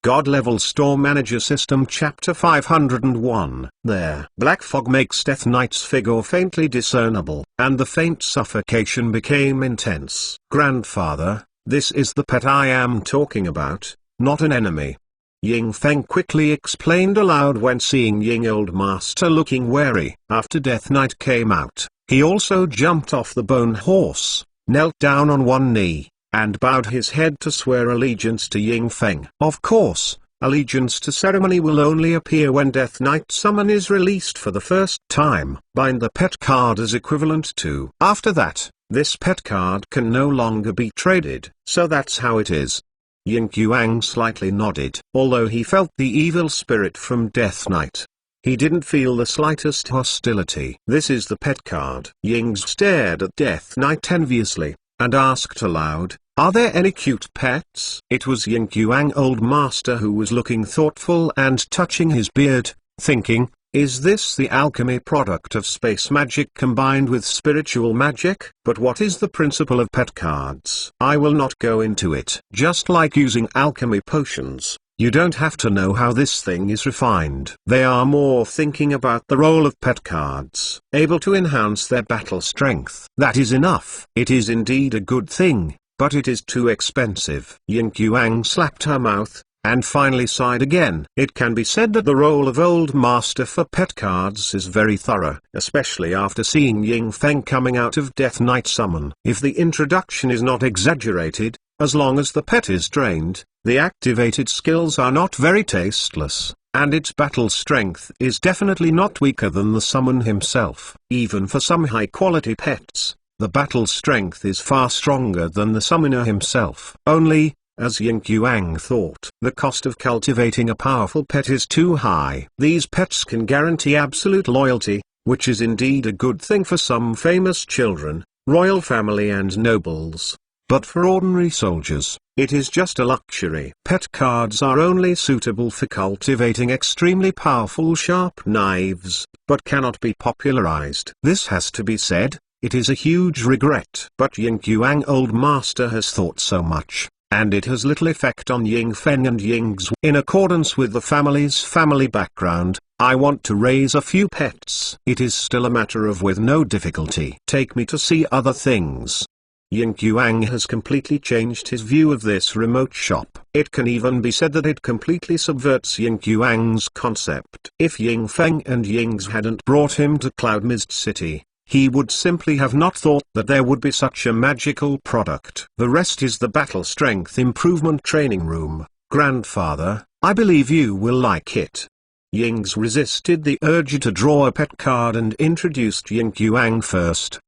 God-level store manager system chapter 501. There. Black fog makes Death Knight's figure faintly discernible, and the faint suffocation became intense. Grandfather, this is the pet I am talking about, not an enemy. Ying Feng quickly explained aloud when seeing Ying Old Master looking wary. After Death Knight came out, he also jumped off the bone horse, knelt down on one knee, and bowed his head to swear allegiance to Ying Feng. Of course, allegiance to ceremony will only appear when Death Knight summon is released for the first time. Bind the pet card as equivalent to. After that, this pet card can no longer be traded. So that's how it is. Ying Qiang slightly nodded. Although he felt the evil spirit from Death Knight, he didn't feel the slightest hostility. This is the pet card. Ying stared at Death Knight enviously, and asked aloud, "Are there any cute pets?" It was Ying Qiang Old Master who was looking thoughtful and touching his beard, thinking, is this the alchemy product of space magic combined with spiritual magic? But what is the principle of pet cards? I will not go into it. Just like using alchemy potions, you don't have to know how this thing is refined. They are more thinking about the role of pet cards, able to enhance their battle strength. That is enough. It is indeed a good thing, but it is too expensive. Ying Qiang slapped her mouth, and finally sighed again. It can be said that the role of Old Master for pet cards is very thorough, especially after seeing Ying Feng coming out of Death Knight summon. If the introduction is not exaggerated, as long as the pet is trained, the activated skills are not very tasteless, and its battle strength is definitely not weaker than the summon himself. Even for some high-quality pets, the battle strength is far stronger than the summoner himself. Only, as Ying Qiang thought, the cost of cultivating a powerful pet is too high. These pets can guarantee absolute loyalty, which is indeed a good thing for some famous children, royal family and nobles. But for ordinary soldiers, it is just a luxury. Pet cards are only suitable for cultivating extremely powerful sharp knives, but cannot be popularized. This has to be said, it is a huge regret. But Ying Qiang Old Master has thought so much, and it has little effect on Ying Feng and Ying's. In accordance with the family's family background, I want to raise a few pets. It is still a matter of with no difficulty. Take me to see other things. Ying Qiang has completely changed his view of this remote shop. It can even be said that it completely subverts Ying Qiang's concept. If Ying Feng and Ying's hadn't brought him to Cloud Mist City, he would simply have not thought that there would be such a magical product. The rest is the battle strength improvement training room. Grandfather, I believe you will like it. Ying's resisted the urge to draw a pet card and introduced Ying Qiang first.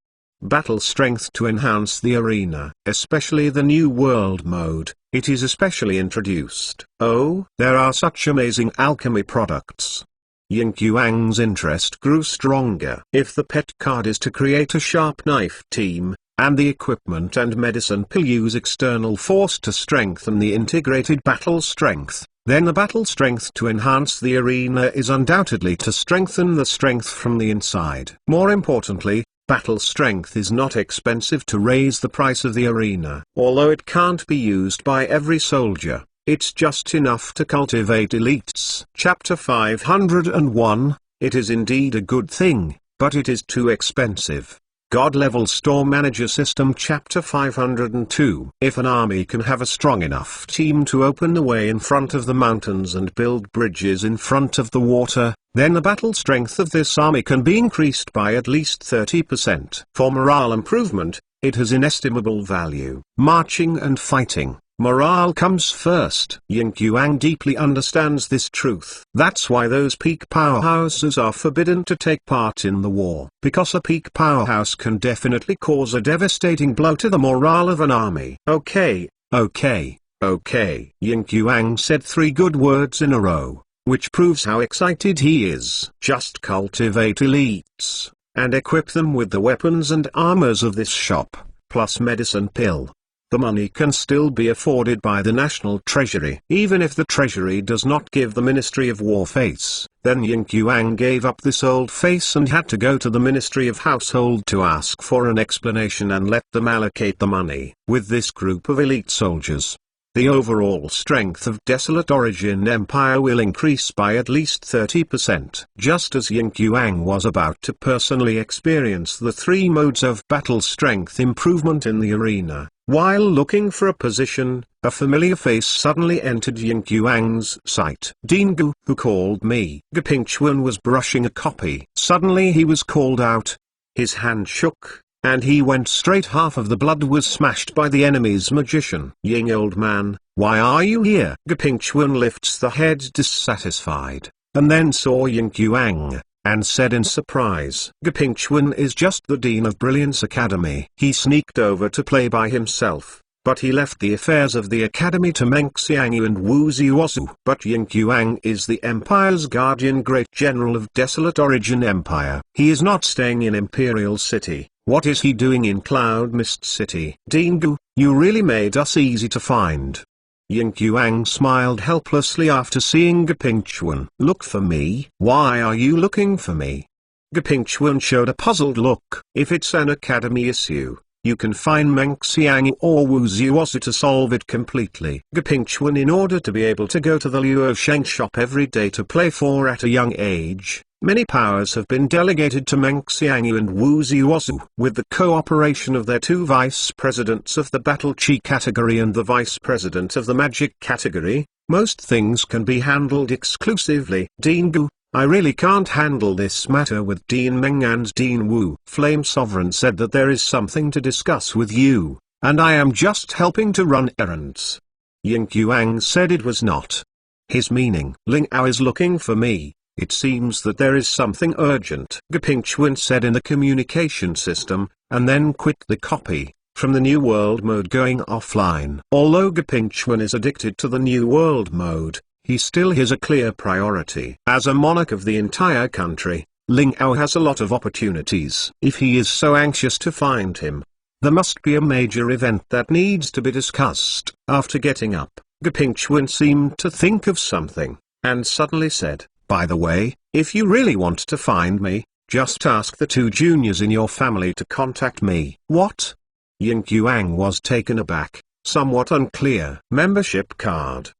Battle strength to enhance the arena, especially the New World mode, it is especially introduced. Oh, there are such amazing alchemy products. Ying Qiang's interest grew stronger. If the pet card is to create a sharp knife team, and the equipment and medicine pill use external force to strengthen the integrated battle strength, then the battle strength to enhance the arena is undoubtedly to strengthen the strength from the inside. More importantly, battle strength is not expensive to raise the price of the arena. Although it can't be used by every soldier, it's just enough to cultivate elites. Chapter 501, it is indeed a good thing, but it is too expensive. God-level store manager system chapter 502. If an army can have a strong enough team to open the way in front of the mountains and build bridges in front of the water, then the battle strength of this army can be increased by at least 30%. For morale improvement, it has inestimable value. Marching and fighting, morale comes first. Ying Qiang deeply understands this truth. That's why those peak powerhouses are forbidden to take part in the war. Because a peak powerhouse can definitely cause a devastating blow to the morale of an army. Okay. Ying Qiang said 3 good words in a row, which proves how excited he is. Just cultivate elites, and equip them with the weapons and armors of this shop, plus medicine pill. The money can still be afforded by the National Treasury. Even if the Treasury does not give the Ministry of War face, then Ying Qiang gave up this old face and had to go to the Ministry of Household to ask for an explanation and let them allocate the money. With this group of elite soldiers, the overall strength of Desolate Origin Empire will increase by at least 30%. Just as Ying Yuang was about to personally experience the 3 modes of battle strength improvement in the arena, while looking for a position, a familiar face suddenly entered Ying Yuang's sight. Dingu, who called me? Gapingchuan was brushing a copy. Suddenly he was called out. His hand shook, and he went straight. Half of the blood was smashed by the enemy's magician. Ying, old man, why are you here? Gapingchuan lifts the head dissatisfied, and then saw Ying Yuang, and said in surprise, Gapingchuan is just the Dean of Brilliance Academy. He sneaked over to play by himself, but he left the affairs of the academy to Meng Xiangyu and Wu Ziuozu. But Ying Yuang is the Empire's guardian, great general of Desolate Origin Empire. He is not staying in Imperial City. What is he doing in Cloud Mist City? Dingu, you really made us easy to find. Ying Yuang smiled helplessly after seeing Gapingchuan. Look for me? Why are you looking for me? Gapingchuan showed a puzzled look. If it's an academy issue, you can find Meng Xiangyu or Wu Ziuozu to solve it completely. Gapingchuan, in order to be able to go to the Luo Sheng shop every day to play for at a young age, many powers have been delegated to Meng Xiangyu and Wu Ziuozu. With the cooperation of their 2 vice presidents of the Battle Chi category and the vice president of the Magic category, most things can be handled exclusively. Dingu, I really can't handle this matter with Dean Meng and Dean Wu. Flame Sovereign said that there is something to discuss with you, and I am just helping to run errands. Ying Yuang said it was not his meaning. Ling Ao is looking for me. It seems that there is something urgent. Gapingchuan said in the communication system, and then quit the copy, from the New World mode going offline. Although Gapingchuan is addicted to the New World mode, he still has a clear priority. As a monarch of the entire country, Ling Ao has a lot of opportunities. If he is so anxious to find him, there must be a major event that needs to be discussed. After getting up, Gapingchuan seemed to think of something, and suddenly said, by the way, if you really want to find me, just ask the 2 juniors in your family to contact me. What? Ying Yuang was taken aback, somewhat unclear. Membership card.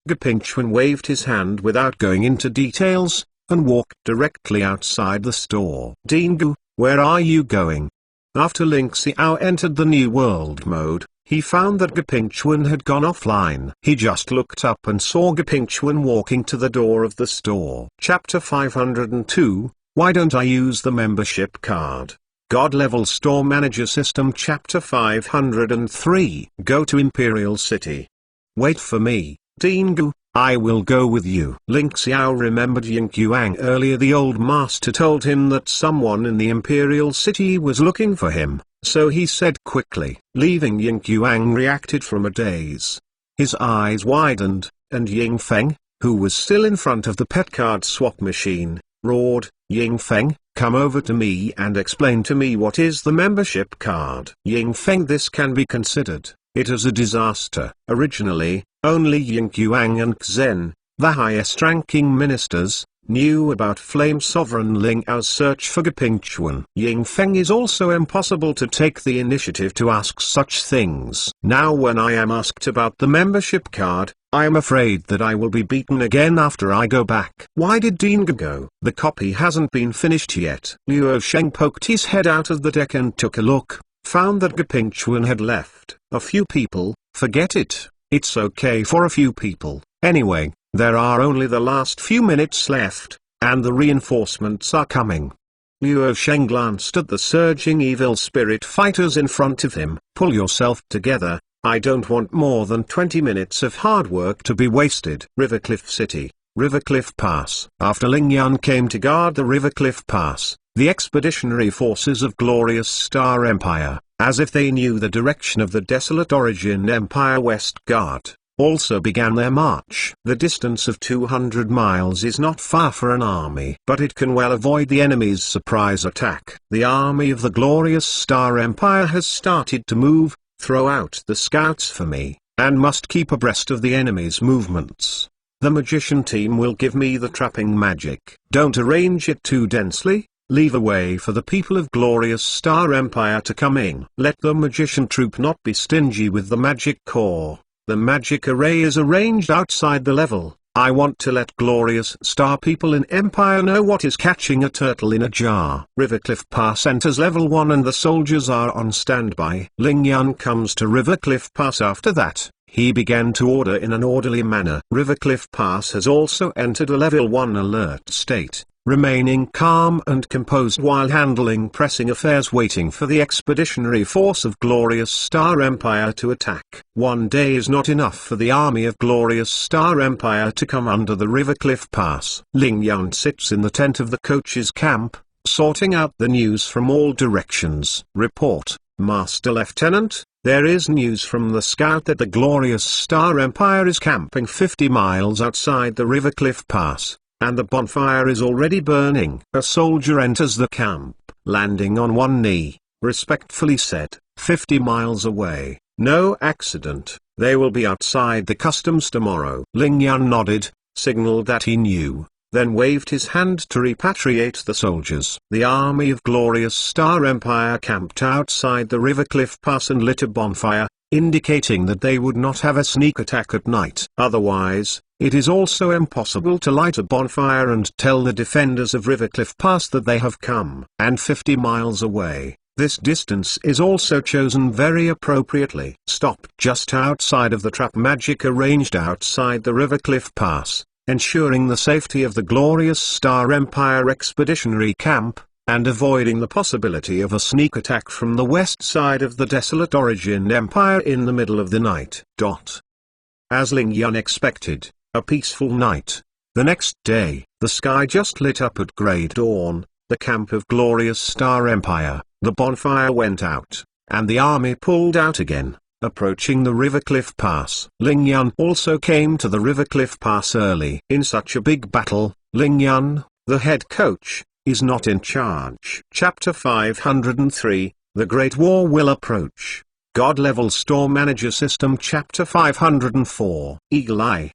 Gapingchuan waved his hand without going into details, and walked directly outside the store. Dingu, where are you going? After Ling Xiao entered the New World mode, he found that Gapingchuan had gone offline. He just looked up and saw Gapingchuan walking to the door of the store. Chapter 502, Why don't I use the membership card? God Level Store Manager System. Chapter 503, Go to Imperial City. Wait for me, Dingu, I will go with you. Ling Xiao remembered Ying Yuang earlier. The old master told him that someone in the Imperial City was looking for him. So he said quickly. Leaving, Ying Yuang reacted from a daze. His eyes widened, and Ying Feng, who was still in front of the pet card swap machine, roared, Ying Feng, come over to me and explain to me what is the membership card. Ying Feng, this can be considered, it is a disaster. Originally, only Ying Yuang and Zhen, the highest-ranking ministers, knew about Flame Sovereign Ling Ao's search for Gapingchuan. Ying Feng is also impossible to take the initiative to ask such things. Now when I am asked about the membership card, I am afraid that I will be beaten again after I go back. Why did Dingu go? The copy hasn't been finished yet. Luo Sheng poked his head out of the deck and took a look, found that Gapingchuan had left. A few people, forget it. It's okay for a few people. Anyway, there are only the last few minutes left, and the reinforcements are coming. Luo Sheng glanced at the surging evil spirit fighters in front of him. Pull yourself together, I don't want more than 20 minutes of hard work to be wasted. Rivercliff City, Rivercliff Pass. After Ling Yan came to guard the Rivercliff Pass, the expeditionary forces of Glorious Star Empire, as if they knew the direction of the Desolate Origin Empire West Guard, also began their march. The distance of 200 miles is not far for an army, but it can well avoid the enemy's surprise attack. The army of the Glorious Star Empire has started to move. Throw out the scouts for me, and must keep abreast of the enemy's movements. The magician team will give me the trapping magic. Don't arrange it too densely. Leave a way for the people of Glorious Star Empire to come in. Let the magician troop not be stingy with the magic core. The magic array is arranged outside the level. I want to let glorious star people in Empire know what is catching a turtle in a jar. Rivercliff Pass enters level 1 and the soldiers are on standby. Ling Yun comes to Rivercliff Pass after that. He began to order in an orderly manner. Rivercliff Pass has also entered a level 1 alert state, remaining calm and composed while handling pressing affairs, waiting for the expeditionary force of Glorious Star Empire to attack. One day is not enough for the army of Glorious Star Empire to come under the Rivercliff Pass. Ling Yun sits in the tent of the coach's camp, sorting out the news from all directions. Report, Master Lieutenant. There is news from the scout that the Glorious Star Empire is camping 50 miles outside the Rivercliff Pass, and the bonfire is already burning. A soldier enters the camp, landing on one knee, respectfully said, 50 miles away, no accident, they will be outside the customs tomorrow. Ling Yun nodded, signaled that he knew, then waved his hand to repatriate the soldiers. The army of Glorious Star Empire camped outside the Rivercliff Pass and lit a bonfire, indicating that they would not have a sneak attack at night. Otherwise, it is also impossible to light a bonfire and tell the defenders of Rivercliff Pass that they have come. And 50 miles away, this distance is also chosen very appropriately. Stopped just outside of the trap magic arranged outside the Rivercliff Pass, ensuring the safety of the Glorious Star Empire expeditionary camp, and avoiding the possibility of a sneak attack from the west side of the desolate Origin Empire in the middle of the night. As Ling Yun expected, a peaceful night. The next day, the sky just lit up at grey dawn, the camp of Glorious Star Empire, the bonfire went out, and the army pulled out again, approaching the Rivercliff Pass. Ling Yun also came to the Rivercliff Pass early. In such a big battle, Ling Yun, the head coach, is not in charge. Chapter 503, The Great War Will Approach. God-Level Store Manager System. Chapter 504, Eagle Eye.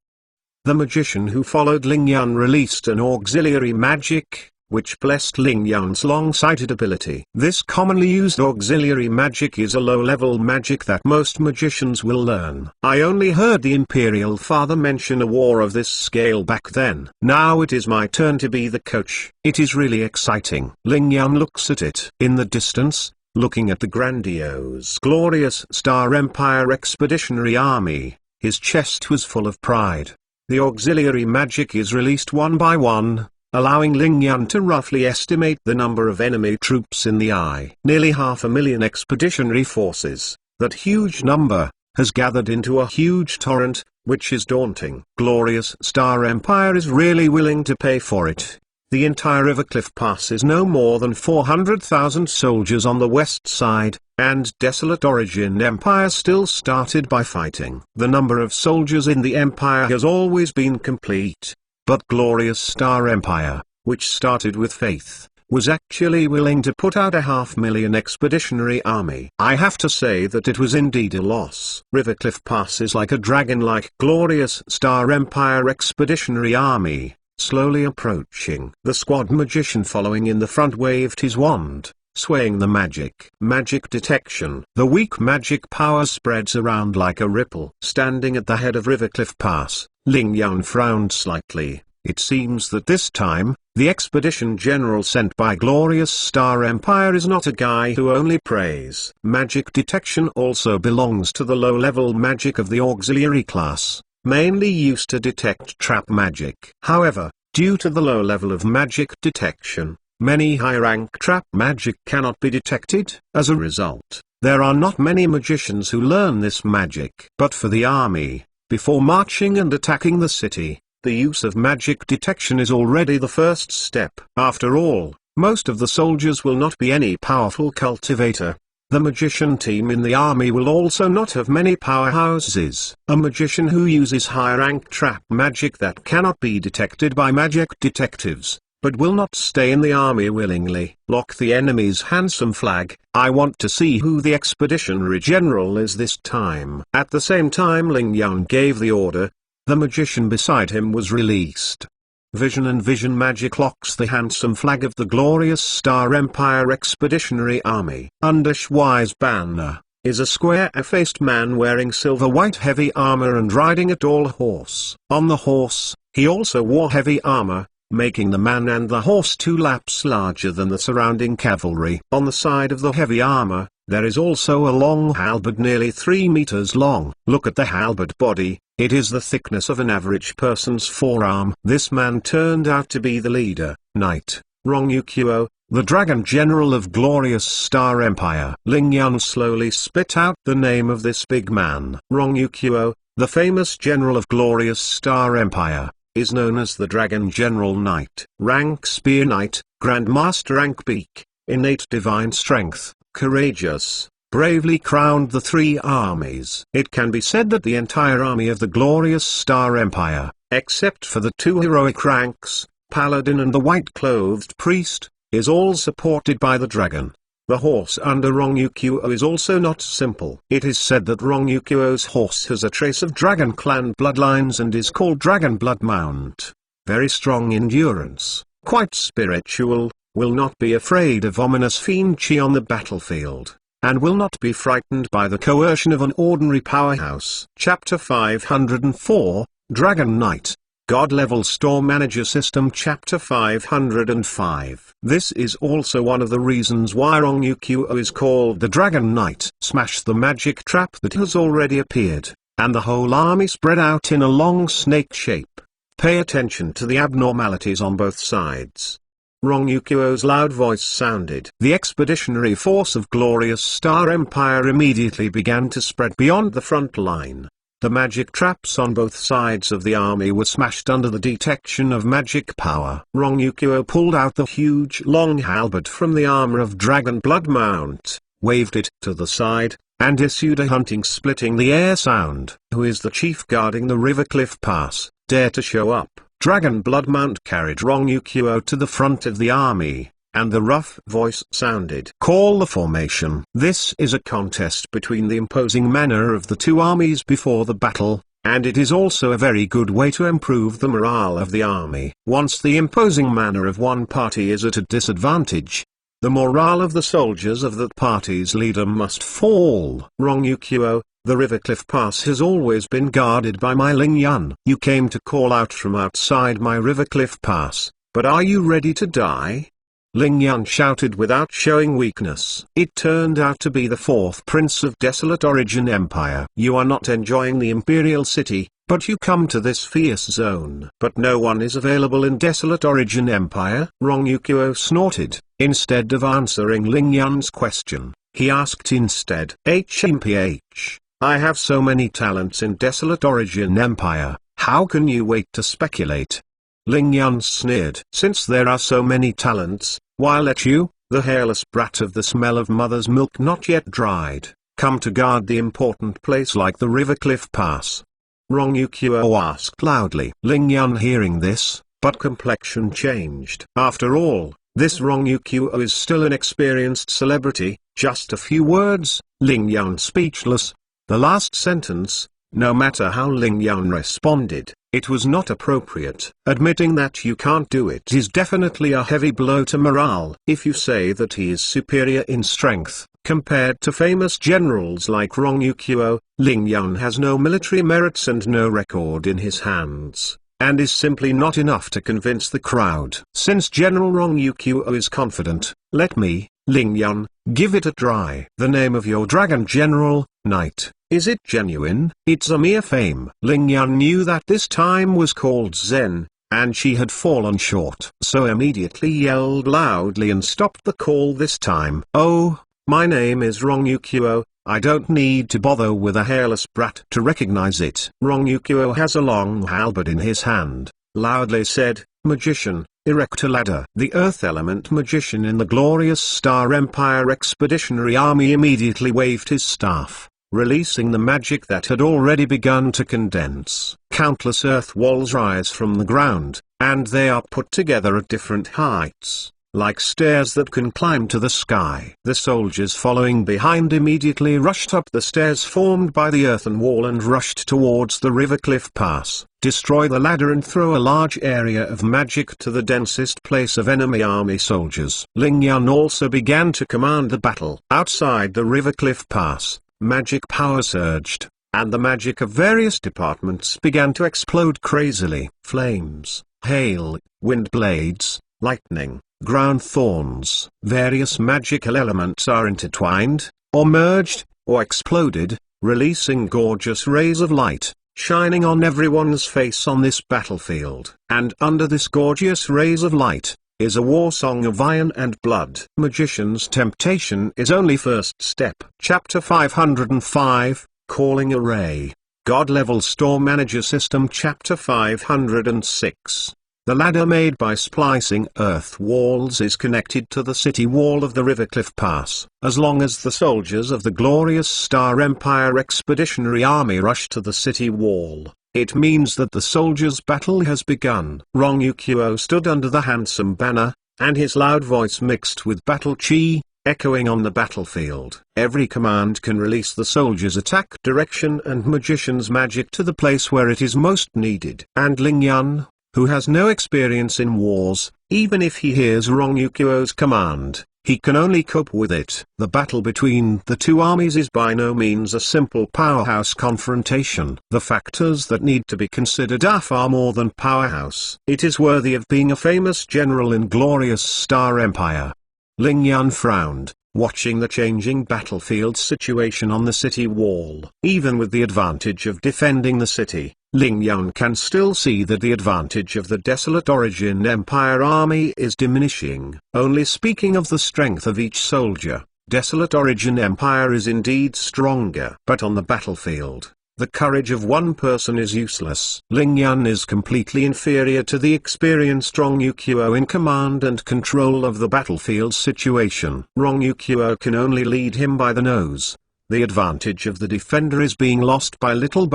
The magician who followed Ling Yun released an auxiliary magic, which blessed Ling Yun's long-sighted ability. This commonly used auxiliary magic is a low-level magic that most magicians will learn. I only heard the Imperial Father mention a war of this scale back then. Now it is my turn to be the coach. It is really exciting. Ling Yun looks at it. In the distance, looking at the grandiose Glorious Star Empire Expeditionary Army, his chest was full of pride. The auxiliary magic is released one by one, allowing Ling Yun to roughly estimate the number of enemy troops in the eye. Nearly 500,000 expeditionary forces. That huge number has gathered into a huge torrent, which is daunting. Glorious Star Empire is really willing to pay for it. The entire Rivercliff Pass is no more than 400,000 soldiers on the west side, and desolate Origin Empire still started by fighting. The number of soldiers in the Empire has always been complete. But Glorious Star Empire, which started with faith, was actually willing to put out 500,000 expeditionary army. I have to say that it was indeed a loss. Rivercliff Pass is like a dragon-like Glorious Star Empire expeditionary army, slowly approaching. The squad magician following in the front waved his wand, swaying the magic. Magic detection. The weak magic power spreads around like a ripple. Standing at the head of Rivercliff Pass, Ling Yun frowned slightly. It seems that this time, the expedition general sent by Glorious Star Empire is not a guy who only prays. Magic detection also belongs to the low-level magic of the auxiliary class, mainly used to detect trap magic. However, due to the low level of magic detection, many high-rank trap magic cannot be detected. As a result, there are not many magicians who learn this magic. But for the army, before marching and attacking the city, the use of magic detection is already the first step. After all, most of the soldiers will not be any powerful cultivator. The magician team in the army will also not have many powerhouses. A magician who uses high-rank trap magic that cannot be detected by magic detectives, but will not stay in the army willingly. Lock the enemy's handsome flag. I want to see who the expeditionary general is this time. At the same time Ling Yun gave the order, the magician beside him was released. Vision and vision magic locks the handsome flag of the Glorious Star Empire Expeditionary Army. Under Shuai's banner, is a square-faced man wearing silver-white heavy armor and riding a tall horse. On the horse, he also wore heavy armor, making the man and the horse 2 laps larger than the surrounding cavalry. On the side of the heavy armor, there is also a long halberd nearly 3 meters long. Look at the halberd body, it is the thickness of an average person's forearm. This man turned out to be the leader, Knight Rongyukuo, the Dragon General of Glorious Star Empire. Ling Yan slowly spit out the name of this big man. Rongyukuo, the famous General of Glorious Star Empire, is known as the Dragon General Knight. Rank Spear Knight, Grandmaster rank Beak, innate divine strength, courageous, bravely crowned the 3 armies. It can be said that the entire army of the Glorious Star Empire, except for the 2 heroic ranks, Paladin and the white-clothed priest, is all supported by the dragon. The horse under Rongyukuo is also not simple. It is said that Rongyukuo's horse has a trace of Dragon Clan bloodlines and is called Dragon Blood Mount. Very strong endurance, quite spiritual, will not be afraid of ominous fiend chi on the battlefield, and will not be frightened by the coercion of an ordinary powerhouse. Chapter 504, Dragon Knight, God-Level Store Manager System. Chapter 505. This is also one of the reasons why Rongyukuo is called the Dragon Knight. Smash the magic trap that has already appeared, and the whole army spread out in a long snake shape. Pay attention to the abnormalities on both sides. Rongyukuo's loud voice sounded. The expeditionary force of Glorious Star Empire immediately began to spread beyond the front line. The magic traps on both sides of the army were smashed under the detection of magic power. Rongyukuo pulled out the huge long halberd from the armor of Dragon Blood Mount, waved it to the side, and issued a hunting splitting the air sound. Who is the chief guarding the River Cliff Pass? Dare to show up. Dragon Blood Mount carried Rongyukuo to the front of the army, and the rough voice sounded. Call the formation. This is a contest between the imposing manner of the 2 armies before the battle, and it is also a very good way to improve the morale of the army. Once the imposing manner of one party is at a disadvantage, the morale of the soldiers of that party's leader must fall. Rongyukuo, the River Cliff Pass has always been guarded by my Ling Yan. You came to call out from outside my River Cliff Pass, but are you ready to die? Ling Yan shouted without showing weakness. It turned out to be the 4th Prince of Desolate Origin Empire. You are not enjoying the Imperial City, but you come to this fierce zone. But no one is available in Desolate Origin Empire? Rongyukuo snorted. Instead of answering Ling Yan's question, he asked instead. HMPH, I have so many talents in Desolate Origin Empire, how can you wait to speculate? Ling Yan sneered. Since there are so many talents, why let you, the hairless brat of the smell of mother's milk not yet dried, come to guard the important place like the River Cliff Pass? Rongyukuo asked loudly. Ling Yan hearing this, but complexion changed. After all, this Rongyukuo is still an experienced celebrity. Just a few words, Ling Yan speechless. The last sentence, no matter how Ling Yan responded, it was not appropriate. Admitting that you can't do it is definitely a heavy blow to morale. If you say that he is superior in strength, compared to famous generals like Rongyukuo, Ling Yan has no military merits and no record in his hands, and is simply not enough to convince the crowd. Since General Rongyukuo is confident, let me, Ling Yan, give it a try. The name of your Dragon General, Knight, is it genuine? It's a mere fame. Ling Yan knew that this time was called Zen, and she had fallen short. So immediately yelled loudly and stopped the call this time. Oh, my name is Rongyukuo, I don't need to bother with a hairless brat to recognize it. Rongyukuo has a long halberd in his hand, loudly said, Magician, erect a ladder. The Earth Element Magician in the Glorious Star Empire Expeditionary Army immediately waved his staff, releasing the magic that had already begun to condense. Countless earth walls rise from the ground, and they are put together at different heights, like stairs that can climb to the sky. The soldiers following behind immediately rushed up the stairs formed by the earthen wall and rushed towards the River Cliff Pass. Destroy the ladder and throw a large area of magic to the densest place of enemy army soldiers. Ling Yan also began to command the battle. Outside the River Cliff Pass, magic power surged, and the magic of various departments began to explode crazily. Flames, hail, wind blades, lightning, ground thorns. Various magical elements are intertwined, or merged, or exploded, releasing gorgeous rays of light, shining on everyone's face on this battlefield. And under this gorgeous rays of light, is a war song of iron and blood. Magician's temptation is only first step. Chapter 505, Calling Array. God-level store manager system. Chapter 506. The ladder made by splicing earth walls is connected to the city wall of the Rivercliff Pass. As long as the soldiers of the glorious Star Empire Expeditionary Army rush to the city wall, it means that the soldiers' battle has begun. Rong Yukuo stood under the handsome banner, and his loud voice mixed with battle chi, echoing on the battlefield. Every command can release the soldier's attack direction and magician's magic to the place where it is most needed. And Ling Yun, who has no experience in wars, even if he hears Rong Yukuo's command, he can only cope with it. The battle between the two armies is by no means a simple powerhouse confrontation. The factors that need to be considered are far more than powerhouse. It is worthy of being a famous general in glorious Star Empire. Ling Yun frowned, watching the changing battlefield situation on the city wall. Even with the advantage of defending the city, Ling Yun can still see that the advantage of the Desolate Origin Empire army is diminishing. Only speaking of the strength of each soldier, Desolate Origin Empire is indeed stronger. But on the battlefield, the courage of one person is useless. Ling Yun is completely inferior to the experienced Rong Yukuo in command and control of the battlefield situation. Rong Yukuo can only lead him by the nose. The advantage of the defender is being lost by little,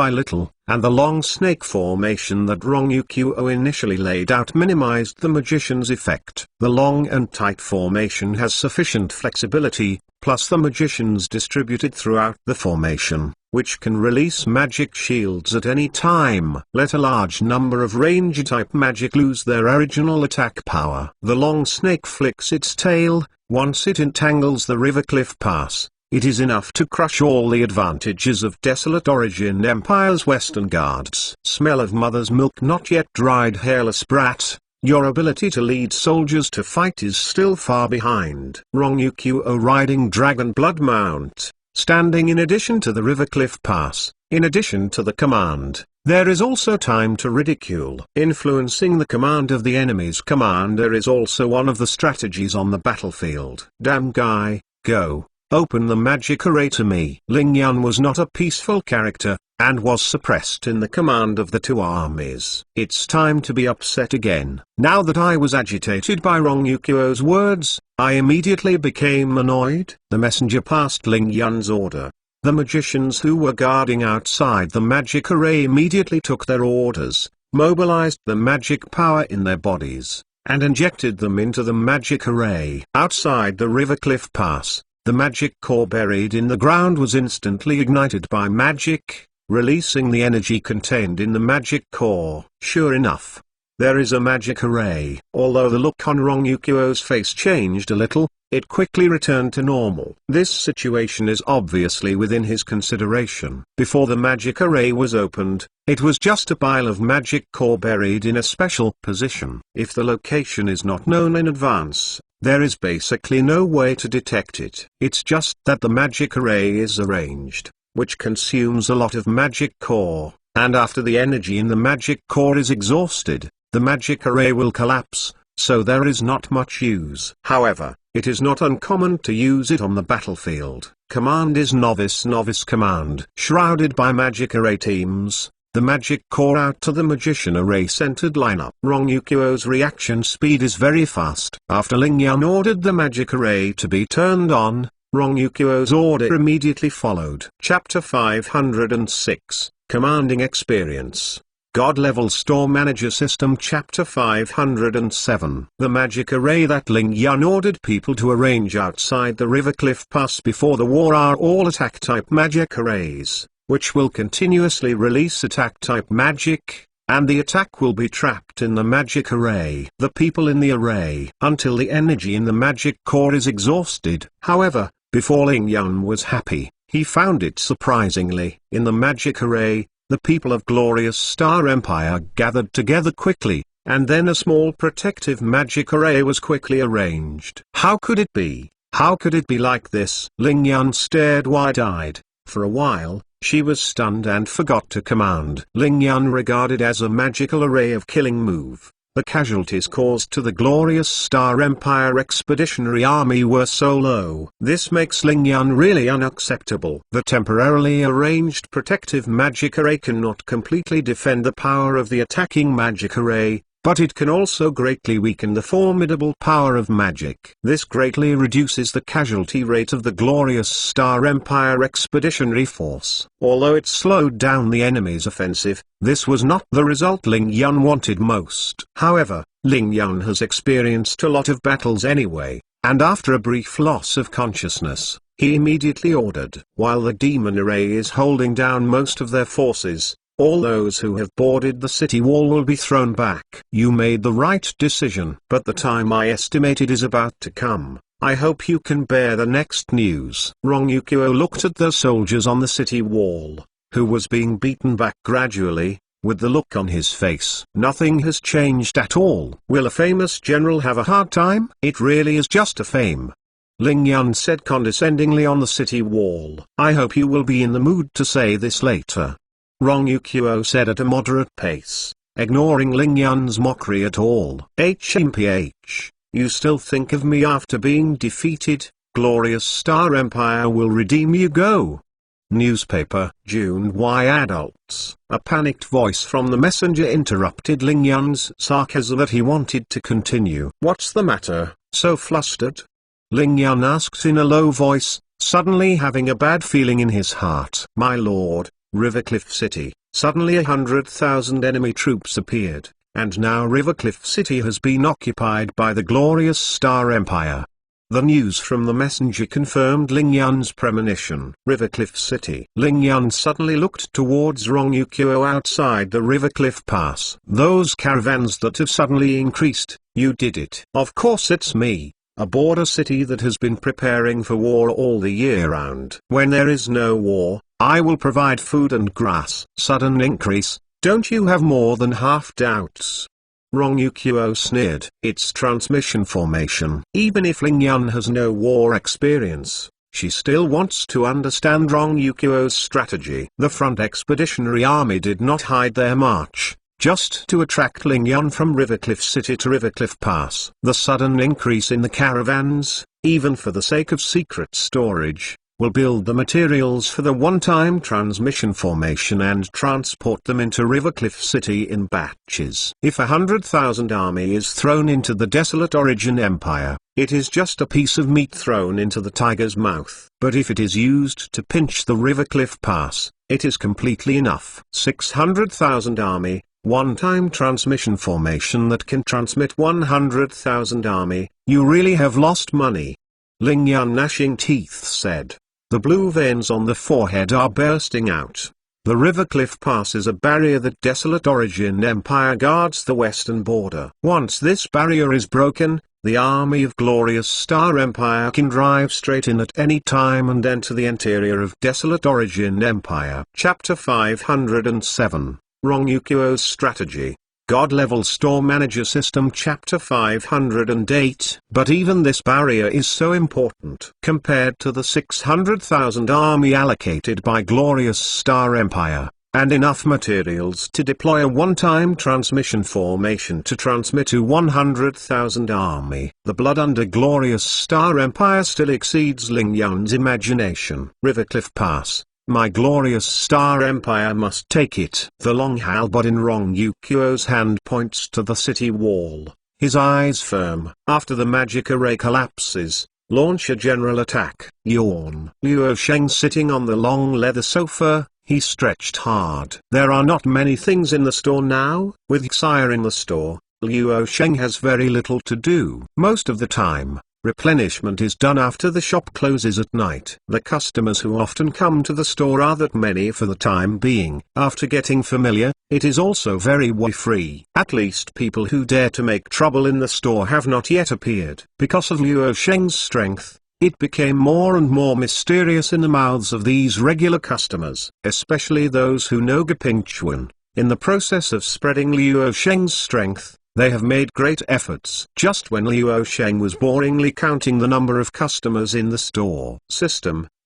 and the long snake formation that Rong Yukuo initially laid out minimized the magician's effect. The long and tight formation has sufficient flexibility, plus the magician's distributed throughout the formation, which can release magic shields at any time. Let a large number of range-type magic lose their original attack power. The long snake flicks its tail. Once it entangles the Rivercliff Pass, it is enough to crush all the advantages of Desolate Origin Empire's Western Guards. Smell of mother's milk. Not yet dried hairless brat, your ability to lead soldiers to fight is still far behind. Rong Yukuo riding Dragon Blood Mount, standing in addition to the Rivercliff Pass, in addition to the command, there is also time to ridicule. Influencing the command of the enemy's commander is also one of the strategies on the battlefield. Damn guy, go. Open the magic array to me. Ling Yun was not a peaceful character, and was suppressed in the command of the two armies. It's time to be upset again. Now that I was agitated by Rong Yukuo's words, I immediately became annoyed. The messenger passed Ling Yun's order. The magicians who were guarding outside the magic array immediately took their orders, mobilized the magic power in their bodies, and injected them into the magic array. Outside the Rivercliff Pass, the magic core buried in the ground was instantly ignited by magic, releasing the energy contained in the magic core. Sure enough, there is a magic array. Although the look on Rong Yukuo's face changed a little, it quickly returned to normal. This situation is obviously within his consideration. Before the magic array was opened, it was just a pile of magic core buried in a special position. If the location is not known in advance, there is basically no way to detect it. It's just that the magic array is arranged, which consumes a lot of magic core, and after the energy in the magic core is exhausted, the magic array will collapse, so there is not much use. However, it is not uncommon to use it on the battlefield. Command is novice command. Shrouded by magic array teams, the magic core out to the magician array-centered lineup. Rong Yukuo's reaction speed is very fast. After Ling Yun ordered the magic array to be turned on, Rong Yukuo's order immediately followed. Chapter 506, Commanding Experience. God-level store manager system. Chapter 507. The magic array that Ling Yun ordered people to arrange outside the Rivercliff Pass before the war are all attack-type magic arrays, which will continuously release attack-type magic, and the attack will be trapped in the magic array. The people in the array until the energy in the magic core is exhausted. However, before Ling Yun was happy, He found it surprisingly. In the magic array, the people of Glorious Star Empire gathered together quickly, and then a small protective magic array was quickly arranged. How could it be? How could it be like this? Ling Yan stared wide-eyed. For a while, she was stunned and forgot to command. Ling Yan regarded as a magical array of killing move. The casualties caused to the Glorious Star Empire Expeditionary Army were so low. This makes Ling Yan really unacceptable. The temporarily arranged protective magic array cannot completely defend the power of the attacking magic array, but it can also greatly weaken the formidable power of magic. This greatly reduces the casualty rate of the Glorious Star Empire Expeditionary Force. Although it slowed down the enemy's offensive, this was not the result Ling Yan wanted most. However, Ling Yan has experienced a lot of battles anyway, and after a brief loss of consciousness, he immediately ordered. While the demon array is holding down most of their forces, all those who have boarded the city wall will be thrown back. You made the right decision. But the time I estimated is about to come. I hope you can bear the next news. Rong Yukuo looked at the soldiers on the city wall, who was being beaten back gradually, with the look on his face. Nothing has changed at all. Will a famous general have a hard time? It really is just a fame. Ling Yan said condescendingly on the city wall. I hope you will be in the mood to say this later. Rong Yukuo said at a moderate pace, ignoring Ling Yan's mockery at all. HMPH, you still think of me after being defeated? Glorious Star Empire will redeem you. Go. Newspaper, June. Why adults? A panicked voice from the messenger interrupted Ling Yan's sarcasm that he wanted to continue. What's the matter, so flustered? Ling Yan asked in a low voice, suddenly having a bad feeling in his heart. My lord, Rivercliff City, suddenly 100,000 enemy troops appeared, and now Rivercliff City has been occupied by the Glorious Star Empire. The news from the messenger confirmed Ling Yan's premonition. Rivercliff City. Ling Yan suddenly looked towards Rong Yukuo outside the Rivercliff Pass. Those caravans that have suddenly increased, you did it. Of course it's me. A border city that has been preparing for war all the year round. When there is no war, I will provide food and grass. Sudden increase, don't you have more than half doubts? Rong Yukuo sneered. It's transmission formation. Even if Ling Yan has no war experience, she still wants to understand Rong Yukuo's strategy. The front expeditionary army did not hide their march, just to attract Ling Yan from Rivercliff City to Rivercliff Pass. The sudden increase in the caravans, even for the sake of secret storage, will build the materials for the one-time transmission formation and transport them into Rivercliff City in batches. If 100,000 army is thrown into the desolate Origin Empire, it is just a piece of meat thrown into the tiger's mouth. But if it is used to pinch the Rivercliff Pass, it is completely enough. 600,000 army, one-time transmission formation that can transmit 100,000 army, you really have lost money. Ling Yan gnashing teeth said. The blue veins on the forehead are bursting out. The Rivercliff Pass is a barrier that Desolate Origin Empire guards the western border. Once this barrier is broken, the army of Glorious Star Empire can drive straight in at any time and enter the interior of Desolate Origin Empire. Chapter 507, Rong Yukuo's Strategy. God-level Store Manager System. Chapter 508. But even this barrier is so important. Compared to the 600,000 army allocated by Glorious Star Empire, and enough materials to deploy a one-time transmission formation to transmit to 100,000 army. The blood under Glorious Star Empire still exceeds Ling Yan's imagination. Rivercliff Pass. My Glorious Star Empire must take it. The long halberd in Rong Yukuo's hand points to the city wall, his eyes firm. After the magic array collapses, launch a general attack. Yawn. Luo Sheng sitting on the long leather sofa, he stretched hard. There are not many things in the store now. With Xia in the store, Luo Sheng has very little to do. Most of the time, replenishment is done after the shop closes at night. The customers who often come to the store are that many for the time being. After getting familiar, it is also very worry-free. At least people who dare to make trouble in the store have not yet appeared. Because of Luo Sheng's strength, It became more and more mysterious in the mouths of these regular customers, especially those who know Gepingchuan. In the process of spreading Liu Sheng's strength, they have made great efforts. Just when Liu Sheng was boringly counting the number of customers in the store,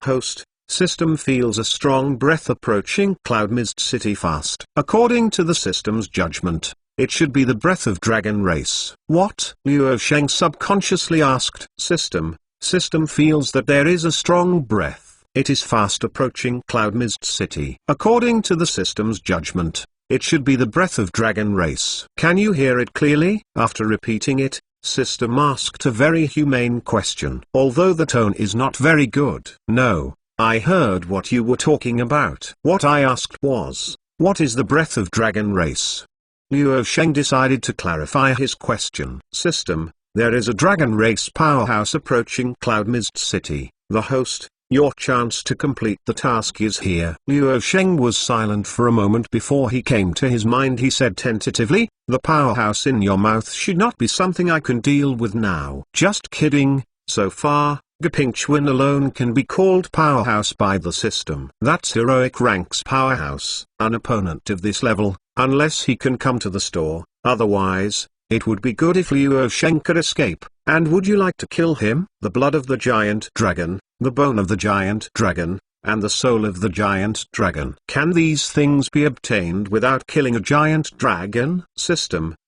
host, system feels a strong breath approaching Cloud Mist City fast. According to the system's judgment, it should be the breath of dragon race. What? Liu Sheng subconsciously asked. System feels that there is a strong breath. It is fast approaching Cloud Mist City. According to the system's judgment, it should be the breath of dragon race. Can you hear it clearly? After repeating it, system asked a very humane question. Although the tone is not very good. No, I heard what you were talking about. What I asked was, what is the breath of dragon race? Liu Sheng decided to clarify his question. There is a dragon race powerhouse approaching Cloud Mist City. The host, your chance to complete the task is here. Liu Sheng was silent for a moment before he came to his mind. He said tentatively, the powerhouse in your mouth should not be something I can deal with now. Just kidding. So far, Gepingchuan alone can be called powerhouse by the system. That's heroic rank's powerhouse. An opponent of this level, unless he can come to the store, otherwise, it would be good if Liu Sheng could escape. And would you like to kill him? The blood of the giant dragon, the bone of the giant dragon, and the soul of the giant dragon. Can these things be obtained without killing a giant dragon?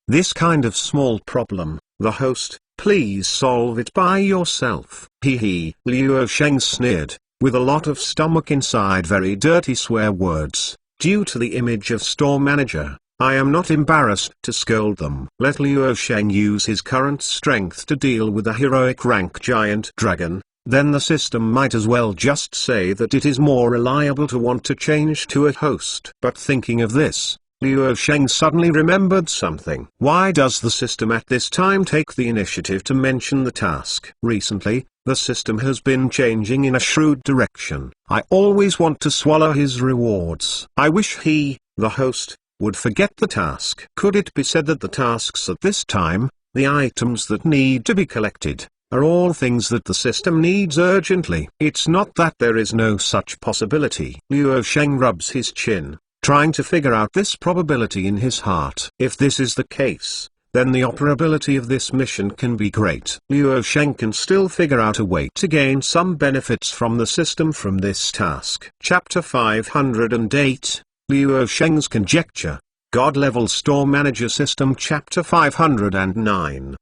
This kind of small problem, the host, please solve it by yourself. Hee. Liu Sheng sneered, with a lot of stomach inside very dirty swear words. Due to the image of store manager, I am not embarrassed to scold them. Let Liu Sheng use his current strength to deal with a heroic rank giant dragon, then the system might as well just say that it is more reliable to want to change to a host. But thinking of this, Liu Sheng suddenly remembered something. Why does the system at this time take the initiative to mention the task? Recently, the system has been changing in a shrewd direction. I always want to swallow his rewards. I wish he, the host, would forget the task. Could it be said that the tasks at this time, the items that need to be collected, are all things that the system needs urgently? It's not that there is no such possibility. Liu Sheng rubs his chin, trying to figure out this probability in his heart. If this is the case, then the operability of this mission can be great. Liu Sheng can still figure out a way to gain some benefits from the system from this task. Chapter 508, Liu Sheng's Conjecture, God-Level Store Manager System. Chapter 509.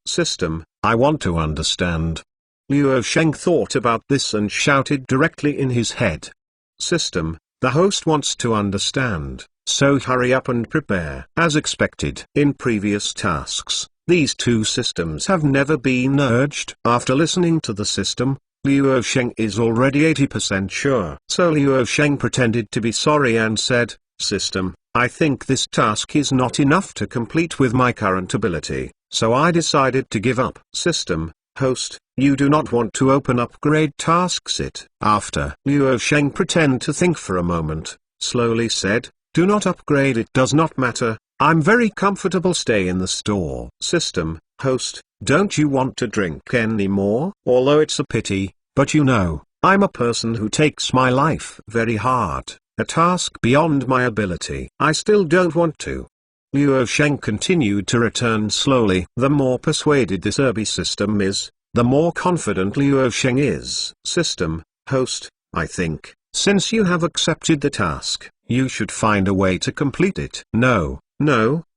I want to understand. Liu Sheng thought about this and shouted directly in his head. The host wants to understand, so hurry up and prepare. As expected. In previous tasks, these two systems have never been urged. After listening to the system, Liu Sheng is already 80% sure. So Liu Sheng pretended to be sorry and said, I think this task is not enough to complete with my current ability, so I decided to give up. Host, you do not want to open upgrade tasks it. After Liu Sheng pretend to think for a moment, slowly said, do not upgrade, it does not matter, I'm very comfortable, stay in the store. Host, don't you want to drink any more? Although it's a pity, but you know, I'm a person who takes my life very hard, a task beyond my ability. I still don't want to. Liu Sheng continued to return slowly. The more persuaded this Irby system is, the more confident Liu Sheng is. Host, I think, since you have accepted the task, you should find a way to complete it. No,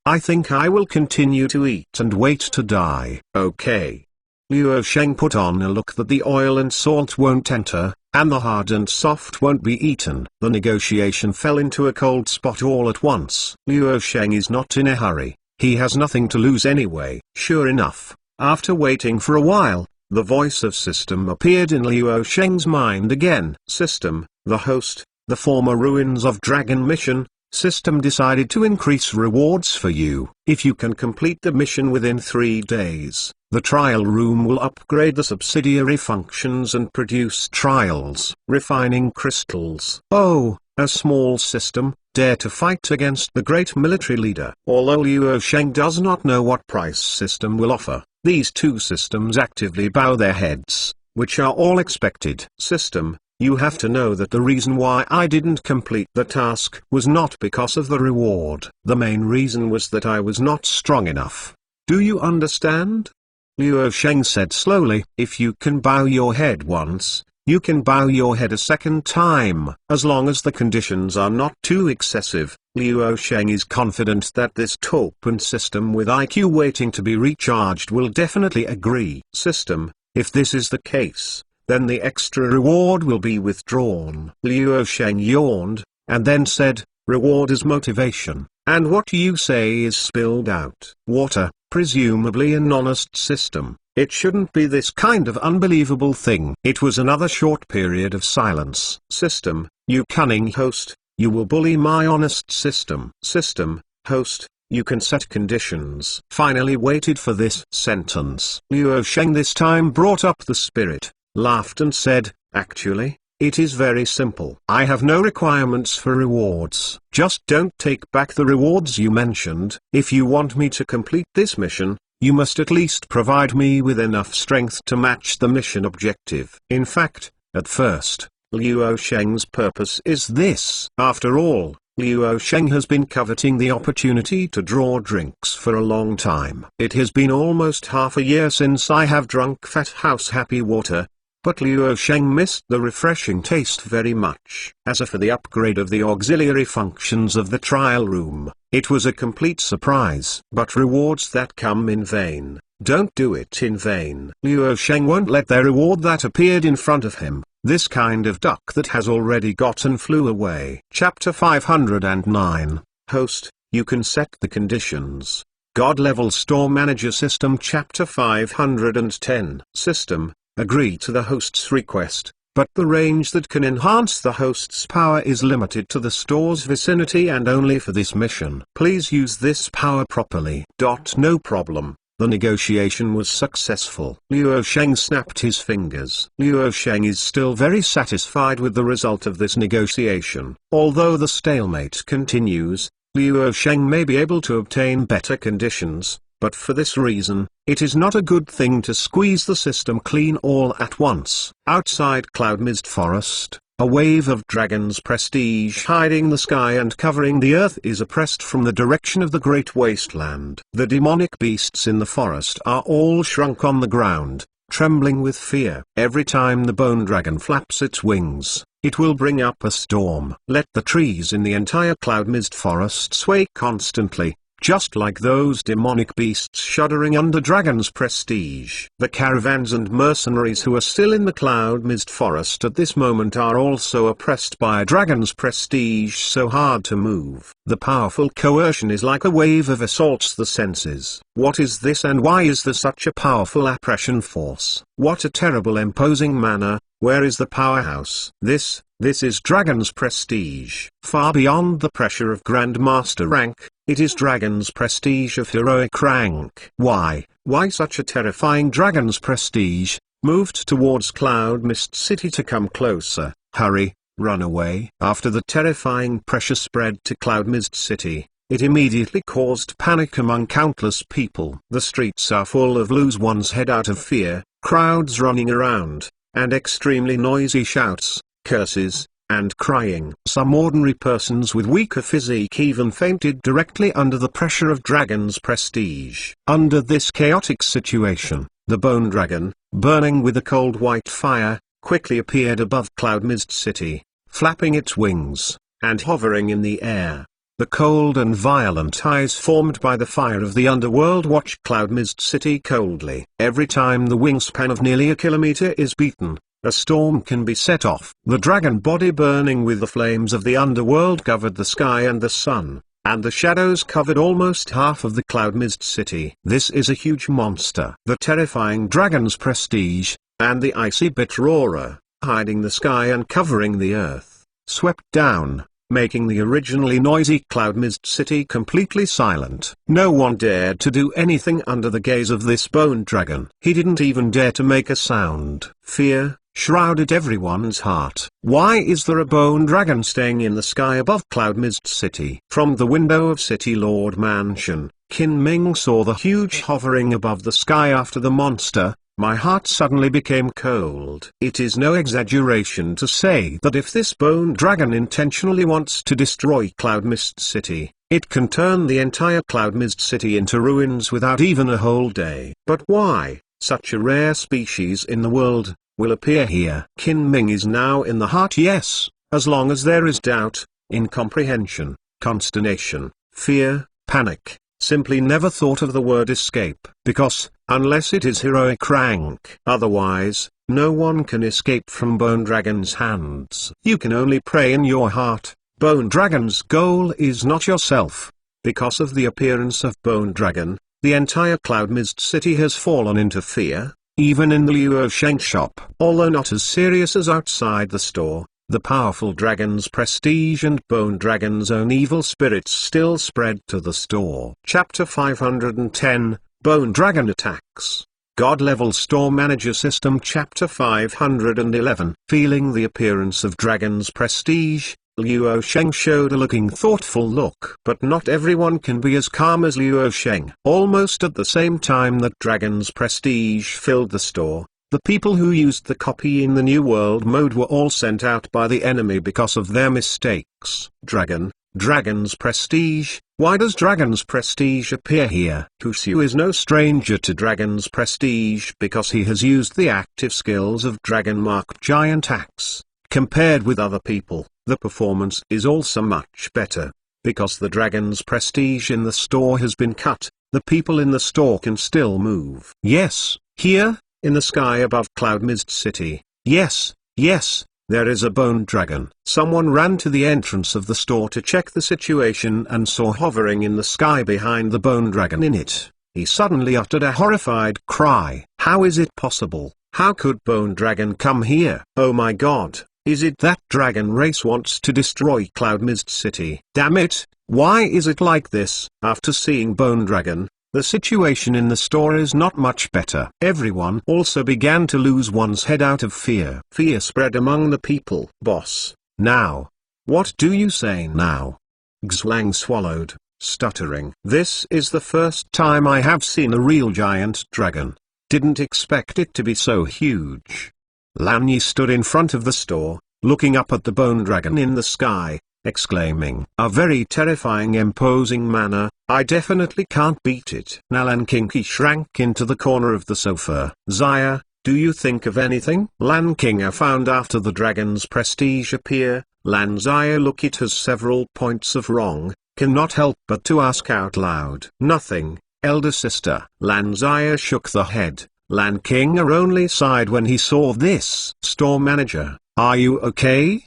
I think I will continue to eat and wait to die. Okay. Liu Sheng put on a look that the oil and salt won't enter, and the hard and soft won't be eaten. The negotiation fell into a cold spot all at once. Liu Sheng is not in a hurry, he has nothing to lose anyway. Sure enough, after waiting for a while, the voice of system appeared in Liu Sheng's mind again. The host, the former Ruins of Dragon mission, system decided to increase rewards for you. If you can complete the mission within 3 days, the trial room will upgrade the subsidiary functions and produce trials. Refining crystals. Oh, a small system, dare to fight against the great military leader. Although Liu Sheng does not know what price system will offer, these two systems actively bow their heads. which are all expected. System, you have to know that the reason why I didn't complete the task was not because of the reward. The main reason was that I was not strong enough. Do you understand? Luo Sheng said slowly. If you can bow your head once, you can bow your head a second time, as long as the conditions are not too excessive. Luo Sheng is confident that this open system with IQ waiting to be recharged will definitely agree. System, if this is the case, then the extra reward will be withdrawn. Luo Sheng yawned, and then said, reward is motivation, and what you say is spilled out. Water, presumably an honest system. It shouldn't be this kind of unbelievable thing. It was another short period of silence. System, you cunning host, you will bully my honest system. System, host, you can set conditions. Finally waited for this sentence. Luo Sheng this time brought up the spirit, laughed and said, actually, it is very simple. I have no requirements for rewards. Just don't take back the rewards you mentioned. If you want me to complete this mission, you must at least provide me with enough strength to match the mission objective. In fact, at first, Luo Sheng's purpose is this. After all, Luo Sheng has been coveting the opportunity to draw drinks for a long time. It has been almost half a year since I have drunk Fat House Happy Water, but Luo Sheng missed the refreshing taste very much. As for the upgrade of the auxiliary functions of the trial room, it was a complete surprise. But rewards that come in vain, don't do it in vain. Luo Sheng won't let their reward that appeared in front of him, this kind of duck that has already gotten flew away. Chapter 509. Host, you can set the conditions. God-level store manager system. Chapter 510. System, agree to the host's request, but the range that can enhance the host's power is limited to the store's vicinity and only for this mission. Please use this power properly. No problem. The negotiation was successful. Luo Sheng snapped his fingers. Luo Sheng is still very satisfied with the result of this negotiation. Although the stalemate continues, Luo Sheng may be able to obtain better conditions, but for this reason, it is not a good thing to squeeze the system clean all at once. Outside Cloud Mist Forest, a wave of dragon's prestige hiding the sky and covering the earth is oppressed from the direction of the great wasteland. The demonic beasts in the forest are all shrunk on the ground, trembling with fear. Every time the bone dragon flaps its wings, it will bring up a storm. Let the trees in the entire Cloud Mist Forest sway constantly, just like those demonic beasts shuddering under dragon's prestige. The caravans and mercenaries who are still in the Cloud Mist Forest at this moment are also oppressed by a dragon's prestige so hard to move. The powerful coercion is like a wave of assaults the senses. What is this and why is there such a powerful oppression force? What a terrible imposing manner, where is the powerhouse? This is dragon's prestige. Far beyond the pressure of Grandmaster rank, it is dragon's prestige of heroic rank. Why such a terrifying dragon's prestige? Moved towards Cloud Mist City to come closer. Hurry, run away. After the terrifying pressure spread to Cloud Mist City, it immediately caused panic among countless people. The streets are full of lose one's head out of fear, crowds running around, and extremely noisy shouts, curses, and crying. Some ordinary persons with weaker physique even fainted directly under the pressure of dragon's prestige. Under this chaotic situation, the bone dragon, burning with a cold white fire, quickly appeared above Cloud Mist City, flapping its wings, and hovering in the air. The cold and violent eyes formed by the fire of the underworld watch Cloud Mist City coldly. Every time the wingspan of nearly a kilometer is beaten, a storm can be set off. The dragon body burning with the flames of the underworld covered the sky and the sun, and the shadows covered almost half of the Cloud Mist City. This is a huge monster. The terrifying dragon's prestige, and the icy bitter aura, hiding the sky and covering the earth, swept down, making the originally noisy Cloud Mist City completely silent. No one dared to do anything under the gaze of this bone dragon. He didn't even dare to make a sound. Fear shrouded everyone's heart. Why is there a bone dragon staying in the sky above Cloud Mist City? From the window of City Lord Mansion, Qin Ming saw the huge hovering above the sky after the monster, My heart suddenly became cold. It is no exaggeration to say that if this bone dragon intentionally wants to destroy Cloud Mist City, it can turn the entire Cloud Mist City into ruins without even a whole day. But why, such a rare species in the world, will appear here? Qin Ming is now in the heart. Yes, as long as there is doubt, incomprehension, consternation, fear, panic, simply never thought of the word escape. Because, unless it is heroic rank, otherwise, no one can escape from Bone Dragon's hands. You can only pray in your heart. Bone Dragon's goal is not yourself. Because of the appearance of Bone Dragon, the entire Cloud Mist City has fallen into fear, even in the Luo Sheng shop. Although not as serious as outside the store, the powerful dragon's prestige and Bone Dragon's own evil spirits still spread to the store. Chapter 510, Bone Dragon Attacks. God-Level Store Manager System. Chapter 511. Feeling the appearance of dragon's prestige, Luo Sheng showed a looking thoughtful look. But not everyone can be as calm as Luo Sheng. Almost at the same time that dragon's prestige filled the store, the people who used the copy in the New World mode were all sent out by the enemy because of their mistakes. Dragon's prestige. Why does dragon's prestige appear here? Tushu is no stranger to dragon's prestige because he has used the active skills of dragon-marked giant axe. Compared with other people, the performance is also much better. Because the dragon's prestige in the store has been cut, the people in the store can still move. Yes, here, in the sky above Cloud Mist City. Yes, there is a bone dragon. Someone ran to the entrance of the store to check the situation and saw hovering in the sky behind the bone dragon in it. He suddenly uttered a horrified cry. How is it possible? How could Bone Dragon come here? Oh my god, is it that dragon race wants to destroy Cloud Mist City? Damn it, why is it like this? After seeing Bone Dragon, the situation in the store is not much better. Everyone also began to lose one's head out of fear. Fear spread among the people. Boss, now. What do you say now? Xuang swallowed, stuttering. This is the first time I have seen a real giant dragon. Didn't expect it to be so huge. Lan Yi stood in front of the store, looking up at the bone dragon in the sky, exclaiming, "A very terrifying imposing manner, I definitely can't beat it." Lan Qingqi shrank into the corner of the sofa. "Zaya, do you think of anything?" Lan Qing'er found after the dragon's prestige appear, Lan Zaya look it has several points of wrong, cannot help but to ask out loud. "Nothing, elder sister." Lan Zaya shook the head. Lan Qing'er only sighed when he saw this. "Store manager, are you okay?"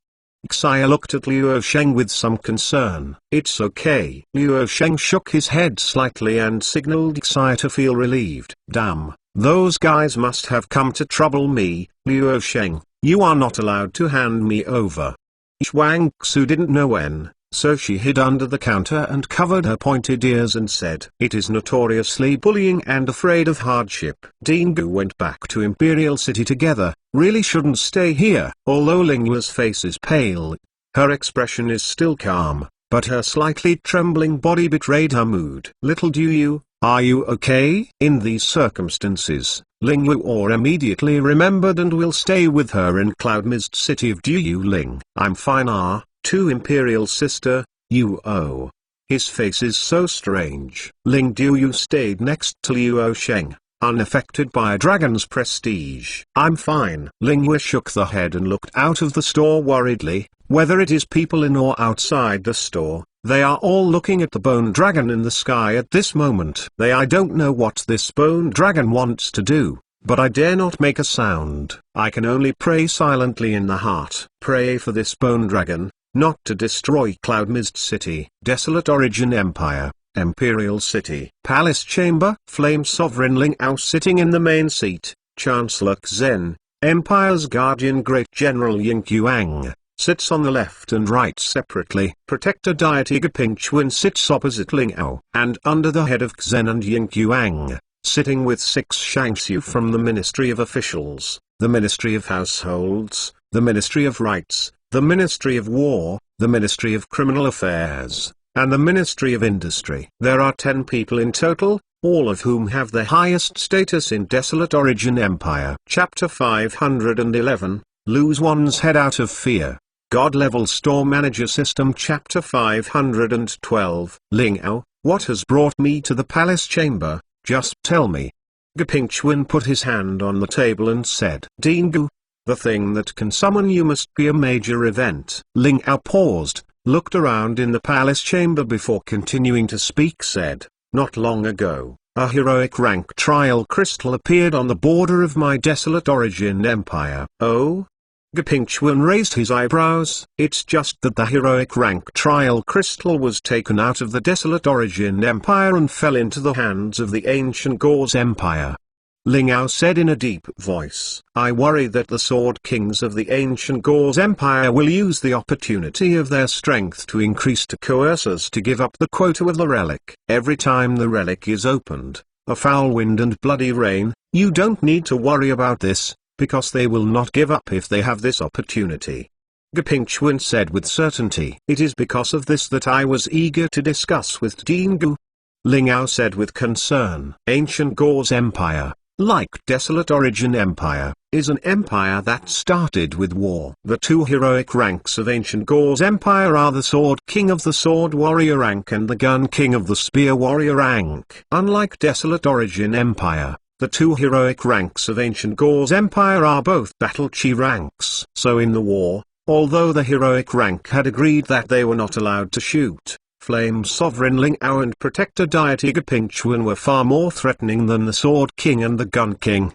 Xia looked at Luo Sheng with some concern. "It's okay." Luo Sheng shook his head slightly and signaled Xia to feel relieved. "Damn, those guys must have come to trouble me." "Luo Sheng, you are not allowed to hand me over." Xuang Xu didn't know when, so she hid under the counter and covered her pointed ears and said, "It is notoriously bullying and afraid of hardship." Dingu went back to Imperial City together, really shouldn't stay here. Although Linghua's face is pale, her expression is still calm, but her slightly trembling body betrayed her mood. "Little do you, are you okay?" In these circumstances, Linghua immediately remembered and will stay with her in Cloud Mist City of Duyu Ling. "I'm fine. To Imperial sister, you. His face is so strange. Ling Duyu stayed next to Luo Sheng, unaffected by a dragon's prestige. "I'm fine." Linghua shook the head and looked out of the store worriedly. Whether it is people in or outside the store, they are all looking at the bone dragon in the sky at this moment. I don't know what this bone dragon wants to do, but I dare not make a sound. I can only pray silently in the heart. Pray for this bone dragon, not to destroy Cloud Mist City. Desolate Origin Empire, Imperial City. Palace Chamber. Flame Sovereign Ling Ao sitting in the main seat. Chancellor Xen, Empire's Guardian Great General Ying Yuang, sits on the left and right separately. Protector Deity Gapingchuan sits opposite Ling Ao. And under the head of Xen and Ying Yuang, sitting with 6 Shangxiu from the Ministry of Officials, the Ministry of Households, the Ministry of Rights, the Ministry of War, the Ministry of Criminal Affairs, and the Ministry of Industry. There are 10 people in total, all of whom have the highest status in Desolate Origin Empire. Chapter 511, Lose One's Head Out of Fear. God-Level Store Manager System. Chapter 512, Lingao, what has brought me to the palace chamber? Just tell me. Gapingchuan put his hand on the table and said, Dingu, the thing that can summon you must be a major event. Lingao paused, looked around in the palace chamber before continuing to speak. Said, not long ago, a heroic rank trial crystal appeared on the border of my Desolate Origin Empire. Oh? Gapingchuan raised his eyebrows. It's just that the heroic rank trial crystal was taken out of the Desolate Origin Empire and fell into the hands of the ancient Gauze Empire. Lingao said in a deep voice, I worry that the Sword Kings of the ancient Gauze Empire will use the opportunity of their strength to increase to coerce us to give up the quota of the relic. Every time the relic is opened, a foul wind and bloody rain, you don't need to worry about this, because they will not give up if they have this opportunity. Gapingchuan said with certainty. It is because of this that I was eager to discuss with Dingu. Lingao said with concern. Ancient Gauze Empire, like Desolate Origin Empire, is an empire that started with war. The two heroic ranks of Ancient Gauze Empire are the Sword King of the Sword Warrior rank and the Gun King of the Spear Warrior rank. Unlike Desolate Origin Empire, the two heroic ranks of Ancient Gauze Empire are both Battle Chi ranks. So in the war, although the heroic rank had agreed that they were not allowed to shoot, Flame Sovereign Lingao and Protector Deity Gapingchuan were far more threatening than the Sword King and the Gun King.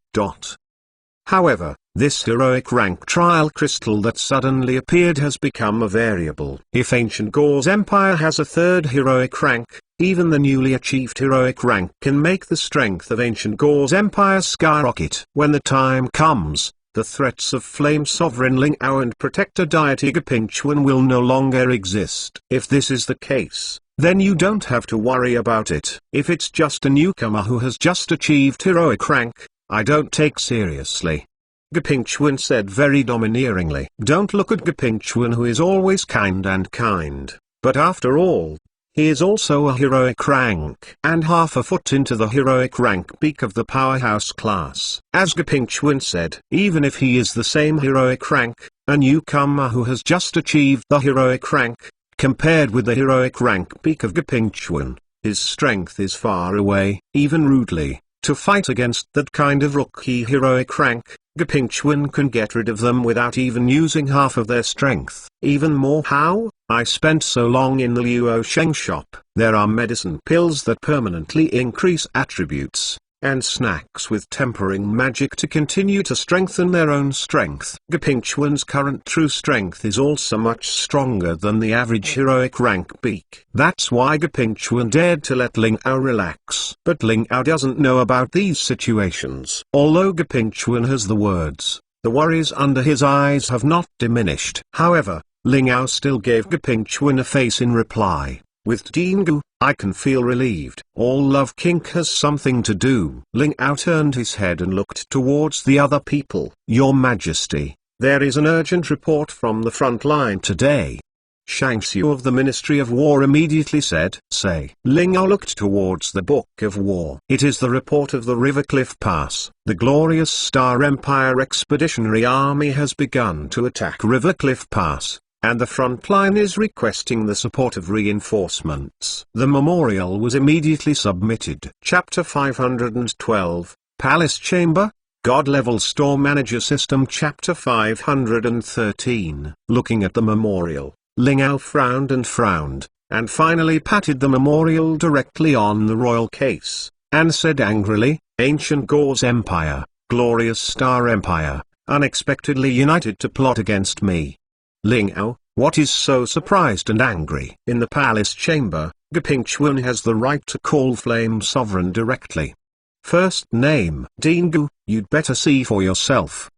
However, this heroic rank trial crystal that suddenly appeared has become a variable. If Ancient Gauze Empire has a third heroic rank, even the newly achieved heroic rank can make the strength of Ancient Gauze Empire skyrocket. When the time comes, the threats of Flame Sovereign Lingao and Protector Deity Gapingchuan will no longer exist. If this is the case, then you don't have to worry about it. If it's just a newcomer who has just achieved heroic rank, I don't take seriously. Gapingchuan said very domineeringly. Don't look at Gapingchuan, who is always kind and kind, but after all, he is also a heroic rank and half a foot into the heroic rank peak of the powerhouse class. As Gapingchuan said, even if he is the same heroic rank, a newcomer who has just achieved the heroic rank, compared with the heroic rank peak of Gapingchuan, his strength is far away. Even rudely, to fight against that kind of rookie heroic rank, Gapingchuan can get rid of them without even using half of their strength. Even more. How? I spent so long in the Luo Sheng shop. There are medicine pills that permanently increase attributes, and snacks with tempering magic to continue to strengthen their own strength. Gapingchuan's current true strength is also much stronger than the average heroic rank peak. That's why Gapingchuan dared to let Lingao relax. But Lingao doesn't know about these situations. Although Gapingchuan has the words, the worries under his eyes have not diminished. However, Lingao still gave Gapingchuan a face in reply. With Dingu, I can feel relieved. All Love Kink has something to do. Lingao turned his head and looked towards the other people. Your Majesty, there is an urgent report from the front line today. Shangxiu of the Ministry of War immediately said. Say. Lingao looked towards the Book of War. It is the report of the River Cliff Pass. The glorious Star Empire Expeditionary Army has begun to attack River Cliff Pass, and the front line is requesting the support of reinforcements. The memorial was immediately submitted. Chapter 512, Palace Chamber, God-Level Store Manager System. Chapter 513. Looking at the memorial, Lingao frowned, and finally patted the memorial directly on the royal case, and said angrily, Ancient Gauze Empire, Glorious Star Empire, unexpectedly united to plot against me. Lingao, what is so surprised and angry? In the palace chamber, Gapingchuan has the right to call Flame Sovereign directly. First name Dingu, you'd better see for yourself.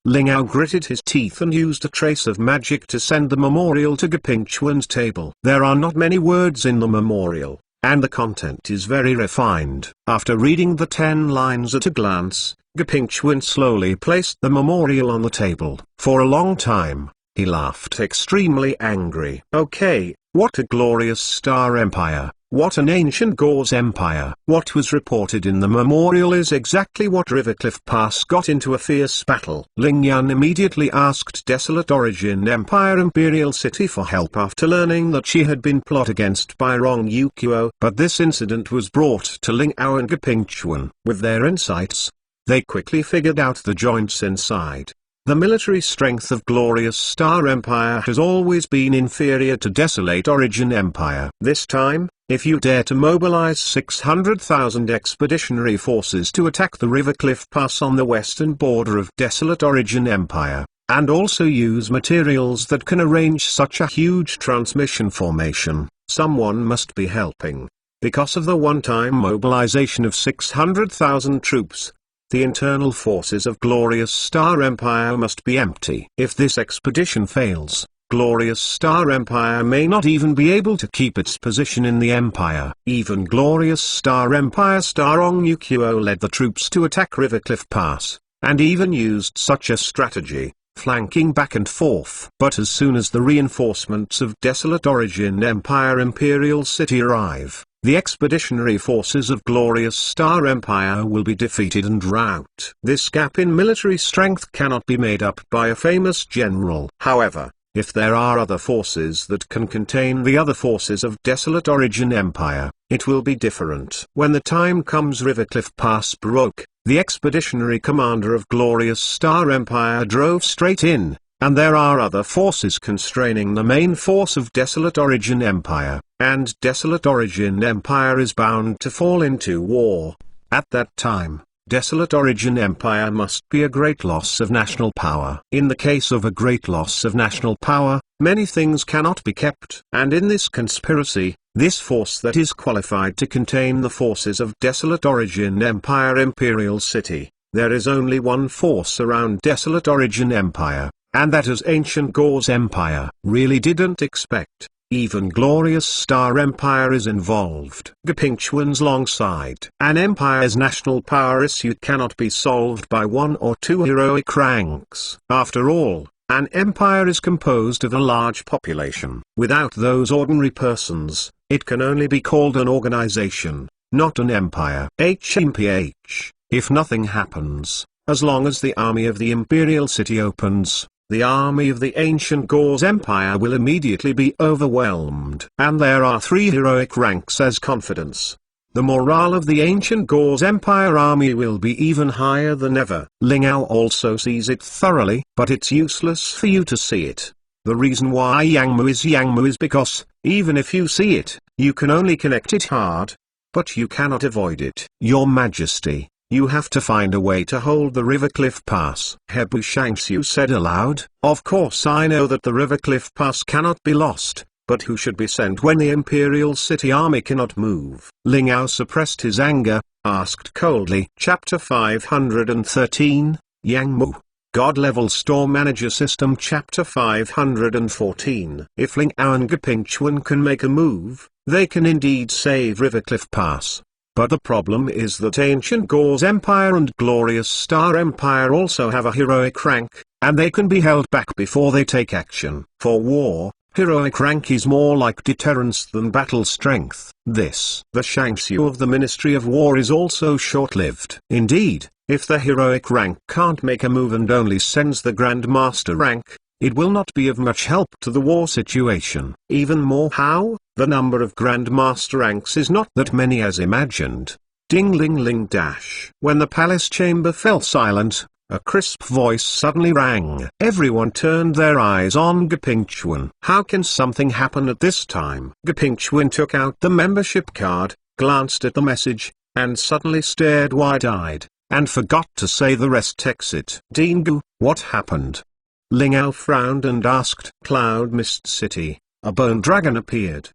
Lingao gritted his teeth and used a trace of magic to send the memorial to Gapingchuan's table. There are not many words in the memorial, and the content is very refined. After reading the 10 lines at a glance, Gapingchuan slowly placed the memorial on the table. For a long time, he laughed extremely angry. Okay, What a glorious star empire! What an ancient Gauls empire! What was reported in the memorial is exactly what Rivercliff Pass got into a fierce battle. Ling Yan immediately asked Desolate Origin Empire Imperial City for help after learning that she had been plotted against by Rong Yuqiu. But this incident was brought to Ling Ao and Gapingchuan. With their insights, they quickly figured out the joints inside. The military strength of Glorious Star Empire has always been inferior to Desolate Origin Empire. This time, if you dare to mobilize 600,000 expeditionary forces to attack the Rivercliff Pass on the western border of Desolate Origin Empire, and also use materials that can arrange such a huge transmission formation, someone must be helping. Because of the one-time mobilization of 600,000 troops, the internal forces of Glorious Star Empire must be empty. If this expedition fails, Glorious Star Empire may not even be able to keep its position in the empire. Even Glorious Star Empire Star Rong Yuqiu led the troops to attack Rivercliff Pass, and even used such a strategy, flanking back and forth. But as soon as the reinforcements of Desolate Origin Empire Imperial City arrive, the expeditionary forces of Glorious Star Empire will be defeated and rout. This gap in military strength cannot be made up by a famous general. However, if there are other forces that can contain the other forces of Desolate Origin Empire, it will be different. When the time comes, Rivercliff Pass broke, the expeditionary commander of Glorious Star Empire drove straight in, and there are other forces constraining the main force of Desolate Origin Empire, and Desolate Origin Empire is bound to fall into war. At that time, Desolate Origin Empire must be a great loss of national power. In the case of a great loss of national power, many things cannot be kept. And in this conspiracy, this force that is qualified to contain the forces of Desolate Origin Empire Imperial City, there is only one force around Desolate Origin Empire, and that is Ancient Gauls Empire. Really didn't expect. Even Glorious Star Empire is involved. Gapingchuan's long side. An empire's national power issue cannot be solved by one or two heroic ranks. After all, an empire is composed of a large population. Without those ordinary persons, it can only be called an organization, not an empire. HMPH, if nothing happens, as long as the army of the Imperial City opens, the army of the Ancient Gauls Empire will immediately be overwhelmed. And there are three heroic ranks as confidence. The morale of the Ancient Gauls Empire army will be even higher than ever. Ling Ao also sees it thoroughly, but it's useless for you to see it. The reason why Yangmu is because, even if you see it, you can only connect it hard. But you cannot avoid it. Your Majesty, you have to find a way to hold the Rivercliff Pass. Hebu Shangxiu said aloud, of course I know that the Rivercliff Pass cannot be lost, but who should be sent when the Imperial City army cannot move? Ling Ao suppressed his anger, asked coldly. Chapter 513, Yang Mu. God-level store manager system. Chapter 514. If Ling Ao and Gapingchuan can make a move, they can indeed save Rivercliff Pass. But the problem is that Ancient Gauls Empire and Glorious Star Empire also have a heroic rank, and they can be held back before they take action. For war, heroic rank is more like deterrence than battle strength. The Shangxiu of the Ministry of War is also short-lived. Indeed, if the heroic rank can't make a move and only sends the Grand Master rank, it will not be of much help to the war situation. Even more how? The number of Grand Master ranks is not that many as imagined. Ding ling ling dash. When the palace chamber fell silent, a crisp voice suddenly rang. Everyone turned their eyes on Gapingchuan. How can something happen at this time? Gapingchuan took out the membership card, glanced at the message, and suddenly stared wide-eyed, and forgot to say the rest. Exit. Dingu, what happened? Ling Ao frowned and asked. Cloud Mist City, a bone dragon appeared.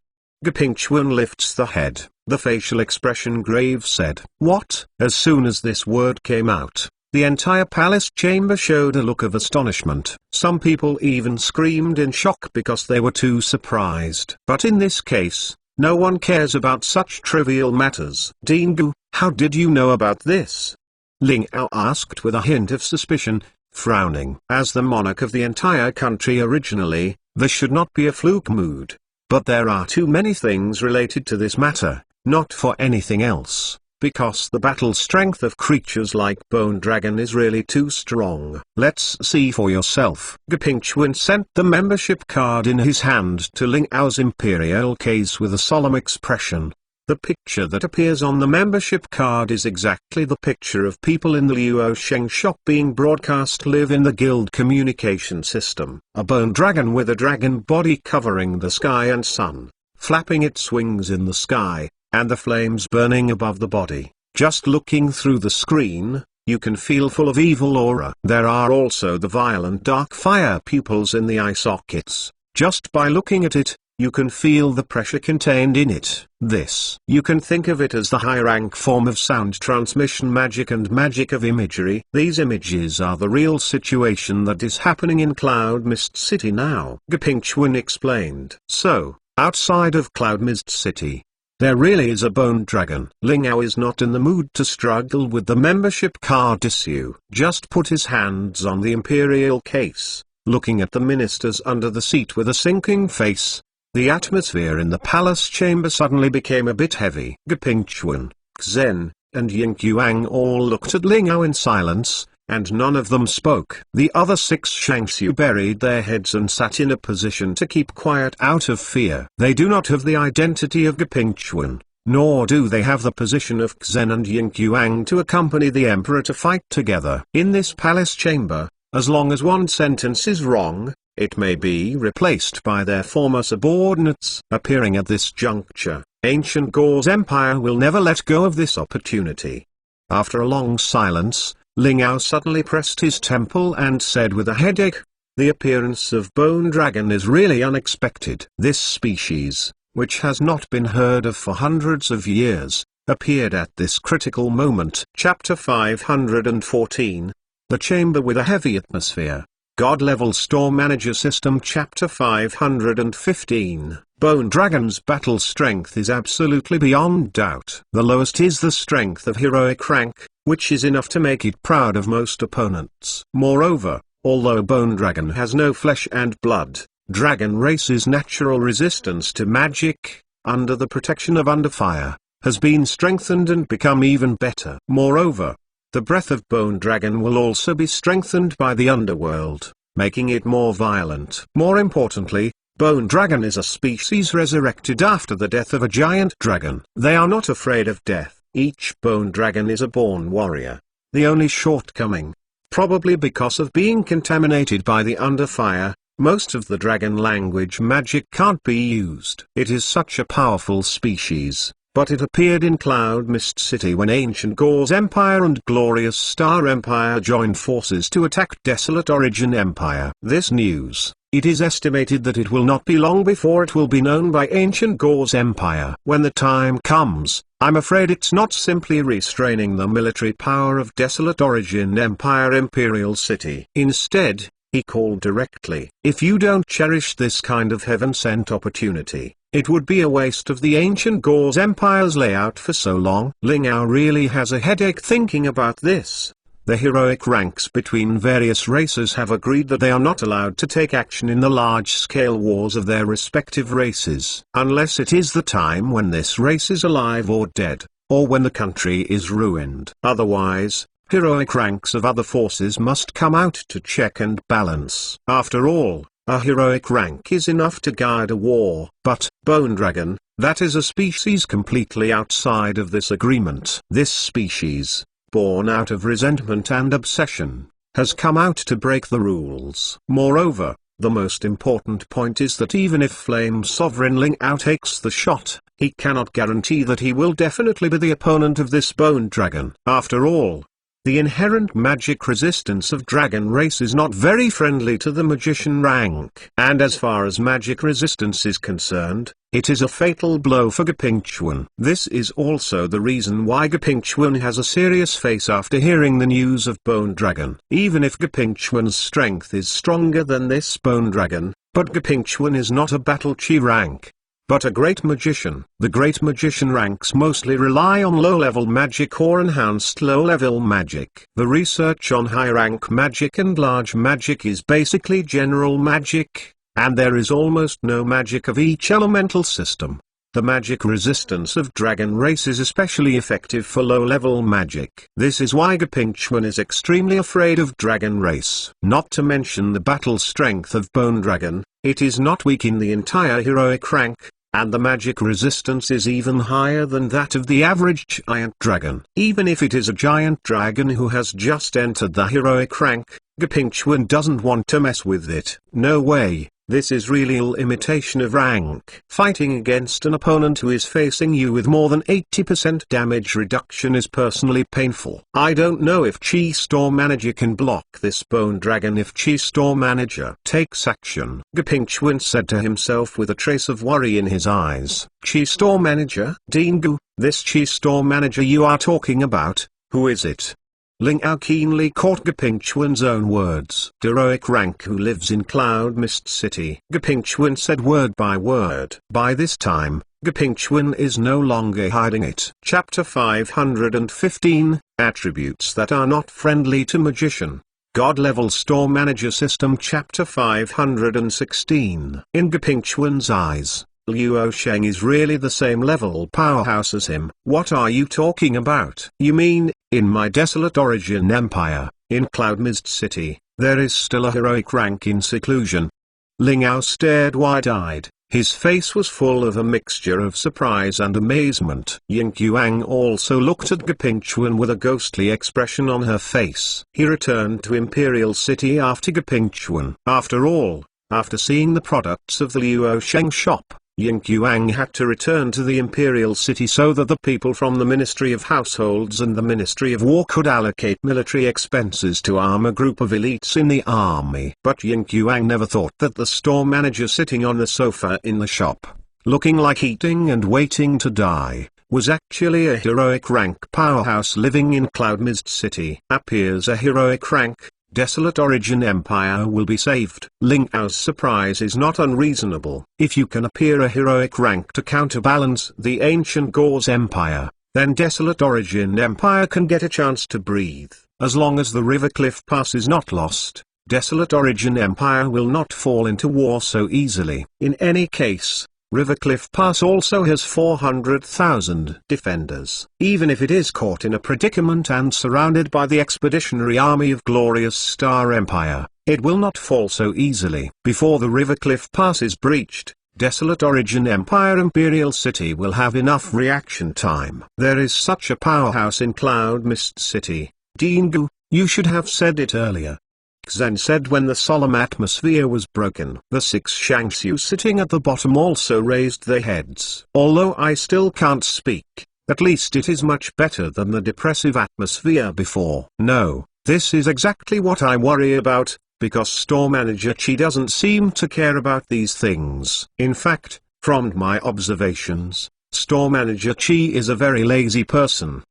Gapingchuan lifts the head, the facial expression grave said. What? As soon as this word came out, the entire palace chamber showed a look of astonishment. Some people even screamed in shock because they were too surprised. But in this case, no one cares about such trivial matters. Dingu, how did you know about this? Ling Ao asked with a hint of suspicion, frowning. As the monarch of the entire country originally, there should not be a fluke mood. But there are too many things related to this matter, not for anything else, because the battle strength of creatures like Bone Dragon is really too strong. Let's see for yourself. Gepingchuan sent the membership card in his hand to Ling Ao's imperial case with a solemn expression. The picture that appears on the membership card is exactly the picture of people in the Luo Sheng shop being broadcast live in the guild communication system. A bone dragon with a dragon body covering the sky and sun, flapping its wings in the sky, and the flames burning above the body. Just looking through the screen, you can feel full of evil aura. There are also the violent dark fire pupils in the eye sockets. Just by looking at it, you can feel the pressure contained in it. This, you can think of it as the high-rank form of sound transmission magic and magic of imagery. These images are the real situation that is happening in Cloud Mist City now, Gepingchuan explained. So, outside of Cloud Mist City, there really is a bone dragon. Ling Ao is not in the mood to struggle with the membership card issue. Just put his hands on the imperial case, looking at the ministers under the seat with a sinking face. The atmosphere in the palace chamber suddenly became a bit heavy. Gepingchuan, Xen, and Yingqiang all looked at Ling Ao in silence, and none of them spoke. The other 6 Shangxiu buried their heads and sat in a position to keep quiet out of fear. They do not have the identity of Gepingchuan, nor do they have the position of Xen and Yingqiang to accompany the emperor to fight together. In this palace chamber, as long as one sentence is wrong, it may be replaced by their former subordinates. Appearing at this juncture, Ancient Gao's empire will never let go of this opportunity. After a long silence, Ling Ao suddenly pressed his temple and said with a headache, "The appearance of Bone Dragon is really unexpected." This species, which has not been heard of for hundreds of years, appeared at this critical moment. Chapter 514, The Chamber with a Heavy Atmosphere. God-Level Store Manager System. Chapter 515, Bone Dragon's battle strength is absolutely beyond doubt. The lowest is the strength of heroic rank, which is enough to make it proud of most opponents. Moreover, although Bone Dragon has no flesh and blood, dragon race's natural resistance to magic, under the protection of Underfire, has been strengthened and become even better. Moreover, the breath of Bone Dragon will also be strengthened by the underworld, making it more violent. More importantly, Bone Dragon is a species resurrected after the death of a giant dragon. They are not afraid of death. Each Bone Dragon is a born warrior. The only shortcoming, probably because of being contaminated by the Underfire, most of the dragon language magic can't be used. It is such a powerful species. But it appeared in Cloud Mist City when Ancient Gao's Empire and Glorious Star Empire joined forces to attack Desolate Origin Empire. This news, it is estimated that it will not be long before it will be known by Ancient Gao's Empire. When the time comes, I'm afraid it's not simply restraining the military power of Desolate Origin Empire Imperial City. Instead, he called directly. If you don't cherish this kind of heaven-sent opportunity, it would be a waste of the Ancient Gao's Empire's layout for so long. Ling Ao really has a headache thinking about this. The heroic ranks between various races have agreed that they are not allowed to take action in the large-scale wars of their respective races, unless it is the time when this race is alive or dead, or when the country is ruined. Otherwise, heroic ranks of other forces must come out to check and balance. After all, a heroic rank is enough to guide a war. But, Bone Dragon, that is a species completely outside of this agreement. This species, born out of resentment and obsession, has come out to break the rules. Moreover, the most important point is that even if Flame Sovereign Ling Ao takes the shot, he cannot guarantee that he will definitely be the opponent of this Bone Dragon. After all, the inherent magic resistance of dragon race is not very friendly to the magician rank. And as far as magic resistance is concerned, it is a fatal blow for Gepingchuan. This is also the reason why Gepingchuan has a serious face after hearing the news of Bone Dragon. Even if Gepingchuan's strength is stronger than this Bone Dragon, but Gepingchuan is not a battle chi rank, but a great magician. The great magician ranks mostly rely on low-level magic or enhanced low-level magic. The research on high-rank magic and large magic is basically general magic, and there is almost no magic of each elemental system. The magic resistance of Dragon Race is especially effective for low-level magic. This is why Gapinchwan is extremely afraid of Dragon Race. Not to mention the battle strength of Bone Dragon, it is not weak in the entire heroic rank, and the magic resistance is even higher than that of the average giant dragon. Even if it is a giant dragon who has just entered the heroic rank, Gapinchwan doesn't want to mess with it. No way. This is really an imitation of rank. Fighting against an opponent who is facing you with more than 80% damage reduction is personally painful. I don't know if Chi Storm Manager can block this Bone Dragon if Chi Storm Manager takes action. Gapinchwan said to himself with a trace of worry in his eyes. Chi Storm Manager? Dingu, this Chi Storm Manager you are talking about, who is it? Ling Ao keenly caught Gapinchwan's own words. Heroic rank who lives in Cloud Mist City. Gapinchwan said word by word. By this time, Gapinchwan is no longer hiding it. Chapter 515, Attributes that are not friendly to Magician. God-level Storm Manager System. Chapter 516. In Gapinchwan's eyes, Liu Sheng is really the same level powerhouse as him. What are you talking about? You mean, in my desolate origin empire, in Cloud Mist City, there is still a heroic rank in seclusion? Ling Ao stared wide-eyed. His face was full of a mixture of surprise and amazement. Ying Yuang also looked at Gapinchwan with a ghostly expression on her face. He returned to Imperial City after Gapinchwan. After all, after seeing the products of the Liu Sheng shop, Ying Yuang had to return to the Imperial City so that the people from the Ministry of Households and the Ministry of War could allocate military expenses to arm a group of elites in the army. But Ying Yuang never thought that the store manager sitting on the sofa in the shop, looking like eating and waiting to die, was actually a heroic rank powerhouse living in Cloud Mist City. Appears a heroic rank, desolate origin empire will be saved. Ling Ao's surprise is not unreasonable. If you can appear a heroic rank to counterbalance the ancient Gauze empire, then desolate origin empire can get a chance to breathe. As long as the River Cliff Pass is not lost, desolate origin empire will not fall into war so easily. In any case, River Cliff Pass also has 400,000 defenders. Even if it is caught in a predicament and surrounded by the expeditionary army of Glorious Star Empire, it will not fall so easily. Before the River Cliff Pass is breached, Desolate Origin Empire Imperial City will have enough reaction time. There is such a powerhouse in Cloud Mist City. Dingu, you should have said it earlier. Zhen said when the solemn atmosphere was broken. The 6 Shangxiu sitting at the bottom also raised their heads. Although I still can't speak, at least it is much better than the depressive atmosphere before. No, this is exactly what I worry about, because Store Manager Chi doesn't seem to care about these things. In fact, from my observations, Store Manager Chi is a very lazy person.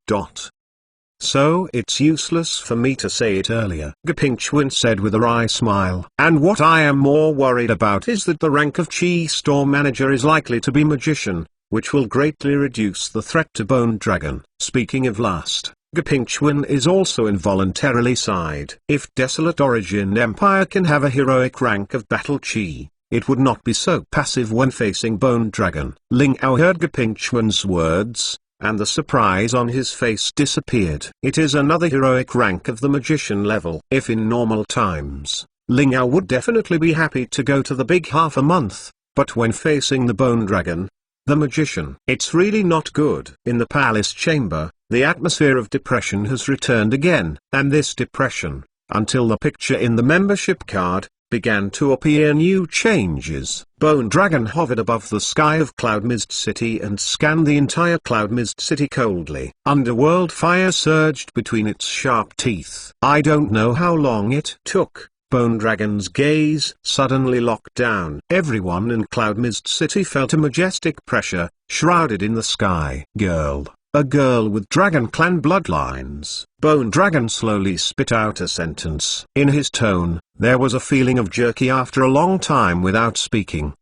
So it's useless for me to say it earlier. Gapinchwan said with a wry smile. And what I am more worried about is that the rank of Chi Store Manager is likely to be Magician, which will greatly reduce the threat to Bone Dragon. Speaking of last, Gapinchwan is also involuntarily sighed. If Desolate Origin Empire can have a heroic rank of Battle Chi, it would not be so passive when facing Bone Dragon. Ling Ao heard Gapinchwan's words, and the surprise on his face disappeared. It is another heroic rank of the Magician level. If in normal times, Ling Ao would definitely be happy to go to the big half a month, but when facing the Bone Dragon, the Magician, it's really not good. In the palace chamber, the atmosphere of depression has returned again, and this depression, until the picture in the membership card, began to appear new changes. Bone Dragon hovered above the sky of Cloud Mist City and scanned the entire Cloud Mist City coldly. Underworld fire surged between its sharp teeth. I don't know how long it took. Bone Dragon's gaze suddenly locked down. Everyone in Cloud Mist City felt a majestic pressure, shrouded in the sky. Girl. A girl with Dragon Clan bloodlines. Bone Dragon slowly spit out a sentence. In his tone, there was a feeling of jerky after a long time without speaking.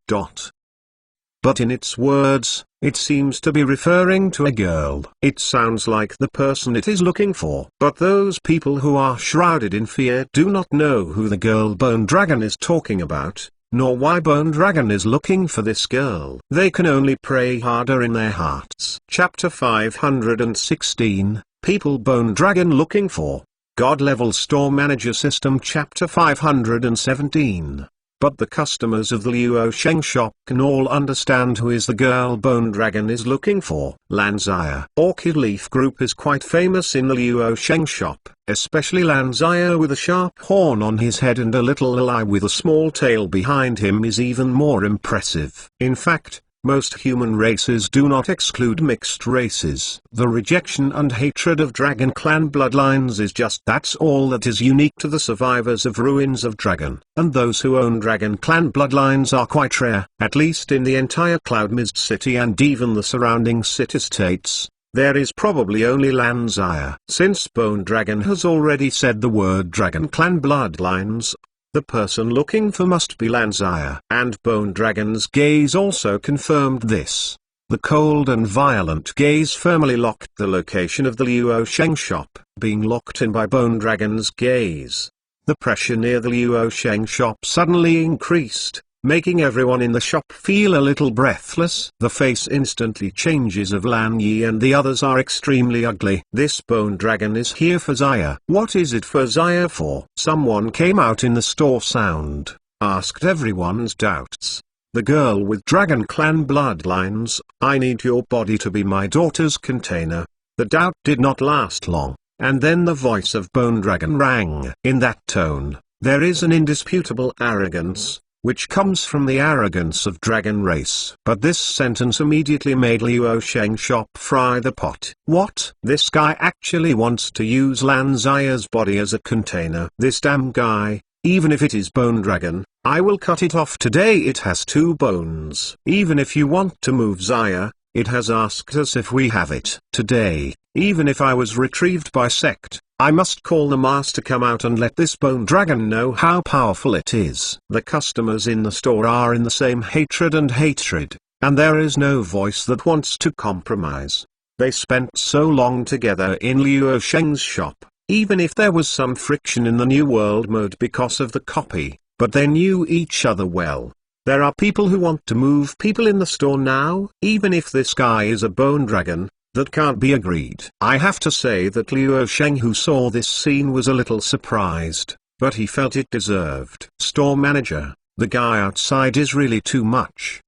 But in its words, it seems to be referring to a girl. It sounds like the person it is looking for. But those people who are shrouded in fear do not know who the girl Bone Dragon is talking about. nor why Bone Dragon is looking for this girl. They can only pray harder in their hearts. Chapter 516, People Bone Dragon Looking For. God-Level Store Manager System. Chapter 517. But the customers of the Luosheng shop can all understand who is the girl Bone Dragon is looking for. Lanzaya Orchid Leaf Group is quite famous in the Luosheng shop, especially Lanzaya with a sharp horn on his head and a little ally with a small tail behind him is even more impressive. In fact, most human races do not exclude mixed races. The rejection and hatred of Dragon Clan bloodlines is just that's all that is unique to the survivors of Ruins of Dragon. And those who own Dragon Clan bloodlines are quite rare, at least in the entire Cloud Mist City and even the surrounding city-states. There is probably only Lanzaya. Since Bone Dragon has already said the word Dragon Clan bloodlines, the person looking for must be Lanzaya. And Bone Dragon's gaze also confirmed this. The cold and violent gaze firmly locked the location of the Luosheng shop, being locked in by Bone Dragon's gaze. The pressure near the Luosheng shop suddenly increased, making everyone in the shop feel a little breathless. The face instantly changes of Lan Yi and the others are extremely ugly. This Bone Dragon is here for Zaya. What is it for Zaya for? Someone came out in the store sound, asked everyone's doubts. The girl with Dragon Clan bloodlines, I need your body to be my daughter's container. The doubt did not last long, and then the voice of Bone Dragon rang. In that tone, there is an indisputable arrogance, which comes from the arrogance of Dragon race. But this sentence immediately made Luosheng shop fry the pot. What? This guy actually wants to use Lanzaya's body as a container. This damn guy, even if it is Bone Dragon, I will cut it off today. It has 2 bones. Even if you want to move Zaya, it has asked us if we have it. Today, even if I was retrieved by sect, I must call the master come out and let this Bone Dragon know how powerful it is. The customers in the store are in the same hatred, and there is no voice that wants to compromise. They spent so long together in Luosheng's shop, even if there was some friction in the New World mode because of the copy, but they knew each other well. There are people who want to move people in the store now, even if this guy is a Bone Dragon. That can't be agreed. I have to say that Luosheng, who saw this scene, was a little surprised, but he felt it deserved. Store manager, the guy outside is really too much.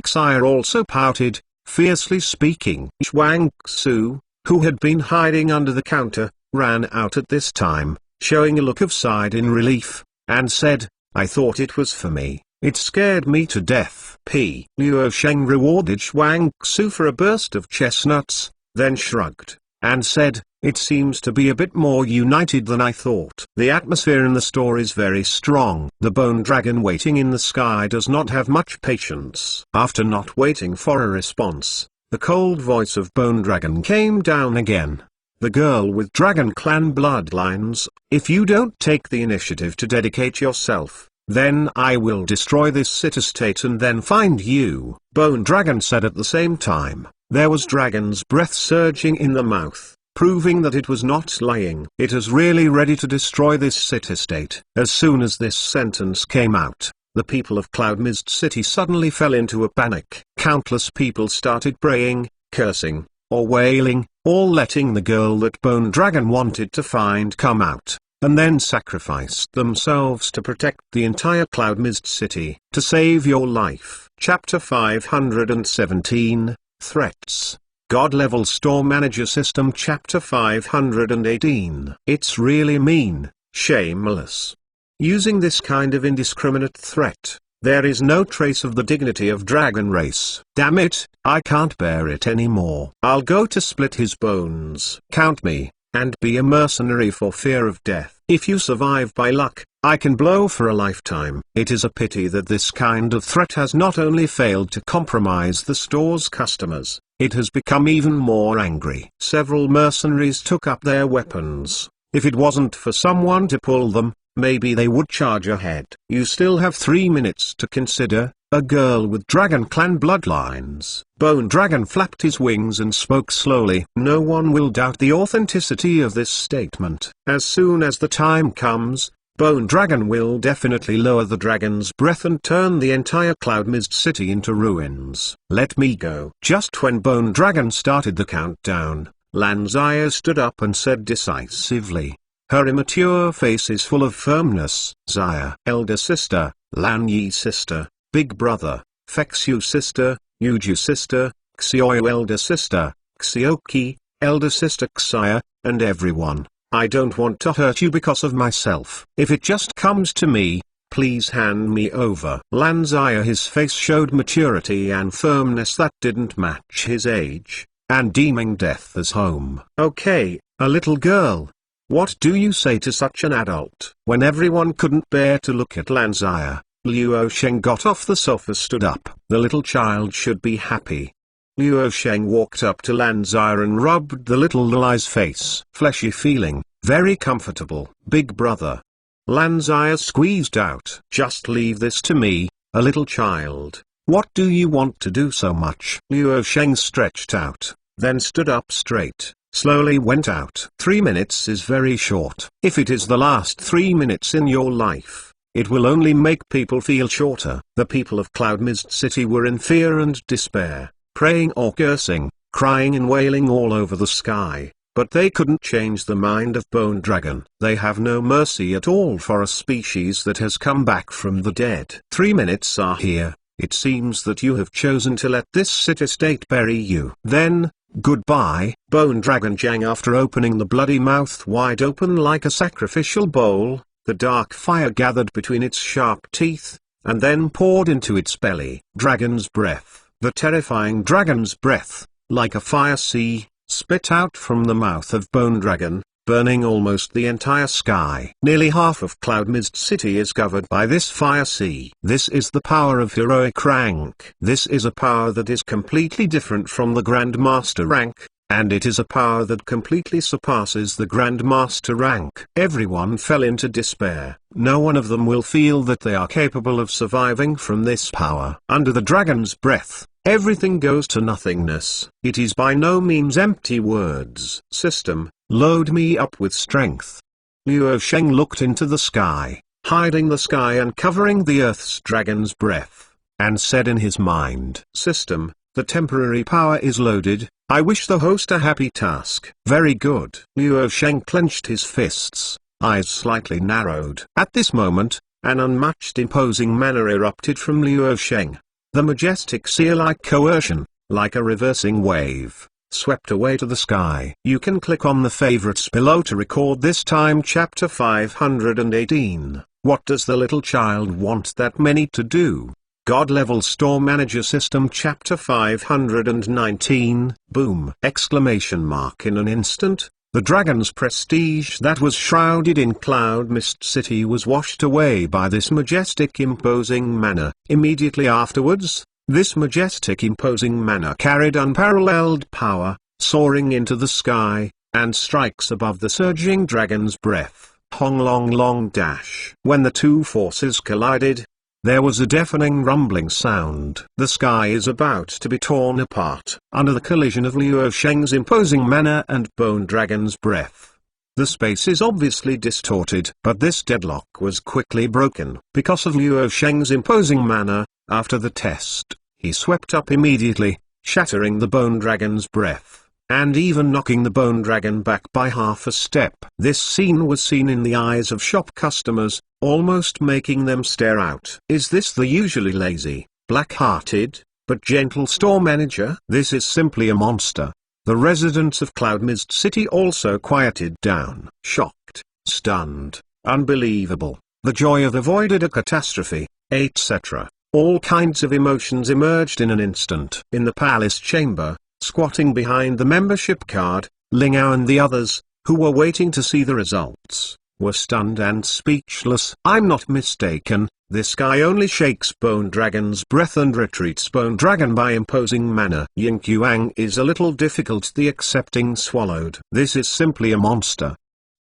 Xia also pouted, fiercely speaking. Xuang Xu, who had been hiding under the counter, ran out at this time, showing a look of side in relief, and said, I thought it was for me. It scared me to death. Luosheng rewarded Xuang Xu for a burst of chestnuts, then shrugged, and said, it seems to be a bit more united than I thought. The atmosphere in the store is very strong. The Bone Dragon waiting in the sky does not have much patience. After not waiting for a response, the cold voice of Bone Dragon came down again. The girl with Dragon Clan bloodlines, if you don't take the initiative to dedicate yourself, then I will destroy this city-state and then find you. Bone Dragon said at the same time. There was Dragon's breath surging in the mouth, proving that it was not lying. It is really ready to destroy this city-state. As soon as this sentence came out, the people of Cloud Mist City suddenly fell into a panic. Countless people started praying, cursing, or wailing, all letting the girl that Bone Dragon wanted to find come out, and then sacrificed themselves to protect the entire Cloud Mist City. To save your life. Chapter 517, Threats. God-Level Store Manager System. Chapter 518. It's really mean, shameless. Using this kind of indiscriminate threat, there is no trace of the dignity of Dragon race. Damn it, I can't bear it anymore. I'll go to split his bones. Count me, and be a mercenary for fear of death. If you survive by luck, I can blow for a lifetime. It is a pity that this kind of threat has not only failed to compromise the store's customers, it has become even more angry. Several mercenaries took up their weapons. If it wasn't for someone to pull them, maybe they would charge ahead. You still have 3 minutes to consider. A girl with Dragon Clan bloodlines. Bone Dragon flapped his wings and spoke slowly. No one will doubt the authenticity of this statement. As soon as the time comes, Bone Dragon will definitely lower the dragon's breath and turn the entire Cloud Mist City into ruins. Let me go. Just when Bone Dragon started the countdown, Lanzaya stood up and said decisively. Her immature face is full of firmness. Zaya, elder sister, Lan Yi sister, big brother, Fexu sister, Yuju sister, Xiao elder sister, Xioki, elder sister Xia, and everyone. I don't want to hurt you because of myself. If it just comes to me, please hand me over. Lanzaya, his face showed maturity and firmness that didn't match his age, and deeming death as home. Okay, a little girl. What do you say to such an adult? When everyone couldn't bear to look at Lanzaya, Luo Sheng got off the sofa, stood up. The little child should be happy. Luo Sheng walked up to Lanzaya and rubbed the little Lai's face. Fleshy feeling, very comfortable. Big brother. Lanzaya squeezed out. Just leave this to me, a little child. What do you want to do so much? Luo Sheng stretched out, then stood up straight, slowly went out. 3 minutes is very short. If it is the last 3 minutes in your life, it will only make people feel shorter. The people of Cloud Mist City were in fear and despair, praying or cursing, crying and wailing all over the sky, but they couldn't change the mind of Bone Dragon. They have no mercy at all for a species that has come back from the dead. 3 minutes are here. It seems that you have chosen to let this city-state bury you. Then, goodbye. Bone Dragon Jang, after opening the bloody mouth wide open like a sacrificial bowl, the dark fire gathered between its sharp teeth, and then poured into its belly. Dragon's breath. The terrifying dragon's breath, like a fire sea, spit out from the mouth of Bone Dragon, burning almost the entire sky. Nearly half of Cloud Mist City is covered by this fire sea. This is the power of heroic rank. This is a power that is completely different from the Grandmaster rank, and it is a power that completely surpasses the Grandmaster rank. Everyone fell into despair. No one of them will feel that they are capable of surviving from this power. Under the dragon's breath, everything goes to nothingness. It is by no means empty words. System, load me up with strength. Luo Sheng looked into the sky, hiding the sky and covering the earth's dragon's breath, and said in his mind, System, the temporary power is loaded. I wish the host a happy task. Very good. Luo Sheng clenched his fists, eyes slightly narrowed. At this moment, an unmatched imposing manner erupted from Luo Sheng. The majestic seer-like coercion, like a reversing wave, swept away to the sky. You can click on the favorites below to record this time chapter 518. What does the little child want that many to do? God Level Store Manager System Chapter 519, Boom! Exclamation mark. In an instant, the dragon's prestige that was shrouded in Cloud Mist City was washed away by this majestic imposing manner. Immediately afterwards, this majestic imposing manner carried unparalleled power, soaring into the sky, and strikes above the surging dragon's breath. Hong long long dash. When the two forces collided, there was a deafening rumbling sound. The sky is about to be torn apart under the collision of Luo Sheng's imposing manner and Bone Dragon's breath. The space is obviously distorted, but this deadlock was quickly broken. Because of Luo Sheng's imposing manner, after the test, he swept up immediately, shattering the Bone Dragon's breath, and even knocking the Bone Dragon back by half a step. This scene was seen in the eyes of shop customers, almost making them stare out. Is this the usually lazy, black-hearted, but gentle store manager? This is simply a monster. The residents of Cloud Mist City also quieted down. Shocked, stunned, unbelievable, the joy of avoided a catastrophe, etc. All kinds of emotions emerged in an instant. In the palace chamber, squatting behind the membership card, Lingao and the others, who were waiting to see the results, were stunned and speechless. I'm not mistaken, this guy only shakes Bone Dragon's breath and retreats Bone Dragon by imposing manner. Yin Qiang is a little difficult. The accepting swallowed. This is simply a monster.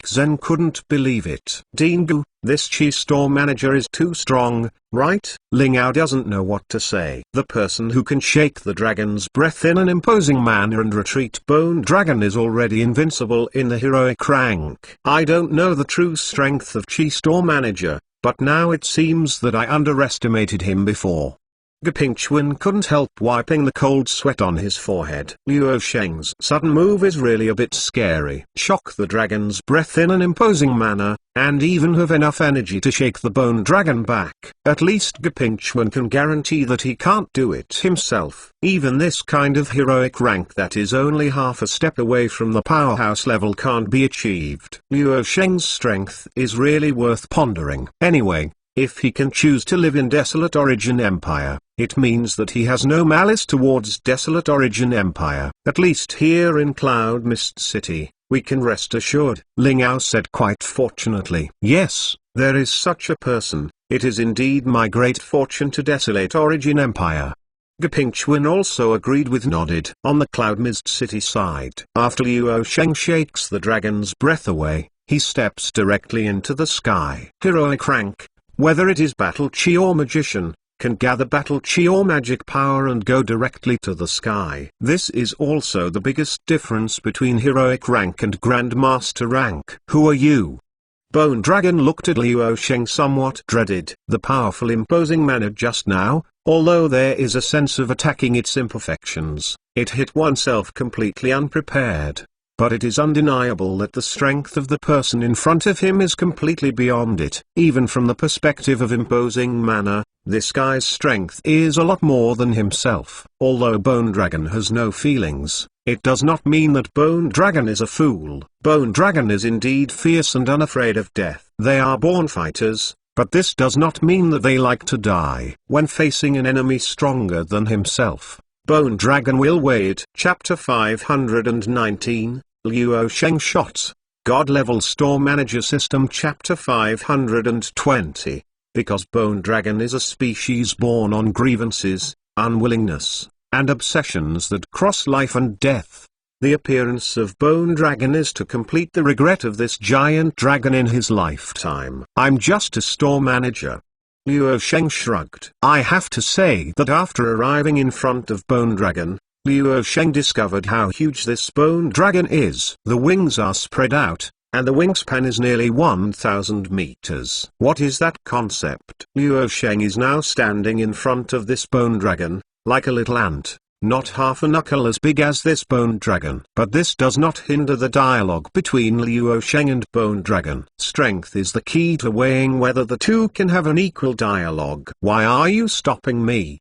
Zen couldn't believe it. Dingu, this chi store manager is too strong, right? Ling Ao doesn't know what to say. The person who can shake the dragon's breath in an imposing manner and retreat Bone Dragon is already invincible in the heroic rank. I don't know the true strength of chi store manager, but now it seems that I underestimated him before. Gapingchuan couldn't help wiping the cold sweat on his forehead. Luo Sheng's sudden move is really a bit scary. Shock the dragon's breath in an imposing manner, and even have enough energy to shake the bone dragon back. At least Gapingchuan can guarantee that he can't do it himself. Even this kind of heroic rank that is only half a step away from the powerhouse level can't be achieved. Luo Sheng's strength is really worth pondering. Anyway, if he can choose to live in Desolate Origin Empire, it means that he has no malice towards Desolate Origin Empire. At least here in Cloud Mist City, we can rest assured. Ling Ao said quite fortunately. Yes, there is such a person. It is indeed my great fortune to Desolate Origin Empire. Gapingchuan also agreed with nodded. On the Cloud Mist City side, after Luo Sheng shakes the dragon's breath away, he steps directly into the sky. Heroic rank, whether it is battle chi or magician, can gather battle chi or magic power and go directly to the sky. This is also the biggest difference between heroic rank and grandmaster rank. Who are you? Bone Dragon looked at Luo Sheng somewhat dreaded the powerful imposing manner just now. Although there is a sense of attacking its imperfections, it hit oneself completely unprepared. But it is undeniable that the strength of the person in front of him is completely beyond it. Even from the perspective of imposing manner, this guy's strength is a lot more than himself. Although Bone Dragon has no feelings, it does not mean that Bone Dragon is a fool. Bone Dragon is indeed fierce and unafraid of death. They are born fighters, but this does not mean that they like to die. When facing an enemy stronger than himself, Bone Dragon will wait. Chapter 519, Luo Sheng Shot, God Level Store Manager System. Chapter 520, because Bone Dragon is a species born on grievances, unwillingness, and obsessions that cross life and death. The appearance of Bone Dragon is to complete the regret of this giant dragon in his lifetime. I'm just a store manager. Luo Sheng shrugged. I have to say that after arriving in front of Bone Dragon, Luo Sheng discovered how huge this Bone Dragon is. The wings are spread out, and the wingspan is nearly 1,000 meters. What is that concept? Luo Sheng is now standing in front of this Bone Dragon, like a little ant, not half a knuckle as big as this Bone Dragon. But this does not hinder the dialogue between Luo Sheng and Bone Dragon. Strength is the key to weighing whether the two can have an equal dialogue. Why are you stopping me?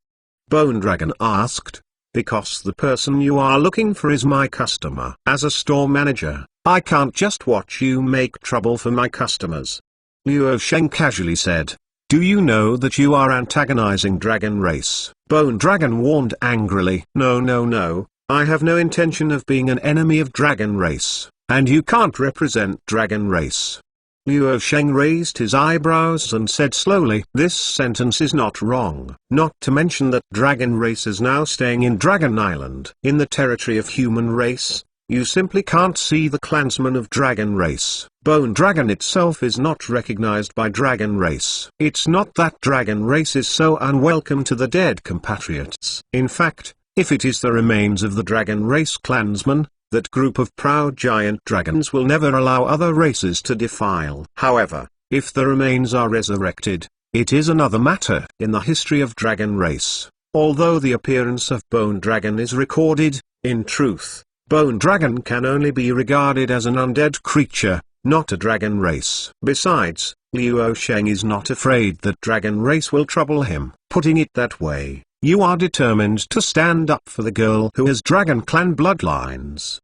Bone Dragon asked. Because the person you are looking for is my customer. As a store manager, I can't just watch you make trouble for my customers. Luo Sheng casually said. Do you know that you are antagonizing Dragon Race? Bone Dragon warned angrily. No, I have no intention of being an enemy of Dragon Race, and you can't represent Dragon Race. Luo Sheng raised his eyebrows and said slowly, this sentence is not wrong. Not to mention that Dragon Race is now staying in Dragon Island. In the territory of human race, you simply can't see the clansmen of Dragon Race. Bone Dragon itself is not recognized by Dragon Race. It's not that Dragon Race is so unwelcome to the dead compatriots. In fact, if it is the remains of the Dragon Race clansmen, that group of proud giant dragons will never allow other races to defile. However, if the remains are resurrected, it is another matter. In the history of Dragon Race, although the appearance of Bone Dragon is recorded, in truth, Bone Dragon can only be regarded as an undead creature, not a Dragon Race. Besides, Luo Sheng is not afraid that Dragon Race will trouble him. Putting it that way, you are determined to stand up for the girl who has Dragon Clan bloodlines.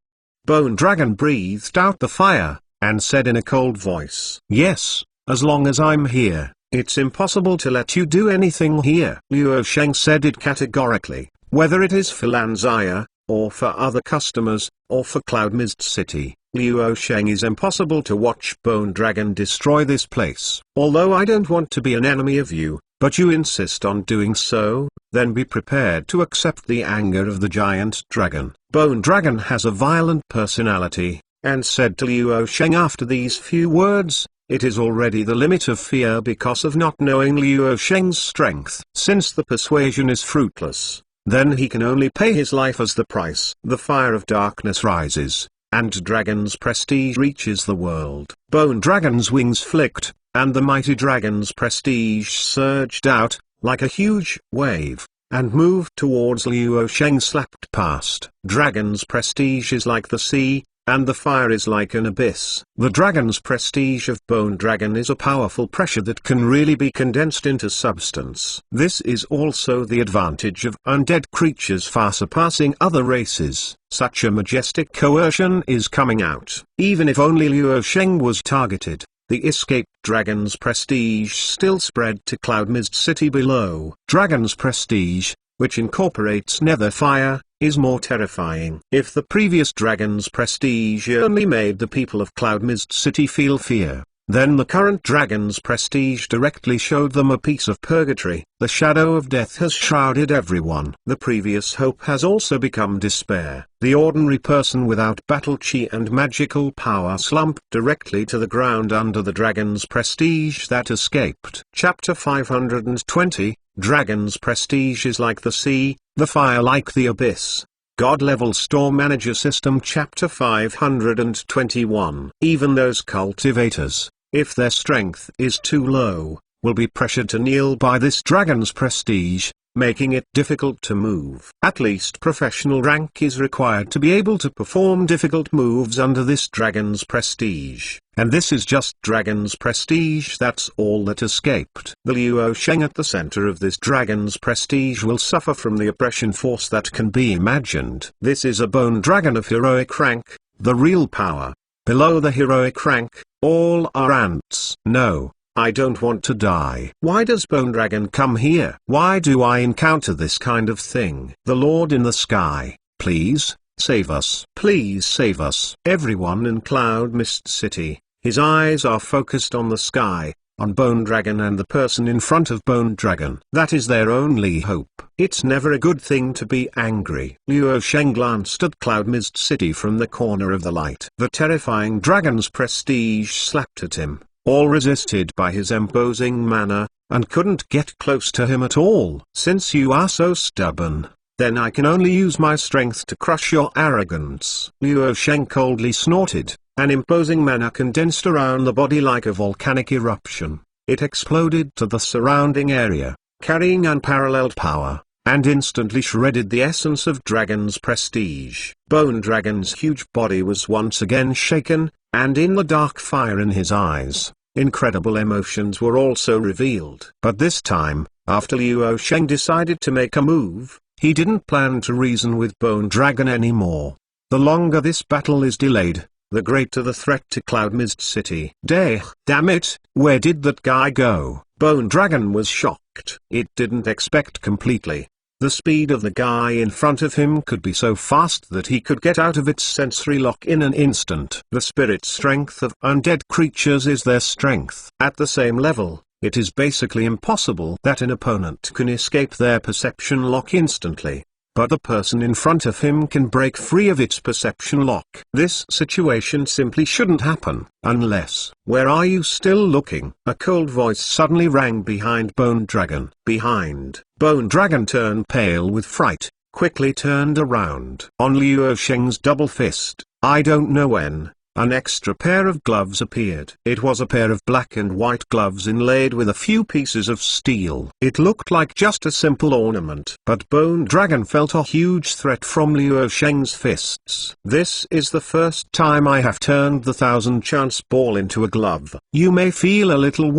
Bone Dragon breathed out the fire, and said in a cold voice. Yes, as long as I'm here, it's impossible to let you do anything here. Luo Sheng said it categorically, whether it is for Lanzaya, or for other customers, or for Cloud Mist City. Luo Sheng is impossible to watch Bone Dragon destroy this place. Although I don't want to be an enemy of you, but you insist on doing so, then be prepared to accept the anger of the giant dragon. Bone Dragon has a violent personality, and said to Liu Sheng after these few words, "It is already the limit of fear because of not knowing Liu Sheng's strength. Since the persuasion is fruitless, then he can only pay his life as the price." The fire of darkness rises, and Dragon's prestige reaches the world. Bone Dragon's wings flicked, and the mighty Dragon's prestige surged out, like a huge wave, and moved towards Liu Sheng. Slapped past. Dragon's prestige is like the sea, and the fire is like an abyss. The Dragon's prestige of Bone Dragon is a powerful pressure that can really be condensed into substance. This is also the advantage of undead creatures far surpassing other races. Such a majestic coercion is coming out. Even if only Liu Sheng was targeted, the escaped Dragon's prestige still spread to Cloud Mist City below. Dragon's prestige, which incorporates nether fire, is more terrifying. If the previous Dragon's prestige only made the people of Cloud Mist City feel fear, then the current Dragon's prestige directly showed them a piece of purgatory. The shadow of death has shrouded everyone. The previous hope has also become despair. The ordinary person without battle chi and magical power slumped directly to the ground under the Dragon's prestige that escaped. Chapter 520, Dragon's prestige is like the sea, the fire like the abyss. God-level store manager system. Chapter 521. Even those cultivators, if their strength is too low, will be pressured to kneel by this Dragon's prestige, making it difficult to move. At least professional rank is required to be able to perform difficult moves under this Dragon's prestige. And this is just Dragon's prestige. That's all that escaped. The Liu Sheng at the center of this Dragon's prestige will suffer from the oppression force that can be imagined. This is a Bone Dragon of heroic rank, the real power. Below the heroic rank, all are ants. No, I don't want to die. Why does Bone Dragon come here? Why do I encounter this kind of thing? The Lord in the sky, please, save us. Please save us. Everyone in Cloud Mist City, his eyes are focused on the sky, on Bone Dragon and the person in front of Bone Dragon. That is their only hope. It's never a good thing to be angry. Liu Sheng glanced at Cloud Mist City from the corner of the light. The terrifying Dragon's prestige slapped at him, all resisted by his imposing manner, and couldn't get close to him at all. Since you are so stubborn, then I can only use my strength to crush your arrogance. Liu Sheng coldly snorted. An imposing manner condensed around the body like a volcanic eruption. It exploded to the surrounding area, carrying unparalleled power, and instantly shredded the essence of Dragon's prestige. Bone Dragon's huge body was once again shaken, and in the dark fire in his eyes, incredible emotions were also revealed. But this time, after Liu Sheng decided to make a move, he didn't plan to reason with Bone Dragon anymore. The longer this battle is delayed, the greater the threat to Cloud Mist City. Damn it, where did that guy go? Bone Dragon was shocked. It didn't expect completely. The speed of the guy in front of him could be so fast that he could get out of its sensory lock in an instant. The spirit strength of undead creatures is their strength. At the same level, it is basically impossible that an opponent can escape their perception lock instantly. But the person in front of him can break free of its perception lock. This situation simply shouldn't happen, unless— Where are you still looking? A cold voice suddenly rang behind Bone Dragon. Bone Dragon turned pale with fright, quickly turned around. On Liu Sheng's double fist, I don't know when, an extra pair of gloves appeared. It was a pair of black and white gloves inlaid with a few pieces of steel. It looked like just a simple ornament. But Bone Dragon felt a huge threat from Liu Sheng's fists. This is the first time I have turned the 1000-chance ball into a glove. You may feel a little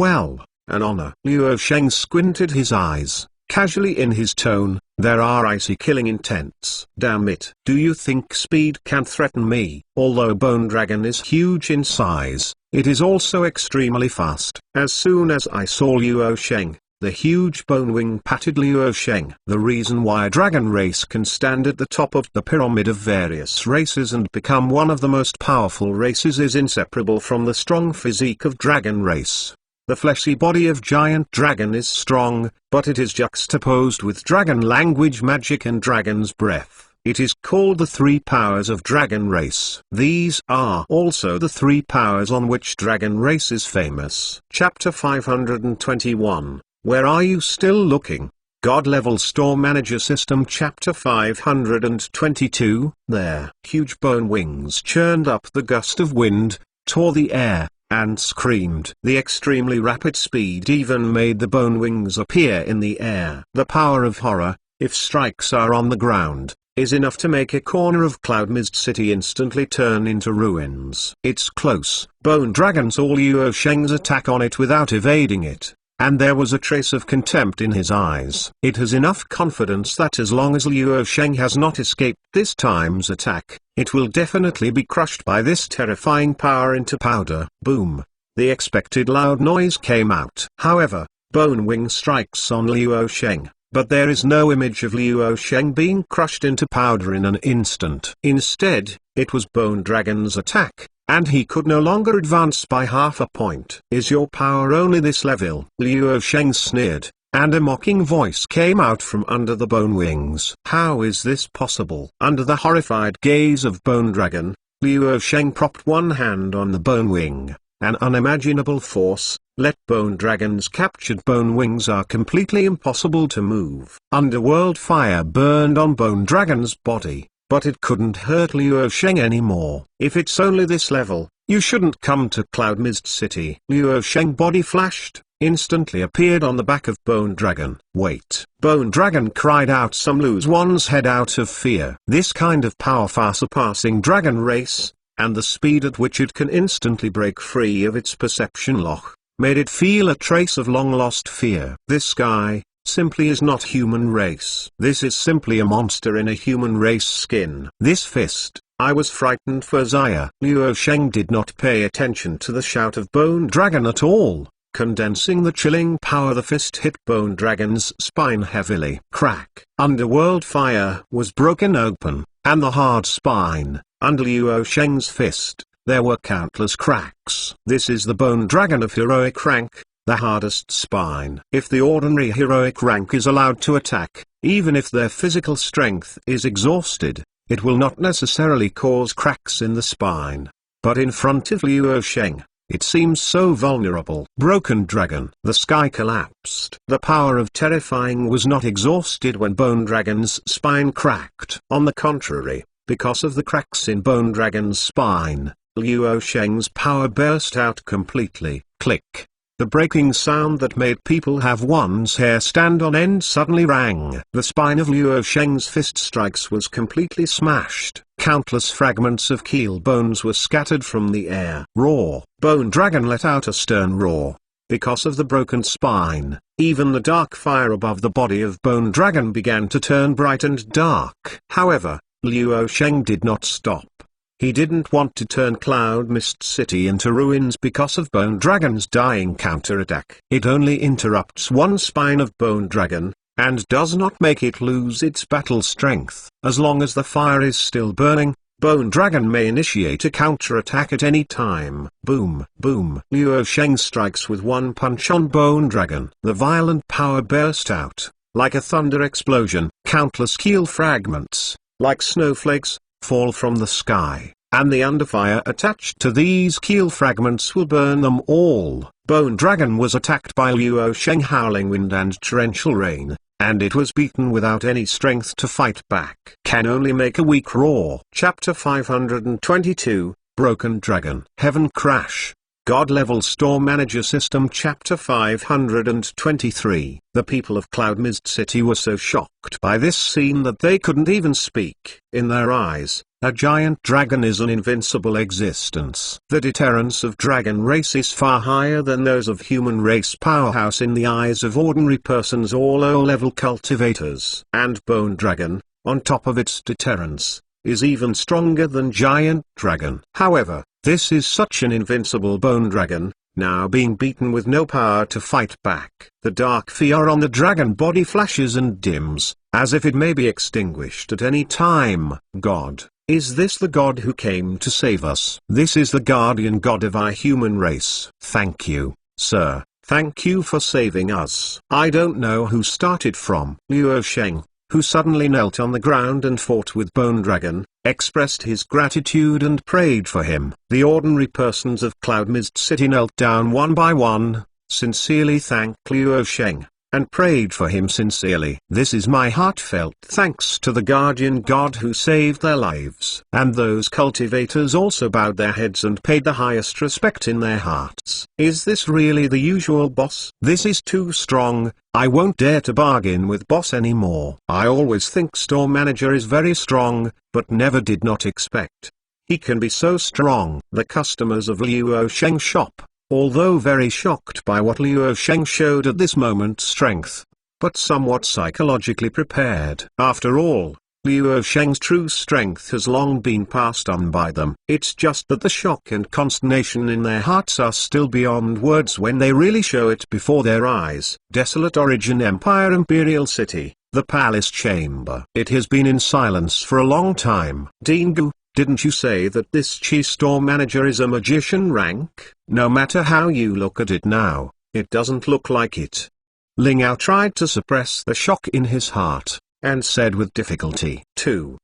an honor. Liu Sheng squinted his eyes, casually in his tone, there are icy killing intents. Damn it. Do you think speed can threaten me? Although Bone Dragon is huge in size, it is also extremely fast. As soon as I saw Liu Sheng, the huge bone wing patted Liu Sheng. The reason why a dragon race can stand at the top of the pyramid of various races and become one of the most powerful races is inseparable from the strong physique of dragon race. The fleshy body of giant dragon is strong, but it is juxtaposed with dragon language magic and dragon's breath. It is called the three powers of dragon race. These are also the three powers on which dragon race is famous. Chapter 521. Where are you still looking? God Level Store Manager System. Chapter 522. There. Huge bone wings churned up the gust of wind, tore the air, and screamed. The extremely rapid speed even made the bone wings appear in the air. The power of horror, if strikes are on the ground, is enough to make a corner of Cloud Mist City instantly turn into ruins. It's close. Bone Dragon saw Luo Sheng's attack on it without evading it, and there was a trace of contempt in his eyes. It has enough confidence that as long as Luo Sheng has not escaped this time's attack, it will definitely be crushed by this terrifying power into powder. Boom. The expected loud noise came out. However, Bone Wing strikes on Luo Sheng, but there is no image of Luo Sheng being crushed into powder in an instant. Instead, it was Bone Dragon's attack, and he could no longer advance by half a point. Is your power only this level? Luo Sheng sneered, and a mocking voice came out from under the bone wings. How is this possible? Under the horrified gaze of Bone Dragon, Luo Sheng propped one hand on the bone wing. An unimaginable force, let Bone Dragon's captured bone wings are completely impossible to move. Underworld fire burned on Bone Dragon's body, but it couldn't hurt Luo Sheng anymore. If it's only this level, you shouldn't come to Cloud Mist City. Luo Sheng body flashed, instantly appeared on the back of Bone Dragon. Wait. Bone Dragon cried out, some lose one's head out of fear. This kind of power far surpassing dragon race, and the speed at which it can instantly break free of its perception lock, made it feel a trace of long-lost fear. This guy simply is not human race. This is simply a monster in a human race skin. This fist, I was frightened for Zaya. Luo Sheng did not pay attention to the shout of Bone Dragon at all. Condensing the chilling power, the fist hit Bone Dragon's spine heavily. Crack. Underworld fire was broken open, and the hard spine, under Luo Sheng's fist, there were countless cracks. This is the Bone Dragon of heroic rank, the hardest spine. If the ordinary heroic rank is allowed to attack, even if their physical strength is exhausted, it will not necessarily cause cracks in the spine. But in front of Luo Sheng, it seems so vulnerable. Broken Dragon. The sky collapsed. The power of terrifying was not exhausted when Bone Dragon's spine cracked. On the contrary, because of the cracks in Bone Dragon's spine, Luo Sheng's power burst out completely. Click. The breaking sound that made people have one's hair stand on end suddenly rang. The spine of Luo Sheng's fist strikes was completely smashed. Countless fragments of keel bones were scattered from the air. Roar. Bone Dragon let out a stern roar. Because of the broken spine, even the dark fire above the body of Bone Dragon began to turn bright and dark. However, Luo Sheng did not stop. He didn't want to turn Cloud Mist City into ruins because of Bone Dragon's dying counterattack. It only interrupts one spine of Bone Dragon, and does not make it lose its battle strength. As long as the fire is still burning, Bone Dragon may initiate a counterattack at any time. Boom, boom. Luo Sheng strikes with one punch on Bone Dragon. The violent power burst out, like a thunder explosion. Countless keel fragments, like snowflakes, fall from the sky, and the underfire attached to these keel fragments will burn them all. Bone Dragon was attacked by Luo Sheng howling wind and torrential rain, and it was beaten without any strength to fight back. Can only make a weak roar. Chapter 522, Broken Dragon. Heaven Crash. God Level Store Manager System. Chapter 523. The people of Cloud Mist City were so shocked by this scene that they couldn't even speak. In their eyes, a giant dragon is an invincible existence. The deterrence of dragon race is far higher than those of human race powerhouse in the eyes of ordinary persons or low-level cultivators. And Bone Dragon, on top of its deterrence, is even stronger than Giant Dragon. However, this is such an invincible Bone Dragon, now being beaten with no power to fight back. The dark fear on the dragon body flashes and dims, as if it may be extinguished at any time. God, is this the God who came to save us? This is the guardian God of our human race. Thank you, sir. Thank you for saving us. I don't know who started from Luo Sheng, who suddenly knelt on the ground and fought with Bone Dragon, expressed his gratitude and prayed for him. The ordinary persons of Cloud Mist City knelt down one by one, sincerely thanked Liu Sheng, and prayed for him sincerely. This is my heartfelt thanks to the guardian god who saved their lives. And those cultivators also bowed their heads and paid the highest respect in their hearts. Is this really the usual boss? This is too strong. I won't dare to bargain with boss anymore. I always think store manager is very strong, but never did not expect he can be so strong. The customers of Liu Sheng shop, although very shocked by what Liu Sheng showed at this moment, strength, but somewhat psychologically prepared. After all, Liu Sheng's true strength has long been passed on by them. It's just that the shock and consternation in their hearts are still beyond words when they really show it before their eyes. Desolate Origin Empire Imperial City, the Palace Chamber. It has been in silence for a long time. Dingu, didn't you say that this Chi store manager is a magician rank? No matter how you look at it now, it doesn't look like it. Lingao tried to suppress the shock in his heart, and said with difficulty,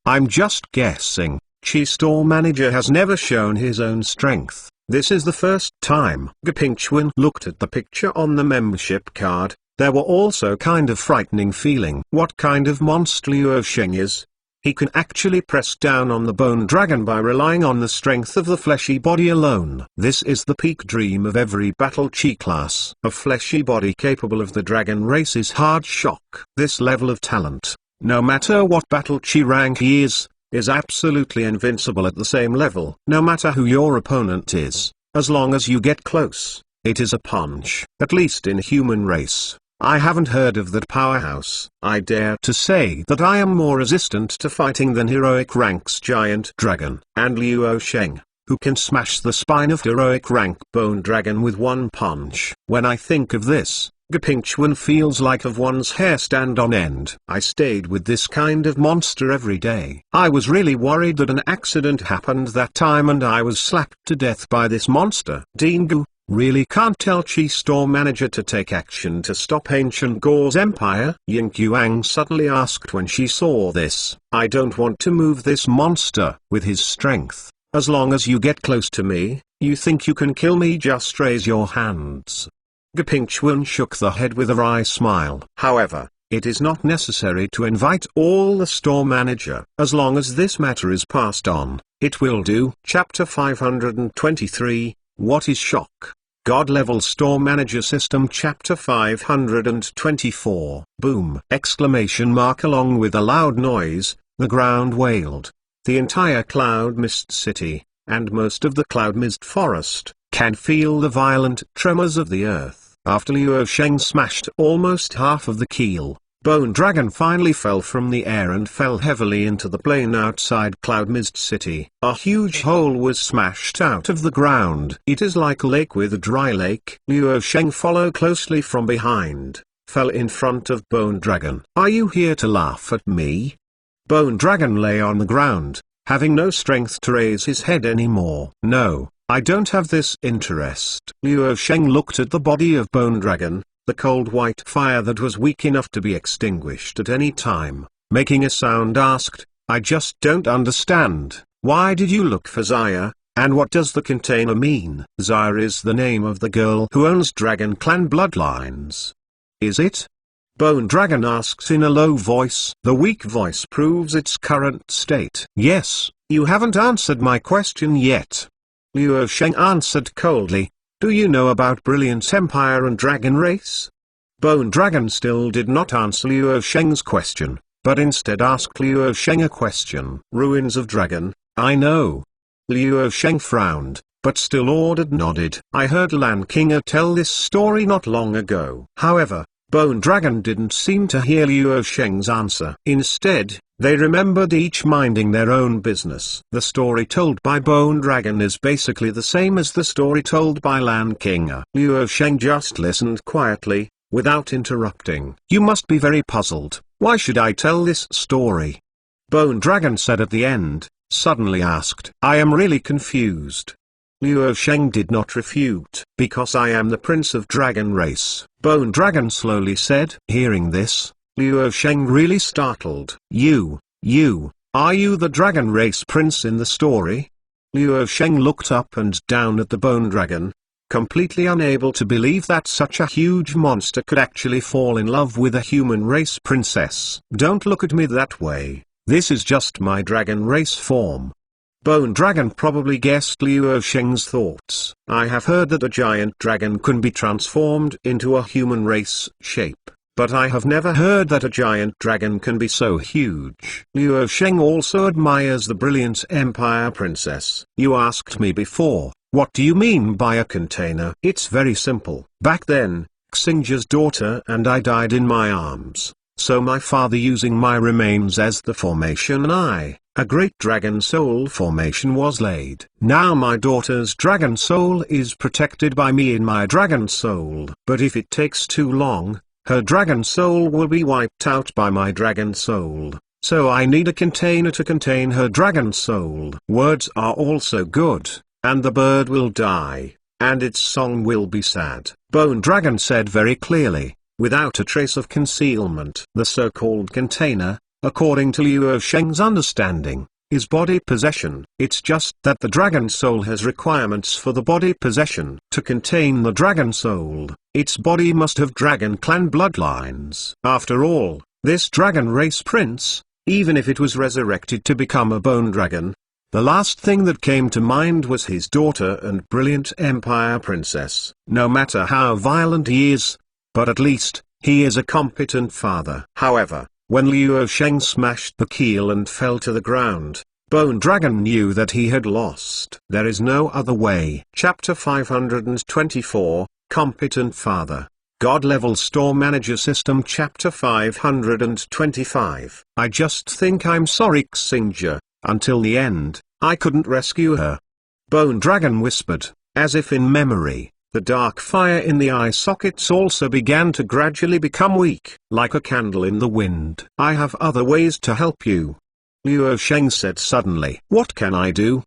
I'm just guessing. Chi store manager has never shown his own strength. This is the first time. Gapingchuan looked at the picture on the membership card. There were also kind of frightening feeling. What kind of monster Liu Sheng is? He can actually press down on the Bone Dragon by relying on the strength of the fleshy body alone. This is the peak dream of every battle chi class. A fleshy body capable of the dragon race is hard shock. This level of talent, no matter what battle chi rank he is absolutely invincible at the same level. No matter who your opponent is, as long as you get close, it is a punch. At least in human race, I haven't heard of that powerhouse. I dare to say that I am more resistant to fighting than heroic rank's giant dragon. And Liu Sheng, who can smash the spine of heroic rank Bone Dragon with one punch. When I think of this, Gapingchuan feels like of one's hair stand on end. I stayed with this kind of monster every day. I was really worried that an accident happened that time and I was slapped to death by this monster. Dingu really can't tell Chi store manager to take action to stop Ancient Gore's empire? Ying Yuang suddenly asked when she saw this. I don't want to move this monster with his strength. As long as you get close to me, you think you can kill me? Just raise your hands. Gapingchuan shook the head with a wry smile. However, it is not necessary to invite all the store manager. As long as this matter is passed on, it will do. Chapter 523, What is Shock? God Level Store Manager System. Chapter 524. Boom! Exclamation mark. Along with a loud noise, the ground wailed. The entire Cloud Mist City, and most of the Cloud Mist Forest, can feel the violent tremors of the earth. After Liu Sheng smashed almost half of the keel, Bone Dragon finally fell from the air and fell heavily into the plain outside Cloud Mist City. A huge hole was smashed out of the ground. It is like a lake with a dry lake. Liu Sheng followed closely from behind, fell in front of Bone Dragon. Are you here to laugh at me? Bone Dragon lay on the ground, having no strength to raise his head anymore. No, I don't have this interest. Liu Sheng looked at the body of Bone Dragon, the cold white fire that was weak enough to be extinguished at any time. Making a sound, asked, I just don't understand. Why did you look for Zaya, and what does the container mean? Zaya is the name of the girl who owns Dragon Clan bloodlines. Is it? Bone Dragon asks in a low voice. The weak voice proves its current state. Yes, you haven't answered my question yet. Liu Sheng answered coldly. Do you know about Brilliant Empire and Dragon Race? Bone Dragon still did not answer Liu Sheng's question, but instead asked Liu Sheng a question. Ruins of Dragon, I know. Liu Sheng frowned, but still nodded. I heard Lan Kinga tell this story not long ago. However, Bone Dragon didn't seem to hear Liu Sheng's answer. Instead, they remembered each minding their own business. The story told by Bone Dragon is basically the same as the story told by Lan Kinga. Liu Sheng just listened quietly, without interrupting. You must be very puzzled. Why should I tell this story? Bone Dragon said at the end, suddenly asked. I am really confused. Liu Sheng did not refute. Because I am the Prince of Dragon Race. Bone Dragon slowly said. Hearing this, Liu Sheng really startled. Are you the dragon race prince in the story? Liu Sheng looked up and down at the bone dragon, completely unable to believe that such a huge monster could actually fall in love with a human race princess. Don't look at me that way, this is just my dragon race form. Bone Dragon probably guessed Liu Sheng's thoughts. I have heard that a giant dragon can be transformed into a human race shape, but I have never heard that a giant dragon can be so huge. Liu Sheng also admires the brilliant Empire Princess. You asked me before, what do you mean by a container? It's very simple. Back then, Xingjia's daughter and I died in my arms, so my father using my remains as the formation a great dragon soul formation was laid. Now my daughter's dragon soul is protected by me in my dragon soul. But if it takes too long, her dragon soul will be wiped out by my dragon soul. So I need a container to contain her dragon soul. Words are also good, and the bird will die, and its song will be sad. Bone Dragon said very clearly, without a trace of concealment. The so-called container, according to Liu Sheng's understanding, is body possession. It's just that the dragon soul has requirements for the body possession. To contain the dragon soul, its body must have dragon clan bloodlines. After all, this dragon race prince, even if it was resurrected to become a bone dragon, the last thing that came to mind was his daughter and brilliant Empire Princess. No matter how violent he is, but at least, he is a competent father. However, when Liu Sheng smashed the keel and fell to the ground, Bone Dragon knew that he had lost. There is no other way. Chapter 524, Competent Father. God-Level Store Manager System. Chapter 525. I just think I'm sorry Xingjia, until the end, I couldn't rescue her. Bone Dragon whispered, as if in memory. The dark fire in the eye sockets also began to gradually become weak, like a candle in the wind. I have other ways to help you, Liu Sheng said suddenly. What can I do?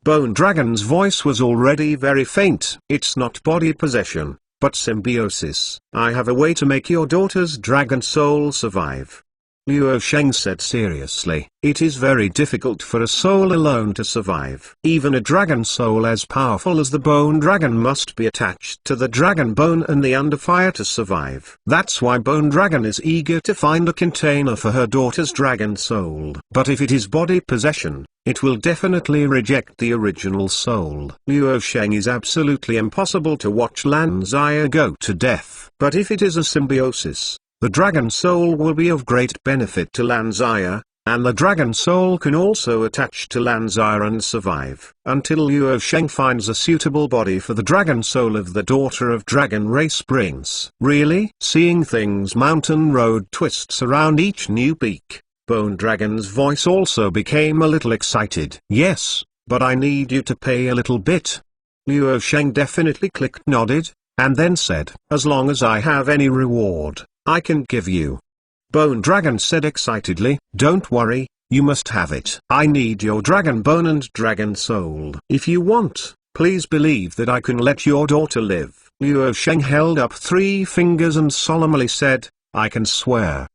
Bone Dragon's voice was already very faint. It's not body possession, but symbiosis. I have a way to make your daughter's dragon soul survive, Liu Sheng said seriously. It is very difficult for a soul alone to survive. Even a dragon soul as powerful as the bone dragon must be attached to the dragon bone and the under fire to survive. That's why Bone Dragon is eager to find a container for her daughter's dragon soul. But if it is body possession, it will definitely reject the original soul. Liu Sheng is absolutely impossible to watch Lan Xia go to death. But if it is a symbiosis, the dragon soul will be of great benefit to Lan Xia, and the dragon soul can also attach to Lan Xia and survive. Until Liu Sheng finds a suitable body for the dragon soul of the daughter of dragon race prince. Really? Seeing things mountain road twists around each new peak, Bone Dragon's voice also became a little excited. Yes, but I need you to pay a little bit. Liu Sheng definitely nodded, and then said, as long as I have any reward, I can give you. Bone Dragon said excitedly, don't worry, you must have it. I need your dragon bone and dragon soul. If you want, please believe that I can let your daughter live. Liu Sheng held up 3 fingers and solemnly said, I can swear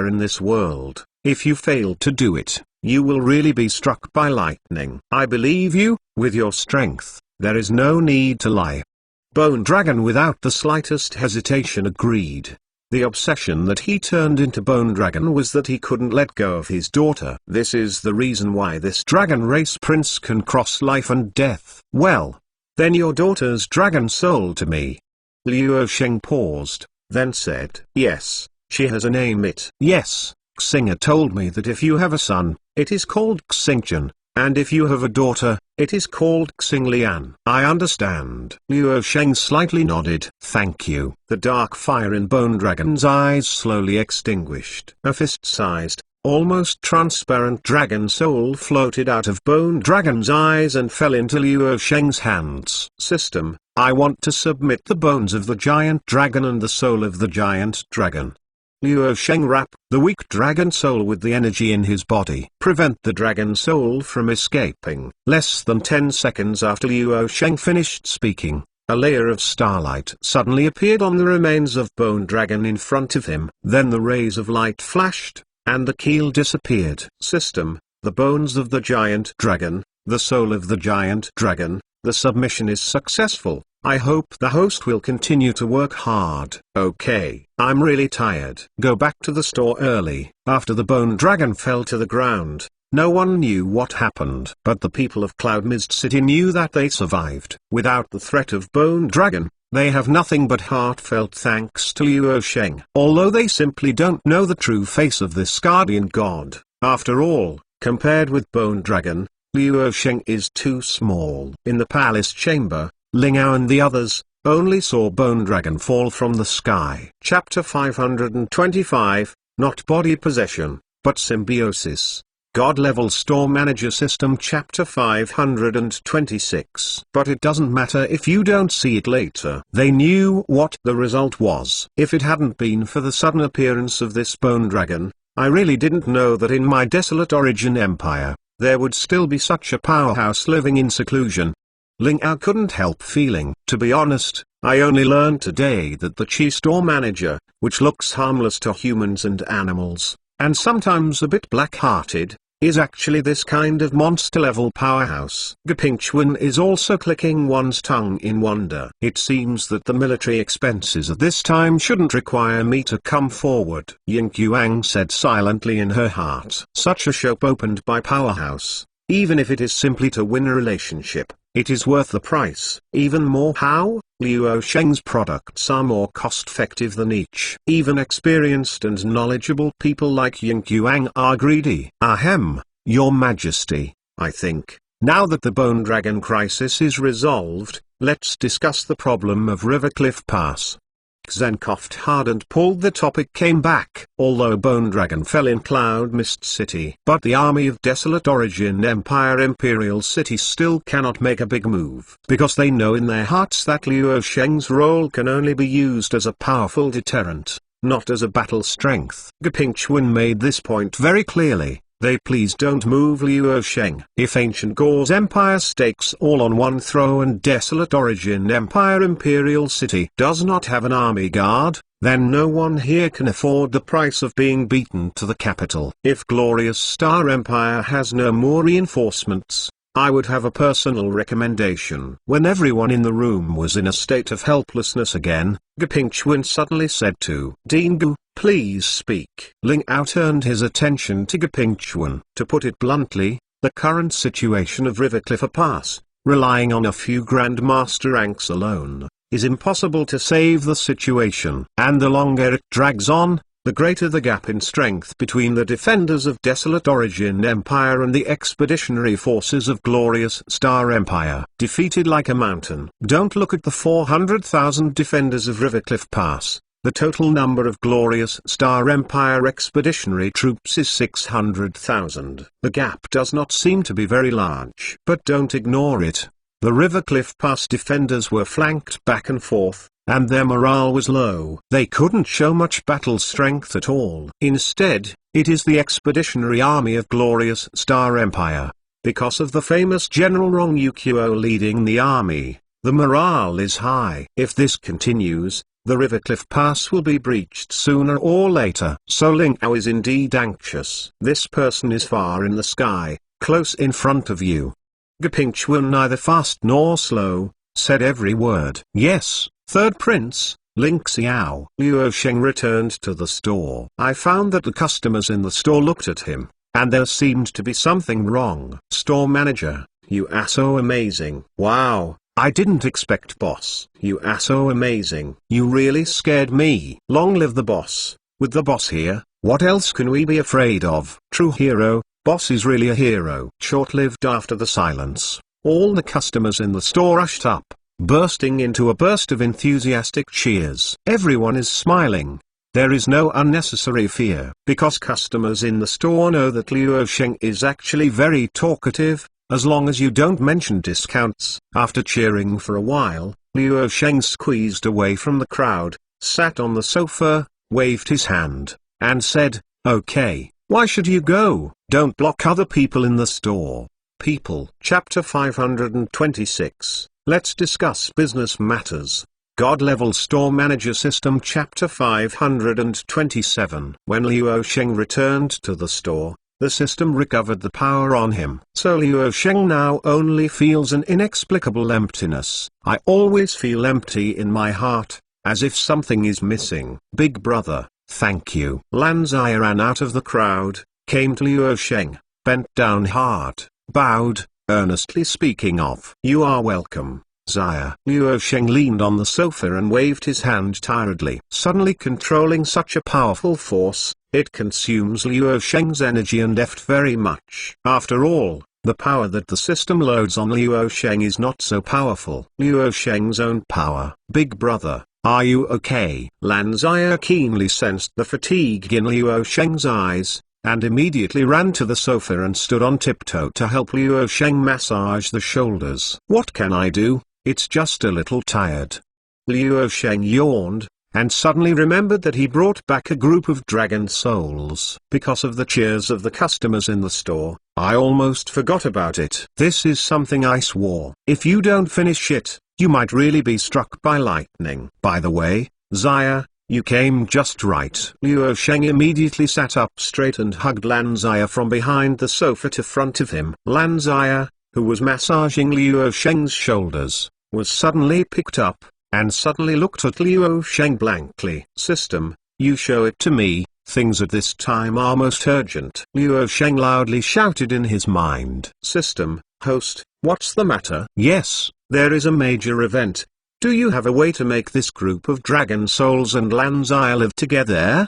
in this world, if you fail to do it, you will really be struck by lightning. I believe you, with your strength, there is no need to lie. Bone Dragon without the slightest hesitation agreed. The obsession that he turned into Bone Dragon was that he couldn't let go of his daughter. This is the reason why this dragon race prince can cross life and death. Well, then your daughter's dragon soul to me. Liu Sheng paused, then said, yes, she has a name Yes, Xing'e told me that if you have a son, it is called Xingqian, and if you have a daughter, it is called Xinglian. I understand. Liu Sheng slightly nodded. Thank you. The dark fire in Bone Dragon's eyes slowly extinguished. A fist-sized, almost transparent dragon soul floated out of Bone Dragon's eyes and fell into Liu Sheng's hands. System, I want to submit the bones of the giant dragon and the soul of the giant dragon. Liu Sheng wrapped the weak dragon soul with the energy in his body. Prevent the dragon soul from escaping. Less than 10 seconds after Liu Sheng finished speaking, a layer of starlight suddenly appeared on the remains of Bone Dragon in front of him. Then the rays of light flashed, and the keel disappeared. System: the bones of the giant dragon, the soul of the giant dragon. The submission is successful. I hope the host will continue to work hard. Okay, I'm really tired. Go back to the store early. After the Bone Dragon fell to the ground, no one knew what happened. But the people of Cloud Mist City knew that they survived. Without the threat of Bone Dragon, they have nothing but heartfelt thanks to Luo Sheng. Although they simply don't know the true face of this guardian god. After all, compared with Bone Dragon, Luo Sheng is too small. In the palace chamber, Ling Ao and the others only saw Bone Dragon fall from the sky. Chapter 525, not body possession, but symbiosis. God-level store manager system. Chapter 526. But it doesn't matter if you don't see it later. They knew what the result was. If it hadn't been for the sudden appearance of this Bone Dragon, I really didn't know that in my desolate origin empire, there would still be such a powerhouse living in seclusion. Ling Ao couldn't help feeling. To be honest, I only learned today that the Chi store manager, which looks harmless to humans and animals, and sometimes a bit black-hearted, is actually this kind of monster-level powerhouse. Gapingchuan is also clicking one's tongue in wonder. It seems that the military expenses at this time shouldn't require me to come forward. Ying Yuang said silently in her heart. Such a shop opened by powerhouse, even if it is simply to win a relationship, it is worth the price. Even more. How? Luo Sheng's products are more cost-effective than each. Even experienced and knowledgeable people like Ying Yuang are greedy. Ahem, Your Majesty, I think, now that the Bone Dragon crisis is resolved, let's discuss the problem of Rivercliff Pass. Zen coughed hard and pulled the topic came back. Although Bone Dragon fell in Cloud Mist City, but the army of Desolate Origin Empire Imperial City still cannot make a big move, because they know in their hearts that Luo Sheng's role can only be used as a powerful deterrent, not as a battle strength. Gapingchuan made this point very clearly. They please don't move Luo Sheng. If Ancient Gore's empire stakes all on one throw and Desolate Origin Empire Imperial City does not have an army guard, then no one here can afford the price of being beaten to the capital. If Glorious Star Empire has no more reinforcements, I would have a personal recommendation. When everyone in the room was in a state of helplessness again, Gapingchuan suddenly said to Dingu, please speak. Ling Ao turned his attention to Gapingchuan. To put it bluntly, the current situation of Rivercliff Pass, relying on a few Grandmaster ranks alone, is impossible to save the situation. And the longer it drags on, the greater the gap in strength between the defenders of Desolate Origin Empire and the expeditionary forces of Glorious Star Empire. Defeated like a mountain. Don't look at the 400,000 defenders of Rivercliff Pass. The total number of Glorious Star Empire expeditionary troops is 600,000. The gap does not seem to be very large. But don't ignore it. The Rivercliff Pass defenders were flanked back and forth, and their morale was low. They couldn't show much battle strength at all. Instead, it is the expeditionary army of Glorious Star Empire. Because of the famous General Rong Yuqiuo leading the army, the morale is high. If this continues, the Rivercliff Pass will be breached sooner or later. So Ling Ao is indeed anxious. This person is far in the sky, close in front of you. Gapingchuan, neither fast nor slow, said every word. Yes, Third Prince, Ling Xiao. Luo Sheng returned to the store. I found that the customers in the store looked at him, and there seemed to be something wrong. Store manager, you are so amazing. Wow, I didn't expect boss. You are so amazing. You really scared me. Long live the boss. With the boss here, what else can we be afraid of? True hero, boss is really a hero. Short-lived. After the silence, all the customers in the store rushed up, bursting into a burst of enthusiastic cheers. Everyone is smiling. There is no unnecessary fear, because customers in the store know that Luo Sheng is actually very talkative, as long as you don't mention discounts. After cheering for a while, Luo Sheng squeezed away from the crowd, sat on the sofa, waved his hand, and said, okay, why should you go? Don't block other people in the store. People. Chapter 526. let's discuss business matters. God-level store manager system chapter 527. When Liu Sheng returned to the store, the system recovered the power on him. So Liu Sheng now only feels an inexplicable emptiness. I always feel empty in my heart, as if something is missing. Big brother, thank you. Lan Zaya ran out of the crowd, came to Liu Sheng, bent down hard, bowed, earnestly speaking of, "You are welcome, Zaya." Liu Sheng leaned on the sofa and waved his hand tiredly. Suddenly controlling such a powerful force, it consumes Liu Sheng's energy and effort very much. After all, the power that the system loads on Liu Sheng is not so powerful. Liu Sheng's own power. Big brother, are you okay? Lan Zaya keenly sensed the fatigue in Liu Sheng's eyes, and immediately ran to the sofa and stood on tiptoe to help Liu Sheng massage the shoulders. What can I do? It's just a little tired. Liu Sheng yawned, and suddenly remembered that he brought back a group of dragon souls. Because of the cheers of the customers in the store, I almost forgot about it. This is something I swore. If you don't finish it, you might really be struck by lightning. By the way, Zaya, you came just right. Liu Sheng immediately sat up straight and hugged Lan Zaya from behind the sofa to front of him. Lan Zaya, who was massaging Liu Sheng's shoulders, was suddenly picked up, and suddenly looked at Liu Sheng blankly. System, you show it to me, things at this time are most urgent. Liu Sheng loudly shouted in his mind. System, host, what's the matter? Yes, there is a major event. Do you have a way to make this group of dragon souls and Lan Zaya live together?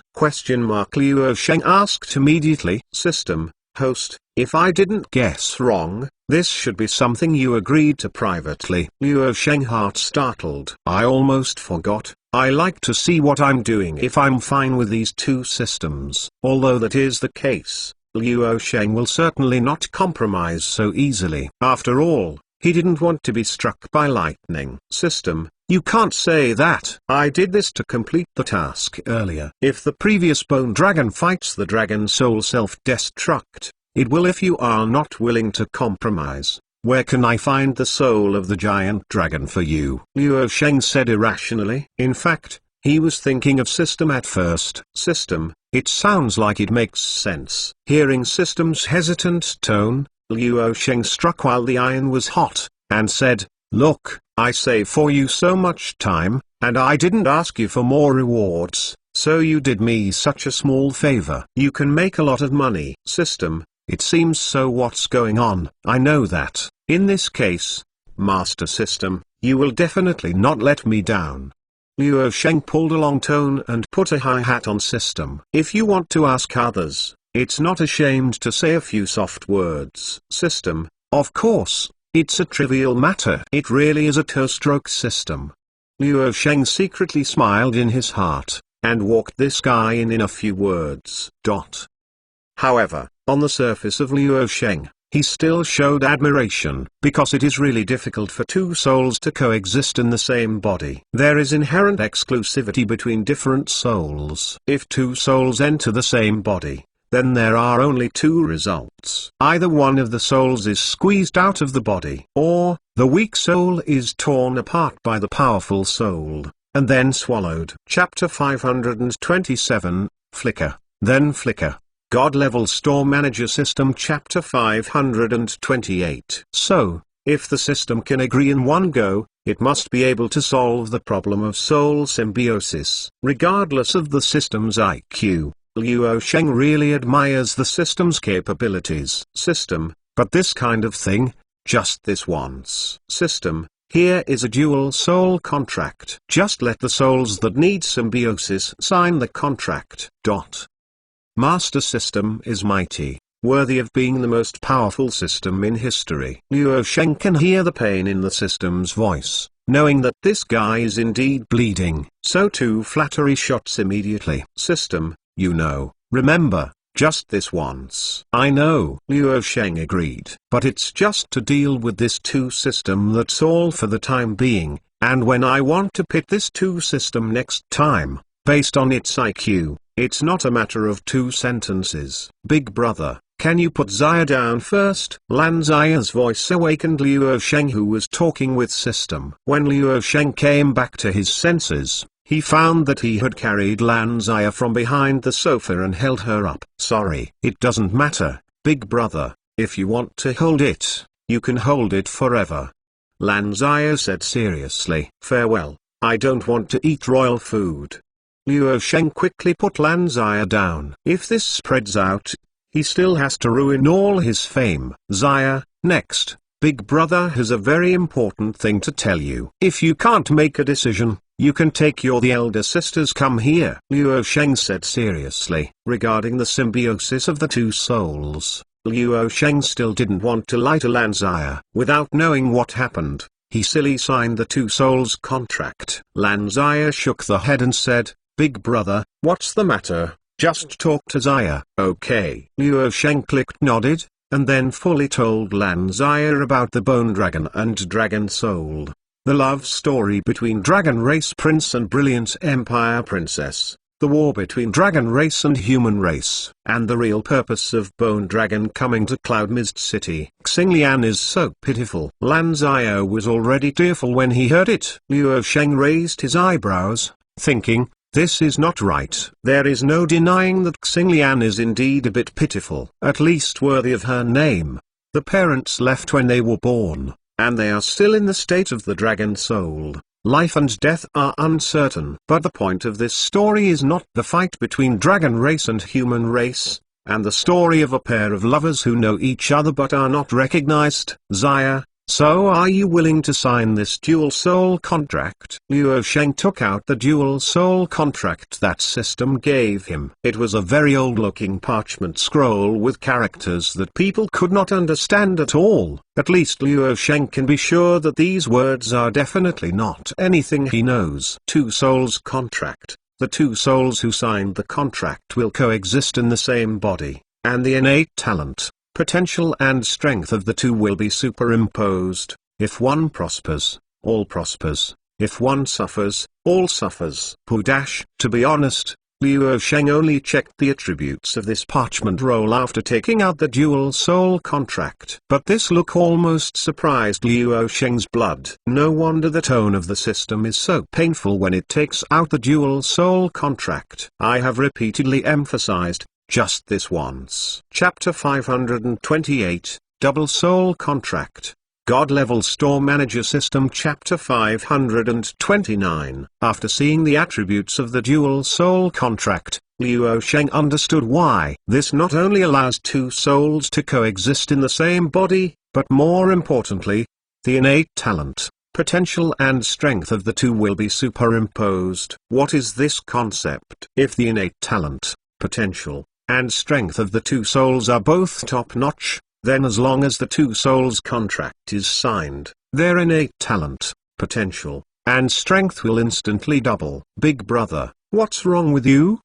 Liu Sheng asked immediately. System, host, if I didn't guess wrong, this should be something you agreed to privately. Liu Sheng heart startled. I almost forgot. I like to see what I'm doing if I'm fine with these two systems. Although that is the case, Liu Sheng will certainly not compromise so easily. After all, he didn't want to be struck by lightning. System, you can't say that. I did this to complete the task earlier. If the previous bone dragon fights the dragon soul self-destruct, it will if you are not willing to compromise. Where can I find the soul of the giant dragon for you? Liu Sheng said irrationally. In fact, he was thinking of System at first. System, it sounds like it makes sense. Hearing System's hesitant tone, Liu Sheng struck while the iron was hot, and said, look, I saved for you so much time, and I didn't ask you for more rewards, so you did me such a small favor. You can make a lot of money. System, it seems so. What's going on? I know that, in this case, Master System, you will definitely not let me down. Liu Sheng pulled a long tone and put a hi-hat on System. If you want to ask others, it's not ashamed to say a few soft words. System, of course, it's a trivial matter. It really is a two-stroke system. Liu Sheng secretly smiled in his heart, and walked this guy in a few words. However, on the surface of Liu Sheng, he still showed admiration, because it is really difficult for two souls to coexist in the same body. There is inherent exclusivity between different souls. If two souls enter the same body, then there are only two results. Either one of the souls is squeezed out of the body, or the weak soul is torn apart by the powerful soul, and then swallowed. Chapter 527, Flicker, Then Flicker. God-level store manager system chapter 528. So, if the system can agree in one go, it must be able to solve the problem of soul symbiosis. Regardless of the system's IQ, Liu Sheng really admires the system's capabilities. System, but this kind of thing, just this once. System, here is a dual soul contract. Just let the souls that need symbiosis sign the contract. Master System is mighty, worthy of being the most powerful system in history. Liu Sheng can hear the pain in the system's voice, knowing that this guy is indeed bleeding. So two flattery shots immediately. System, you know, remember, just this once. I know, Liu Sheng agreed. But it's just to deal with this two system, that's all for the time being, and when I want to pit this two system next time, based on its IQ, it's not a matter of two sentences. Big brother, Can you put Xia down first? Lan Xia's voice awakened Liu Sheng, who was talking with System. When Liu Sheng came back to his senses, he found that he had carried Lan Xia from behind the sofa and held her up. Sorry. It doesn't matter, big brother. If you want to hold it, you can hold it forever. Lan Xia said seriously. Farewell, I don't want to eat royal food. Liu Sheng quickly put Lan Xia down. If this spreads out, he still has to ruin all his fame. Xia, next, big brother has a very important thing to tell you. If you can't make a decision, you can take the elder sisters come here. Liu Sheng said seriously. Regarding the symbiosis of the two souls, Liu Sheng still didn't want to lie to Lan Xia. Without knowing what happened, he silly signed the two souls contract. Lan Xia shook the head and said, Big brother, what's the matter? Just talk to Xia. Okay. Liu Sheng nodded, and then fully told Lan Xia about the Bone Dragon and Dragon Soul. The love story between Dragon Race Prince and Brilliant Empire Princess, the war between Dragon Race and Human Race, and the real purpose of Bone Dragon coming to Cloud Mist City. Xinglian is so pitiful. Lan Xia was already tearful when he heard it. Liu Sheng raised his eyebrows, thinking, this is not right. There is no denying that Xinglian is indeed a bit pitiful, at least worthy of her name. The parents left when they were born, and they are still in the state of the Dragon Soul. Life and death are uncertain. But the point of this story is not the fight between Dragon Race and Human Race, and the story of a pair of lovers who know each other but are not recognized. Xia, so are you willing to sign this dual soul contract? Liu Sheng took out the dual soul contract that System gave him. It was a very old-looking parchment scroll with characters that people could not understand at all. At least Liu Sheng can be sure that these words are definitely not anything he knows. Two souls contract. The two souls who signed the contract will coexist in the same body, and the innate talent, potential and strength of the two will be superimposed. If one prospers, all prospers. If one suffers, all suffers. To be honest, Liu Sheng only checked the attributes of this parchment roll after taking out the dual soul contract. But this look almost surprised Liu Sheng's blood. No wonder the tone of the System is so painful when it takes out the dual soul contract. I have repeatedly emphasized, just this once. Chapter 528, Double Soul Contract. God-Level Store Manager System. Chapter 529. After seeing the attributes of the dual soul contract, Liu Sheng understood why. This not only allows two souls to coexist in the same body, but more importantly, the innate talent, potential and strength of the two will be superimposed. What is this concept? If the innate talent, potential, and strength of the two souls are both top-notch, then as long as the two souls contract is signed, their innate talent, potential, and strength will instantly double. Big brother, what's wrong with you?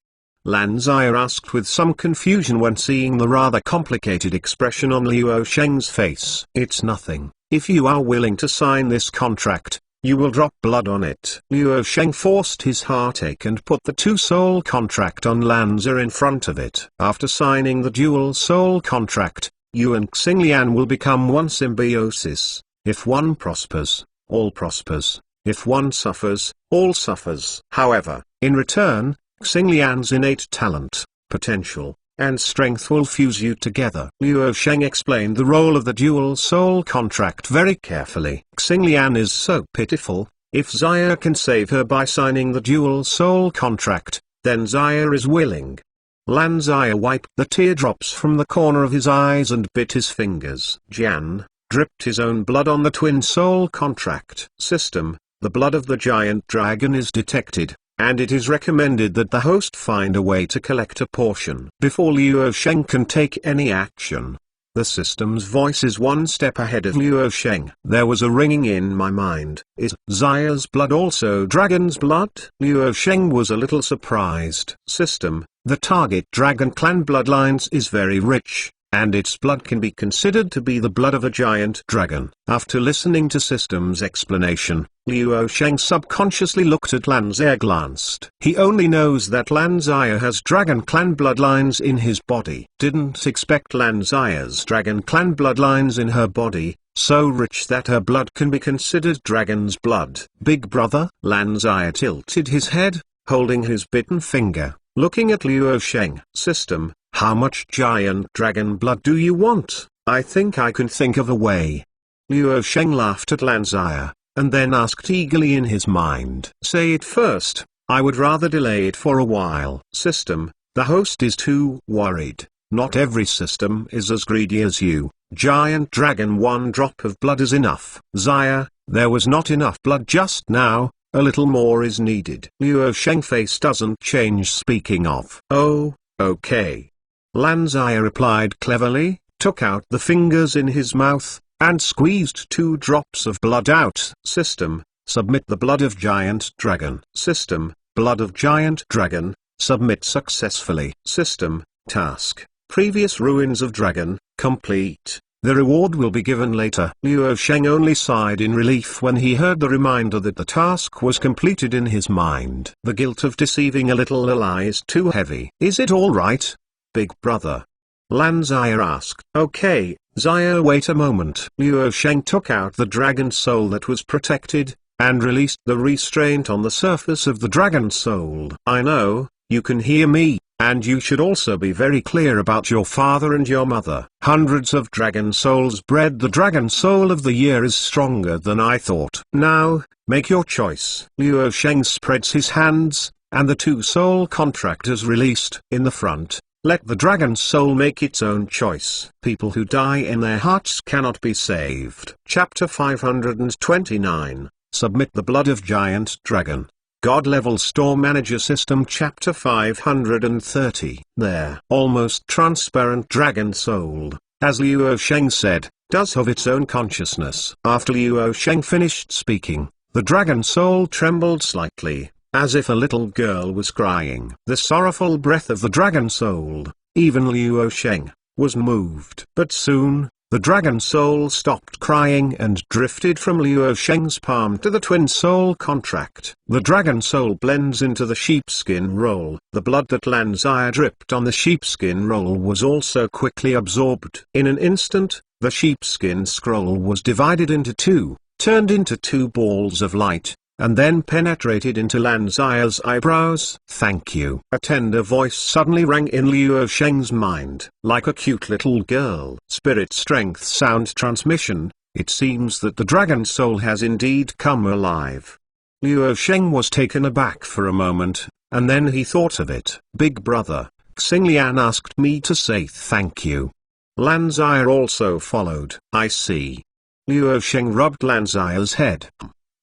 Lan Xia asked with some confusion when seeing the rather complicated expression on Liu Sheng's face. It's nothing. If you are willing to sign this contract, you will drop blood on it. Liu Sheng forced his heartache and put the two-soul contract on Lan Xia in front of it. After signing the dual-soul contract, you and Xinglian will become one symbiosis. If one prospers, all prospers. If one suffers, all suffers. However, in return, Xinglian's innate talent, potential, and strength will fuse you together. Liu Sheng explained the role of the dual soul contract very carefully. Xinglian is so pitiful. If Xia can save her by signing the dual soul contract, then Xia is willing. Lan Xia wiped the teardrops from the corner of his eyes and bit his fingers. Jian dripped his own blood on the twin soul contract. System, the blood of the giant dragon is detected, and it is recommended that the host find a way to collect a portion before Liu Sheng can take any action. The System's voice is one step ahead of Liu Sheng. There was a ringing in my mind. Is Xia's blood also dragon's blood? Liu Sheng was a little surprised. System, the target dragon clan bloodlines is very rich, and its blood can be considered to be the blood of a giant dragon. After listening to System's explanation, Liu Sheng subconsciously looked at Lanzaya glanced. He only knows that Lanzaya has Dragon Clan bloodlines in his body. Didn't expect Lanzaya's Dragon Clan bloodlines in her body, so rich that her blood can be considered dragon's blood. Big brother? Lanzaya tilted his head, holding his bitten finger, looking at Liu Sheng. System, how much giant dragon blood do you want? I think I can think of a way. Liu Sheng laughed at Lanzaya, and then asked eagerly in his mind. Say it first, I would rather delay it for a while. System, the host is too worried. Not every system is as greedy as you. Giant dragon, one drop of blood is enough. Zaya, there was not enough blood just now, a little more is needed. Liu Sheng face doesn't change. Speaking of. Oh, okay. Lanzaya replied cleverly, took out the fingers in his mouth, and squeezed 2 drops of blood out. System, submit the blood of giant dragon. System, blood of giant dragon, submit successfully. System, task, previous ruins of dragon, complete. The reward will be given later. Liu Sheng only sighed in relief when he heard the reminder that the task was completed in his mind. The guilt of deceiving a little lie is too heavy. Is it all right, big brother? Lanzaya asked. Okay, Zaya, wait a moment. Liu Sheng took out the dragon soul that was protected, and released the restraint on the surface of the dragon soul. I know, you can hear me, and you should also be very clear about your father and your mother. Hundreds of dragon souls bred. The dragon soul of the year is stronger than I thought. Now, make your choice. Liu Sheng spreads his hands, and the 2 soul contractors released. In the front, let the dragon soul make its own choice. People who die in their hearts cannot be saved. Chapter 529, Submit the blood of giant dragon. God-level store manager system. Chapter 530. There. Almost transparent dragon soul, as Liu Sheng said, does have its own consciousness. After Liu Sheng finished speaking, the dragon soul trembled slightly, as if a little girl was crying. The sorrowful breath of the dragon soul, even Liu Sheng, was moved. But soon, the dragon soul stopped crying and drifted from Liu Sheng's palm to the twin soul contract. The dragon soul blends into the sheepskin roll. The blood that Lanzaya dripped on the sheepskin roll was also quickly absorbed. In an instant, the sheepskin scroll was divided into 2, turned into 2 balls of light, and then penetrated into Lanzaya's eyebrows. Thank you. A tender voice suddenly rang in Liu Sheng's mind, like a cute little girl. Spirit strength sound transmission. It seems that the dragon soul has indeed come alive. Liu Sheng was taken aback for a moment, and then he thought of it. Big brother, Xinglian asked me to say thank you. Lanzaya also followed. I see. Liu Sheng rubbed Lanzaya's head.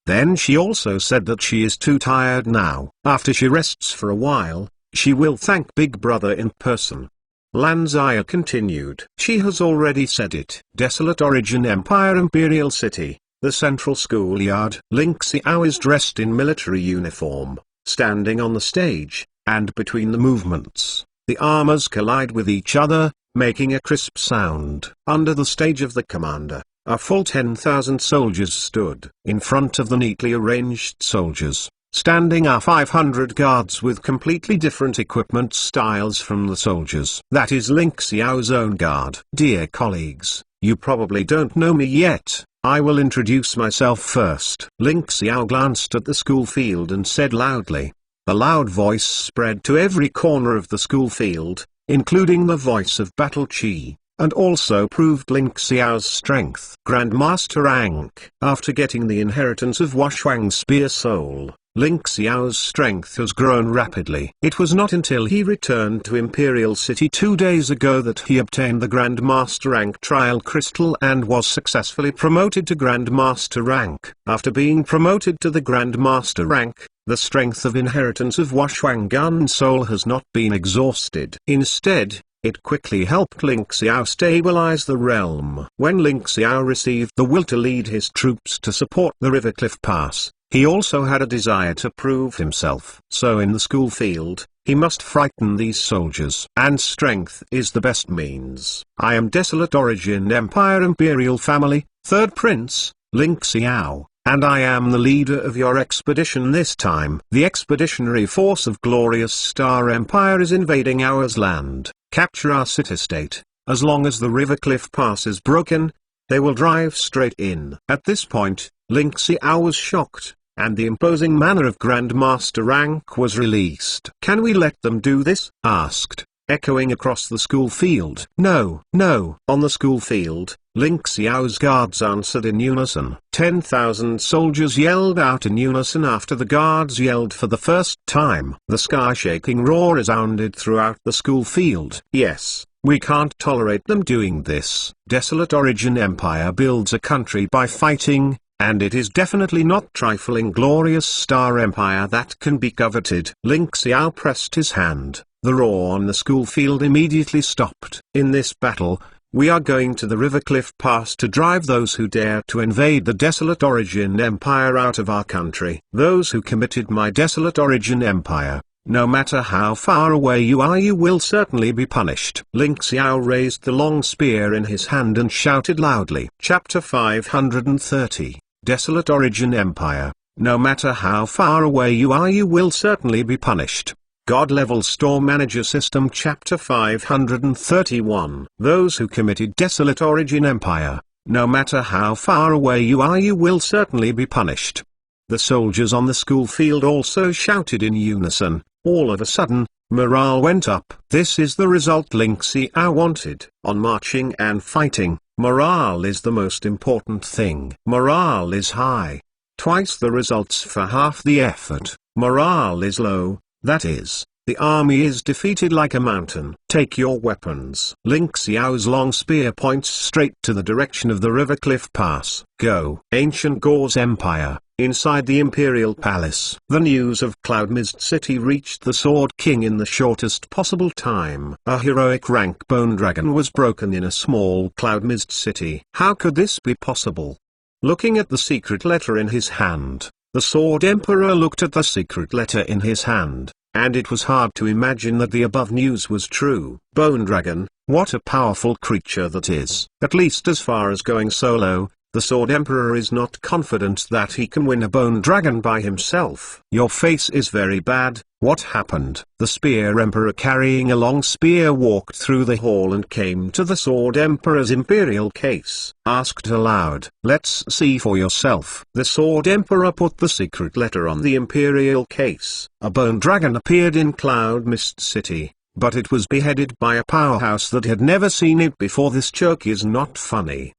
Then she also said that she is too tired now. After she rests for a while, she will thank Big Brother in person. Lanzaya continued. She has already said it. Desolate Origin Empire Imperial City, the central schoolyard. Ling Xiao is dressed in military uniform, standing on the stage, and between the movements, the armors collide with each other, making a crisp sound. Under the stage of the commander, a full 10,000 soldiers stood. In front of the neatly arranged soldiers, standing are 500 guards with completely different equipment styles from the soldiers. That is Ling Xiao's own guard. Dear colleagues, you probably don't know me yet. I will introduce myself first. Ling Xiao glanced at the school field and said loudly. The loud voice spread to every corner of the school field, including the voice of Battle Chi, and also proved Ling Xiao's strength. Grandmaster rank. After getting the inheritance of Washuang's Spear Soul, Ling Xiao's strength has grown rapidly. It was not until he returned to Imperial City 2 days ago that he obtained the Grandmaster rank trial crystal and was successfully promoted to Grandmaster rank. After being promoted to the Grandmaster rank, the strength of inheritance of Washuang Gun Soul has not been exhausted. Instead, it quickly helped Ling Xiao stabilize the realm. When Ling Xiao received the will to lead his troops to support the River Cliff Pass, He also had a desire to prove himself. So in the school field, he must frighten these soldiers. And strength is the best means. I am Desolate Origin Empire Imperial Family, 3rd Prince, Ling Xiao, and I am the leader of your expedition this time. The expeditionary force of Glorious Star Empire is invading ours land. Capture our city-state. As long as the river cliff pass is broken, they will drive straight in. At this point, Ling Xiao was shocked, and the imposing manner of Grand Master rank was released. Can we let them do this? Asked, echoing across the school field. No, no. On the school field, Ling Xiao's guards answered in unison. 10,000 soldiers yelled out in unison after the guards yelled for the first time. The sky-shaking roar resounded throughout the school field. Yes, we can't tolerate them doing this. Desolate Origin Empire builds a country by fighting, and it is definitely not trifling Glorious Star Empire that can be coveted. Ling Xiao pressed his hand. The roar on the school field immediately stopped. In this battle, we are going to the River Cliff Pass to drive those who dare to invade the Desolate Origin Empire out of our country. Those who committed my Desolate Origin Empire, no matter how far away you are, you will certainly be punished. Ling Xiao raised the long spear in his hand and shouted loudly. Chapter 530, Desolate Origin Empire, no matter how far away you are, you will certainly be punished. God-level Store Manager System Chapter 531. Those who committed Desolate Origin Empire, no matter how far away you are, you will certainly be punished. The soldiers on the school field also shouted in unison. All of a sudden, morale went up. This is the result Ling Xiao wanted. On marching and fighting, morale is the most important thing. Morale is high. Twice the results for half the effort. Morale is low. That is, the army is defeated like a mountain. Take your weapons. Ling Xiao's long spear points straight to the direction of the River Cliff Pass. Go. Ancient Gau's Empire, inside the Imperial Palace. The news of Cloud Mist City reached the Sword King in the shortest possible time. A heroic rank bone dragon was broken in a small Cloud Mist City. How could this be possible? Looking at the secret letter in his hand, the Sword Emperor looked at the secret letter in his hand, and it was hard to imagine that the above news was true. Bone Dragon, what a powerful creature that is. At least as far as going solo, the Sword Emperor is not confident that he can win a Bone Dragon by himself. Your face is very bad. What happened? The Spear Emperor carrying a long spear walked through the hall and came to the Sword Emperor's imperial case. Asked aloud, let's see for yourself. The Sword Emperor put the secret letter on the imperial case. A Bone Dragon appeared in Cloud Mist City, but it was beheaded by a powerhouse that had never seen it before. This joke is not funny.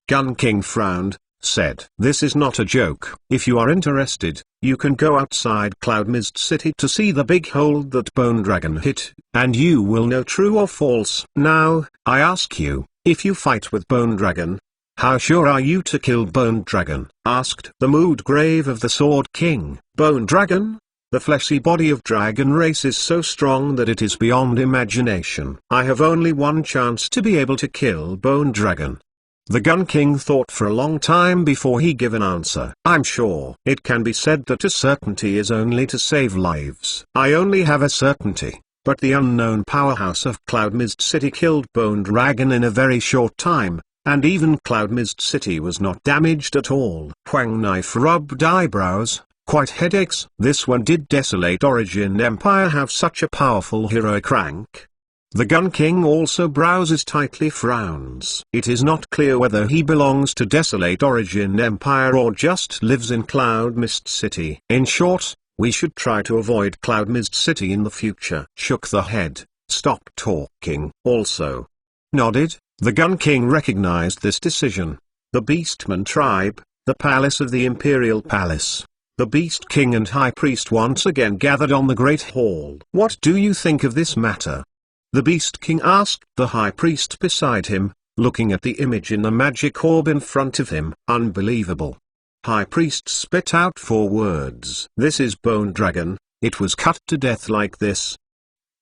Gun King frowned, said, this is not a joke. If you are interested, you can go outside Cloud Mist City to see the big hole that Bone Dragon hit, and you will know true or false. Now, I ask you, if you fight with Bone Dragon, how sure are you to kill Bone Dragon? Asked the mood grave of the Sword King. Bone Dragon? The fleshy body of dragon race is so strong that it is beyond imagination. I have only one chance to be able to kill Bone Dragon. The Gun King thought for a long time before he gave an answer. I'm sure. It can be said that a certainty is only to save lives. I only have a certainty, but the unknown powerhouse of Cloud Mist City killed Bone Dragon in a very short time, and even Cloud Mist City was not damaged at all. Huang Knife rubbed eyebrows. Quite headaches. This one did Desolate Origin Empire have such a powerful heroic rank? The Gun King also browses tightly frowns. It is not clear whether he belongs to Desolate Origin Empire or just lives in Cloud Mist City. In short, we should try to avoid Cloud Mist City in the future. Shook the head, stopped talking. Also nodded. The Gun King recognized this decision. The Beastman tribe, the palace of the Imperial Palace. The Beast King and High Priest once again gathered on the Great Hall. What do you think of this matter? The Beast King asked the High Priest beside him, looking at the image in the magic orb in front of him. Unbelievable. High Priest spit out 4 words. This is Bone Dragon, it was cut to death like this.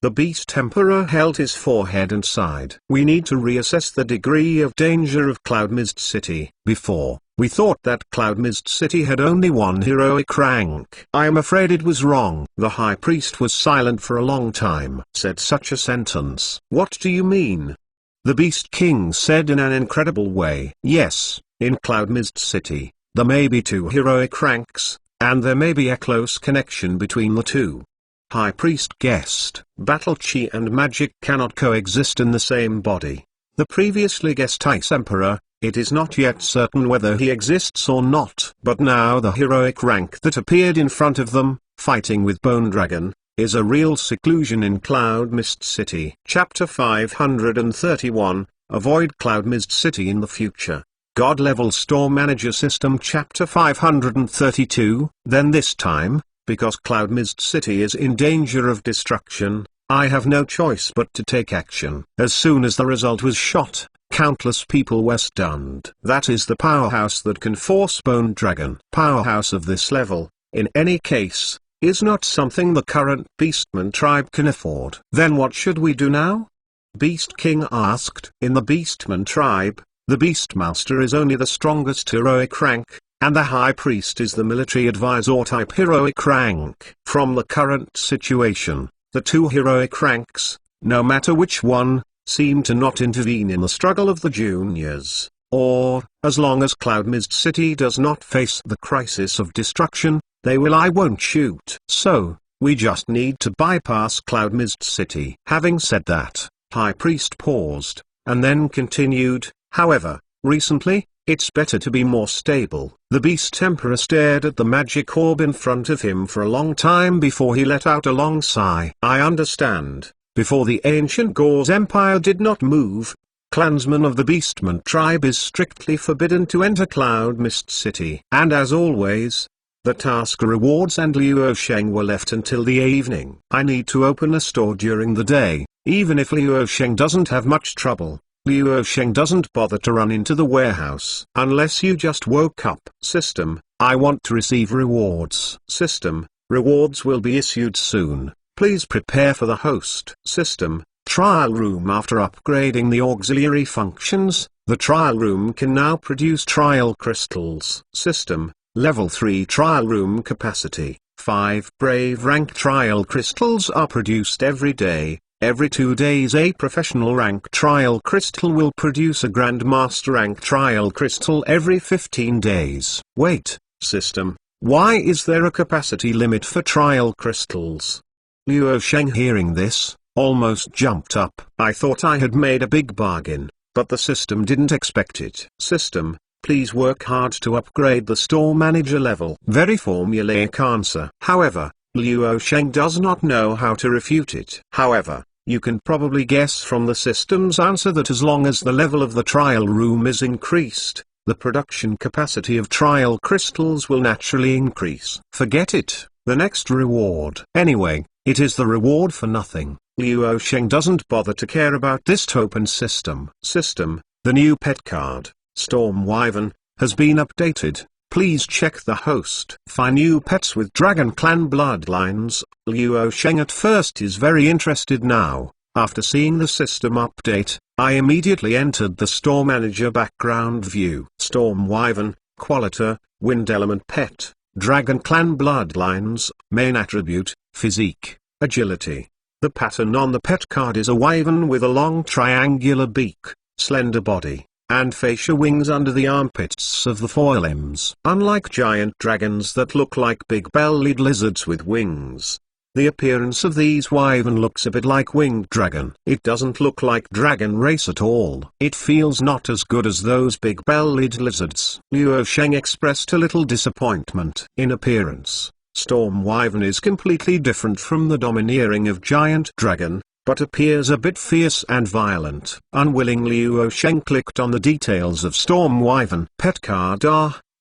The Beast Emperor held his forehead and sighed. We need to reassess the degree of danger of Cloud Mist City. Before We thought that Cloud Mist City had only one heroic rank. I am afraid it was wrong. The high priest was silent for a long time. Said such a sentence. What do you mean? The Beast King said in an incredible way. Yes, in Cloud Mist City, there may be two heroic ranks, and there may be a close connection between the two. High Priest guessed. Battle Chi and magic cannot coexist in the same body. The previously guessed Ice Emperor, it is not yet certain whether he exists or not. But now the heroic rank that appeared in front of them, fighting with Bone Dragon, is a real seclusion in Cloud Mist City. Chapter 531, Avoid Cloud Mist City in the Future. God Level Store Manager System. Chapter 532, Then this time, because Cloud Mist City is in danger of destruction, I have no choice but to take action. As soon as the result was shot, countless people were stunned. That is the powerhouse that can force Bone Dragon. Powerhouse of this level, in any case, is not something the current Beastman tribe can afford. Then what should we do now? Beast King asked. In the Beastman tribe, the Beastmaster is only the strongest heroic rank, and the High Priest is the military advisor type heroic rank. From the current situation, the two heroic ranks, no matter which one, seem to not intervene in the struggle of the juniors, or, as long as Cloud Mist City does not face the crisis of destruction, they will I won't shoot. So, we just need to bypass Cloud Mist City. Having said that, High Priest paused, and then continued, however, recently, it's better to be more stable. The Beast Emperor stared at the magic orb in front of him for a long time before he let out a long sigh. I understand. Before the ancient Gauze Empire did not move, clansmen of the Beastman tribe is strictly forbidden to enter Cloud Mist City. And as always, the task rewards and Liu Sheng were left until the evening. I need to open a store during the day, even if Liu Sheng doesn't have much trouble. Liu Sheng doesn't bother to run into the warehouse. Unless you just woke up. System, I want to receive rewards. System, rewards will be issued soon. Please prepare for the host. System, trial room. After upgrading the auxiliary functions, the trial room can now produce trial crystals. System, level 3 trial room capacity. 5 brave rank trial crystals are produced every day. Every 2 days a professional rank trial crystal will produce a grandmaster rank trial crystal every 15 days. Wait, system, why is there a capacity limit for trial crystals? Liu Sheng, hearing this, almost jumped up. I thought I had made a big bargain, but the system didn't expect it. System, please work hard to upgrade the store manager level. Very formulaic answer. However, Liu Sheng does not know how to refute it. However, you can probably guess from the system's answer that as long as the level of the trial room is increased, the production capacity of trial crystals will naturally increase. Forget it, the next reward. Anyway, it is the reward for nothing. Liu Sheng doesn't bother to care about this token system. System, the new pet card, Storm Wyvern, has been updated. Please check the host. Find new pets with Dragon Clan bloodlines. Liu Sheng at first is very interested now. After seeing the system update, I immediately entered the store manager background view. Storm Wyvern, Qualiter, Wind Element Pet, Dragon Clan bloodlines, main attribute, Physique, Agility. The pattern on the pet card is a wyvern with a long triangular beak, slender body, and fascia wings under the armpits of the forelimbs. Unlike giant dragons that look like big-bellied lizards with wings, the appearance of these wyvern looks a bit like winged dragon. It doesn't look like dragon race at all. It feels not as good as those big-bellied lizards. Liu Sheng expressed a little disappointment. In appearance, Storm Wyvern is completely different from the domineering of giant dragon, but appears a bit fierce and violent. Unwillingly Liu Sheng clicked on the details of Storm Wyvern. Pet card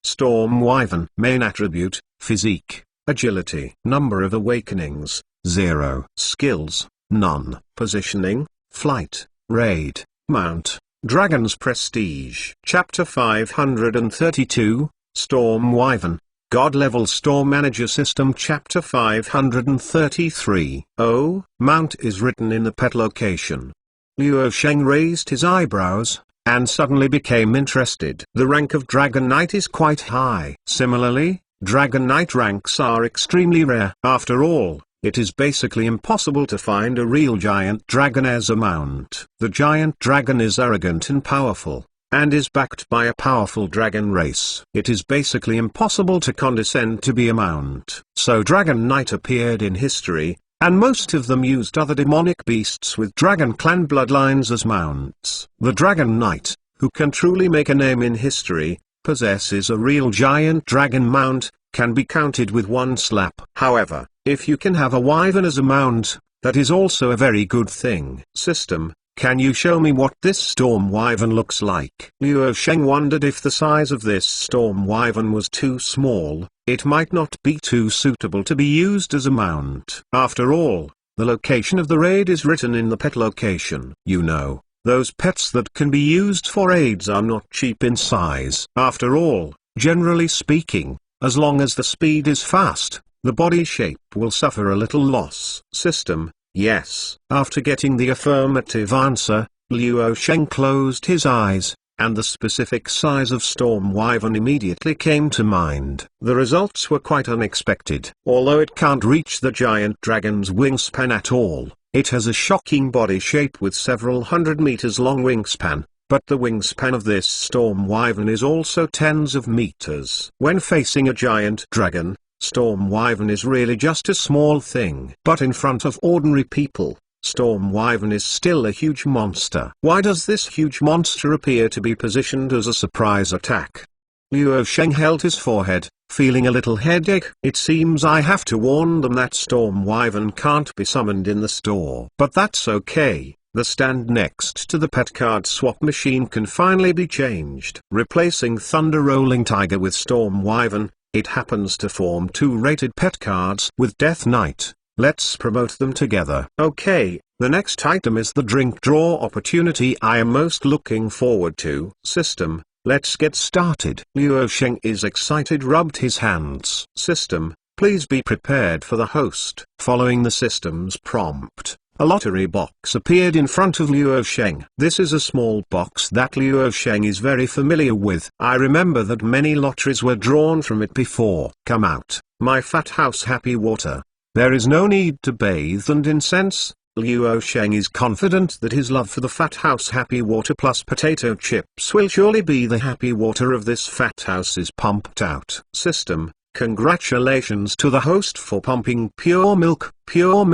Storm Wyvern. Main attribute, Physique, Agility. Number of awakenings, 0. Skills, none. Positioning, Flight, Raid, Mount, Dragon's Prestige. Chapter 532, Storm Wyvern. God Level Store Manager System. Chapter 533. Oh, Mount is written in the pet location. Liu Sheng raised his eyebrows, and suddenly became interested. The rank of Dragon Knight is quite high. Similarly, Dragon Knight ranks are extremely rare. After all, it is basically impossible to find a real giant dragon as a mount. The giant dragon is arrogant and powerful, and is backed by a powerful dragon race. It is basically impossible to condescend to be a mount. So Dragon Knight appeared in history, and most of them used other demonic beasts with Dragon Clan bloodlines as mounts. The Dragon Knight, who can truly make a name in history, possesses a real giant dragon mount, can be counted with one slap. However, if you can have a wyvern as a mount, that is also a very good thing. System, can you show me what this storm wyvern looks like? Luo Sheng wondered if the size of this storm wyvern was too small, it might not be too suitable to be used as a mount. After all, the location of the raid is written in the pet location. You know, those pets that can be used for raids are not cheap in size. After all, generally speaking, as long as the speed is fast, the body shape will suffer a little loss. System, yes. After getting the affirmative answer, Luo Sheng closed his eyes, and the specific size of storm wyvern immediately came to mind. The results were quite unexpected. Although it can't reach the giant dragon's wingspan at all, it has a shocking body shape with several hundred meters long wingspan, but the wingspan of this storm wyvern is also tens of meters. When facing a giant dragon, storm wyvern is really just a small thing. But in front of ordinary people, storm wyvern is still a huge monster. Why does this huge monster appear to be positioned as a surprise attack? Luo Sheng held his forehead, feeling a little headache. It seems I have to warn them that storm wyvern can't be summoned in the store. But that's okay. The stand next to the pet card swap machine can finally be changed. Replacing Thunder Rolling Tiger with Storm Wyvern, it happens to form two rated pet cards with Death Knight. Let's promote them together. Okay, the next item is the drink draw opportunity I am most looking forward to. System, let's get started. Luo Sheng is excited, rubbed his hands. System, please be prepared for the host. Following the system's prompt, a lottery box appeared in front of Luo Sheng. This is a small box that Luo Sheng is very familiar with. I remember that many lotteries were drawn from it before. Come out, my fat house happy water. There is no need to bathe and incense. Luo Sheng is confident that his love for the fat house happy water plus potato chips will surely be the happy water of this fat house is pumped out. System, congratulations to the host for pumping pure milk. Pure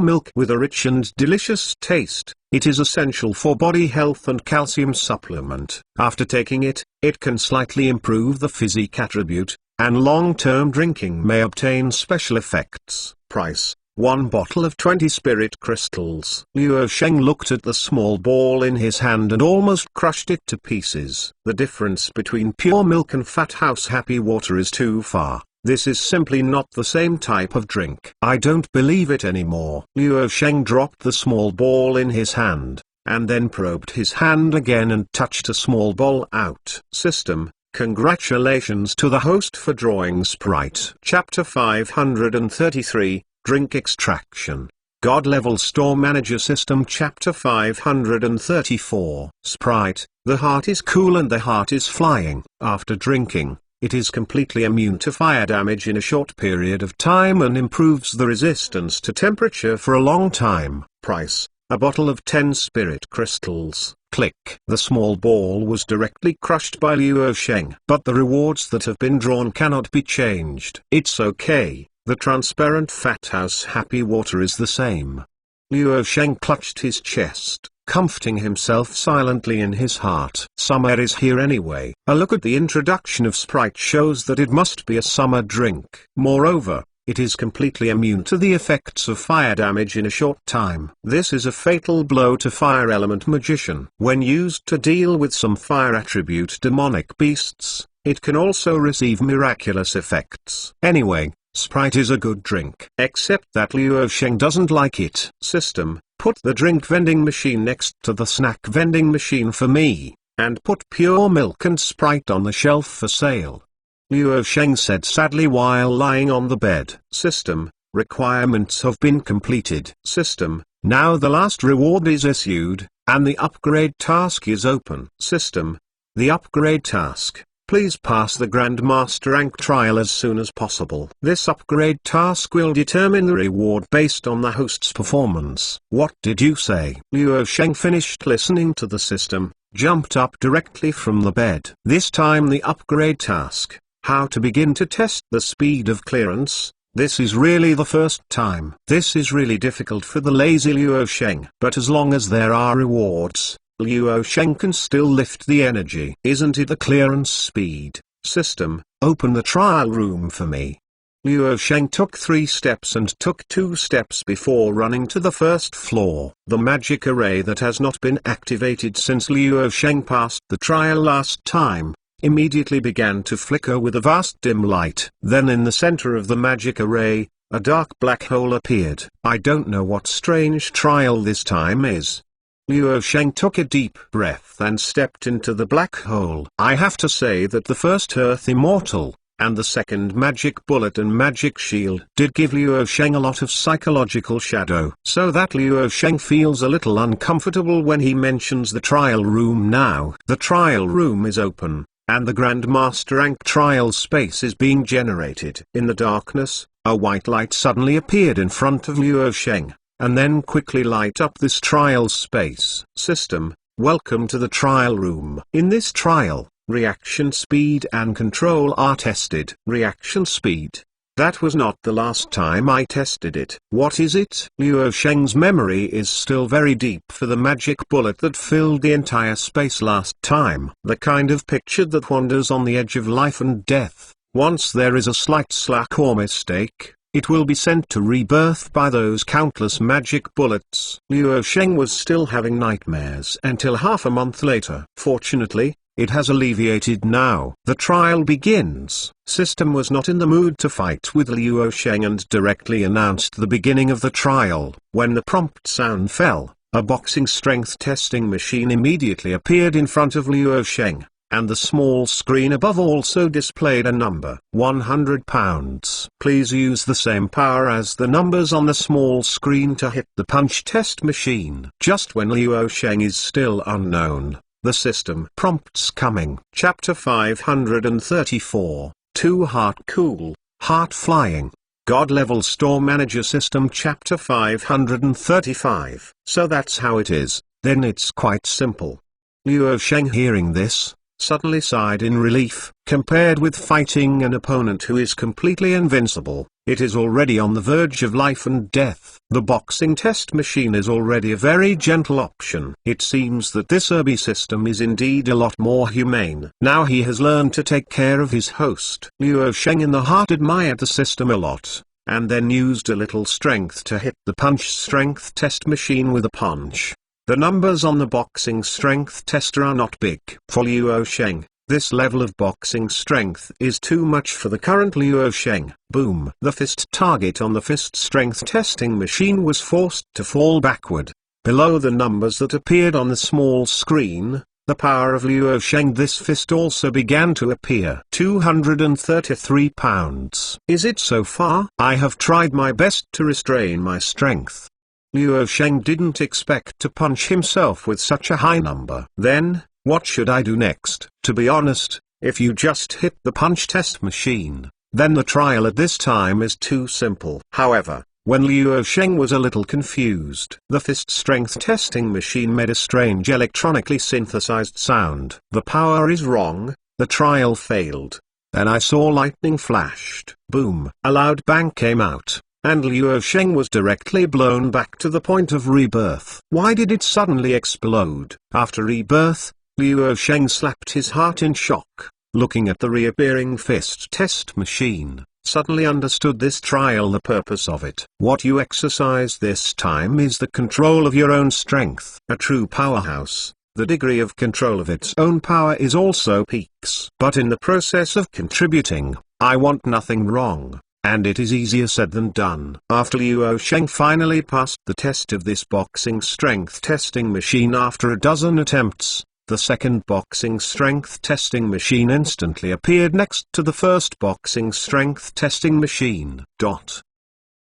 milk with a rich and delicious taste. It is essential for body health and calcium supplement. After taking it, it can slightly improve the physique attribute, and long-term drinking may obtain special effects. Price: 1 bottle of 20 spirit crystals. Luo Sheng looked at the small ball in his hand and almost crushed it to pieces. The difference between pure milk and fat house happy water is too far. This is simply not the same type of drink. I don't believe it anymore. Luo Sheng dropped the small ball in his hand, and then probed his hand again and touched a small ball out. System, congratulations to the host for drawing Sprite. Chapter 533, Drink Extraction. God Level Store Manager System. Chapter 534. Sprite, the heart is cool and the heart is flying. After drinking, it is completely immune to fire damage in a short period of time and improves the resistance to temperature for a long time. Price: a bottle of 10 spirit crystals. Click. The small ball was directly crushed by Luo Sheng. But the rewards that have been drawn cannot be changed. It's okay, the transparent fat house happy water is the same. Luo Sheng clutched his chest, comforting himself silently in his heart. Summer is here anyway. A look at the introduction of Sprite shows that it must be a summer drink. Moreover, it is completely immune to the effects of fire damage in a short time. This is a fatal blow to Fire Element Magician. When used to deal with some fire attribute demonic beasts, it can also receive miraculous effects. Anyway, Sprite is a good drink. Except that Luo Sheng doesn't like it. System, put the drink vending machine next to the snack vending machine for me, and put pure milk and Sprite on the shelf for sale. Luo Sheng said sadly while lying on the bed. System, requirements have been completed. System, Now the last reward is issued, and the upgrade task is open. System. The upgrade task. Please pass the Grandmaster rank trial as soon as possible. This upgrade task will determine the reward based on the host's performance. What did you say? Luo Sheng finished listening to the system, jumped up directly from the bed. This time the upgrade task. How to begin to test the speed of clearance. This is really the first time. This is really difficult for the lazy Luo Sheng. But as long as there are rewards, Luo Sheng can still lift the energy. Isn't it the clearance speed? System, open the trial room for me. Luo Sheng took 3 steps and took 2 steps before running to the first floor. The magic array that has not been activated since Luo Sheng passed the trial last time, immediately began to flicker with a vast dim light. Then in the center of the magic array, a dark black hole appeared. I don't know what strange trial this time is. Luo Sheng took a deep breath and stepped into the black hole. I have to say that the first Earth Immortal, and the second Magic Bullet and Magic Shield did give Luo Sheng a lot of psychological shadow. So that Luo Sheng feels a little uncomfortable when he mentions the trial room now. The trial room is open, and the Grandmaster rank trial space is being generated. In the darkness, a white light suddenly appeared in front of Luo Sheng, and then quickly light up this trial space. System, welcome to the trial room. In this trial, reaction speed and control are tested. Reaction speed. That was not the last time I tested it. What is it? Luo Sheng's memory is still very deep for the magic bullet that filled the entire space last time. The kind of picture that wanders on the edge of life and death. Once there is a slight slack or mistake, it will be sent to rebirth by those countless magic bullets. Luo Sheng was still having nightmares until half a month later. Fortunately, it has alleviated now. The trial begins. System was not in the mood to fight with Luo Sheng and directly announced the beginning of the trial. When the prompt sound fell, a boxing strength testing machine immediately appeared in front of Luo Sheng, and the small screen above also displayed a number. 100 pounds. Please use the same power as the numbers on the small screen to hit the punch test machine. Just when Luo Sheng is still unknown, the system prompts coming. Chapter 534, 2 Heart Cool, Heart Flying. God Level Store Manager System Chapter 535. So that's how it is, then it's quite simple. Luo Sheng, hearing this, suddenly sighed in relief. Compared with fighting an opponent who is completely invincible, it is already on the verge of life and death. The boxing test machine is already a very gentle option. It seems that this Irby system is indeed a lot more humane. Now he has learned to take care of his host. Luo Sheng in the heart admired the system a lot, and then used a little strength to hit the punch strength test machine with a punch. The numbers on the boxing strength tester are not big. For Luo Sheng, this level of boxing strength is too much for the current Luo Sheng. Boom! The fist target on the fist strength testing machine was forced to fall backward. Below the numbers that appeared on the small screen, the power of Luo Sheng, this fist also began to appear. 233 pounds. Is it so far? I have tried my best to restrain my strength. Luo Sheng didn't expect to punch himself with such a high number. Then, what should I do next? To be honest, if you just hit the punch test machine, then the trial at this time is too simple. However, when Luo Sheng was a little confused, the fist strength testing machine made a strange electronically synthesized sound. The power is wrong, the trial failed. Then I saw lightning flashed. Boom! A loud bang came out, and Luo Sheng was directly blown back to the point of rebirth. Why did it suddenly explode? After rebirth, Luo Sheng slapped his heart in shock, looking at the reappearing fist test machine, suddenly understood this trial, the purpose of it. What you exercise this time is the control of your own strength. A true powerhouse, the degree of control of its own power is also peaks. But in the process of contributing, I want nothing wrong. And it is easier said than done. After Luo Sheng finally passed the test of this boxing strength testing machine after a dozen attempts, the second boxing strength testing machine instantly appeared next to the first boxing strength testing machine.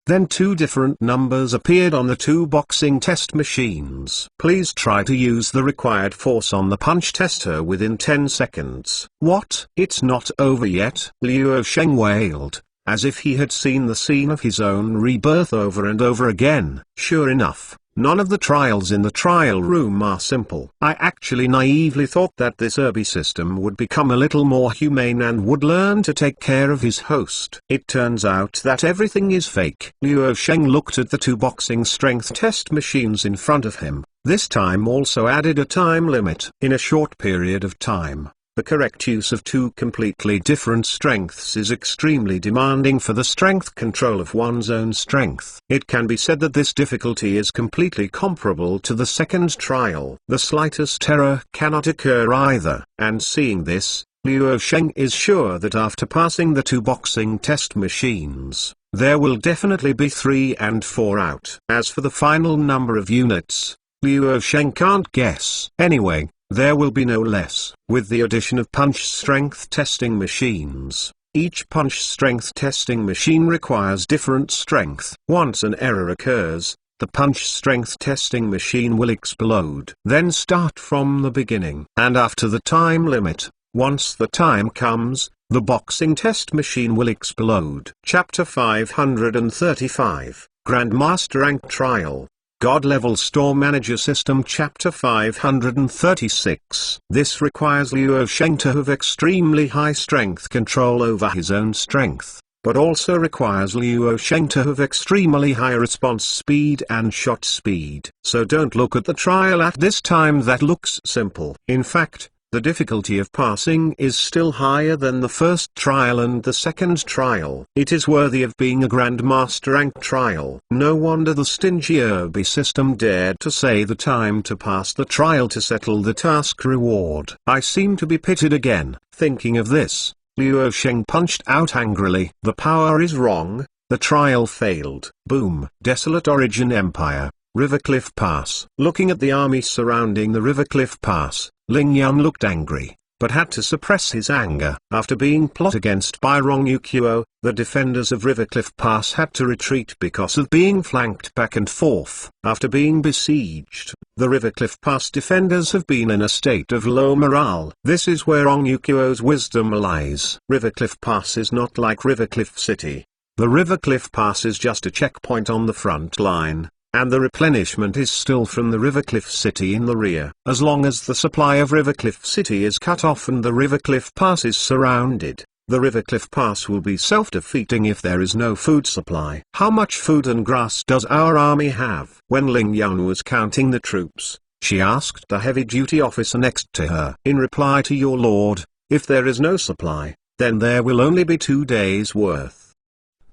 Then two different numbers appeared on the two boxing test machines. Please try to use the required force on the punch tester within 10 seconds. What? It's not over yet? Liu Sheng wailed, as if he had seen the scene of his own rebirth over and over again. Sure enough, none of the trials in the trial room are simple. I actually naively thought that this Irby system would become a little more humane and would learn to take care of his host. It turns out that everything is fake. Liu Sheng looked at the two boxing strength test machines in front of him. This time also added a time limit. In a short period of time, the correct use of two completely different strengths is extremely demanding for the strength control of one's own strength. It can be said that this difficulty is completely comparable to the second trial. The slightest error cannot occur either, and seeing this, Liu Sheng is sure that after passing the two boxing test machines, there will definitely be 3 and 4 out. As for the final number of units, Liu Sheng can't guess. Anyway, there will be no less. With the addition of punch strength testing machines, each punch strength testing machine requires different strength. Once an error occurs, the punch strength testing machine will explode. Then start from the beginning. And after the time limit, once the time comes, the boxing test machine will explode. Chapter 535, Grandmaster Rank Trial. God-Level Store Manager System. Chapter 536. This requires Liu Sheng to have extremely high strength control over his own strength, but also requires Liu Sheng to have extremely high response speed and shot speed. So don't look at the trial at this time that looks simple. In fact, the difficulty of passing is still higher than the first trial and the second trial. It is worthy of being a Grandmaster Rank trial. No wonder the stingy Irby system dared to say the time to pass the trial to settle the task reward. I seem to be pitted again. Thinking of this, Liu Sheng punched out angrily. The power is wrong, the trial failed. Boom. Desolate Origin Empire, Rivercliff Pass. Looking at the army surrounding the Rivercliff Pass, Ling Yan looked angry, but had to suppress his anger. After being plot against by Rong Yukuo, the defenders of Rivercliff Pass had to retreat because of being flanked back and forth. After being besieged, the Rivercliff Pass defenders have been in a state of low morale. This is where Rong Yukuo's wisdom lies. Rivercliff Pass is not like Rivercliff City. The Rivercliff Pass is just a checkpoint on the front line, and the replenishment is still from the Rivercliff City in the rear. As long as the supply of Rivercliff City is cut off and the Rivercliff Pass is surrounded, the Rivercliff Pass will be self-defeating if there is no food supply. How much food and grass does our army have? When Ling Yan was counting the troops, she asked a heavy-duty officer next to her. In reply to your lord, if there is no supply, then there will only be 2 days' worth.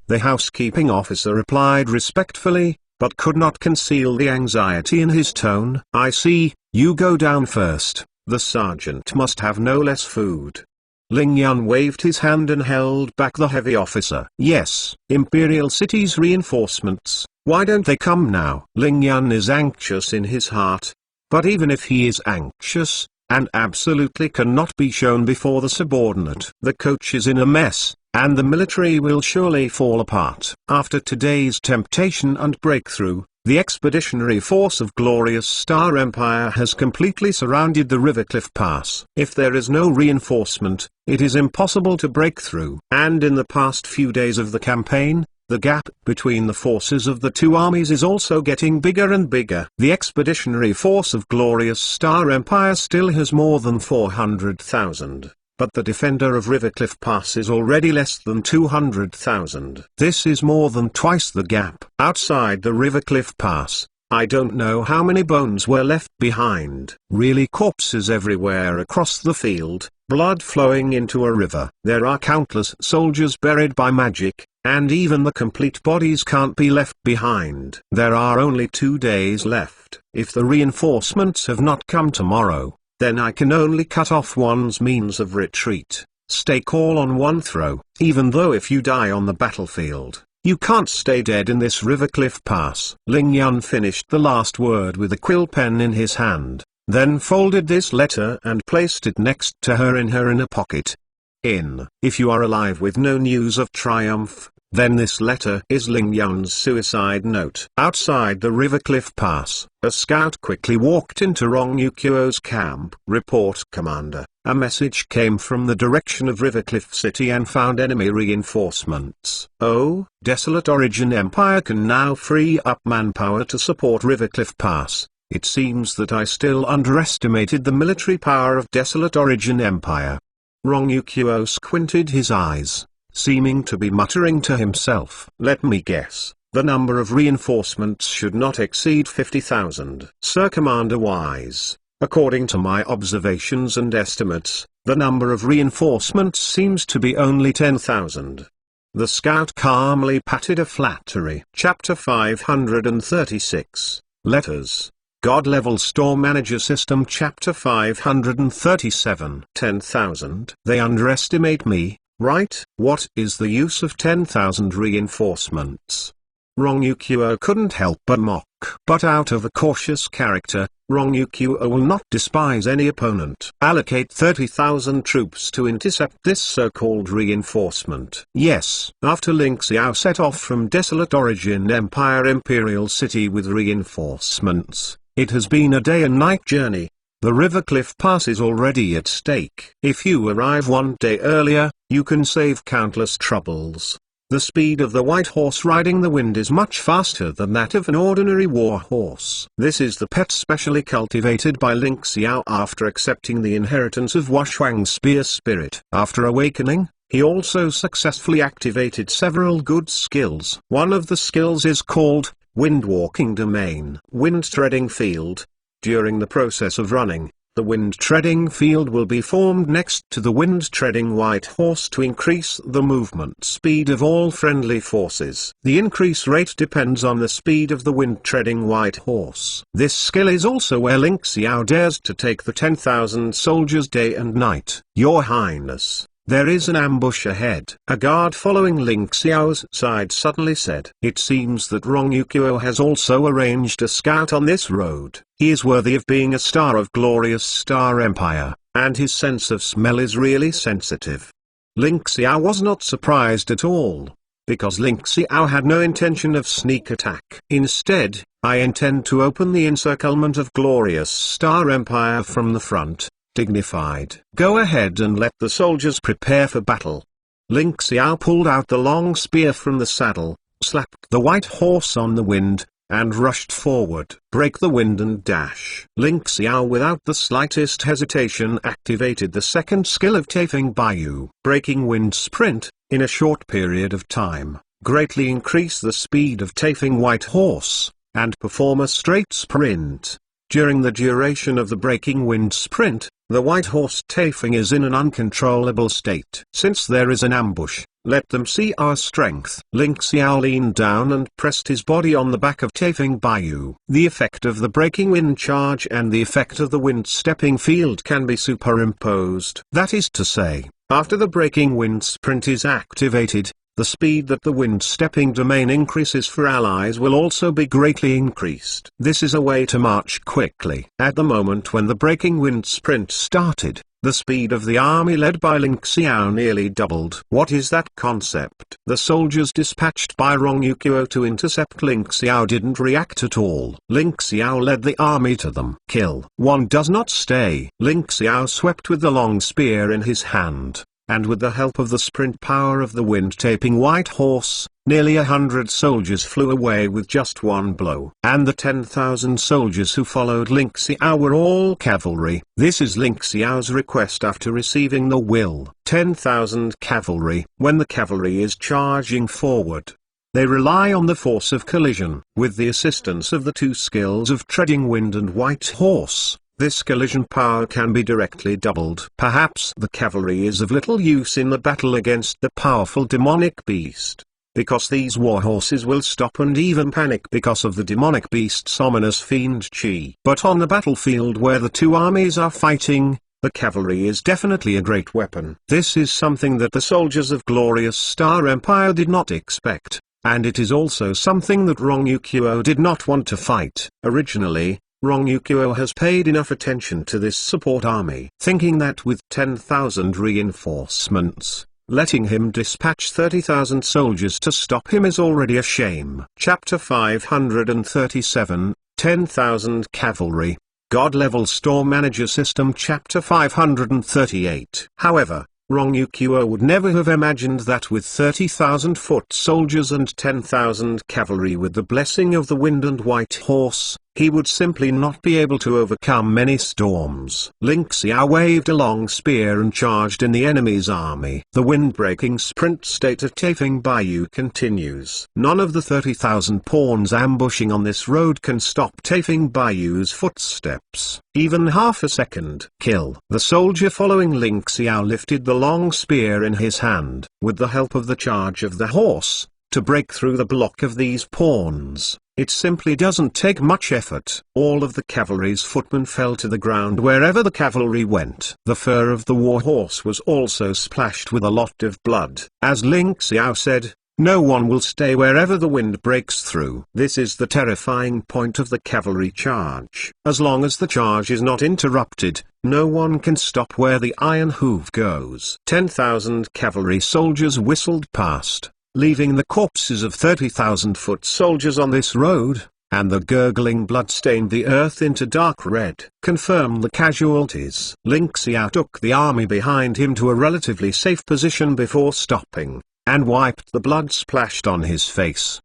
The housekeeping officer replied respectfully, but could not conceal the anxiety in his tone. I see, you go down first. The sergeant must have no less food. Ling Yan waved his hand and held back the heavy officer. Yes, Imperial City's reinforcements. Why don't they come now? Ling Yan is anxious in his heart. But even if he is anxious, and absolutely cannot be shown before the subordinate, the coach is in a mess, and the military will surely fall apart. After today's temptation and breakthrough, the expeditionary force of Glorious Star Empire has completely surrounded the Rivercliff Pass. If there is no reinforcement, it is impossible to break through. And in the past few days of the campaign, the gap between the forces of the two armies is also getting bigger and bigger. The expeditionary force of Glorious Star Empire still has more than 400,000. But the defender of Rivercliff Pass is already less than 200,000. This is more than twice the gap. Outside the Rivercliff Pass, I don't know how many bones were left behind. Really, corpses everywhere across the field, blood flowing into a river. There are countless soldiers buried by magic, and even the complete bodies can't be left behind. There are only 2 days left. If the reinforcements have not come tomorrow, then I can only cut off one's means of retreat. Stake all on one throw. Even though if you die on the battlefield, you can't stay dead in this Rivercliff Pass. Ling Yan finished the last word with a quill pen in his hand, then folded this letter and placed it next to her inner pocket. If you are alive with no news of triumph, Then this letter is Ling Yun's suicide note. Outside the River Cliff Pass, a scout quickly walked into Rong Yukuo's camp. Report, Commander. A message came from the direction of River Cliff City and found enemy reinforcements. Oh, Desolate Origin Empire can now free up manpower to support River Cliff Pass. It seems that I still underestimated the military power of Desolate Origin Empire. Rong Yukuo squinted his eyes, seeming to be muttering to himself. Let me guess, the number of reinforcements should not exceed 50,000. Sir Commander Wise, according to my observations and estimates, the number of reinforcements seems to be only 10,000. The scout calmly patted a flattery. Chapter 536, Letters. God-level store manager system. Chapter 537. 10,000. They underestimate me, right? What is the use of 10,000 reinforcements? Rong Yukuo couldn't help but mock. But out of a cautious character, Rong Yukuo will not despise any opponent. Allocate 30,000 troops to intercept this so-called reinforcement. Yes. After Ling Xiao set off from Desolate Origin Empire Imperial City with reinforcements, it has been a day and night journey. The River Cliff Pass is already at stake. If you arrive one day earlier, you can save countless troubles. The speed of the white horse riding the wind is much faster than that of an ordinary war horse. This is the pet specially cultivated by Ling Xiao after accepting the inheritance of Washuang's spear spirit. After awakening, he also successfully activated several good skills. One of the skills is called Wind-Walking Domain. Wind-Treading Field. During the process of running, the wind-treading field will be formed next to the wind-treading white horse to increase the movement speed of all friendly forces. The increase rate depends on the speed of the wind-treading white horse. This skill is also where Ling Xiao dares to take the 10,000 soldiers day and night. Your Highness, there is an ambush ahead. A guard following Ling Xiao's side suddenly said. It seems that Rong Yukuo has also arranged a scout on this road. He is worthy of being a star of glorious Star Empire, and his sense of smell is really sensitive. Ling Xiao was not surprised at all, because Ling Xiao had no intention of sneak attack. Instead, I intend to open the encirclement of glorious Star Empire from the front. Dignified. Go ahead and let the soldiers prepare for battle. Ling Xiao pulled out the long spear from the saddle, slapped the white horse on the wind, and rushed forward. Break the wind and dash. Ling Xiao without the slightest hesitation activated the second skill of Taifeng Baiyu. Breaking wind sprint, in a short period of time, greatly increase the speed of Taifeng white horse, and perform a straight sprint. During the duration of the breaking wind sprint, the white horse Taifeng is in an uncontrollable state. Since there is an ambush, let them see our strength. Ling Xiao leaned down and pressed his body on the back of Taifeng Baiyu. The effect of the breaking wind charge and the effect of the wind stepping field can be superimposed. That is to say, after the breaking wind sprint is activated, the speed that the wind-stepping domain increases for allies will also be greatly increased. This is a way to march quickly. At the moment when the breaking wind sprint started, the speed of the army led by Ling Xiao nearly doubled. What is that concept? The soldiers dispatched by Rong Yukuo to intercept Ling Xiao didn't react at all. Ling Xiao led the army to them. Kill. One does not stay. Ling Xiao swept with the long spear in his hand, and with the help of the sprint power of the wind-taping white horse, nearly 100 soldiers flew away with just one blow. And the 10,000 soldiers who followed Ling Xiao were all cavalry. This is Ling Xiao's request after receiving the will. 10,000 cavalry. When the cavalry is charging forward, they rely on the force of collision. With the assistance of the two skills of treading wind and white horse, this collision power can be directly doubled. Perhaps the cavalry is of little use in the battle against the powerful demonic beast, because these war horses will stop and even panic because of the demonic beast's ominous fiend chi. But on the battlefield where the two armies are fighting, the cavalry is definitely a great weapon. This is something that the soldiers of glorious Star Empire did not expect, and it is also something that Rong Yukuo did not want to fight. Originally, Rong Yukuo has paid enough attention to this support army, thinking that with 10,000 reinforcements, Letting him dispatch 30,000 soldiers to stop him is already a shame. Chapter 537, 10,000 Cavalry. God-level Store Manager System. Chapter 538. However, Ryukyuo would never have imagined that with 30,000 foot soldiers and 10,000 cavalry with the blessing of the wind and white horse, he would simply not be able to overcome many storms. Ling Xiao waved a long spear and charged in the enemy's army. The wind-breaking sprint state of Tafing Bayou continues. None of the 30,000 pawns ambushing on this road can stop Tafing Bayou's footsteps, even half a second. Kill. The soldier following Ling Xiao lifted the long spear in his hand, with the help of the charge of the horse, to break through the block of these pawns. It simply doesn't take much effort. All of the cavalry's footmen fell to the ground wherever the cavalry went. The fur of the war horse was also splashed with a lot of blood. As Ling Xiao said, no one will stay wherever the wind breaks through. This is the terrifying point of the cavalry charge. As long as the charge is not interrupted, no one can stop where the iron hoof goes. 10,000 cavalry soldiers whistled past, leaving the corpses of 30,000 foot soldiers on this road, and the gurgling blood stained the earth into dark red. Confirm the casualties. Ling Xiao took the army behind him to a relatively safe position before stopping, and wiped the blood splashed on his face.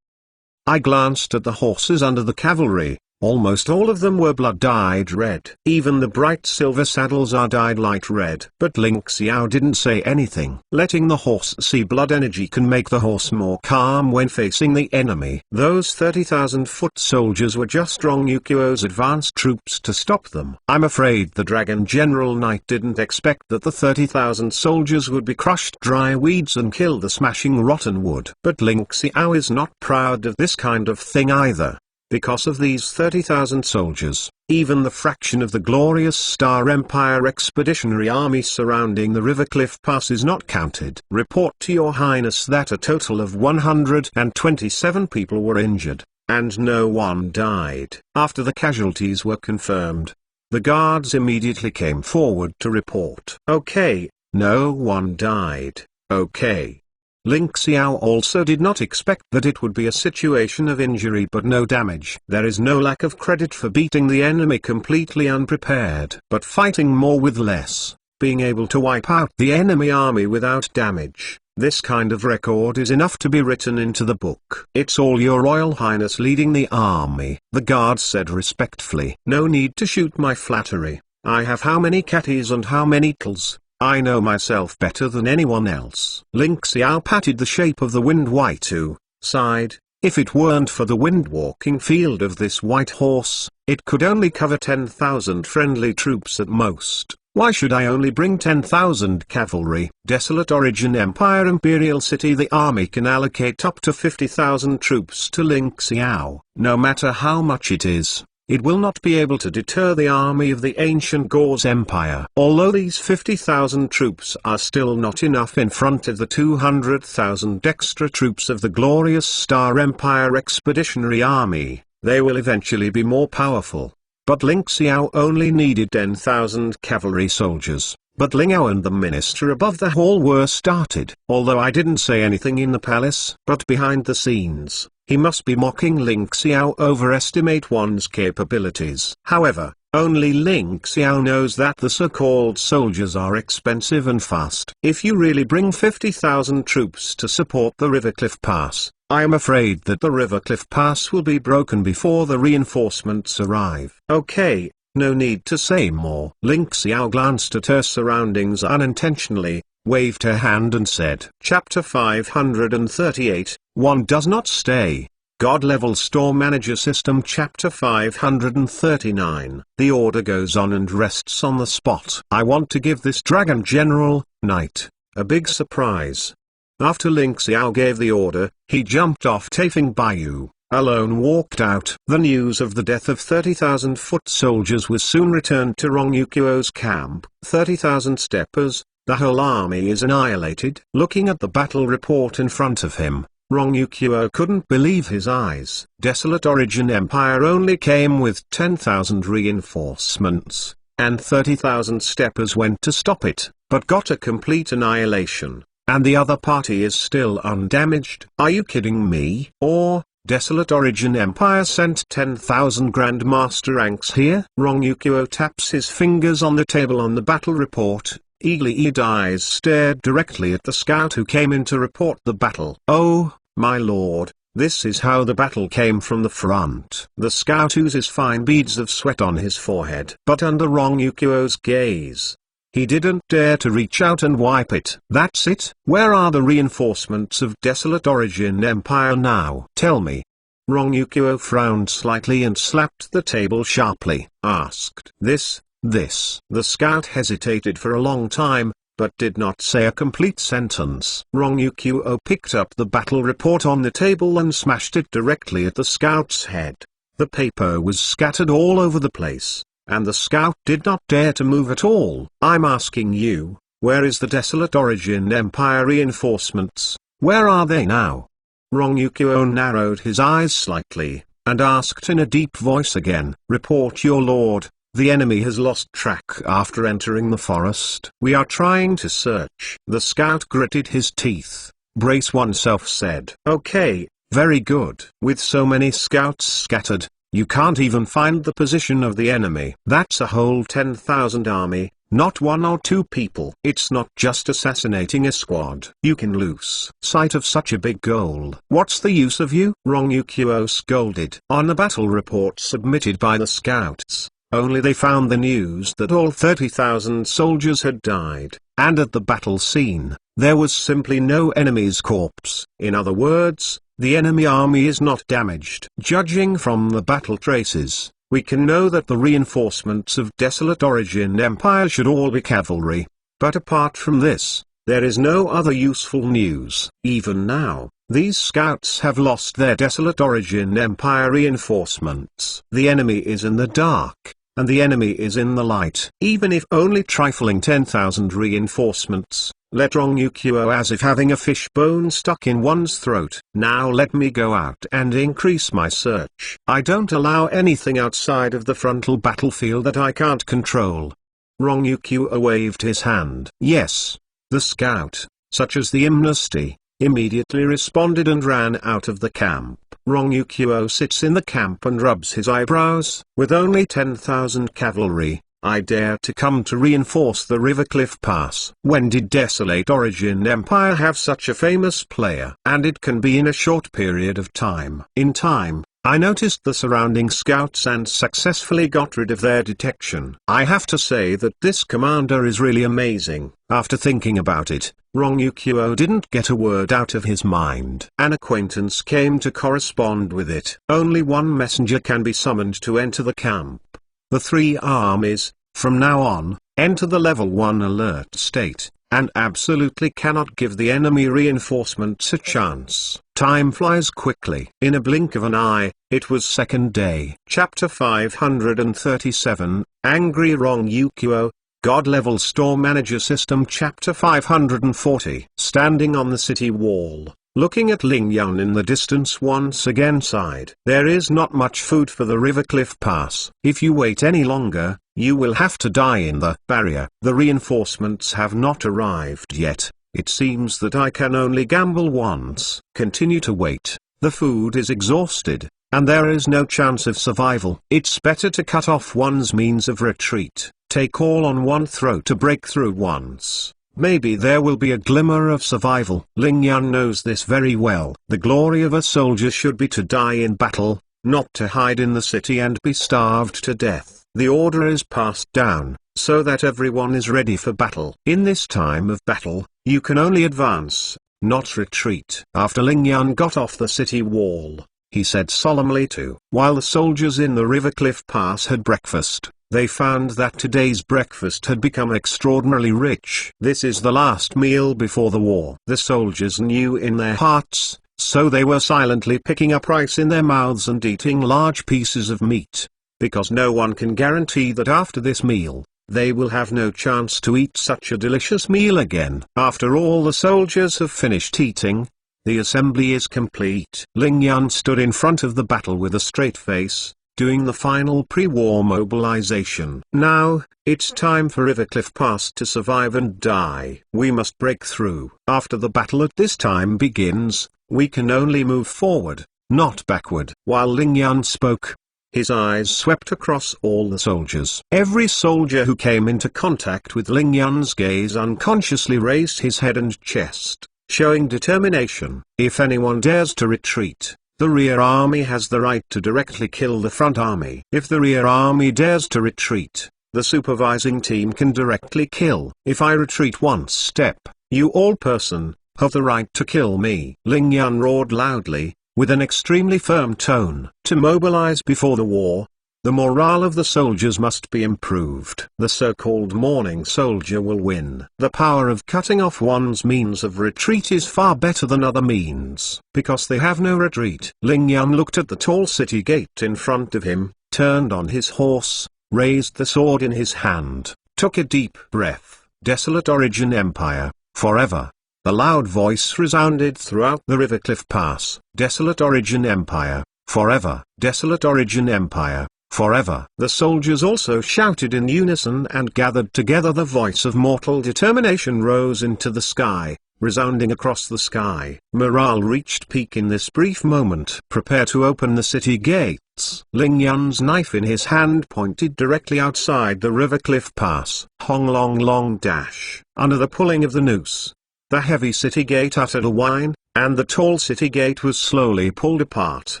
I glanced at the horses under the cavalry. Almost all of them were blood-dyed red. Even the bright silver saddles are dyed light red. But Ling Xiao didn't say anything. Letting the horse see blood energy can make the horse more calm when facing the enemy. Those 30,000 foot soldiers were just Ryukyuo's advanced troops to stop them. I'm afraid the Dragon General Knight didn't expect that the 30,000 soldiers would be crushed dry weeds and kill the smashing rotten wood. But Ling Xiao is not proud of this kind of thing either. Because of these 30,000 soldiers, even the fraction of the glorious Star Empire Expeditionary Army surrounding the River Cliff Pass is not counted. Report to Your Highness that a total of 127 people were injured, and no one died. After the casualties were confirmed, the guards immediately came forward to report. Okay, no one died. Okay. Ling Xiao also did not expect that it would be a situation of injury but no damage. There is no lack of credit for beating the enemy completely unprepared, but fighting more with less, being able to wipe out the enemy army without damage. This kind of record is enough to be written into the book. It's all Your Royal Highness leading the army, the guard said respectfully. No need to shoot my flattery. I have how many catties and how many tls. I know myself better than anyone else. Ling Xiao patted the shape of the wind Waitu, sighed. If it weren't for the wind-walking field of this white horse, it could only cover 10,000 friendly troops at most. Why should I only bring 10,000 cavalry? Desolate Origin Empire Imperial City. The army can allocate up to 50,000 troops to Ling Xiao. No matter how much it is, it will not be able to deter the army of the ancient Gauze Empire. Although these 50,000 troops are still not enough in front of the 200,000 extra troops of the glorious Star Empire Expeditionary Army, they will eventually be more powerful. But Ling Xiao only needed 10,000 cavalry soldiers. But Ling Yao and the minister above the hall were started. Although I didn't say anything in the palace, but behind the scenes, he must be mocking Ling Xiao. Overestimate one's capabilities. However, only Ling Xiao knows that the so-called soldiers are expensive and fast. If you really bring 50,000 troops to support the River Cliff Pass, I am afraid that the River Cliff Pass will be broken before the reinforcements arrive. Okay, no need to say more. Ling Xiao glanced at her surroundings unintentionally, waved her hand and said, Chapter 538, One Does Not Stay. God-Level Store Manager System. Chapter 539. The order goes on and rests on the spot. I want to give this Dragon General Knight a big surprise. After Ling Xiao gave the order, he jumped off Tafing Bayou, alone walked out. The news of the death of 30,000 foot soldiers was soon returned to Ryukyuo's camp. 30,000 steppers, the whole army is annihilated. Looking at the battle report in front of him, Ryukyuo couldn't believe his eyes. Desolate Origin Empire only came with 10,000 reinforcements, and 30,000 steppers went to stop it, but got a complete annihilation, and the other party is still undamaged. Are you kidding me? Or, Desolate Origin Empire sent 10,000 Grandmaster ranks here? Wrong. Yukio taps his fingers on the table on the battle report. Eagle-eyed eyes stared directly at the scout who came in to report the battle. Oh, my lord, this is how the battle came from the front. The scout oozes fine beads of sweat on his forehead. But under Wrong Yukio's gaze, he didn't dare to reach out and wipe it. That's it? Where are the reinforcements of Desolate Origin Empire now? Tell me. Wrong Yukio frowned slightly and slapped the table sharply. Asked. This. The scout hesitated for a long time, but did not say a complete sentence. Wrong Yukio picked up the battle report on the table and smashed it directly at the scout's head. The paper was scattered all over the place, and the scout did not dare to move at all. I'm asking you, where is the Desolate Origin Empire reinforcements? Where are they now? Wrong Yukio narrowed his eyes slightly, and asked in a deep voice again. Report, your lord. The enemy has lost track after entering the forest. We are trying to search. The scout gritted his teeth. Brace oneself, said. Okay, very good. With so many scouts scattered, you can't even find the position of the enemy. That's a whole 10,000 army, not one or two people. It's not just assassinating a squad. You can lose sight of such a big goal. What's the use of you? Wrong Yukio scolded. On the battle report submitted by the scouts, only they found the news that all 30,000 soldiers had died, and at the battle scene, there was simply no enemy's corpse. In other words, the enemy army is not damaged. Judging from the battle traces, we can know that the reinforcements of Desolate Origin Empire should all be cavalry. But apart from this, there is no other useful news. Even now, these scouts have lost their Desolate Origin Empire reinforcements. The enemy is in the dark, and the enemy is in the light. Even if only trifling 10,000 reinforcements, let Wrong Yukio as if having a fishbone stuck in one's throat. Now let me go out and increase my search. I don't allow anything outside of the frontal battlefield that I can't control. Wrong Yukio waved his hand. Yes. The scout, such as the Amnesty, immediately responded and ran out of the camp. Wrong Yukio sits in the camp and rubs his eyebrows. With only 10,000 cavalry, I dare to come to reinforce the Rivercliff Pass. When did Desolate Origin Empire have such a famous player? And it can be in a short period of time. In time, I noticed the surrounding scouts and successfully got rid of their detection. I have to say that this commander is really amazing. After thinking about it, Wrong Yukio didn't get a word out of his mind. An acquaintance came to correspond with it. Only one messenger can be summoned to enter the camp. The three armies, from now on, enter the level 1 alert state, and absolutely cannot give the enemy reinforcements a chance. Time flies quickly. In a blink of an eye, it was second day. Chapter 537, Angry Wrong Yukio, God-Level Store Manager System. Chapter 540. Standing on the city wall, looking at Ling Yun in the distance, once again sighed. There is not much food for the Rivercliff Pass. If you wait any longer, you will have to die in the barrier. The reinforcements have not arrived yet. It seems that I can only gamble once. Continue to wait. The food is exhausted, and there is no chance of survival. It's better to cut off one's means of retreat. Take all on one throat to break through once. Maybe there will be a glimmer of survival. Ling Yun knows this very well. The glory of a soldier should be to die in battle, not to hide in the city and be starved to death. The order is passed down, so that everyone is ready for battle. In this time of battle, you can only advance, not retreat. After Ling Yun got off the city wall, he said solemnly while the soldiers in the Rivercliff Pass had breakfast, they found that today's breakfast had become extraordinarily rich. This is the last meal before the war. The soldiers knew in their hearts, so they were silently picking up rice in their mouths and eating large pieces of meat, because no one can guarantee that after this meal, they will have no chance to eat such a delicious meal again. After all the soldiers have finished eating, the assembly is complete. Ling Yun stood in front of the battle with a straight face, doing the final pre-war mobilization. Now, it's time for Rivercliff Pass to survive and die. We must break through. After the battle at this time begins, we can only move forward, not backward. While Ling Yan spoke, his eyes swept across all the soldiers. Every soldier who came into contact with Ling Yan's gaze unconsciously raised his head and chest, showing determination. If anyone dares to retreat, the rear army has the right to directly kill the front army. If the rear army dares to retreat, the supervising team can directly kill. If I retreat one step, you all person, have the right to kill me. Ling Yan roared loudly, with an extremely firm tone. To mobilize before the war, the morale of the soldiers must be improved. The so-called morning soldier will win. The power of cutting off one's means of retreat is far better than other means, because they have no retreat. Ling Yan looked at the tall city gate in front of him, turned on his horse, raised the sword in his hand, took a deep breath. Desolate Origin Empire, forever. The loud voice resounded throughout the Rivercliff Pass. Desolate Origin Empire, forever. Desolate Origin Empire, forever. The soldiers also shouted in unison and gathered together. The voice of mortal determination rose into the sky, resounding across the sky. Morale reached peak in this brief moment. Prepare to open the city gates. Ling Yan's knife in his hand pointed directly outside the Rivercliff Pass. Hong long long dash. Under the pulling of the noose, the heavy city gate uttered a whine, and the tall city gate was slowly pulled apart.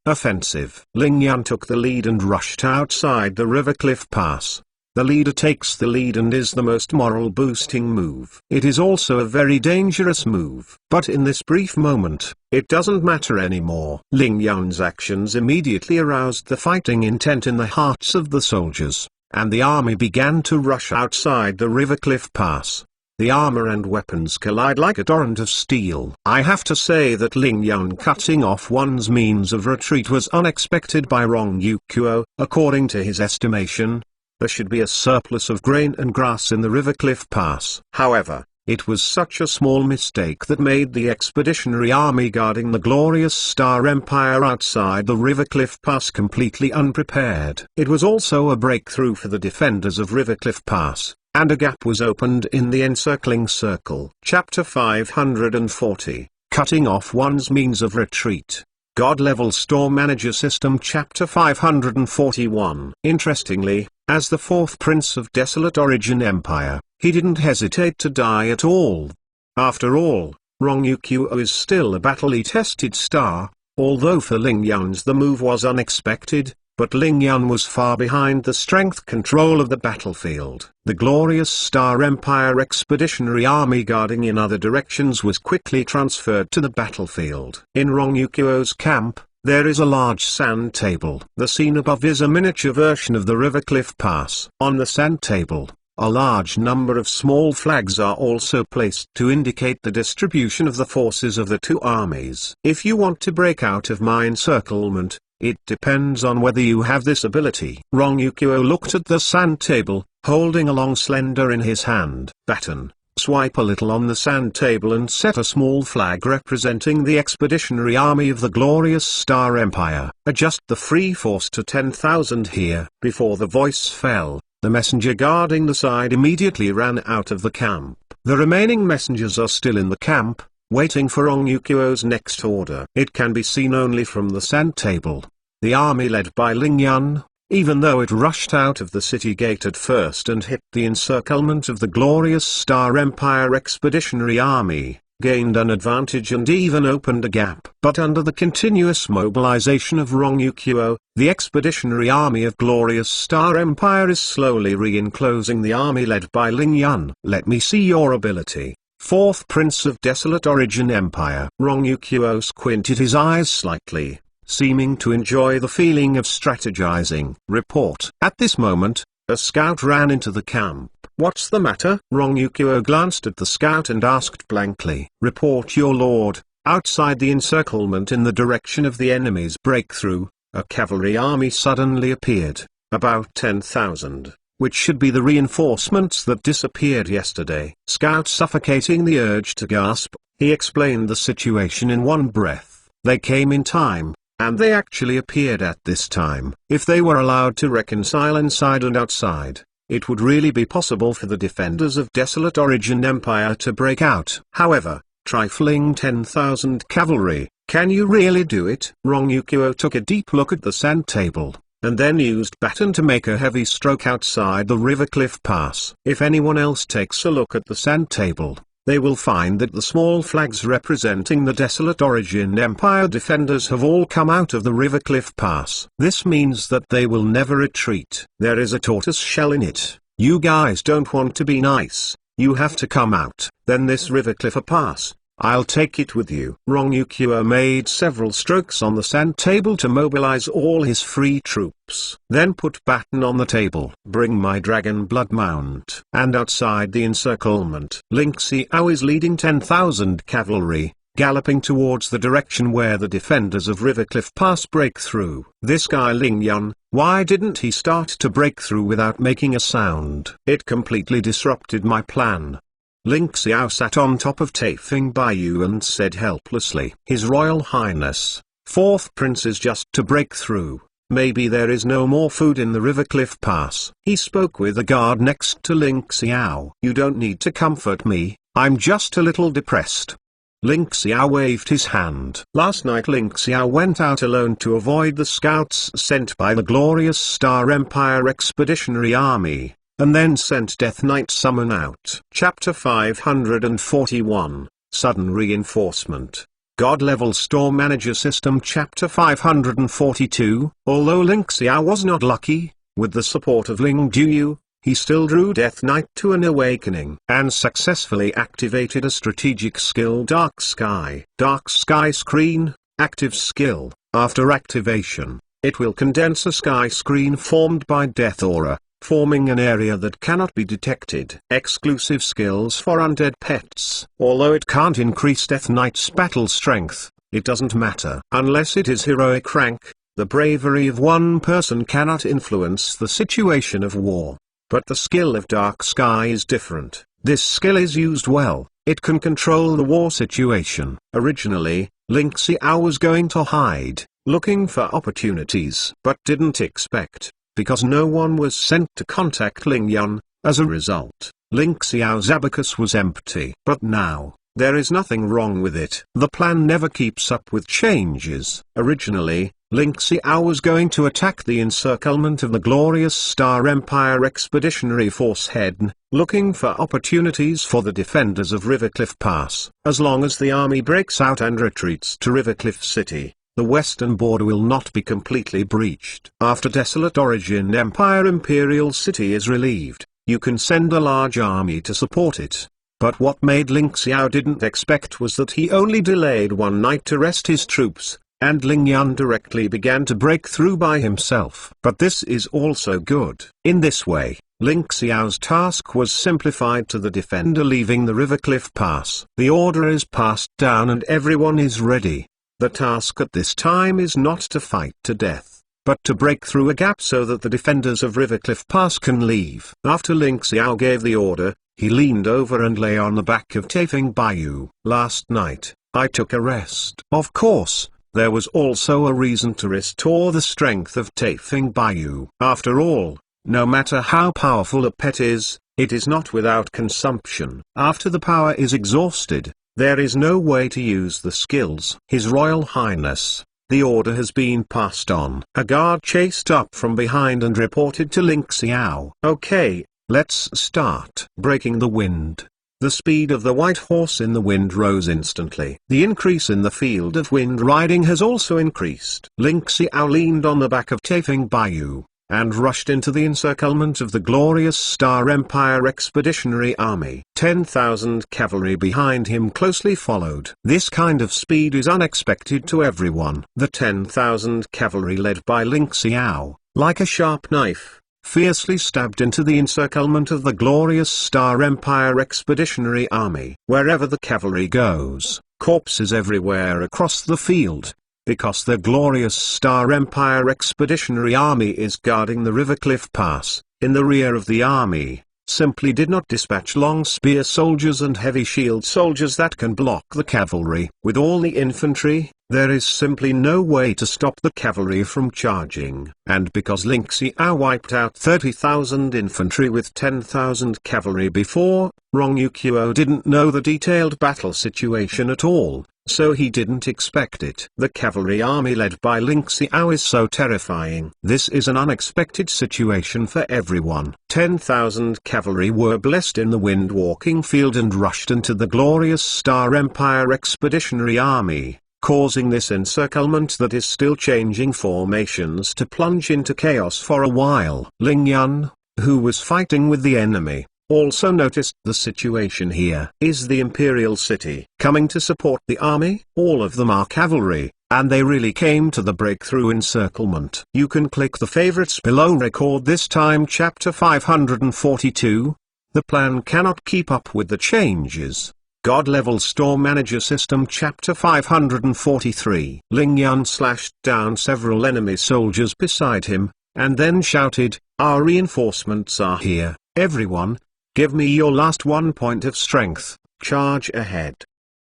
Offensive. Ling Yan took the lead and rushed outside the Rivercliff Pass. The leader takes the lead and is the most moral-boosting move. It is also a very dangerous move. But in this brief moment, it doesn't matter anymore. Ling Yan's actions immediately aroused the fighting intent in the hearts of the soldiers, and the army began to rush outside the Rivercliff Pass. The armor and weapons collide like a torrent of steel. I have to say that Ling Yan cutting off one's means of retreat was unexpected by Rong Yukuo. According to his estimation, there should be a surplus of grain and grass in the Rivercliff Pass. However, it was such a small mistake that made the expeditionary army guarding the glorious Star Empire outside the Rivercliff Pass completely unprepared. It was also a breakthrough for the defenders of Rivercliff Pass, and a gap was opened in the encircling circle. Chapter 540, Cutting Off One's Means of Retreat. God-Level Store Manager System. Chapter 541. Interestingly, as the fourth prince of Desolate Origin Empire, he didn't hesitate to die at all. After all, Rong Yukuo is still a battle-tested star, although for Ling Yan's the move was unexpected. But Ling Yan was far behind the strength control of the battlefield. The glorious Star Empire Expeditionary Army guarding in other directions was quickly transferred to the battlefield. In Rong Yukuo's camp, there is a large sand table. The scene above is a miniature version of the Rivercliff Pass. On the sand table, a large number of small flags are also placed to indicate the distribution of the forces of the two armies. If you want to break out of my encirclement, it depends on whether you have this ability. Rong Yukuo looked at the sand table, holding a long slender in his hand. Baton. Swipe a little on the sand table and set a small flag representing the expeditionary army of the glorious Star Empire. Adjust the free force to 10,000 here. Before the voice fell, the messenger guarding the side immediately ran out of the camp. The remaining messengers are still in the camp, waiting for Rong Yukuo's next order. It can be seen only from the sand table. The army led by Ling Yan, even though it rushed out of the city gate at first and hit the encirclement of the glorious Star Empire Expeditionary Army, gained an advantage and even opened a gap. But under the continuous mobilization of Rong Yukuo, the Expeditionary Army of glorious Star Empire is slowly re-enclosing the army led by Ling Yan. Let me see your ability. Fourth Prince of Desolate Origin Empire. Rong Yukuo squinted his eyes slightly, seeming to enjoy the feeling of strategizing. Report. At this moment, a scout ran into the camp. What's the matter? Rong Yukuo glanced at the scout and asked blankly. Report, your lord. Outside the encirclement in the direction of the enemy's breakthrough, a cavalry army suddenly appeared, about 10,000. Which should be the reinforcements that disappeared yesterday. Scout suffocating the urge to gasp, he explained the situation in one breath. They came in time, and they actually appeared at this time. If they were allowed to reconcile inside and outside, it would really be possible for the defenders of Desolate Origin Empire to break out. However, trifling 10,000 cavalry, can you really do it? Rongyukuo took a deep look at the sand table, and then used baton to make a heavy stroke outside the river cliff pass. If anyone else takes a look at the sand table, they will find that the small flags representing the Desolate Origin Empire defenders have all come out of the river cliff pass. This means that they will never retreat. There is a tortoise shell in it. You guys don't want to be nice, you have to come out. Then this river cliff pass, I'll take it with you. Rongyukuo made several strokes on the sand table to mobilize all his free troops. Then put baton on the table. Bring my dragon blood mount. And outside the encirclement, Ling Xiao is leading 10,000 cavalry, galloping towards the direction where the defenders of River Cliff Pass break through. This guy Ling Yun, why didn't he start to break through without making a sound? It completely disrupted my plan. Ling Xiao sat on top of Taifeng Baiyu and said helplessly, His Royal Highness, fourth prince is just to break through. Maybe there is no more food in the River Cliff Pass. He spoke with a guard next to Ling Xiao. You don't need to comfort me, I'm just a little depressed. Ling Xiao waved his hand. Last night Ling Xiao went out alone to avoid the scouts sent by the glorious Star Empire Expeditionary Army, and then sent Death Knight Summon out. Chapter 541, Sudden Reinforcement. God-Level Store Manager System. Chapter 542. Although Ling Xiao was not lucky, with the support of Ling Duyu, he still drew Death Knight to an awakening, and successfully activated a strategic skill Dark Sky. Dark Sky Screen, active skill. After activation, it will condense a sky screen formed by Death Aura, forming an area that cannot be detected. Exclusive skills for undead pets. Although it can't increase Death Knight's battle strength, it doesn't matter. Unless it is heroic rank, the bravery of one person cannot influence the situation of war. But the skill of Dark Sky is different. This skill is used well, it can control the war situation. Originally, Ling Xiao was going to hide, looking for opportunities, but didn't expect, because no one was sent to contact Ling Yun. As a result, Ling Xiao's abacus was empty. But now, there is nothing wrong with it. The plan never keeps up with changes. Originally, Ling Xiao was going to attack the encirclement of the glorious Star Empire Expeditionary Force Head, looking for opportunities for the defenders of Rivercliff Pass. As long as the army breaks out and retreats to Rivercliff City, the western border will not be completely breached. After Desolate Origin Empire Imperial City is relieved, you can send a large army to support it. But what made Ling Xiao didn't expect was that he only delayed one night to rest his troops, and Ling Yun directly began to break through by himself. But this is also good. In this way, Ling Xiao's task was simplified to the defender leaving the Rivercliff Pass. The order is passed down and everyone is ready. The task at this time is not to fight to death, but to break through a gap so that the defenders of Rivercliff Pass can leave. After Ling Xiao gave the order, he leaned over and lay on the back of Taifeng Baiyu. Last night, I took a rest. Of course, there was also a reason to restore the strength of Taifeng Baiyu. After all, no matter how powerful a pet is, it is not without consumption. After the power is exhausted, there is no way to use the skills. His Royal Highness, the order has been passed on. A guard chased up from behind and reported to Ling Xiao. Okay, let's start. Breaking the wind. The speed of the white horse in the wind rose instantly. The increase in the field of wind riding has also increased. Ling Xiao leaned on the back of Taifeng Baiyu, and rushed into the encirclement of the glorious Star Empire Expeditionary Army. 10,000 cavalry behind him closely followed. This kind of speed is unexpected to everyone. The 10,000 cavalry led by Ling Xiao, like a sharp knife, fiercely stabbed into the encirclement of the glorious Star Empire Expeditionary Army. Wherever the cavalry goes, corpses everywhere across the field, because the glorious Star Empire Expeditionary Army is guarding the Rivercliff Pass. In the rear of the army, simply did not dispatch long spear soldiers and heavy shield soldiers that can block the cavalry. With all the infantry, There is simply no way to stop the cavalry from charging. And because Ling Xiao wiped out 30,000 infantry with 10,000 cavalry before, Rong Yuqiu didn't know the detailed battle situation at all, so he didn't expect it. The cavalry army led by Ling Xiao is so terrifying. This is an unexpected situation for everyone. 10,000 cavalry were blessed in the wind-walking field and rushed into the glorious Star Empire Expeditionary Army, causing this encirclement that is still changing formations to plunge into chaos for a while. Ling Yun, who was fighting with the enemy, also noticed the situation here. Is the Imperial City coming to support the army? All of them are cavalry, and they really came to the breakthrough encirclement. You can click the favorites below. Record this time chapter 542. The plan cannot keep up with the changes. God-level Store Manager System Chapter 543. Ling Yun slashed down several enemy soldiers beside him, and then shouted, "Our reinforcements are here, everyone. Give me your last 1 point of strength, charge ahead."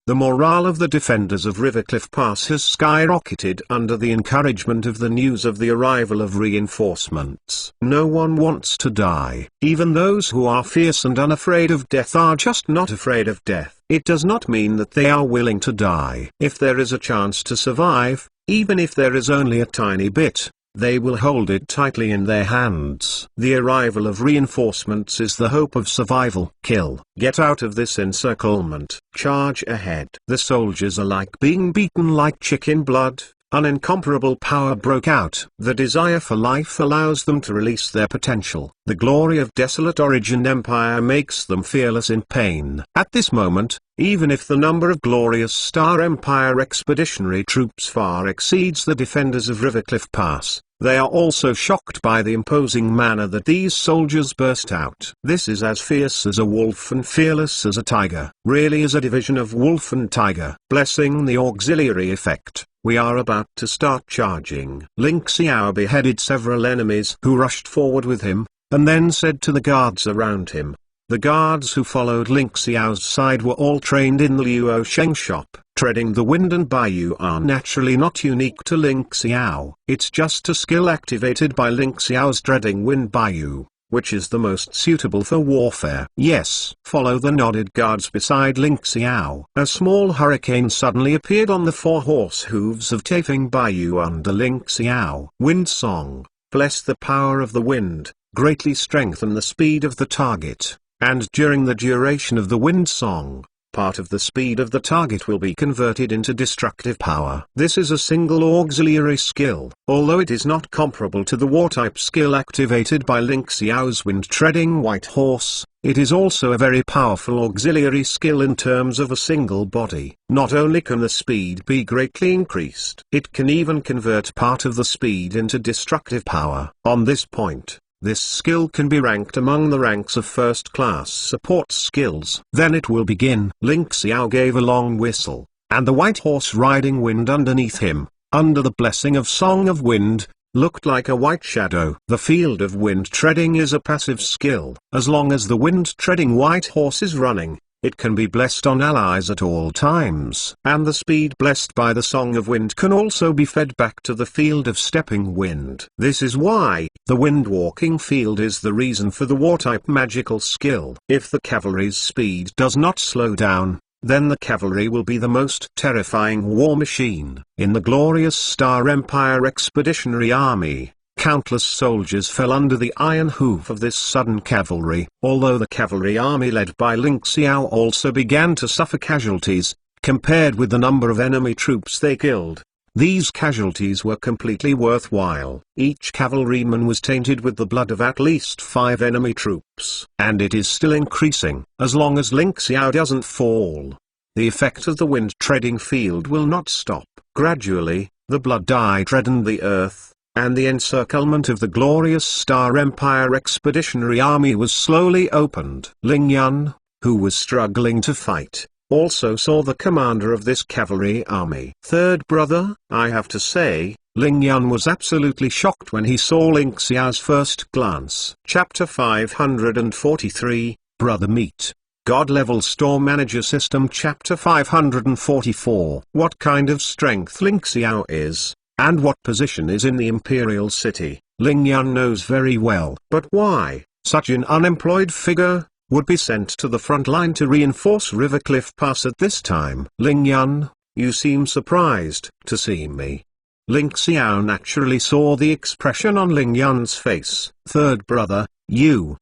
The morale of the defenders of Rivercliff Pass has skyrocketed under the encouragement of the news of the arrival of reinforcements. No one wants to die. Even those who are fierce and unafraid of death are just not afraid of death. It does not mean that they are willing to die. If there is a chance to survive, even if there is only a tiny bit, they will hold it tightly in their hands. The arrival of reinforcements is the hope of survival. Kill. Get out of this encirclement. Charge ahead. The soldiers are like being beaten like chicken blood. An incomparable power broke out. The desire for life allows them to release their potential. The glory of desolate origin empire makes them fearless in pain. At this moment, even if the number of glorious Star Empire expeditionary troops far exceeds the defenders of Rivercliff Pass, they are also shocked by the imposing manner that these soldiers burst out. This is as fierce as a wolf and fearless as a tiger. Really is a division of wolf and tiger. Blessing the auxiliary effect, we are about to start charging. Ling Xiao beheaded several enemies who rushed forward with him, and then said to the guards around him. The guards who followed Ling Xiao's side were all trained in the Luo Sheng shop. Treading the wind and bayou are naturally not unique to Ling Xiao. It's just a skill activated by Ling Xiao's treading wind bayou, which is the most suitable for warfare. Yes. Follow the nodded guards beside Ling Xiao. A small hurricane suddenly appeared on the 4 horse hooves of Taifeng Bayou under Ling Xiao. Wind song. Bless the power of the wind, greatly strengthen the speed of the target. And during the duration of the wind song, part of the speed of the target will be converted into destructive power. This is a single auxiliary skill. Although it is not comparable to the war-type skill activated by Ling Xiao's wind-treading white horse, it is also a very powerful auxiliary skill in terms of a single body. Not only can the speed be greatly increased, it can even convert part of the speed into destructive power. On this point, this skill can be ranked among the ranks of first-class support skills. Then it will begin. Ling Xiao gave a long whistle, and the white horse riding wind underneath him, under the blessing of Song of Wind, looked like a white shadow. The field of wind treading is a passive skill. As long as the wind treading white horse is running, it can be blessed on allies at all times. And the speed blessed by the Song of Wind can also be fed back to the field of stepping wind. This is why the wind-walking field is the reason for the war-type magical skill. If the cavalry's speed does not slow down, then the cavalry will be the most terrifying war machine. In the glorious Star Empire Expeditionary Army, countless soldiers fell under the iron hoof of this sudden cavalry. Although the cavalry army led by Ling Xiao also began to suffer casualties, compared with the number of enemy troops they killed, these casualties were completely worthwhile. Each cavalryman was tainted with the blood of at least 5 enemy troops. And it is still increasing. As long as Ling Xiao doesn't fall, the effect of the wind-treading field will not stop. Gradually, the blood dye reddened the earth, and the encirclement of the glorious Star Empire Expeditionary Army was slowly opened. Ling Yun, who was struggling to fight, also saw the commander of this cavalry army. Third brother, I have to say, Ling Yun was absolutely shocked when he saw Ling Xiao's first glance. Chapter 543, Brother Meet. God-Level Store Manager System Chapter 544. What kind of strength Ling Xiao is, and what position is in the Imperial City, Ling Yan knows very well. But why, such an unemployed figure, would be sent to the front line to reinforce Rivercliff Pass at this time? Ling Yan, you seem surprised to see me. Ling Xiao naturally saw the expression on Ling Yan's face. Third brother, you,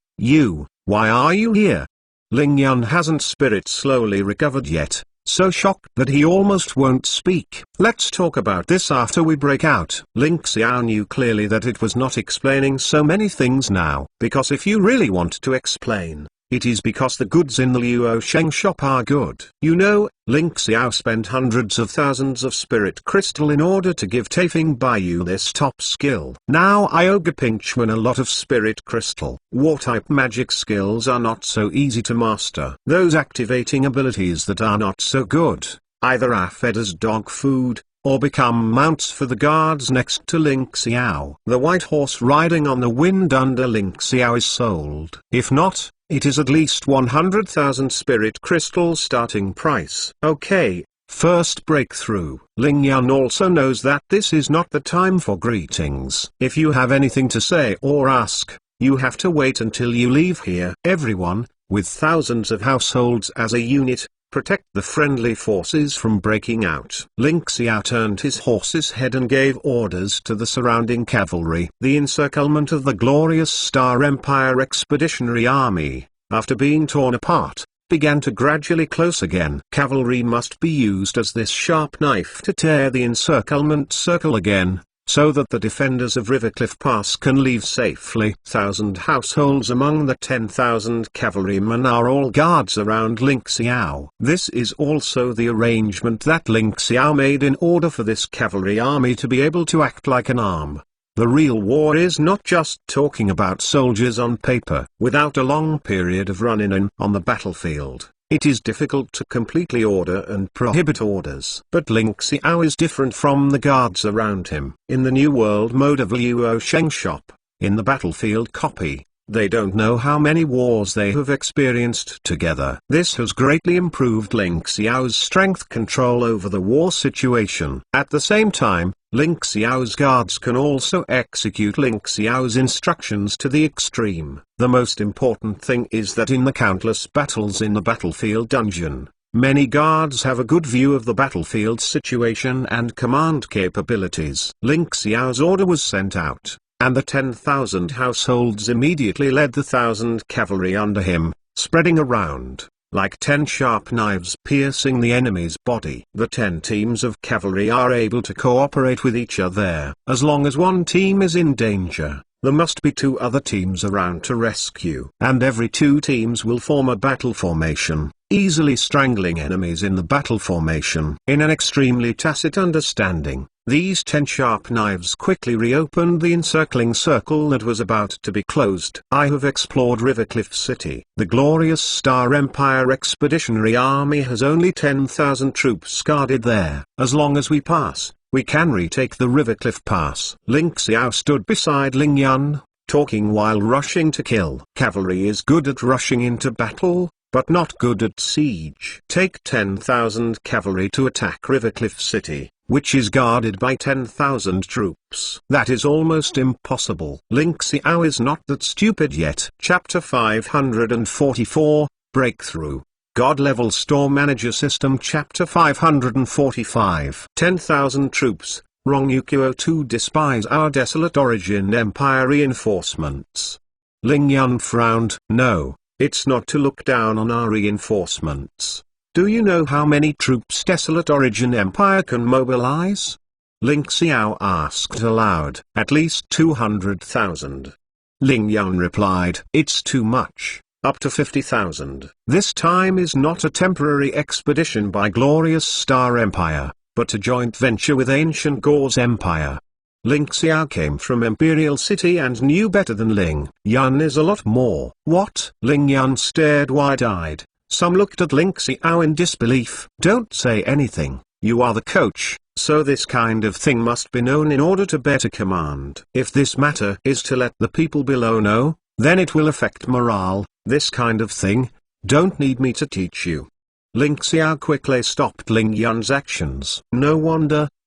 why are you here? Ling Yan hasn't spirit slowly recovered yet, so shocked that he almost won't speak. Let's talk about this after we break out. Ling Xiao knew clearly that it was not explaining so many things now, because if you really want to explain, it is because the goods in the Luo Sheng shop are good. You know, Ling Xiao spent hundreds of thousands of spirit crystal in order to give Taifeng Baiyu this top skill. Now Ioga Pinch won a lot of spirit crystal. War-type magic skills are not so easy to master. Those activating abilities that are not so good, either are fed as dog food, or become mounts for the guards next to Ling Xiao. The white horse riding on the wind under Ling Xiao is sold. If not, it is at least 100,000 spirit crystal starting price. Okay, first breakthrough. Ling Yan also knows that this is not the time for greetings. If you have anything to say or ask, you have to wait until you leave here. Everyone, with thousands of households as a unit, protect the friendly forces from breaking out. Ling Xiao turned his horse's head and gave orders to the surrounding cavalry. The encirclement of the glorious Star Empire Expeditionary Army, after being torn apart, began to gradually close again. Cavalry must be used as this sharp knife to tear the encirclement circle again, so that the defenders of Rivercliff Pass can leave safely. 1,000 households among the 10,000 cavalrymen are all guards around Ling Xiao. This is also the arrangement that Ling Xiao made in order for this cavalry army to be able to act like an arm. The real war is not just talking about soldiers on paper. Without a long period of run-in on the battlefield, it is difficult to completely order and prohibit orders. But Ling Xiao is different from the guards around him. In the New World mode of Luo Sheng Shop, in the battlefield copy, they don't know how many wars they have experienced together. This has greatly improved Ling Xiao's strength control over the war situation. At the same time, Ling Xiao's guards can also execute Ling Xiao's instructions to the extreme. The most important thing is that in the countless battles in the battlefield dungeon, many guards have a good view of the battlefield situation and command capabilities. Ling Xiao's order was sent out, and the 10,000 households immediately led the 1,000 cavalry under him, spreading around, like 10 sharp knives piercing the enemy's body. The 10 teams of cavalry are able to cooperate with each other. As long as one team is in danger, there must be 2 other teams around to rescue. And every 2 teams will form a battle formation, easily strangling enemies in the battle formation. In an extremely tacit understanding, these 10 sharp knives quickly reopened the encircling circle that was about to be closed. I have explored Rivercliff City. The glorious Star Empire Expeditionary Army has only 10,000 troops guarded there. As long as we pass, we can retake the Rivercliff Pass. Ling Xiao stood beside Ling Yan, talking while rushing to kill. Cavalry is good at rushing into battle, but not good at siege. Take 10,000 cavalry to attack Rivercliff City, which is guarded by 10,000 troops. That is almost impossible. Ling Xiao is not that stupid yet. Chapter 544, Breakthrough. God-Level Store Manager System Chapter 545. 10,000 troops, Rongyukuo to despise our desolate origin empire reinforcements. Ling Yan frowned. No, it's not to look down on our reinforcements. Do you know how many troops Desolate Origin Empire can mobilize? Ling Xiao asked aloud. At least 200,000. Ling Yan replied. It's too much. Up to 50,000. This time is not a temporary expedition by Glorious Star Empire, but a joint venture with Ancient Gauze Empire. Ling Xiao came from Imperial City and knew better than Ling Yan is a lot more. What? Ling Yan stared wide-eyed. Some looked at Ling Xiao in disbelief. Don't say anything, you are the coach, so this kind of thing must be known in order to better command. If this matter is to let the people below know, then it will affect morale. This kind of thing, Don't need me to teach you. Ling Xiao quickly stopped Ling Yun's actions.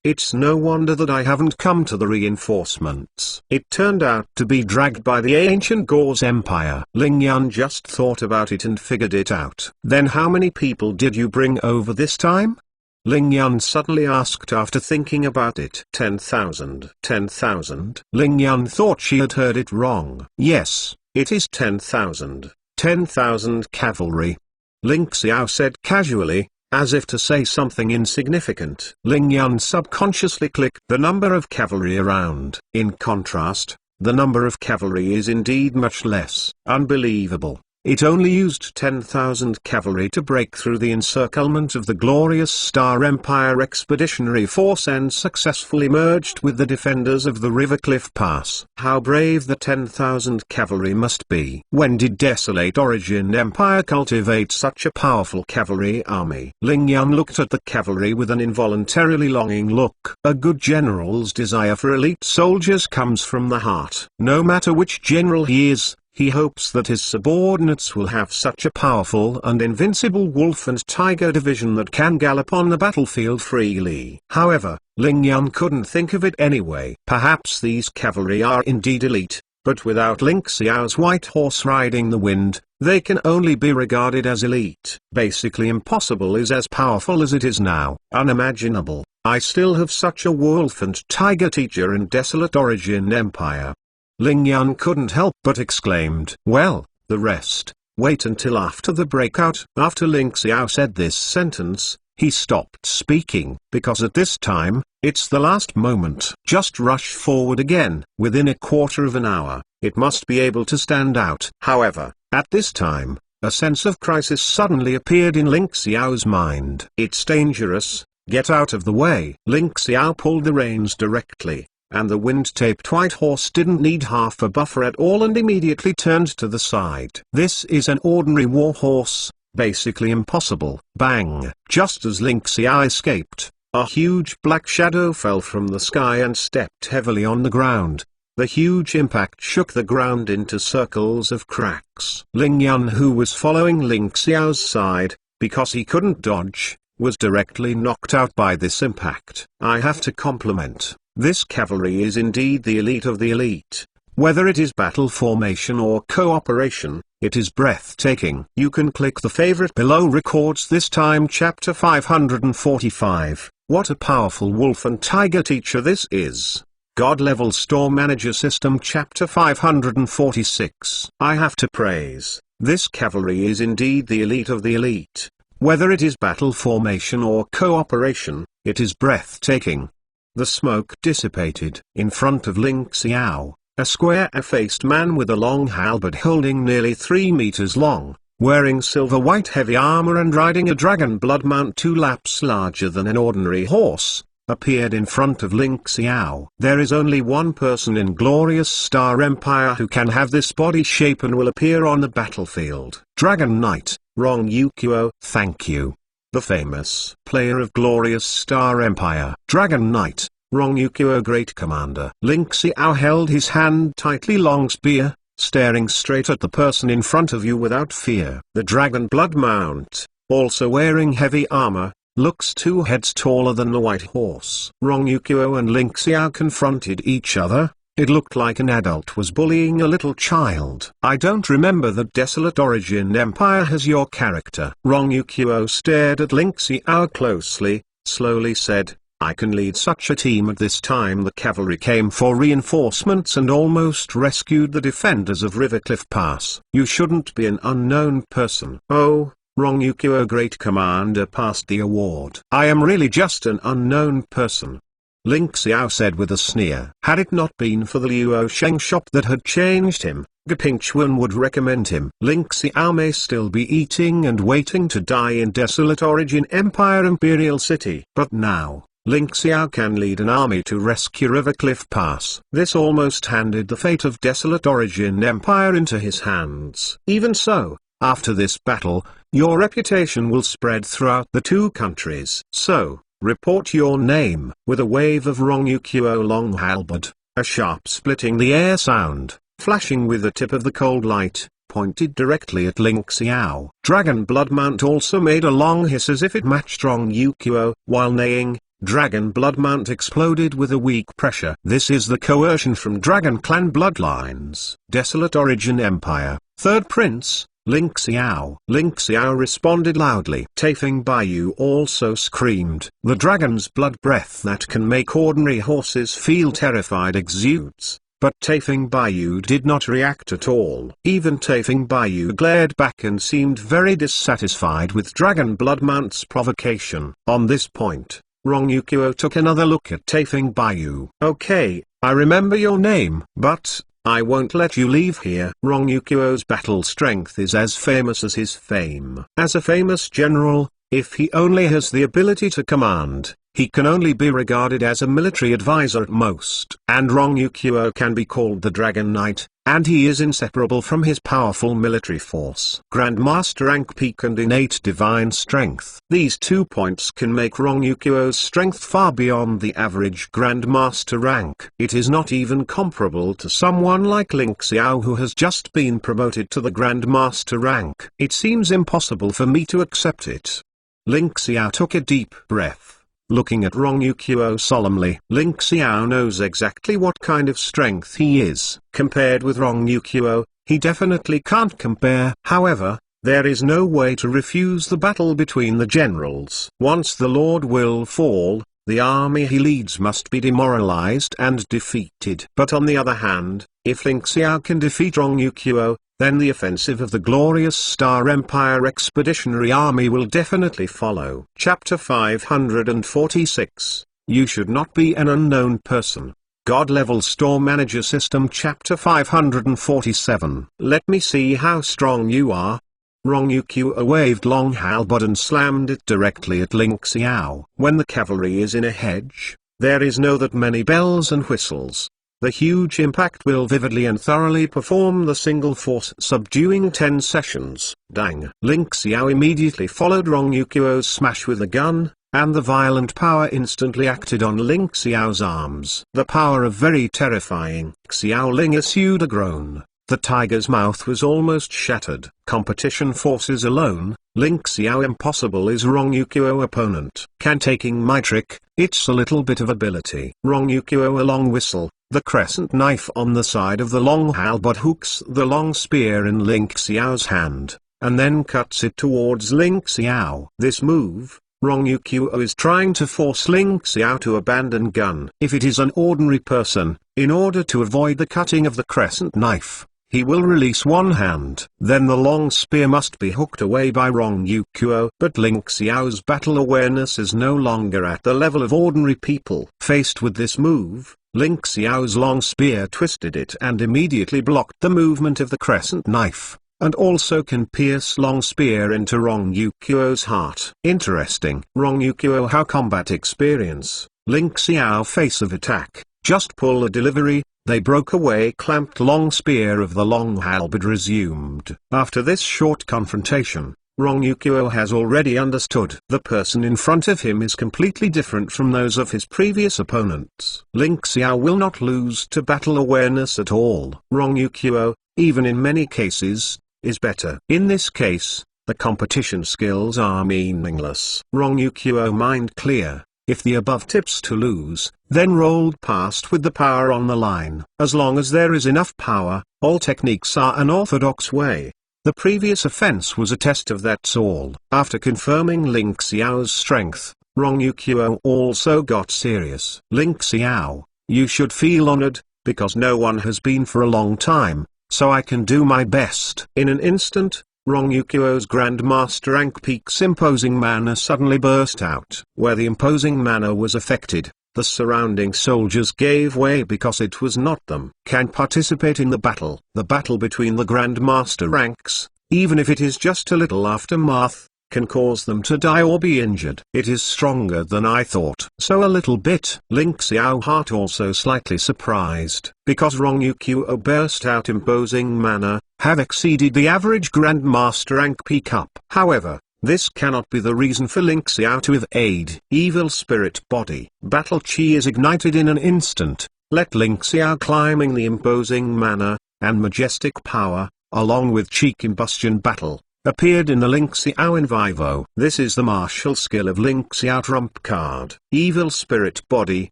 It's no wonder that I haven't come to the reinforcements. It turned out to be dragged by the ancient Gauze Empire. Ling Yun just thought about it and figured it out. Then how many people did you bring over this time? Ling Yun suddenly asked after thinking about it. 10,000. 10,000? Ling Yun thought she had heard it wrong. Yes, it is 10,000. 10,000 cavalry. Ling Xiao said casually, as if to say something insignificant. Ling Yun subconsciously clicked the number of cavalry around. In contrast, the number of cavalry is indeed much less. Unbelievable. It only used 10,000 cavalry to break through the encirclement of the glorious Star Empire Expeditionary Force and successfully merged with the defenders of the River Cliff Pass. How brave the 10,000 cavalry must be. When did Desolate Origin Empire cultivate such a powerful cavalry army? Ling Yun looked at the cavalry with an involuntarily longing look. A good general's desire for elite soldiers comes from the heart. No matter which general he is, he hopes that his subordinates will have such a powerful and invincible wolf and tiger division that can gallop on the battlefield freely. However, Ling Yun couldn't think of it anyway. Perhaps these cavalry are indeed elite, but without Ling Xiao's white horse riding the wind, they can only be regarded as elite. Basically impossible is as powerful as it is now. Unimaginable. I still have such a wolf and tiger teacher in Desolate Origin Empire. Ling Yun couldn't help but exclaimed. Well, the rest, wait until after the breakout. After Ling Xiao said this sentence, he stopped speaking, because at this time, it's the last moment. Just rush forward again. Within a quarter of an hour, it must be able to stand out. However, at this time, a sense of crisis suddenly appeared in Ling Xiao's mind. It's dangerous, get out of the way. Ling Xiao pulled the reins directly, and the wind-taped white horse didn't need half a buffer at all and immediately turned to the side. This is an ordinary war horse, basically impossible. Bang! Just as Ling Xiao escaped, a huge black shadow fell from the sky and stepped heavily on the ground. The huge impact shook the ground into circles of cracks. Ling Yun, who was following Ling Xiao's side, because he couldn't dodge, was directly knocked out by this impact. I have to compliment. This cavalry is indeed the elite of the elite. Whether it is battle formation or cooperation, it is breathtaking. You can click the favorite below. Records this time chapter 545. What a powerful wolf and tiger teacher this is. God level store manager system chapter 546. I have to praise. This cavalry is indeed the elite of the elite. Whether it is battle formation or cooperation, it is breathtaking. The smoke dissipated. In front of Ling Xiao, a square-faced man with a long halberd holding nearly 3 meters long, wearing silver-white heavy armor and riding a dragon blood mount 2 laps larger than an ordinary horse, appeared in front of Ling Xiao. There is only one person in Glorious Star Empire who can have this body shape and will appear on the battlefield. Dragon Knight, Rong Yuqiu. Thank you. The famous player of Glorious Star Empire. Dragon Knight, Rong Yuqiu, great commander. Ling Xiao held his hand tightly, long spear, staring straight at the person in front of you without fear. The dragon blood mount, also wearing heavy armor, looks 2 heads taller than the white horse. Rong Yuqiu and Ling Xiao confronted each other. It looked like an adult was bullying a little child. I don't remember that Desolate Origin Empire has your character. Rong Yuqiu stared at Ling Xiao closely, slowly said, I can lead such a team. At this time the cavalry came for reinforcements and almost rescued the defenders of River Cliff Pass. You shouldn't be an unknown person. Oh, Rong Yuqiu, great commander, passed the award. I am really just an unknown person. Ling Xiao said with a sneer. Had it not been for the Luo Sheng shop that had changed him, Gepingchuan would recommend him. Ling Xiao may still be eating and waiting to die in Desolate Origin Empire Imperial City. But now, Ling Xiao can lead an army to rescue River Cliff Pass. This almost handed the fate of Desolate Origin Empire into his hands. Even so, after this battle, your reputation will spread throughout the 2 countries. So, report your name. With a wave of Rong Yuqiu long halberd, a sharp splitting the air sound, flashing with the tip of the cold light, pointed directly at Ling Xiao. Dragon Blood Mount also made a long hiss as if it matched Rong Yuqiu. While neighing, Dragon Blood Mount exploded with a weak pressure. This is the coercion from Dragon Clan bloodlines. Desolate Origin Empire, Third Prince, Ling Xiao. Ling Xiao responded loudly. Taifeng Baiyu also screamed. The dragon's blood breath that can make ordinary horses feel terrified exudes. But Taifeng Baiyu did not react at all. Even Taifeng Baiyu glared back and seemed very dissatisfied with Dragon Blood Mount's provocation. On this point, Rong Yuqiu took another look at Taifeng Baiyu. Okay, I remember your name, but I won't let you leave here. Rong Yuqiu's battle strength is as famous as his fame. As a famous general, if he only has the ability to command, he can only be regarded as a military advisor at most. And Rong Yuqiu can be called the Dragon Knight, and he is inseparable from his powerful military force. Grandmaster rank peak and innate divine strength. These 2 points can make Rong Yuqiu's strength far beyond the average Grandmaster rank. It is not even comparable to someone like Ling Xiao who has just been promoted to the Grandmaster rank. It seems impossible for me to accept it. Ling Xiao took a deep breath. Looking at Rong Yuqiu solemnly. Ling Xiao knows exactly what kind of strength he is. Compared with Rong Yuqiu, he definitely can't compare. However, there is no way to refuse the battle between the generals. Once the Lord will fall, the army he leads must be demoralized and defeated. But on the other hand, if Ling Xiao can defeat Rong Yuqiu, then the offensive of the glorious Star Empire Expeditionary Army will definitely follow. Chapter 546. You should not be an unknown person. God-level store manager system. Chapter 547. Let me see how strong you are. Rong Yuqiu waved long halberd and slammed it directly at Ling Xiao. When the cavalry is in a hedge, there is no that many bells and whistles. The huge impact will vividly and thoroughly perform the single force subduing 10 sessions. Dang! Ling Xiao immediately followed Rong Yuqiu's smash with the gun, and the violent power instantly acted on Ling Xiao's arms. The power of very terrifying. Xiao Ling issued a groan. The tiger's mouth was almost shattered. Competition forces alone, Ling Xiao impossible is Rong Yuqiu opponent. Can taking my trick, it's a little bit of ability. Rong Yuqiu a long whistle. The crescent knife on the side of the long halberd hooks the long spear in Ling Xiao's hand, and then cuts it towards Ling Xiao. This move, Rong Yuqiu is trying to force Ling Xiao to abandon gun. If it is an ordinary person, in order to avoid the cutting of the crescent knife, he will release one hand. Then the long spear must be hooked away by Rong Yuqiu. But Ling Xiao's battle awareness is no longer at the level of ordinary people. Faced with this move, Ling Xiao's long spear twisted it and immediately blocked the movement of the crescent knife, and also can pierce long spear into Rong Yuqiu's heart. Interesting. Rong Yuqiu how combat experience. Ling Xiao face of attack. Just pull a delivery. They broke away. Clamped long spear of the long halberd resumed. After this short confrontation, Rong Yuqiu has already understood. The person in front of him is completely different from those of his previous opponents. Ling Xiao will not lose to battle awareness at all. Rong Yuqiu, even in many cases, is better. In this case, the competition skills are meaningless. Rong Yuqiu mind clear. If the above tips to lose, then rolled past with the power on the line. As long as there is enough power, all techniques are an orthodox way. The previous offense was a test of that's all. After confirming Ling Xiao's strength, Rong Yuqiu also got serious. Ling Xiao, you should feel honored, because no one has been for a long time, so I can do my best. In an instant, Rong Yuqiu's Grandmaster rank peak's imposing mana suddenly burst out. Where the imposing mana was affected, the surrounding soldiers gave way because it was not them. Can participate in the battle. The battle between the Grandmaster ranks, even if it is just a little aftermath, can cause them to die or be injured. It is stronger than I thought. So a little bit. Ling Xiao heart also slightly surprised, because Rong Yuqiu burst out imposing mana, have exceeded the average Grandmaster rank peak up. However, this cannot be the reason for Ling Xiao to evade. Evil spirit body. Battle chi is ignited in an instant. Let Ling Xiao climbing the imposing mana, and majestic power, along with Chi Combustion Battle, appeared in the Link Xiao in Vivo. This is the martial skill of Link Xiao trump card. Evil Spirit Body,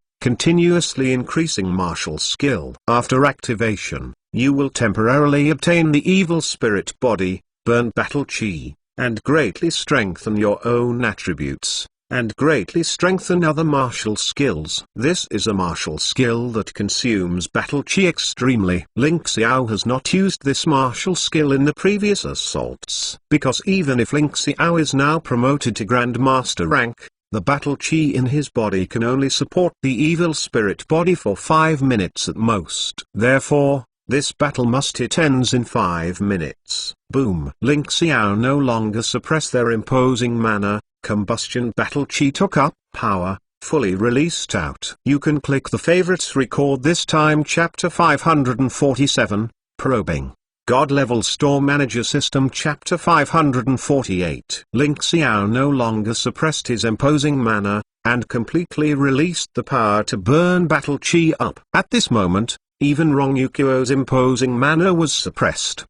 continuously increasing martial skill. After activation, you will temporarily obtain the Evil Spirit Body, burn battle chi, and greatly strengthen your own attributes, and greatly strengthen other martial skills. This is a martial skill that consumes battle chi extremely. Link Xiao has not used this martial skill in the previous assaults, because even if Link Xiao is now promoted to Grandmaster rank, the battle chi in his body can only support the Evil Spirit Body for 5 minutes at most. Therefore, this battle must hit ends in 5 minutes. Boom. Link Xiao no longer suppress their imposing mana. Combustion Battle Chi took up power, fully released out. You can click the favorites record this time chapter 547, probing. God Level Store Manager System Chapter 548. Link Xiao no longer suppressed his imposing mana, and completely released the power to burn battle chi up. At this moment, even Rong Yukuo's imposing mana was suppressed.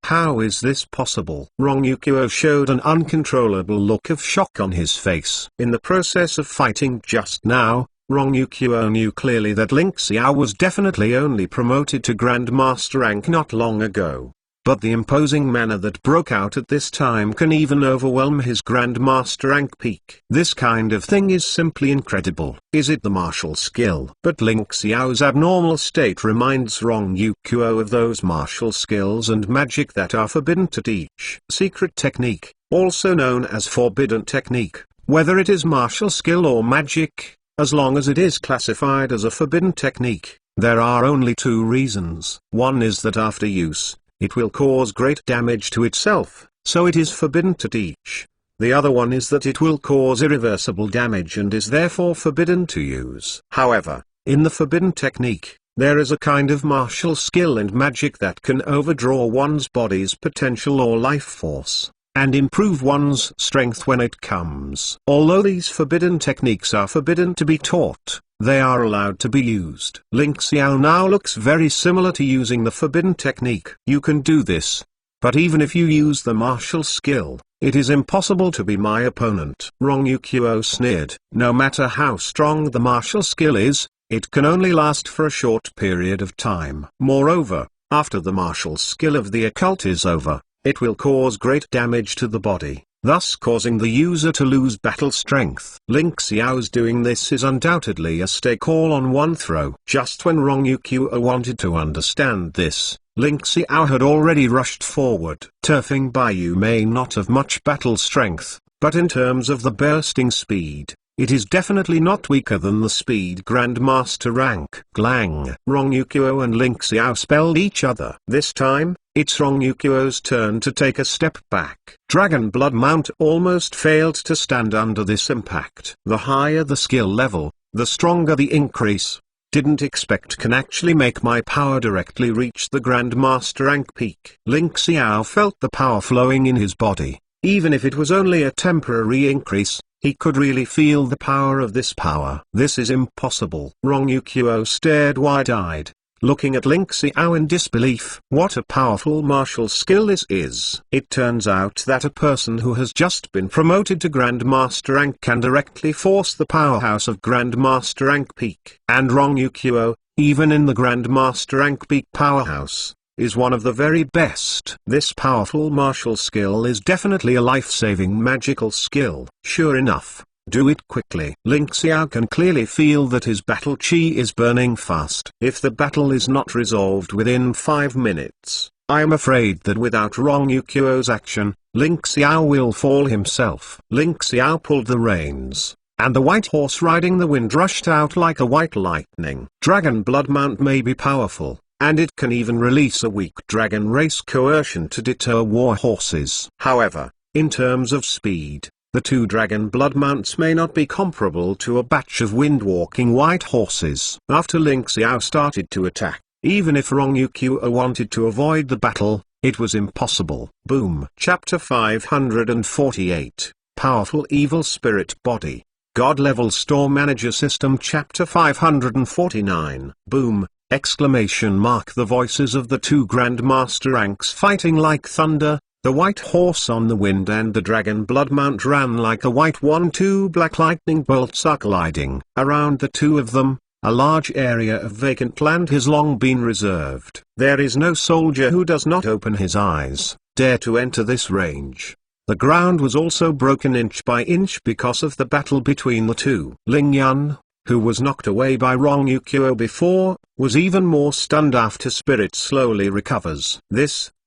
How is this possible? Rong Yukuo showed an uncontrollable look of shock on his face. In the process of fighting just now, Rong Yukuo knew clearly that Link Xiao was definitely only promoted to Grandmaster rank not long ago. But the imposing mana that broke out at this time can even overwhelm his Grandmaster rank peak. This kind of thing is simply incredible. Is it the martial skill? But Link Xiao's abnormal state reminds Rong Yukuo of those martial skills and magic that are forbidden to teach. Secret technique, also known as forbidden technique, whether it is martial skill or magic, as long as it is classified as a forbidden technique, there are only 2 reasons. One is that after use, it will cause great damage to itself, so it is forbidden to teach. The other one is that it will cause irreversible damage and is therefore forbidden to use. However, in the forbidden technique, there is a kind of martial skill and magic that can overdraw one's body's potential or life force, and improve one's strength when it comes. Although these forbidden techniques are forbidden to be taught, they are allowed to be used. Link Xiao now looks very similar to using the forbidden technique. You can do this, but even if you use the martial skill, it is impossible to be my opponent. Rong Yukuo sneered. No matter how strong the martial skill is, it can only last for a short period of time. Moreover, after the martial skill of the occult is over, it will cause great damage to the body, thus causing the user to lose battle strength. Link Xiao's doing this is undoubtedly a stake all on one throw. Just when Rong Yukuo wanted to understand this, Link Xiao had already rushed forward. Turfing Baiyu may not have much battle strength, but in terms of the bursting speed, it is definitely not weaker than the speed Grandmaster rank. Glang. Rong Yukuo and Link Xiao spelled each other. This time, it's Rong Yukuo's turn to take a step back. Dragon Blood Mount almost failed to stand under this impact. The higher the skill level, the stronger the increase. Didn't expect can actually make my power directly reach the Grandmaster rank peak. Link Xiao felt the power flowing in his body. Even if it was only a temporary increase, he could really feel the power of this power. This is impossible. Rong Yukuo stared wide-eyed, looking at Link Xiao in disbelief. What a powerful martial skill this is. It turns out that a person who has just been promoted to Grandmaster rank can directly force the powerhouse of Grandmaster rank peak. And Rong Yukuo, even in the Grandmaster rank peak powerhouse, is one of the very best. This powerful martial skill is definitely a life-saving magical skill. Sure enough, do it quickly. Link Xiao can clearly feel that his battle chi is burning fast. If the battle is not resolved within 5 minutes, I am afraid that without Rong Yukuo's action, Link Xiao will fall himself. Link Xiao pulled the reins, and the white horse riding the wind rushed out like a white lightning. Dragon Blood Mount may be powerful, and it can even release a weak dragon race coercion to deter war horses. However, in terms of speed, the 2 Dragon Blood Mounts may not be comparable to a batch of wind-walking white horses. After Link Xiao started to attack, even if Rong Yukuo wanted to avoid the battle, it was impossible. Boom. Chapter 548, Powerful Evil Spirit Body. God Level Store Manager System Chapter 549. Boom. The voices of the two Grandmaster ranks fighting like thunder, the white horse on the wind and the dragon blood mount ran like a white one. Two black lightning bolts are colliding. Around the two of them, a large area of vacant land has long been reserved. There is no soldier who does not open his eyes, dare to enter this range. The ground was also broken inch by inch because of the battle between the two. Ling Yun, who was knocked away by Rong Yuqiu before, was even more stunned after spirit slowly recovers.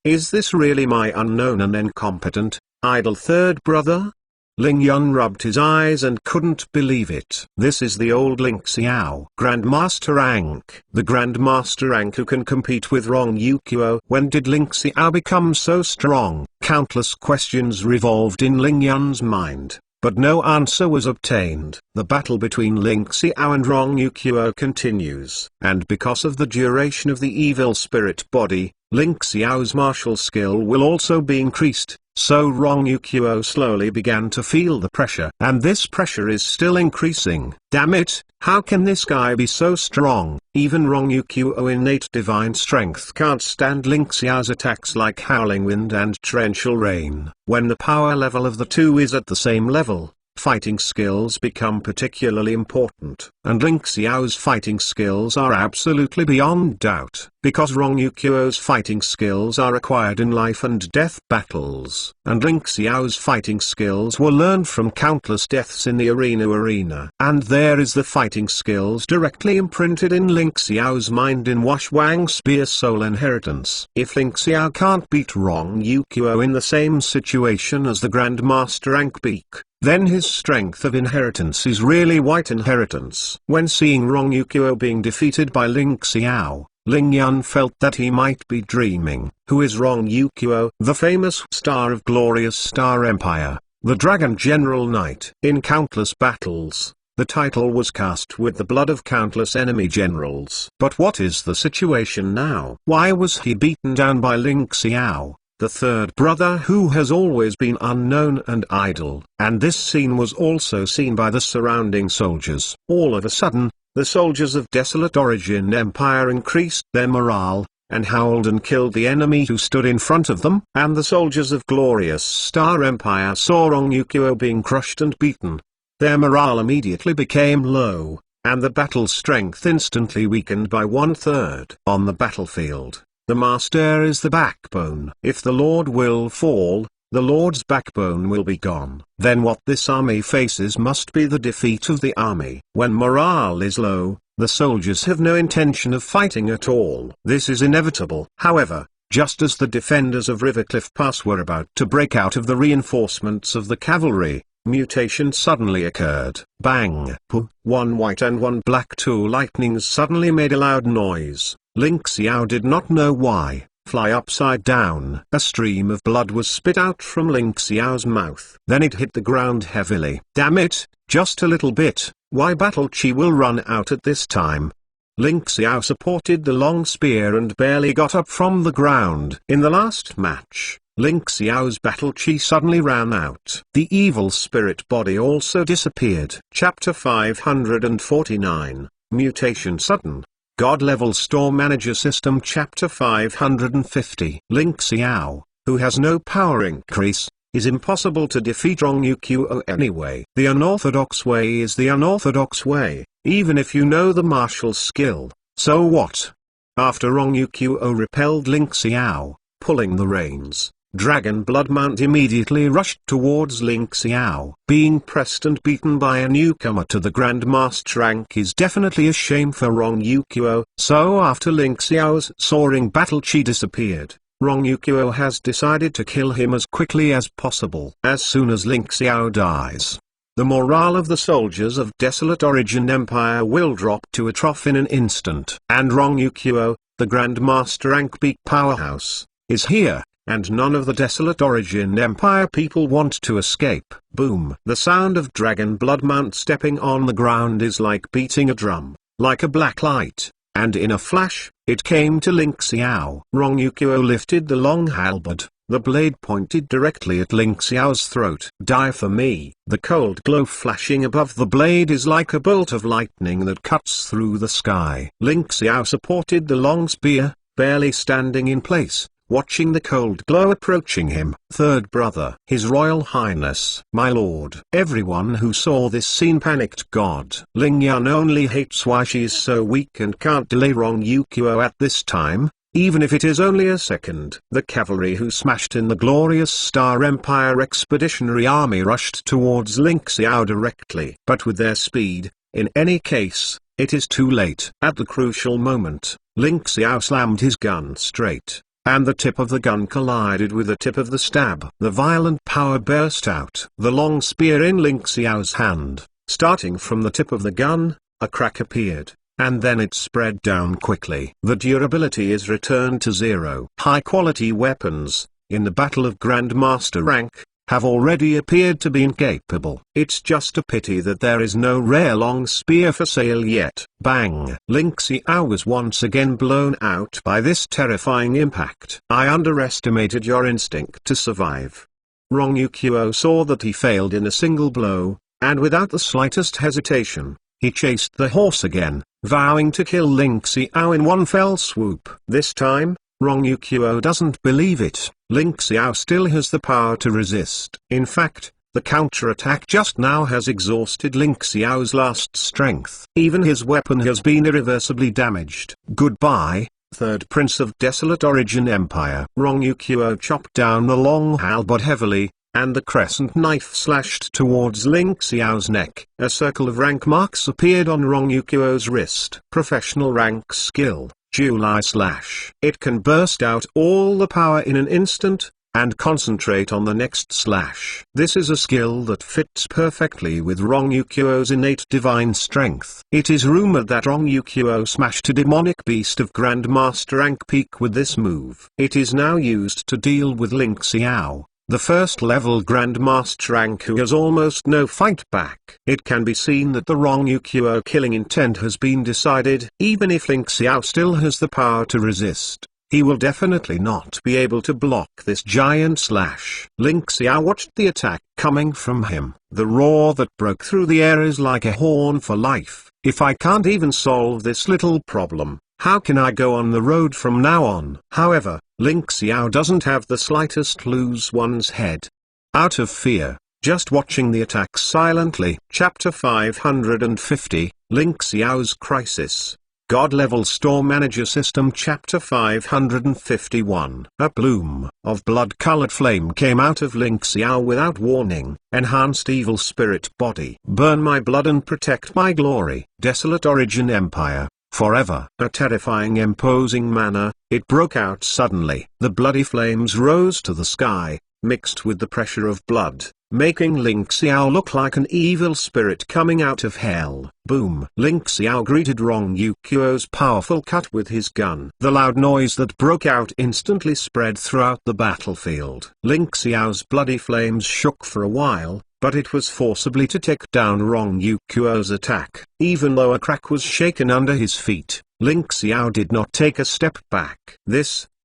Is this really my unknown and incompetent, idle third brother? Ling Yun rubbed his eyes and couldn't believe it. This is the old Ling Xiao. Grandmaster rank. The Grandmaster rank who can compete with Rong Yuqiu. When did Ling Xiao become so strong? Countless questions revolved in Ling Yun's mind, but no answer was obtained. The battle between Ling Xiao and Rong Yuqiu continues. And because of the duration of the evil spirit body, Ling Xiao's martial skill will also be increased, so Rong Yuqiu slowly began to feel the pressure. And this pressure is still increasing. Damn it, how can this guy be so strong? Even Rong Yuqiu's innate divine strength can't stand Ling Xiao's attacks like howling wind and torrential rain. When the power level of the two is at the same level, fighting skills become particularly important. And Ling Xiao's fighting skills are absolutely beyond doubt, because Rong Yuqiu's fighting skills are acquired in life and death battles. And Ling Xiao's fighting skills were learned from countless deaths in the arena. And there is the fighting skills directly imprinted in Ling Xiao's mind in Wash Wang's Spear Soul Inheritance. If Ling Xiao can't beat Rong Yuqiu in the same situation as the Grandmaster rank Beak, then his strength of inheritance is really white inheritance. When seeing Rong Yuqiu being defeated by Ling Xiao, Ling Yun felt that he might be dreaming. Who is Rong Yuqiu? The famous star of glorious Star Empire, the Dragon General Knight. In countless battles, the title was cast with the blood of countless enemy generals. But what is the situation now? Why was he beaten down by Ling Xiao, the third brother who has always been unknown and idle? And this scene was also seen by the surrounding soldiers. All of a sudden, the soldiers of Desolate Origin Empire increased their morale, and howled and killed the enemy who stood in front of them. And the soldiers of Glorious Star Empire saw Rong Yuqiu being crushed and beaten. Their morale immediately became low, and the battle strength instantly weakened by 1/3. On the battlefield, the master is the backbone. If the Lord will fall, the Lord's backbone will be gone. Then what this army faces must be the defeat of the army. When morale is low, the soldiers have no intention of fighting at all. This is inevitable. However, just as the defenders of Rivercliff Pass were about to break out of the reinforcements of the cavalry, mutation suddenly occurred. Bang! Pooh! One white and one black, two lightnings suddenly made a loud noise. Ling Xiao did not know why. Fly upside down. A stream of blood was spit out from Ling Xiao's mouth. Then it hit the ground heavily. Damn it, just a little bit. Why battle chi will run out at this time? Ling Xiao supported the long spear and barely got up from the ground. In the last match, Ling Xiao's battle chi suddenly ran out. The evil spirit body also disappeared. Chapter 549, Mutation Sudden. God-level store manager system. Chapter 550. Ling Xiao, who has no power increase, is impossible to defeat Rong Yuqiu anyway. The unorthodox way is the unorthodox way, even if you know the martial skill. So what? After Rong Yuqiu repelled Ling Xiao, pulling the reins, Dragon Blood Mount immediately rushed towards Ling Xiao. Being pressed and beaten by a newcomer to the Grandmaster rank is definitely a shame for Rong Yuqiu. So after Ling Xiao's soaring battle chi disappeared, Rong Yuqiu has decided to kill him as quickly as possible. As soon as Ling Xiao dies, the morale of the soldiers of Desolate Origin Empire will drop to a trough in an instant. And Rong Yuqiu, the Grandmaster rank Beak powerhouse, is here. And none of the Desolate Origin Empire people want to escape. Boom! The sound of Dragon Blood Mount stepping on the ground is like beating a drum, like a black light, and in a flash, it came to Ling Xiao. Rong Yuqiu lifted the long halberd, The blade pointed directly at Ling Xiao's throat. "Die for me." The cold glow flashing above the blade is like a bolt of lightning that cuts through the sky. Ling Xiao supported the long spear, barely standing in place, watching the cold glow approaching him. "Third brother." "His Royal Highness." "My lord." Everyone who saw this scene panicked. God. Ling Yan only hates why she is so weak and can't delay Rong Yuqiu at this time, even if it is only a second. The cavalry who smashed in the glorious Star Empire Expeditionary Army rushed towards Ling Xiao directly. But with their speed, in any case, it is too late. At the crucial moment, Ling Xiao slammed his gun straight, and the tip of the gun collided with the tip of the stab. The violent power burst out. The long spear in Ling Xiao's hand, starting from the tip of the gun, a crack appeared, and then it spread down quickly. The durability is returned to zero. High-quality weapons, in the battle of Grandmaster rank, have already appeared to be incapable. It's just a pity that there is no rare long spear for sale yet. Bang! Ling Xiao was once again blown out by this terrifying impact. "I underestimated your instinct to survive." Rong Yuqiu saw that he failed in a single blow, and without the slightest hesitation, he chased the horse again, vowing to kill Ling Xiao in one fell swoop. This time, Rong Yuqiu doesn't believe it. Ling Xiao still has the power to resist. In fact, the counterattack just now has exhausted Ling Xiao's last strength. Even his weapon has been irreversibly damaged. Goodbye, third prince of Desolate Origin Empire. Rong Yuqiu chopped down the long halberd heavily, and the crescent knife slashed towards Ling Xiao's neck. A circle of rank marks appeared on Rong Yuqiu's wrist. Professional rank skill. July slash. It can burst out all the power in an instant, and concentrate on the next slash. This is a skill that fits perfectly with Rong Yuqiu's innate divine strength. It is rumored that Rong Yuqiu smashed a demonic beast of Grandmaster rank peak with this move. It is now used to deal with Ling Xiao, the first-level Grandmaster rank who has almost no fight back. It can be seen that the Rong Yuqiu killing intent has been decided. Even if Ling Xiao still has the power to resist, he will definitely not be able to block this giant slash. Ling Xiao watched the attack coming from him. The roar that broke through the air is like a horn for life. If I can't even solve this little problem, how can I go on the road from now on? However, Ling Xiao doesn't have the slightest lose one's head. Out of fear, just watching the attack silently. Chapter 550, Ling Xiao's Crisis. God-level Store Manager System. Chapter 551. A bloom of blood-colored flame came out of Ling Xiao without warning. Enhanced evil spirit body. Burn my blood and protect my glory. Desolate Origin Empire. Forever. A terrifying imposing manner, it broke out suddenly. The bloody flames rose to the sky, mixed with the pressure of blood, making Ling Xiao look like an evil spirit coming out of hell. Boom! Ling Xiao greeted Rong Yuqiu's powerful cut with his gun. The loud noise that broke out instantly spread throughout the battlefield. Ling Xiao's bloody flames shook for a while, but it was forcibly to take down Rong Yuqiu's attack. Even though a crack was shaken under his feet, Ling Xiao did not take a step back.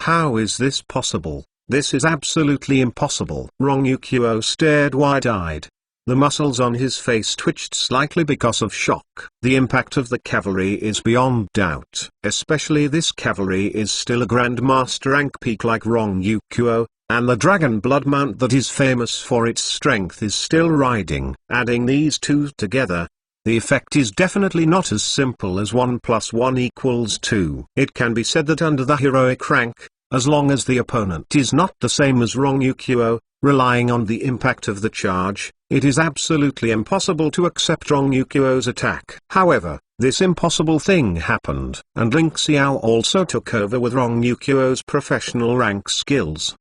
How is this possible? This is absolutely impossible. Rong Yuqiu stared wide-eyed. The muscles on his face twitched slightly because of shock. The impact of the cavalry is beyond doubt. Especially this cavalry is still a Grandmaster rank peak like Rong Yuqiu, and the dragon blood mount that is famous for its strength is still riding. Adding these two together, the effect is definitely not as simple as 1 + 1 = 2. It can be said that under the heroic rank, as long as the opponent is not the same as Rong Yuqiu, relying on the impact of the charge, it is absolutely impossible to accept Rong Yuqiu's attack. However, this impossible thing happened, and Ling Xiao also took over with Rong Yuqiu's professional rank skills.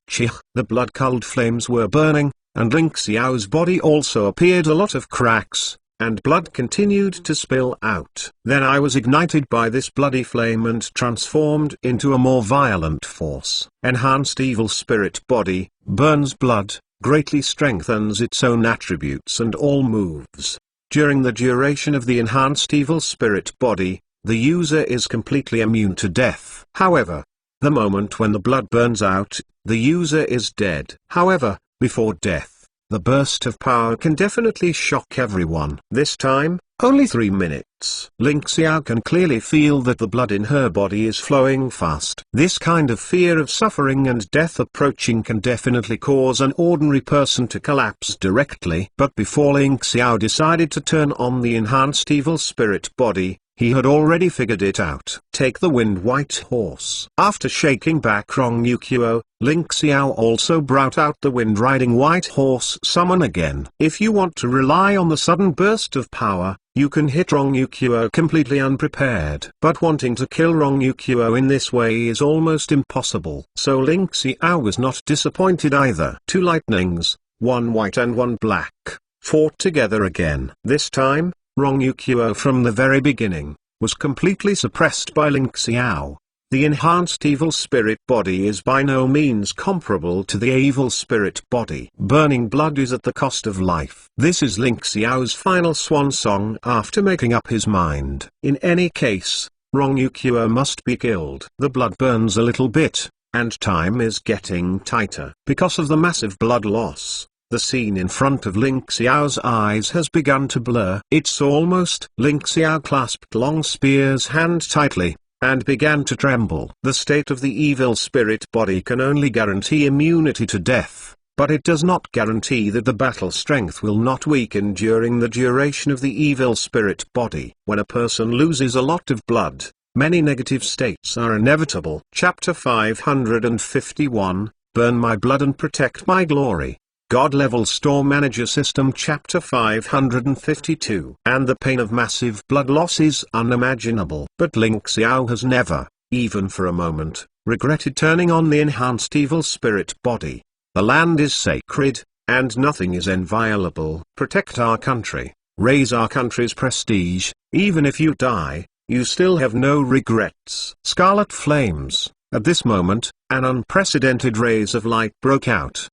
The blood-colored flames were burning, and Ling Xiao's body also appeared a lot of cracks, and blood continued to spill out. Then I was ignited by this bloody flame and transformed into a more violent force. Enhanced evil spirit body, burns blood, greatly strengthens its own attributes and all moves. During the duration of the enhanced evil spirit body, the user is completely immune to death. However, The moment when the blood burns out, the user is dead. However, before death, the burst of power can definitely shock everyone. This time, only 3 minutes. Ling Xiao can clearly feel that the blood in her body is flowing fast. This kind of fear of suffering and death approaching can definitely cause an ordinary person to collapse directly. But before Ling Xiao decided to turn on the enhanced evil spirit body, he had already figured it out. Take the wind white horse. After shaking back Rong Yuqiu, Ling Xiao also brought out the wind riding white horse summon again. If you want to rely on the sudden burst of power, you can hit Rong Yuqiu completely unprepared. But wanting to kill Rong Yuqiu in this way is almost impossible. So Ling Xiao was not disappointed either. 2 lightnings, 1 white and 1 black, fought together again. This time, Rong Yuqiu from the very beginning, was completely suppressed by Ling Xiao. The enhanced evil spirit body is by no means comparable to the evil spirit body. Burning blood is at the cost of life. This is Ling Xiao's final swan song after making up his mind. In any case, Rong Yuqiu must be killed. The blood burns a little bit, and time is getting tighter. Because of the massive blood loss, the scene in front of Ling Xiao's eyes has begun to blur. It's almost. Ling Xiao clasped Long Spear's hand tightly, and began to tremble. The state of the evil spirit body can only guarantee immunity to death, but it does not guarantee that the battle strength will not weaken during the duration of the evil spirit body. When a person loses a lot of blood, many negative states are inevitable. Chapter 551, Burn My Blood and Protect My Glory. God-level store manager system. Chapter 552. And the pain of massive blood loss is unimaginable. But Ling Xiao has never, even for a moment, regretted turning on the enhanced evil spirit body. The land is sacred, and nothing is inviolable. Protect our country, raise our country's prestige. Even if you die, you still have no regrets. Scarlet flames. At this moment, an unprecedented rays of light broke out.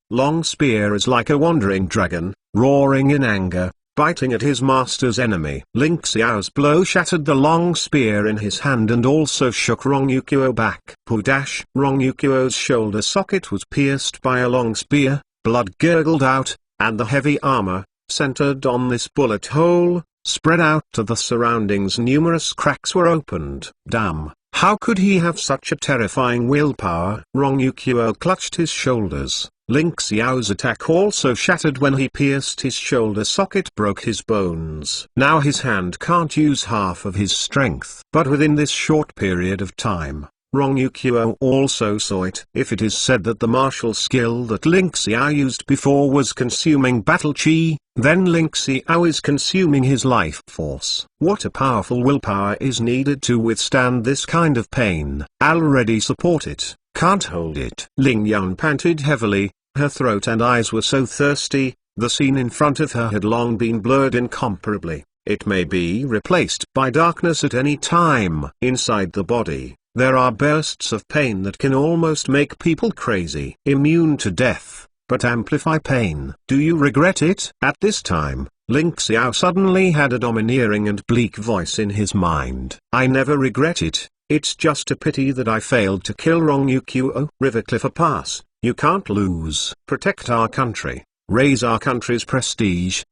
Long Spear is like a wandering dragon, roaring in anger, biting at his master's enemy. Ling Xiao's blow shattered the long spear in his hand and also shook Rong Yuqiu back. Rong Yuqiu's shoulder socket was pierced by a long spear, blood gurgled out, and the heavy armor, centered on this bullet hole, spread out to the surroundings. Numerous cracks were opened. Damn! How could he have such a terrifying willpower? Rong Yuqiu clutched his shoulders. Ling Xiao's attack also shattered when he pierced his shoulder socket, broke his bones. Now his hand can't use half of his strength. But within this short period of time, Rong Yuqiu also saw it. If it is said that the martial skill that Ling Xiao used before was consuming battle chi, then Ling Xiao is consuming his life force. What a powerful willpower is needed to withstand this kind of pain. I'll already support it, can't hold it. Ling Yun panted heavily, her throat and eyes were so thirsty, the scene in front of her had long been blurred incomparably. It may be replaced by darkness at any time. Inside the body, there are bursts of pain that can almost make people crazy. Immune to death, but amplify pain. Do you regret it? At this time, Ling Xiao suddenly had a domineering and bleak voice in his mind. I never regret it, it's just a pity that I failed to kill Rong Yuqiu. Rivercliff Pass, you can't lose. Protect our country, raise our country's prestige.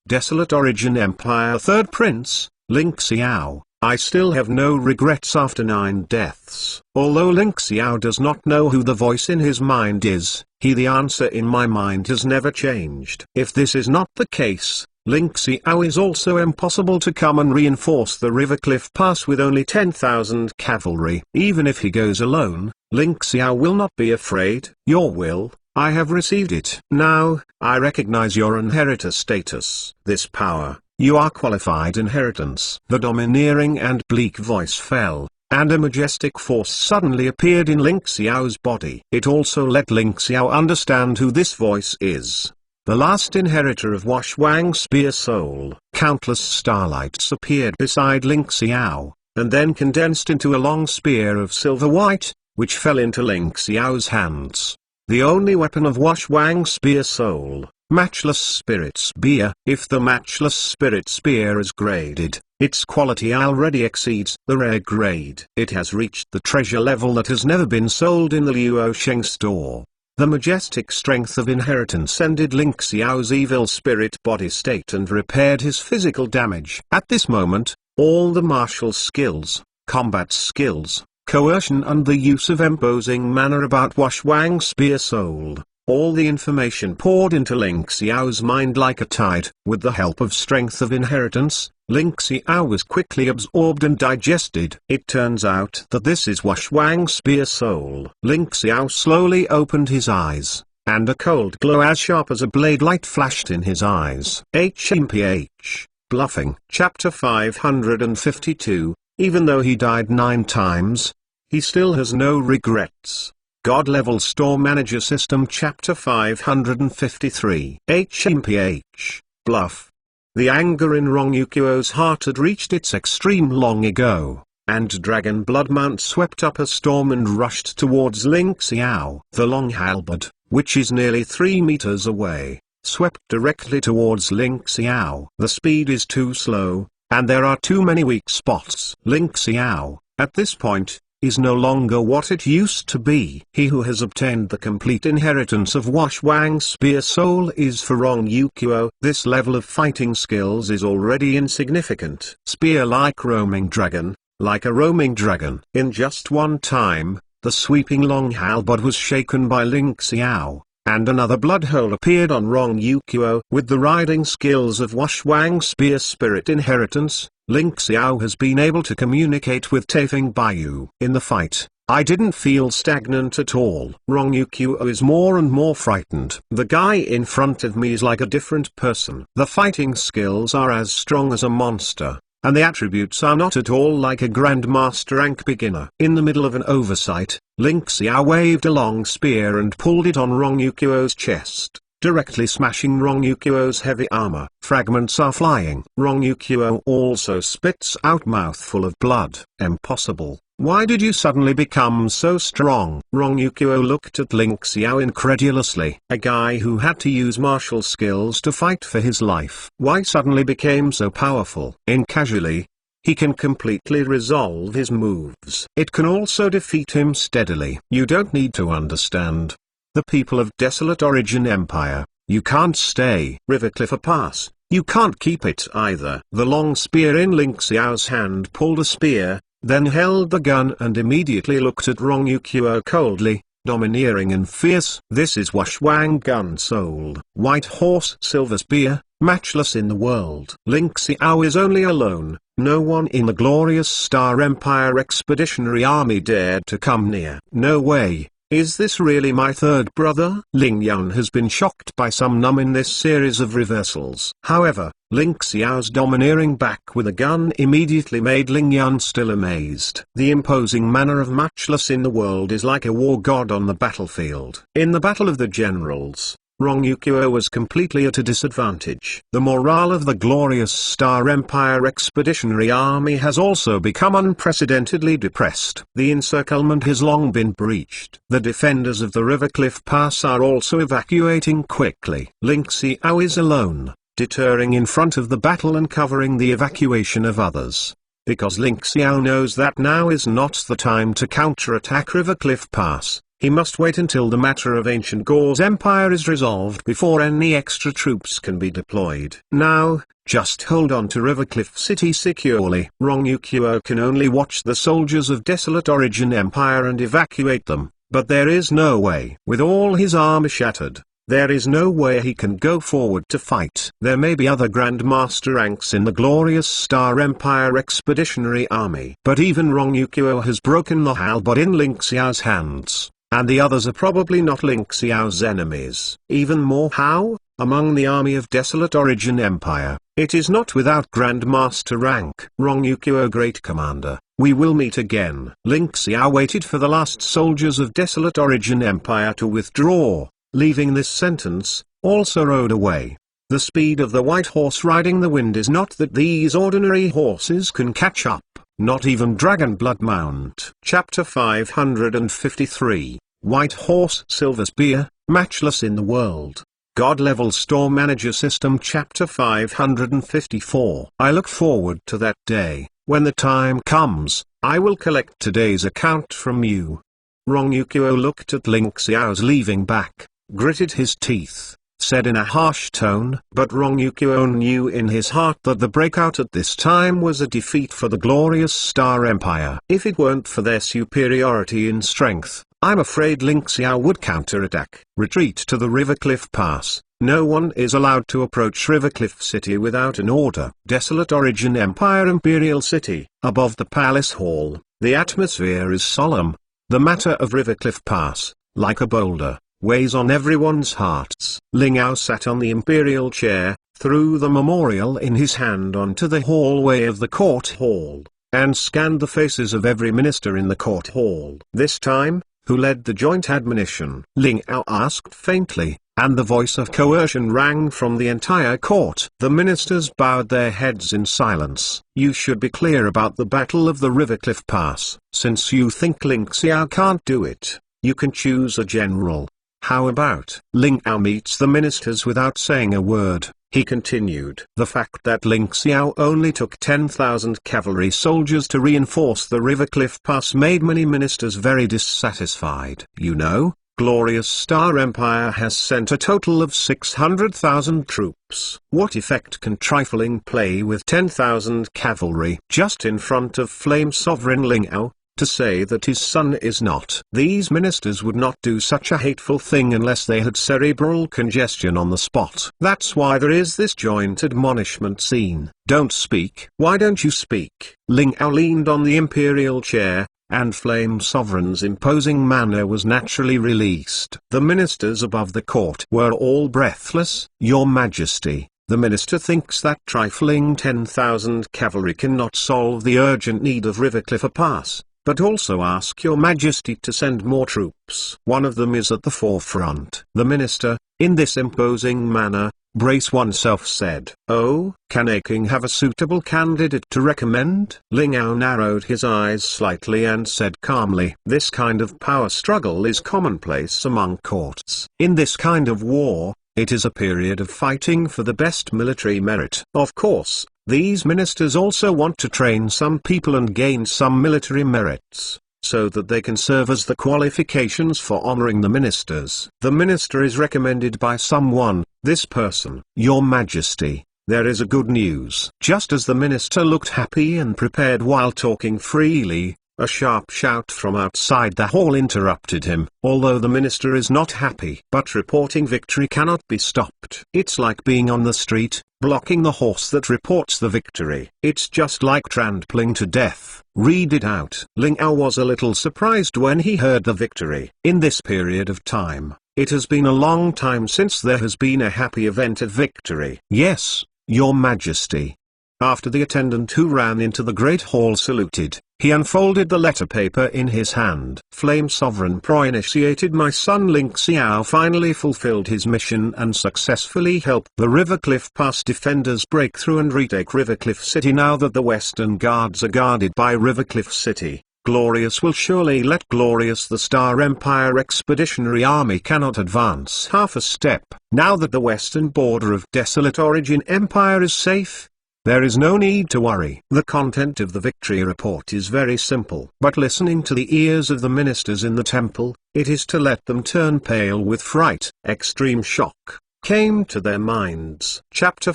Desolate Origin Empire 3rd Prince, Ling Xiao. I still have no regrets after 9 deaths. Although Ling Xiao does not know who the voice in his mind is, the answer in my mind has never changed. If this is not the case, Ling Xiao is also impossible to come and reinforce the Rivercliff Pass with only 10,000 cavalry. Even if he goes alone, Ling Xiao will not be afraid. Your will, I have received it. Now, I recognize your inheritor status. This power, you are qualified inheritance. The domineering and bleak voice fell, and a majestic force suddenly appeared in Ling Xiao's body. It also let Ling Xiao understand who this voice is. The last inheritor of Wash Wang Spear Soul. Countless starlights appeared beside Ling Xiao, and then condensed into a long spear of silver white, which fell into Ling Xiao's hands. The only weapon of Wash Wang Spear Soul. Matchless Spirit Spear. If the Matchless Spirit Spear is graded, Its quality already exceeds the rare grade. It has reached the treasure level that has never been sold in the Luo Sheng store. The majestic strength of inheritance ended Ling Xiao's evil spirit body state and repaired his physical damage. At this moment, all the martial skills, combat skills, coercion and the use of imposing manner about Washwang spear sold. All the information poured into Ling Xiao's mind like a tide. With the help of strength of inheritance, Ling Xiao was quickly absorbed and digested. It turns out that this is Washwang spear soul. Ling Xiao slowly opened his eyes, and a cold glow as sharp as a blade light flashed in his eyes. HMPH, Bluffing. Chapter 552, even though he died 9 times, he still has no regrets. God-level store manager system. Chapter 553. HMPH, Bluff. The anger in Rong Yukuo's heart had reached its extreme long ago, and Dragon Blood Mount swept up a storm and rushed towards Ling Xiao. The long halberd, which is nearly 3 meters away, swept directly towards Ling Xiao. The speed is too slow, and there are too many weak spots. Ling Xiao, at this point, is no longer what it used to be. He who has obtained the complete inheritance of Washwang spear soul is for Rong Yukuo. This level of fighting skills is already insignificant. Spear like roaming dragon, like a roaming dragon. In just one time, the sweeping long halberd was shaken by Ling Xiao, and another blood hole appeared on Rong Yukuo. With the riding skills of Washwang spear spirit inheritance, Ling Xiao has been able to communicate with Taifeng Baiyu. In the fight, I didn't feel stagnant at all. Rong Yukuo is more and more frightened. The guy in front of me is like a different person. The fighting skills are as strong as a monster, and the attributes are not at all like a Grandmaster rank beginner. In the middle of an oversight, Ling Xiao waved a long spear and pulled it on Rong Yukuo's chest, directly smashing Rong Yukuo's heavy armor. Fragments are flying. Rong Yukuo also spits out mouthful of blood. Impossible. Why did you suddenly become so strong? Rong Yukuo looked at Ling Xiao incredulously. A guy who had to use martial skills to fight for his life. Why suddenly became so powerful? In casually, he can completely resolve his moves. It can also defeat him steadily. You don't need to understand. The people of Desolate Origin Empire, you can't stay. Rivercliff Pass, you can't keep it either. The long spear in Ling Xiao's hand pulled a spear, then held the gun and immediately looked at Rong Yukuo coldly, domineering and fierce. This is Washwang gun sold. White horse silver spear, matchless in the world. Ling Xiao is only alone. No one in the glorious Star Empire Expeditionary Army dared to come near. No way. Is this really my third brother? Ling Yan has been shocked by some numb in this series of reversals. However, Ling Xiao's domineering back with a gun immediately made Ling Yan still amazed. The imposing manner of matchless in the world is like a war god on the battlefield. In the Battle of the Generals, Rong Yukuo was completely at a disadvantage. The morale of the glorious Star Empire Expeditionary Army has also become unprecedentedly depressed. The encirclement has long been breached. The defenders of the Rivercliff Pass are also evacuating quickly. Ling Xiao is alone, deterring in front of the battle and covering the evacuation of others. Because Ling Xiao knows that now is not the time to counterattack Rivercliff Pass. He must wait until the matter of Ancient Gore's empire is resolved before any extra troops can be deployed. Now, just hold on to Rivercliff City securely. Rong Yukuo can only watch the soldiers of Desolate Origin Empire and evacuate them, but there is no way. With all his armor shattered, there is no way he can go forward to fight. There may be other Grandmaster ranks in the glorious Star Empire Expeditionary Army, but even Rong Yukuo has broken the halberd in Ling Xiao's hands. And the others are probably not Ling Xiao's enemies. Even more how? Among the army of Desolate Origin Empire, it is not without Grandmaster rank. Rong Yukuo Great Commander, we will meet again. Ling Xiao waited for the last soldiers of Desolate Origin Empire to withdraw, leaving this sentence, also rode away. The speed of the white horse riding the wind is not that these ordinary horses can catch up. Not even Dragon Blood Mount. Chapter 553, White Horse Silver Spear, matchless in the world. God-Level Store Manager System Chapter 554. I look forward to that day. When the time comes, I will collect today's account from you. Rong Yukio looked at Ling Xiao's leaving back, gritted his teeth, said in a harsh tone. But Rong Yukio knew in his heart that the breakout at this time was a defeat for the glorious Star Empire. If it weren't for their superiority in strength, I'm afraid Ling Xiao would counterattack. Retreat to the Rivercliff Pass. No one is allowed to approach Rivercliff City without an order. Desolate Origin Empire Imperial City. Above the Palace Hall, the atmosphere is solemn. The matter of Rivercliff Pass, like a boulder, weighs on everyone's hearts. Ling Yao sat on the imperial chair, threw the memorial in his hand onto the hallway of the court hall, and scanned the faces of every minister in the court hall. This time, who led the joint admonition? Ling Yao asked faintly, and the voice of coercion rang from the entire court. The ministers bowed their heads in silence. You should be clear about the Battle of the Rivercliff Pass. Since you think Ling Xiao can't do it, you can choose a general. How about? Ling Yao meets the ministers without saying a word. He continued. The fact that Ling Xiao only took 10,000 cavalry soldiers to reinforce the Rivercliff Pass made many ministers very dissatisfied. You know, glorious Star Empire has sent a total of 600,000 troops. What effect can trifling play with 10,000 cavalry? Just in front of Flame Sovereign Ling Yao, to say that his son is not. These ministers would not do such a hateful thing unless they had cerebral congestion on the spot. That's why there is this joint admonishment scene. Don't speak. Why don't you speak? Ling Yao leaned on the imperial chair, and Flame Sovereign's imposing manner was naturally released. The ministers above the court were all breathless. Your Majesty, the minister thinks that trifling 10,000 cavalry cannot solve the urgent need of Rivercliff Pass. But also ask your Majesty to send more troops. One of them is at the forefront. The minister, in this imposing manner, brace oneself said. Oh, can a king have a suitable candidate to recommend? Ling Yao narrowed his eyes slightly and said calmly. This kind of power struggle is commonplace among courts. In this kind of war, it is a period of fighting for the best military merit. Of course, these ministers also want to train some people and gain some military merits, so that they can serve as the qualifications for honoring the ministers. The minister is recommended by someone, this person. Your Majesty, there is a good news. Just as the minister looked happy and prepared while talking freely, a sharp shout from outside the hall interrupted him. Although the minister is not happy, but reporting victory cannot be stopped. It's like being on the street, blocking the horse that reports the victory. It's just like trampling to death. Read it out. Ling Yao was a little surprised when he heard the victory. In this period of time, it has been a long time since there has been a happy event of victory. Yes, Your Majesty. After the attendant who ran into the great hall saluted, he unfolded the letter paper in his hand. Flame Sovereign Pro-initiated my son Ling Xiao finally fulfilled his mission and successfully helped the Rivercliff Pass defenders break through and retake Rivercliff City. Now that the Western Guards are guarded by Rivercliff City, Glorious will surely let Glorious the Star Empire Expeditionary Army cannot advance half a step. Now that the western border of Desolate Origin Empire is safe, there is no need to worry. The content of the victory report is very simple. But listening to the ears of the ministers in the temple, it is to let them turn pale with fright. Extreme shock came to their minds. Chapter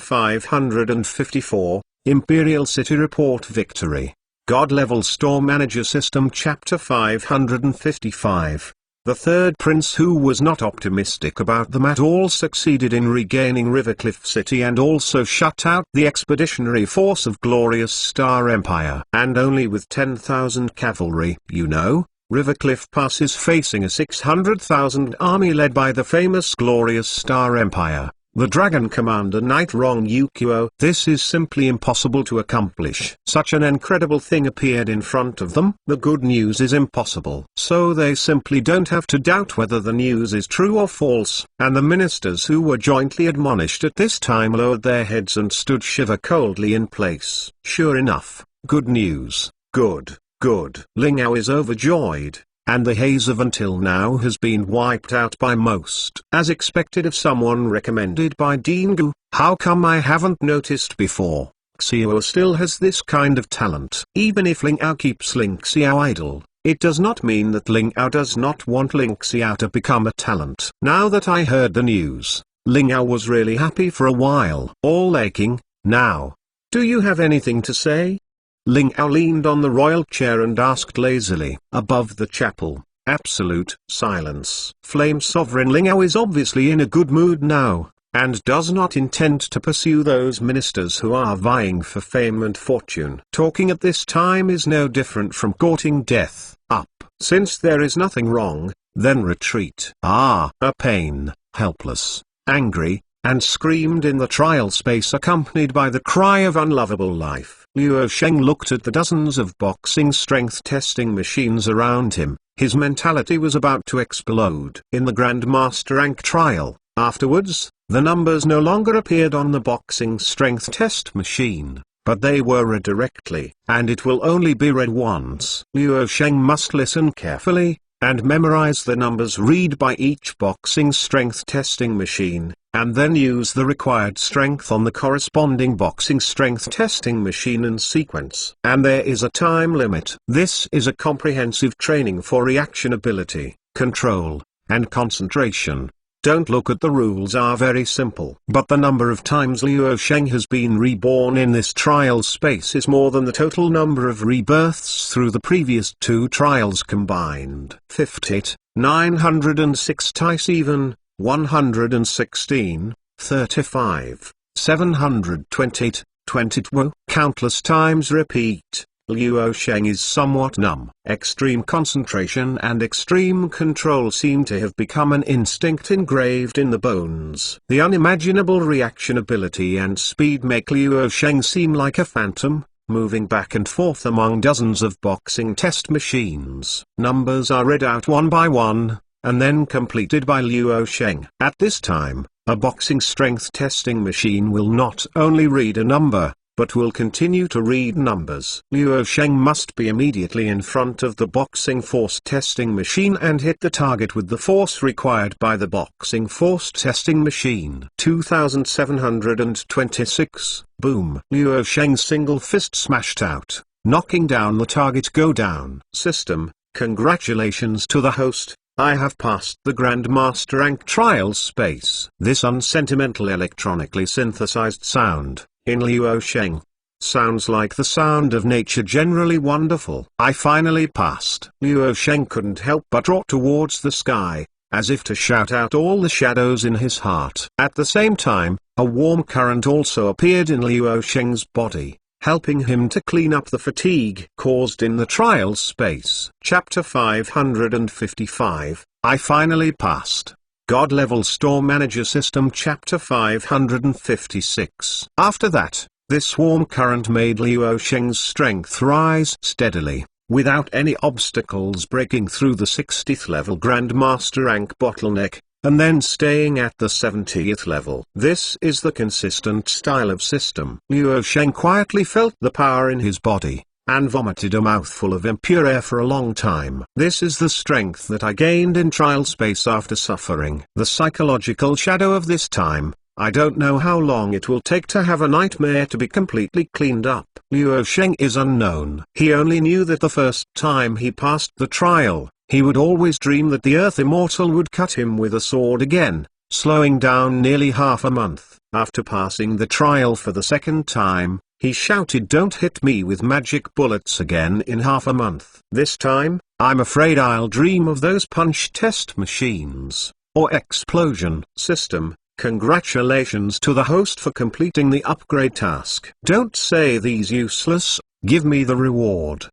554, Imperial City Report Victory. God-Level Store Manager System Chapter 555. The third prince, who was not optimistic about them at all, succeeded in regaining Rivercliff City and also shut out the expeditionary force of Glorious Star Empire. And only with 10,000 cavalry. You know, Rivercliff Pass is facing a 600,000 army led by the famous Glorious Star Empire, the Dragon Commander Knight Rong Yukio. This is simply impossible to accomplish. Such an incredible thing appeared in front of them. The good news is impossible. So they simply don't have to doubt whether the news is true or false. And the ministers who were jointly admonished at this time lowered their heads and stood shiver coldly in place. Sure enough, good news. Good, good. Ling Yao is overjoyed. and the haze of until now has been wiped out by most. As expected of someone recommended by Dingu, how come I haven't noticed before? Xiao still has this kind of talent. Even if Ling Ao keeps Ling Xiao idle, it does not mean that Ling Ao does not want Ling Xiao to become a talent. Now that I heard the news, Ling Ao was really happy for a while. All aching, now. Do you have anything to say? Ling Ao leaned on the royal chair and asked lazily. Above the chapel, absolute silence. Flame Sovereign Ling Ao is obviously in a good mood now, and does not intend to pursue those ministers who are vying for fame and fortune. Talking at this time is no different from courting death. Up. Since there is nothing wrong, then retreat. A pain, helpless, angry, and screamed in the trial space accompanied by the cry of unlovable life. Luo Sheng looked at the dozens of boxing strength testing machines around him. His mentality was about to explode. In the Grandmaster rank trial, afterwards, the numbers no longer appeared on the boxing strength test machine, but they were read directly, and it will only be read once. Luo Sheng must listen carefully, and memorize the numbers read by each boxing strength testing machine, and then use the required strength on the corresponding boxing strength testing machine in sequence. And there is a time limit. This is a comprehensive training for reaction ability, control, and concentration. Don't look at the rules are very simple. But the number of times Luo Sheng has been reborn in this trial space is more than the total number of rebirths through the previous 2 trials combined. 50, 906 twice even, 116, 35, 720, 22, countless times repeat. Luo Sheng is somewhat numb. Extreme concentration and extreme control seem to have become an instinct engraved in the bones. The unimaginable reaction ability and speed make Luo Sheng seem like a phantom, moving back and forth among dozens of boxing test machines. Numbers are read out one by one, and then completed by Luo Sheng. At this time, a boxing strength testing machine will not only read a number, but will continue to read numbers. Luo Sheng must be immediately in front of the boxing force testing machine and hit the target with the force required by the boxing force testing machine. 2726, boom. Luo Sheng's single fist smashed out, knocking down the target. Go down. System, congratulations to the host. I have passed the Grandmaster rank trial space. This unsentimental electronically synthesized sound, in Luo Sheng, sounds like the sound of nature, generally wonderful. I finally passed. Luo Sheng couldn't help but draw towards the sky, as if to shout out all the shadows in his heart. At the same time, a warm current also appeared in Luo Sheng's body, helping him to clean up the fatigue caused in the trial space. Chapter 555, I finally passed. God-level Store Manager System. Chapter 556. After that, this warm current made Luo Sheng's strength rise steadily, without any obstacles, breaking through the 60th level Grandmaster rank bottleneck, and then staying at the 70th level. This is the consistent style of system. Luo Sheng quietly felt the power in his body, and vomited a mouthful of impure air for a long time. This is the strength that I gained in trial space after suffering the psychological shadow of this time. I don't know how long it will take to have a nightmare to be completely cleaned up. Luo Sheng is unknown. He only knew that the first time he passed the trial, he would always dream that the Earth Immortal would cut him with a sword again, slowing down nearly half a month. After passing the trial for the second time, he shouted, "Don't hit me with magic bullets again in half a month. This time, I'm afraid I'll dream of those punch test machines, or explosion." System, congratulations to the host for completing the upgrade task. Don't say these useless, give me the reward.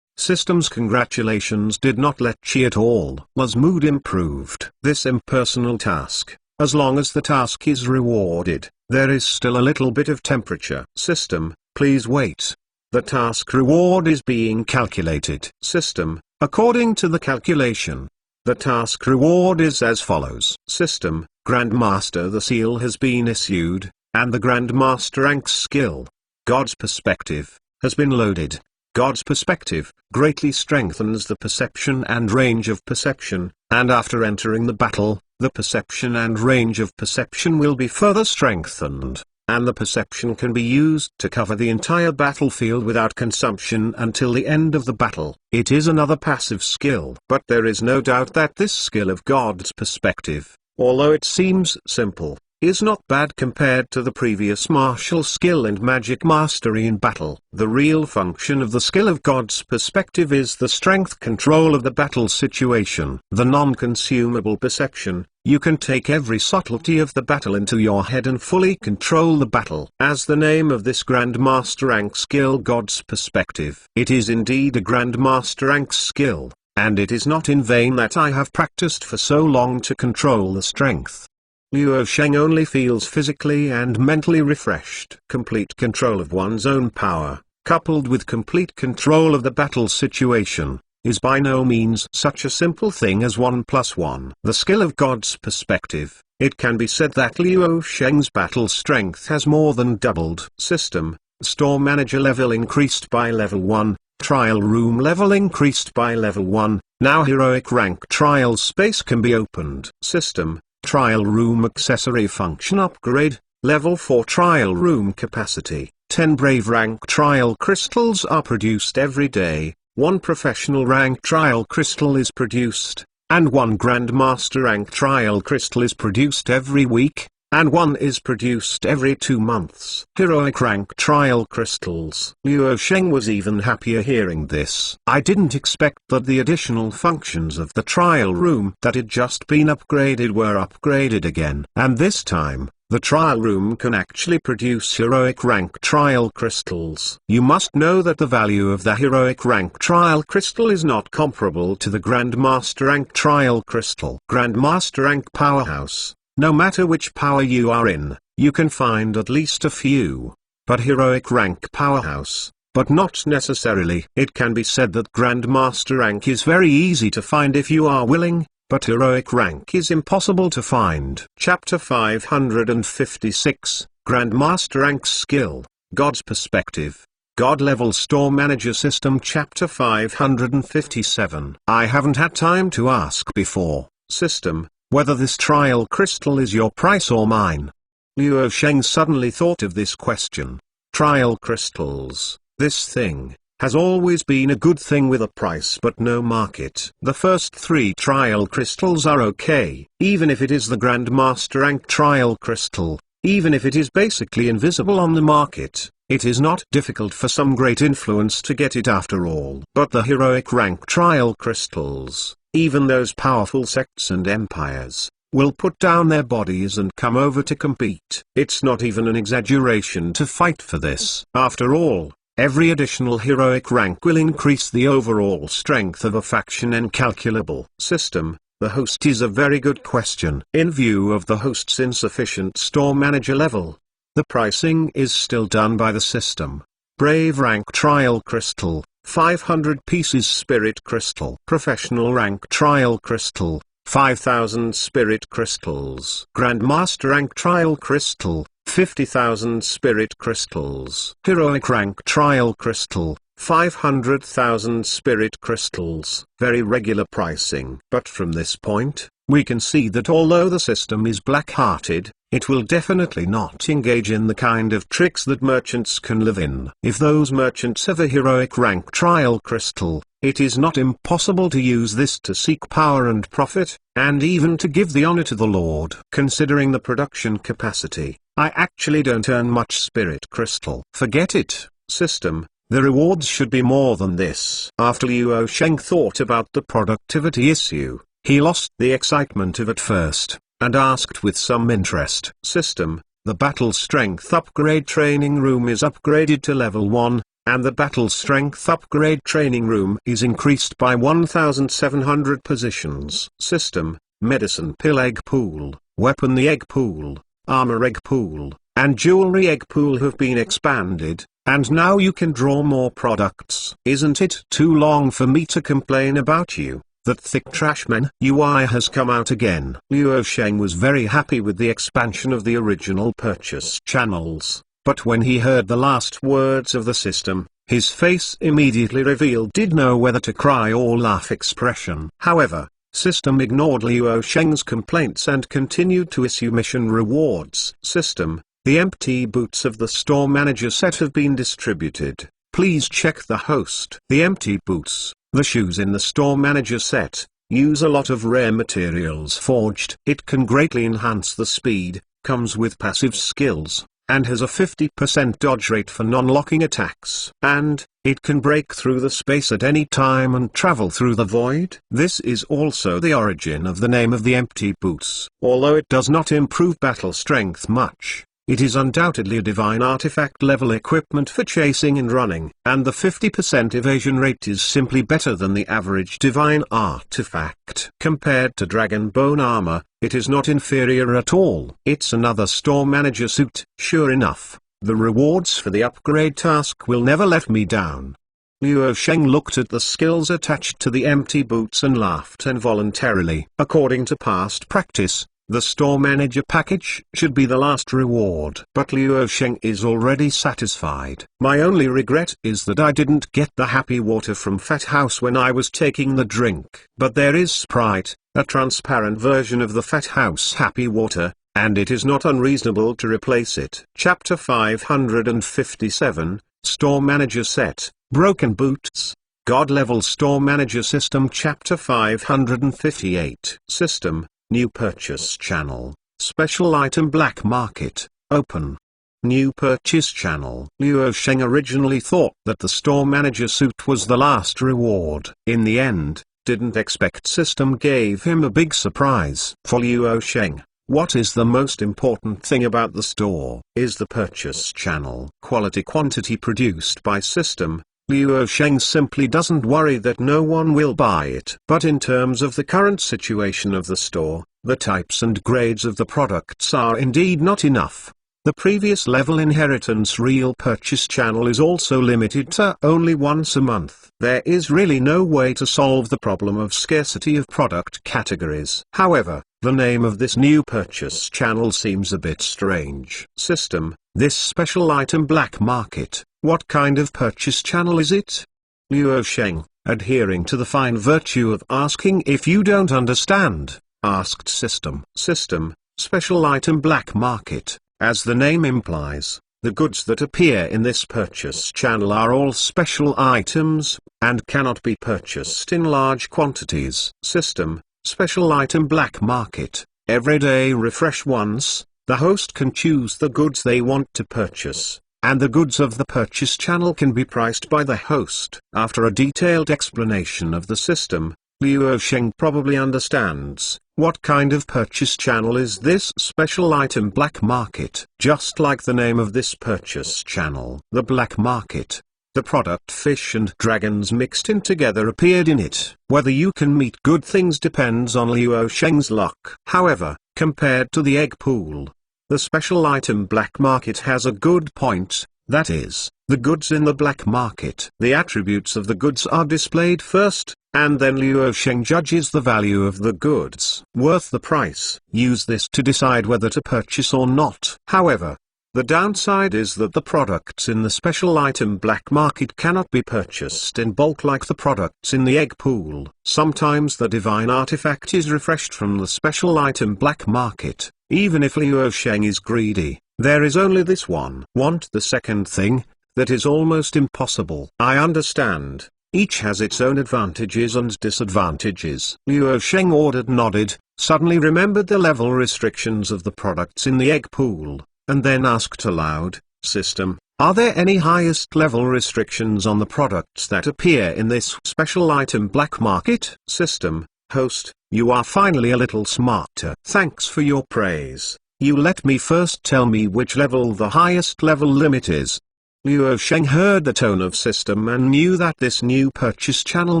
System's congratulations did not let Chi at all. Was mood improved. This impersonal task, as long as the task is rewarded, there is still a little bit of temperature. System, please wait. The task reward is being calculated. System, according to the calculation, the task reward is as follows. System, Grandmaster, the seal has been issued, and the Grandmaster rank skill, God's perspective, has been loaded. God's perspective greatly strengthens the perception and range of perception, and after entering the battle, the perception and range of perception will be further strengthened, and the perception can be used to cover the entire battlefield without consumption until the end of the battle. It is another passive skill. But there is no doubt that this skill of God's perspective, although it seems simple, is not bad compared to the previous martial skill and magic mastery in battle. The real function of the skill of God's perspective is the strength control of the battle situation. The non-consumable perception, you can take every subtlety of the battle into your head and fully control the battle. As the name of this Grandmaster rank skill, God's perspective, it is indeed a Grandmaster rank skill, and it is not in vain that I have practiced for so long to control the strength. Luo Sheng only feels physically and mentally refreshed. Complete control of one's own power, coupled with complete control of the battle situation, is by no means such a simple thing as 1 + 1. The skill of God's perspective, it can be said that Luo Sheng's battle strength has more than doubled. System, Store Manager level increased by level 1, Trial Room level increased by level 1, now Heroic Rank Trial Space can be opened. System, Trial Room Accessory Function Upgrade, Level 4 Trial Room Capacity, 10 Brave Rank Trial Crystals are produced every day, 1 Professional Rank Trial Crystal is produced, and 1 Grandmaster Rank Trial Crystal is produced every week, and 1 is produced every 2 months. Heroic Rank Trial Crystals. Luo Sheng was even happier hearing this. I didn't expect that the additional functions of the trial room that had just been upgraded were upgraded again. And this time, the trial room can actually produce heroic rank trial crystals. You must know that the value of the heroic rank trial crystal is not comparable to the Grandmaster rank trial crystal. Grandmaster rank powerhouse. No matter which power you are in, you can find at least a few. But heroic rank powerhouse, but not necessarily. It can be said that Grandmaster rank is very easy to find if you are willing, but heroic rank is impossible to find. Chapter 556, Grandmaster rank skill, God's perspective. God Level Store Manager System Chapter 557. I haven't had time to ask before, system, whether this trial crystal is your price or mine. Luo Sheng suddenly thought of this question. Trial crystals, this thing, has always been a good thing with a price but no market. The first 3 trial crystals are okay, even if it is the Grandmaster rank trial crystal, even if it is basically invisible on the market. It is not difficult for some great influence to get it after all. But the heroic rank trial crystals, even those powerful sects and empires, will put down their bodies and come over to compete. It's not even an exaggeration to fight for this. After all, every additional heroic rank will increase the overall strength of a faction incalculable. System, the host is a very good question. In view of the host's insufficient store manager level, the pricing is still done by the system. Brave rank trial crystal, 500 pieces spirit crystal. Professional rank trial crystal, 5,000 spirit crystals. Grandmaster rank trial crystal, 50,000 spirit crystals. Heroic rank trial crystal, 500,000 spirit crystals. Very regular pricing. But from this point, we can see that although the system is black-hearted, it will definitely not engage in the kind of tricks that merchants can live in. If those merchants have a heroic rank trial crystal, it is not impossible to use this to seek power and profit, and even to give the honor to the Lord. Considering the production capacity, I actually don't earn much spirit crystal. Forget it, system. The rewards should be more than this. After Luo Sheng thought about the productivity issue, he lost the excitement of it first, and asked with some interest. System, the battle strength upgrade training room is upgraded to level 1, and the battle strength upgrade training room is increased by 1,700 positions. System, medicine pill egg pool, weapon the egg pool, armor egg pool, and jewelry egg pool have been expanded, and now you can draw more products. Isn't it too long for me to complain about you? That thick trashman UI has come out again. Luo Sheng was very happy with the expansion of the original purchase channels, but when he heard the last words of the system, His face immediately revealed did know whether to cry or laugh expression. However, System ignored Liu Sheng's complaints and continued to issue mission rewards. System, the empty boots of the store manager set have been distributed. Please check the host. The empty boots, the shoes in the store manager set, use a lot of rare materials forged. It can greatly enhance the speed, comes with passive skills, and has a 50% dodge rate for non-locking attacks. And, it can break through the space at any time and travel through the void. This is also the origin of the name of the empty boots. Although it does not improve battle strength much, it is undoubtedly a divine artifact level equipment for chasing and running. And the 50% evasion rate is simply better than the average divine artifact. Compared to dragon bone armor, it is not inferior at all. It's another store manager suit. Sure enough, the rewards for the upgrade task will never let me down. Liu Sheng looked at the skills attached to the empty boots and laughed involuntarily. According to past practice, the store manager package should be the last reward. But Liu Sheng is already satisfied. My only regret is that I didn't get the happy water from Fat House when I was taking the drink. But there is Sprite, a transparent version of the Fat House happy water, and it is not unreasonable to replace it. Chapter 557, Store Manager Set, Broken Boots, God Level Store Manager System. Chapter 558, System, New Purchase Channel, Special Item Black Market, Open. New Purchase Channel. Liu Sheng originally thought that the Store Manager suit was the last reward. In the end, didn't expect System gave him a big surprise. For Liu Sheng, what is the most important thing about the store is the purchase channel. Quality quantity produced by System. Liu Sheng simply doesn't worry that no one will buy it. But in terms of the current situation of the store, the types and grades of the products are indeed not enough. The previous level inheritance real purchase channel is also limited to only once a month. There is really no way to solve the problem of scarcity of product categories. However, the name of this new purchase channel seems a bit strange. System, this special item black market, what kind of purchase channel is it? Liu Sheng, adhering to the fine virtue of asking if you don't understand, asked System. System, special item black market. As the name implies, the goods that appear in this purchase channel are all special items, and cannot be purchased in large quantities. System, special item black market. Every day refresh once, the host can choose the goods they want to purchase, and the goods of the purchase channel can be priced by the host. After a detailed explanation of the system, Liu Sheng probably understands. What kind of purchase channel is this special item black market? Just like the name of this purchase channel, the black market, the product fish and dragons mixed in together appeared in it. Whether you can meet good things depends on Liu Sheng's luck. However, compared to the egg pool, the special item black market has a good point, that is, the goods in the black market. The attributes of the goods are displayed first, and then Liu Sheng judges the value of the goods. Worth the price. Use this to decide whether to purchase or not. However, the downside is that the products in the special item black market cannot be purchased in bulk like the products in the egg pool. Sometimes the divine artifact is refreshed from the special item black market. Even if Liu Sheng is greedy, there is only this one. Want the second thing? That is almost impossible. I understand. Each has its own advantages and disadvantages. Liu Sheng nodded, suddenly remembered the level restrictions of the products in the egg pool, and then asked aloud, System, are there any highest level restrictions on the products that appear in this special item black market? System, host, you are finally a little smarter. Thanks for your praise. You let me first tell me which level the highest level limit is. Liu Sheng heard the tone of System and knew that this new purchase channel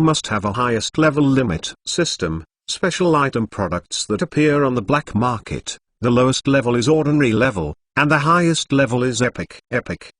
must have a highest level limit. System, special item products that appear on the black market, the lowest level is ordinary level, and the highest level is epic.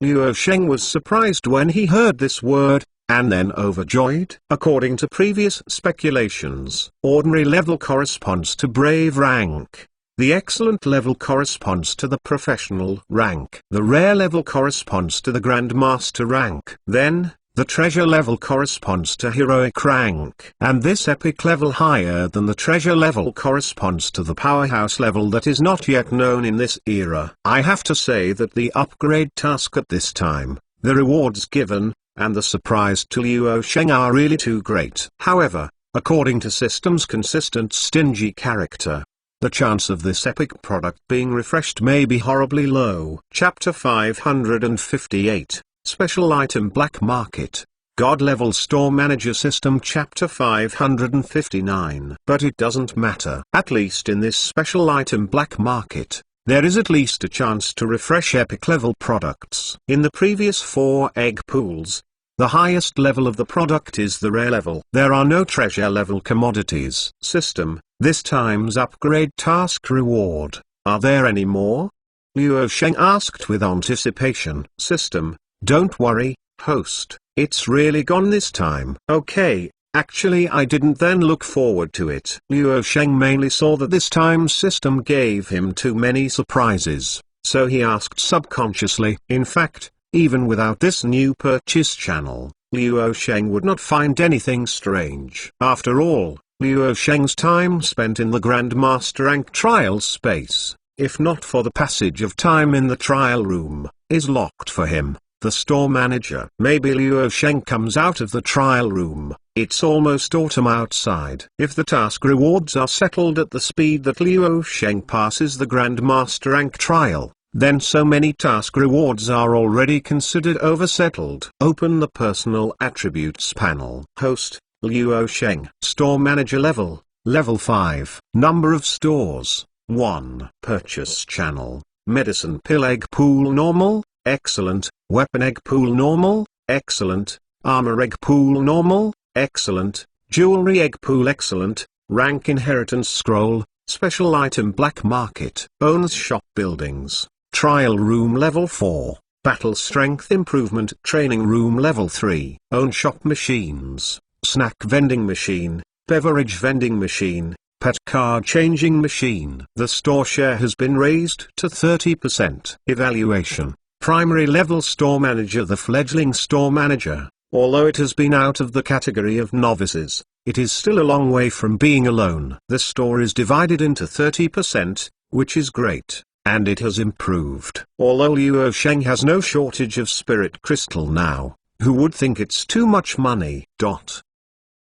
Liu Sheng was surprised when he heard this word, and then overjoyed. According to previous speculations, ordinary level corresponds to brave rank. The excellent level corresponds to the professional rank. The rare level corresponds to the grandmaster rank. Then, the treasure level corresponds to heroic rank. And this epic level higher than the treasure level corresponds to the powerhouse level that is not yet known in this era. I have to say that the upgrade task at this time, the rewards given, and the surprise to Luo Sheng are really too great. However, according to System's consistent stingy character, the chance of this epic product being refreshed may be horribly low. Chapter 558, Special Item Black Market, God Level Store Manager System Chapter 559. But it doesn't matter. At least in this Special Item Black Market, there is at least a chance to refresh epic level products. In the previous 4 egg pools, the highest level of the product is the rare level. There are no treasure level commodities. System, this time's upgrade task reward, are there any more? Luo Sheng asked with anticipation. System, don't worry, host, it's really gone this time. Okay, actually I didn't then look forward to it. Luo Sheng mainly saw that this time System gave him too many surprises, so he asked subconsciously. In fact, even without this new purchase channel, Luo Sheng would not find anything strange. After all, Luo Sheng's time spent in the Grandmaster rank trial space, if not for the passage of time in the trial room, is locked for him, the store manager. Maybe Luo Sheng comes out of the trial room, it's almost autumn outside. If the task rewards are settled at the speed that Luo Sheng passes the Grandmaster rank trial, then so many task rewards are already considered oversettled. Open the Personal Attributes panel. Host, Luo Sheng. Store Manager Level, Level 5. Number of stores, 1. Purchase Channel, Medicine Pill Egg Pool Normal, Excellent. Weapon Egg Pool Normal, Excellent. Armor Egg Pool Normal, Excellent. Jewelry Egg Pool Excellent. Rank Inheritance Scroll, Special Item Black Market. Owns Shop Buildings. Trial Room Level 4, Battle Strength Improvement Training Room Level 3. Own Shop Machines, Snack Vending Machine, Beverage Vending Machine, Pet Card Changing Machine. The store share has been raised to 30%. Evaluation, Primary Level Store Manager. The fledgling store manager, although it has been out of the category of novices, it is still a long way from being alone. The store is divided into 30%, which is great. And it has improved. Although Luo Sheng has no shortage of spirit crystal now, who would think it's too much money?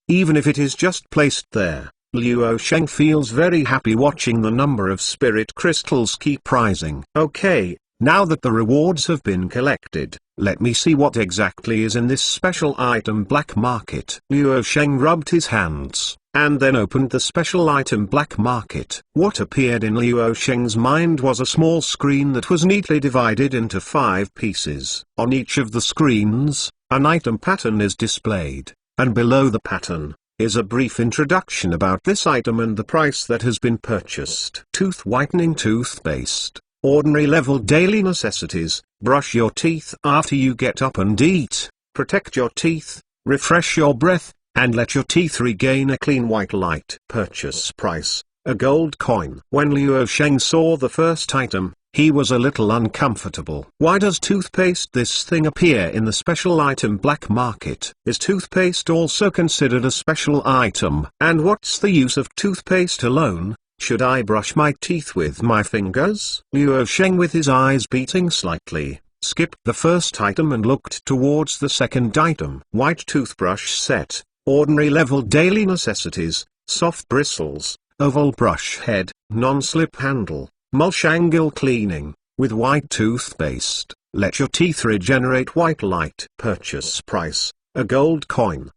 Even if it is just placed there, Luo Sheng feels very happy watching the number of spirit crystals keep rising. Okay, now that the rewards have been collected, let me see what exactly is in this special item black market. Luo Sheng rubbed his hands, and then opened the special item black market. What appeared in Luo Sheng's mind was a small screen that was neatly divided into 5 pieces. On each of the screens, an item pattern is displayed, and below the pattern, is a brief introduction about this item and the price that has been purchased. Tooth whitening toothpaste, ordinary level daily necessities, brush your teeth after you get up and eat, protect your teeth, refresh your breath, and let your teeth regain a clean white light. Purchase price, a gold coin. When Luo Sheng saw the first item, he was a little uncomfortable. Why does toothpaste this thing appear in the special item black market? Is toothpaste also considered a special item? And what's the use of toothpaste alone? Should I brush my teeth with my fingers? Luo Sheng, with his eyes beating slightly, skipped the first item and looked towards the second item. White toothbrush set. Ordinary level daily necessities, soft bristles, oval brush head, non-slip handle, mulch angle cleaning, with white toothpaste, let your teeth regenerate white light. Purchase price, a gold coin?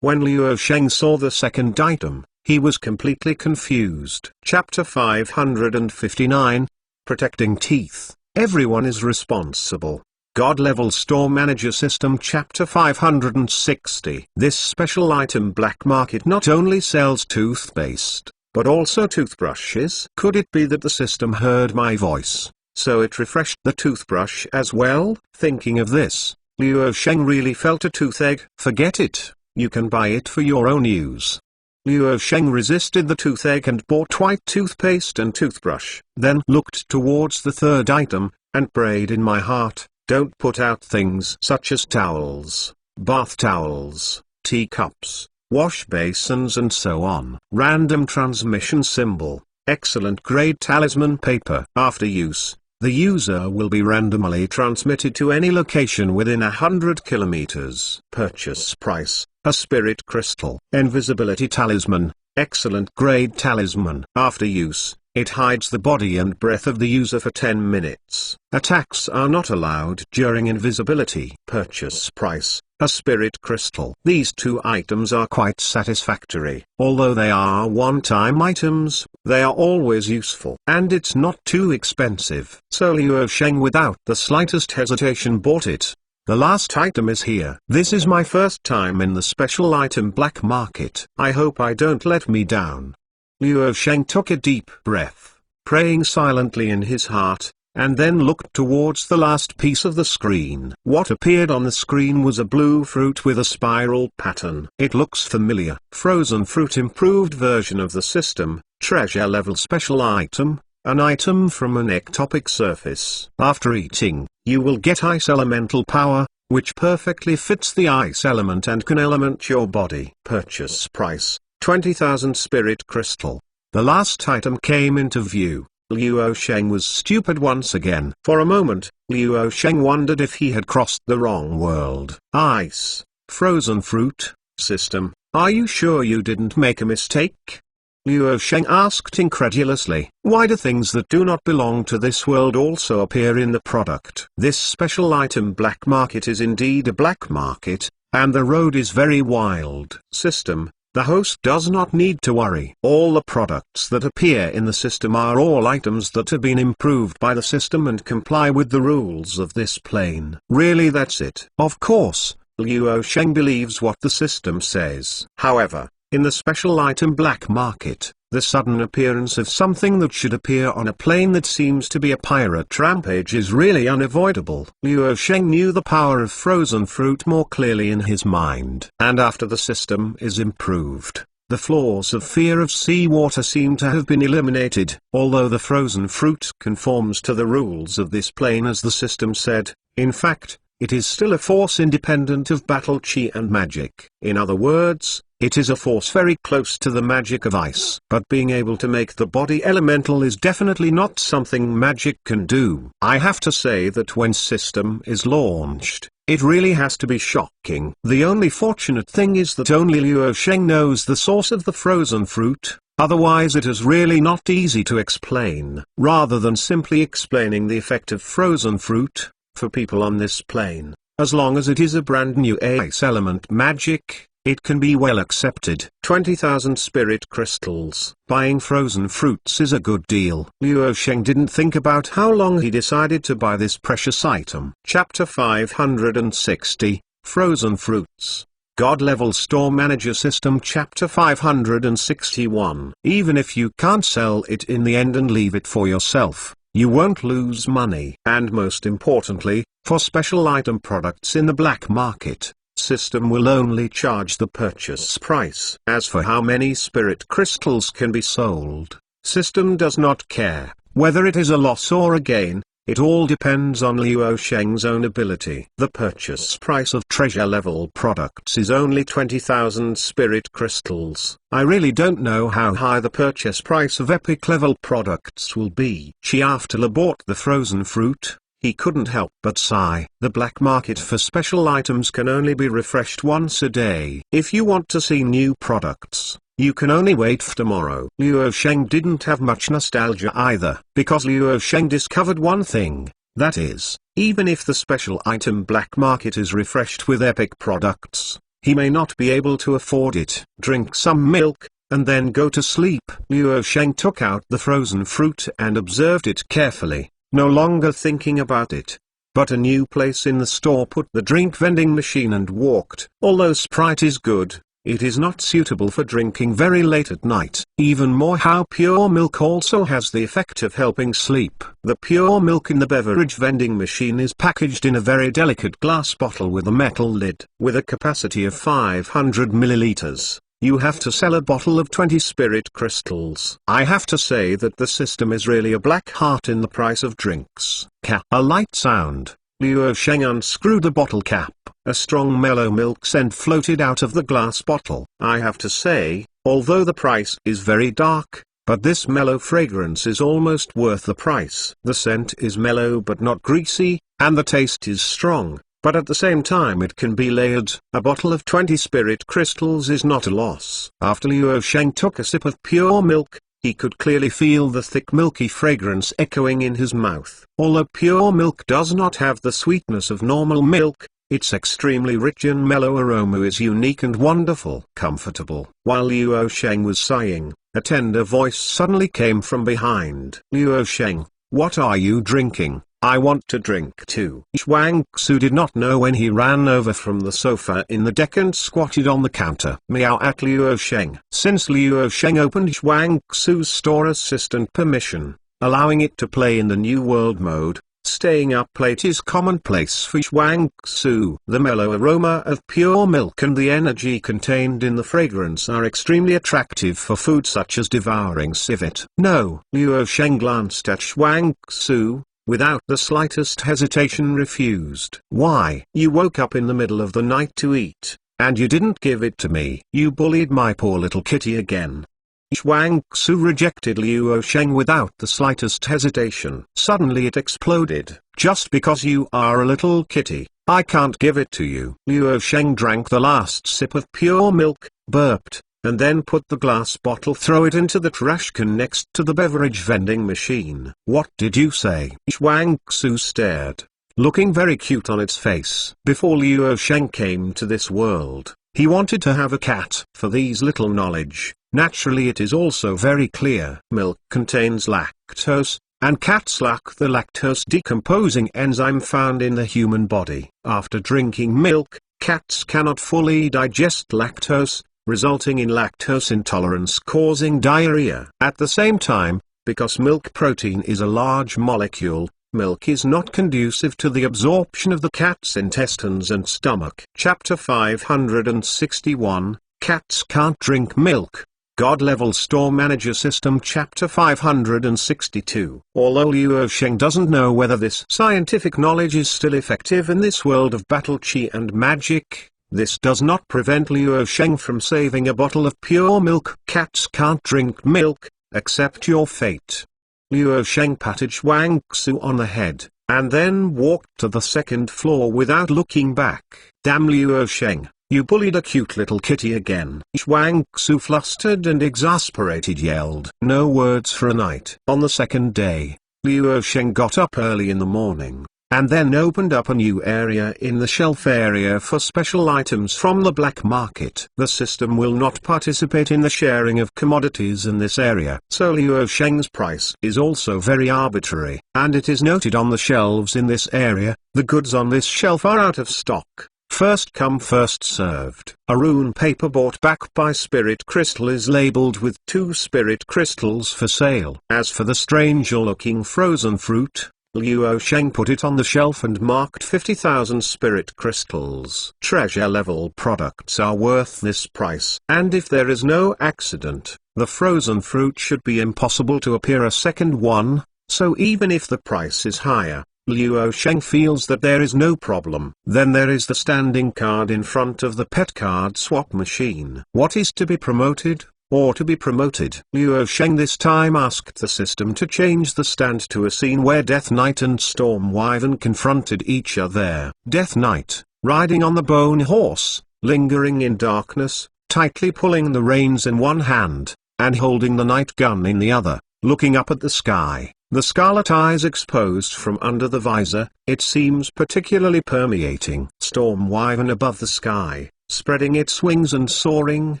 When Luo Sheng saw the second item, he was completely confused. Chapter 559, Protecting Teeth. Everyone is responsible. God Level Store Manager System Chapter 560. This special item black market not only sells toothpaste, but also toothbrushes. Could it be that the system heard my voice, so it refreshed the toothbrush as well? Thinking of this, Luo Sheng really felt a toothache. Forget it, you can buy it for your own use. Liu Sheng resisted the toothache and bought white toothpaste and toothbrush, then looked towards the third item, and prayed in my heart, don't put out things such as towels, bath towels, teacups, wash basins and so on. Random transmission symbol, excellent grade talisman paper. After use, the user will be randomly transmitted to any location within 100 kilometers. Purchase price, a spirit crystal. Invisibility talisman, excellent grade talisman. After use, it hides the body and breath of the user for 10 minutes. Attacks are not allowed during invisibility. Purchase price, a spirit crystal. These two items are quite satisfactory. Although they are one-time items, they are always useful. And it's not too expensive. So Liu Sheng without the slightest hesitation bought it. The last item is here. This is my first time in the special item black market. I hope I don't let me down. Liu Sheng took a deep breath, praying silently in his heart, and then looked towards the last piece of the screen. What appeared on the screen was a blue fruit with a spiral pattern. It looks familiar. Frozen fruit improved version of the system, treasure level special item, an item from an ectopic surface. After eating, you will get ice elemental power, which perfectly fits the ice element and can element your body. Purchase price, 20,000 spirit crystal. The last item came into view. Liu Sheng was stupid once again. For a moment, Liu Sheng wondered if he had crossed the wrong world. Ice, frozen fruit, system, are you sure you didn't make a mistake? Liu Sheng asked incredulously. Why do things that do not belong to this world also appear in the product? This special item black market is indeed a black market, and the road is very wild. System, the host does not need to worry. All the products that appear in the system are all items that have been improved by the system and comply with the rules of this plane. Really, that's it. Of course, Liu Sheng believes what the system says. However, in the special item black market, the sudden appearance of something that should appear on a plane that seems to be a pirate rampage is really unavoidable. Liu Sheng knew the power of frozen fruit more clearly in his mind. And after the system is improved, the flaws of fear of seawater seem to have been eliminated. Although the frozen fruit conforms to the rules of this plane as the system said, in fact, it is still a force independent of battle chi and magic. In other words, it is a force very close to the magic of ice. But being able to make the body elemental is definitely not something magic can do. I have to say that when system is launched, it really has to be shocking. The only fortunate thing is that only Liu Sheng knows the source of the frozen fruit. Otherwise it is really not easy to explain. Rather than simply explaining the effect of frozen fruit, for people on this plane, as long as it is a brand new ice element magic, it can be well accepted. 20,000 spirit crystals. Buying frozen fruits is a good deal. Liu Sheng didn't think about how long he decided to buy this precious item. Chapter 560, Frozen Fruits. God Level Store Manager System. Chapter 561. Even if you can't sell it in the end and leave it for yourself, you won't lose money. And most importantly, for special item products in the black market, system will only charge the purchase price. As for how many spirit crystals can be sold, system does not care. Whether it is a loss or a gain, it all depends on Liu Sheng's own ability. The purchase price of treasure level products is only 20,000 spirit crystals. I really don't know how high the purchase price of epic level products will be. After bought the frozen fruit, he couldn't help but sigh. The black market for special items can only be refreshed once a day. If you want to see new products, you can only wait for tomorrow. Liu Sheng didn't have much nostalgia either, because Liu Sheng discovered one thing, that is, even if the special item black market is refreshed with epic products, he may not be able to afford it. Drink some milk, and then go to sleep. Liu Sheng took out the frozen fruit and observed it carefully, no longer thinking about it. But a new place in the store put the drink vending machine and walked. Although Sprite is good, it is not suitable for drinking very late at night. Even more, how pure milk also has the effect of helping sleep. The pure milk in the beverage vending machine is packaged in a very delicate glass bottle with a metal lid. With a capacity of 500 milliliters, you have to sell a bottle of 20 spirit crystals. I have to say that the system is really a black heart in the price of drinks. A light sound. Luo Sheng unscrewed the bottle cap. A strong mellow milk scent floated out of the glass bottle. I have to say, although the price is very dark, but this mellow fragrance is almost worth the price. The scent is mellow but not greasy, and the taste is strong, but at the same time it can be layered. A bottle of 20 spirit crystals is not a loss. After Luo Sheng took a sip of pure milk, he could clearly feel the thick milky fragrance echoing in his mouth. Although pure milk does not have the sweetness of normal milk, its extremely rich and mellow aroma is unique and wonderful. Comfortable. While Luo Sheng was sighing, a tender voice suddenly came from behind. Luo Sheng, what are you drinking? I want to drink too. Xuang Xu did not know when he ran over from the sofa in the deck and squatted on the counter. Meow at Luo Sheng. Since Luo Sheng opened Xuang Xu's store assistant permission, allowing it to play in the new world mode, staying up late is commonplace for Xuang Xu. The mellow aroma of pure milk and the energy contained in the fragrance are extremely attractive for food such as devouring civet. No. Luo Sheng glanced at Xuang Xu, without the slightest hesitation refused. Why? You woke up in the middle of the night to eat, and you didn't give it to me. You bullied my poor little kitty again. Xuang Xu rejected Luo Sheng without the slightest hesitation. Suddenly it exploded. Just because you are a little kitty, I can't give it to you. Luo Sheng drank the last sip of pure milk, burped, and then put the glass bottle, throw it into the trash can next to the beverage vending machine. What did you say? Xuang Xu stared, looking very cute on its face. Before Luo Sheng came to this world, he wanted to have a cat. For these little knowledge, naturally it is also very clear. Milk contains lactose, and cats lack the lactose decomposing enzyme found in the human body. After drinking milk, cats cannot fully digest lactose, resulting in lactose intolerance causing diarrhea. At the same time, because milk protein is a large molecule, milk is not conducive to the absorption of the cat's intestines and stomach. Chapter 561, Cats Can't Drink Milk. God-Level Store Manager System. Chapter 562. Although Luo Sheng doesn't know whether this scientific knowledge is still effective in this world of battle chi and magic, this does not prevent Luo Sheng from saving a bottle of pure milk. Cats can't drink milk, accept your fate. Luo Sheng patted Xuang Xu on the head, and then walked to the second floor without looking back. Damn Luo Sheng, you bullied a cute little kitty again. Xuang Xu, flustered and exasperated, yelled. No words for a night. On the second day, Luo Sheng got up early in the morning, and then opened up a new area in the shelf area for special items from the black market. The system will not participate in the sharing of commodities in this area, so Luo Sheng's price is also very arbitrary, and it is noted on the shelves in this area. The goods on this shelf are out of stock. First come first served. A rune paper bought back by Spirit Crystal is labeled with 2 Spirit Crystals for sale. As for the stranger-looking frozen fruit, Luo Sheng put it on the shelf and marked 50,000 spirit crystals. Treasure-level products are worth this price. And if there is no accident, the frozen fruit should be impossible to appear a second one, so even if the price is higher, Luo Sheng feels that there is no problem. Then there is the standing card in front of the pet card swap machine. What is to be promoted, or to be promoted? Luo Sheng this time asked the system to change the stand to a scene where Death Knight and Storm Wyvern confronted each other. Death Knight, riding on the bone horse, lingering in darkness, tightly pulling the reins in one hand, and holding the night gun in the other, looking up at the sky. The scarlet eyes exposed from under the visor, it seems particularly permeating. Storm Wyvern above the sky, spreading its wings and soaring,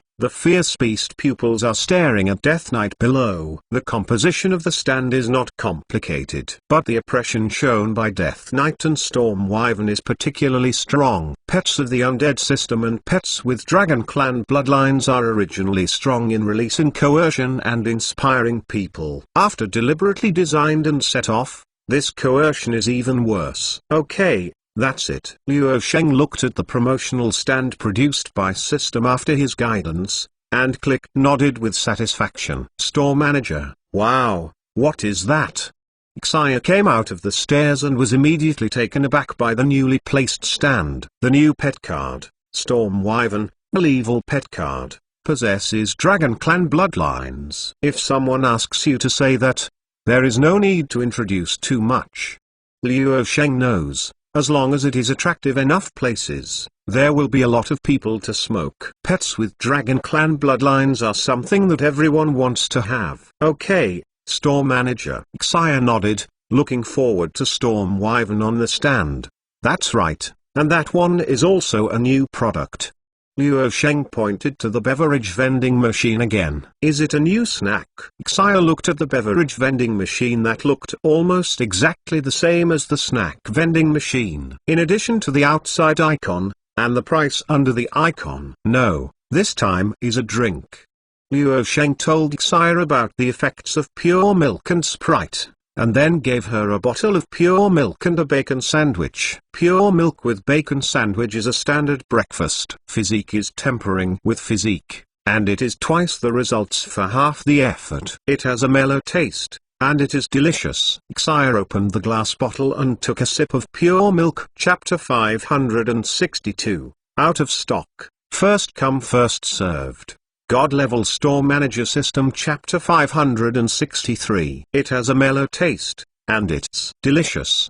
the fierce beast pupils are staring at Death Knight below. The composition of the stand is not complicated, but the oppression shown by Death Knight and Storm Wyvern is particularly strong. Pets of the undead system and pets with Dragon Clan bloodlines are originally strong in releasing coercion and inspiring people. After deliberately designed and set off, this coercion is even worse. Okay, that's it. Luo Sheng looked at the promotional stand produced by system after his guidance, and Click nodded with satisfaction. Store manager: wow, what is that? Xia came out of the stairs and was immediately taken aback by the newly placed stand. The new pet card, Storm Wyvern, a evil pet card, possesses Dragon Clan bloodlines. If someone asks you to say that, there is no need to introduce too much. Liu Sheng knows, as long as it is attractive enough places, there will be a lot of people to smoke. Pets with Dragon Clan bloodlines are something that everyone wants to have. Okay, store manager. Xia nodded, looking forward to Storm Wyvern on the stand. That's right, and that one is also a new product. Liu Sheng pointed to the beverage vending machine again. Is it a new snack? Xia looked at the beverage vending machine that looked almost exactly the same as the snack vending machine. In addition to the outside icon, and the price under the icon. No, this time is a drink. Liu Sheng told Xia about the effects of pure milk and Sprite, and then gave her a bottle of pure milk and a bacon sandwich. Pure milk with bacon sandwich is a standard breakfast. Physique is tempering with physique, and it is twice the results for half the effort. It has a mellow taste, and it is delicious. Xia opened the glass bottle and took a sip of pure milk. Chapter 562. Out of stock. First come first served. God Level Store Manager System. Chapter 563. It has a mellow taste, and it's delicious.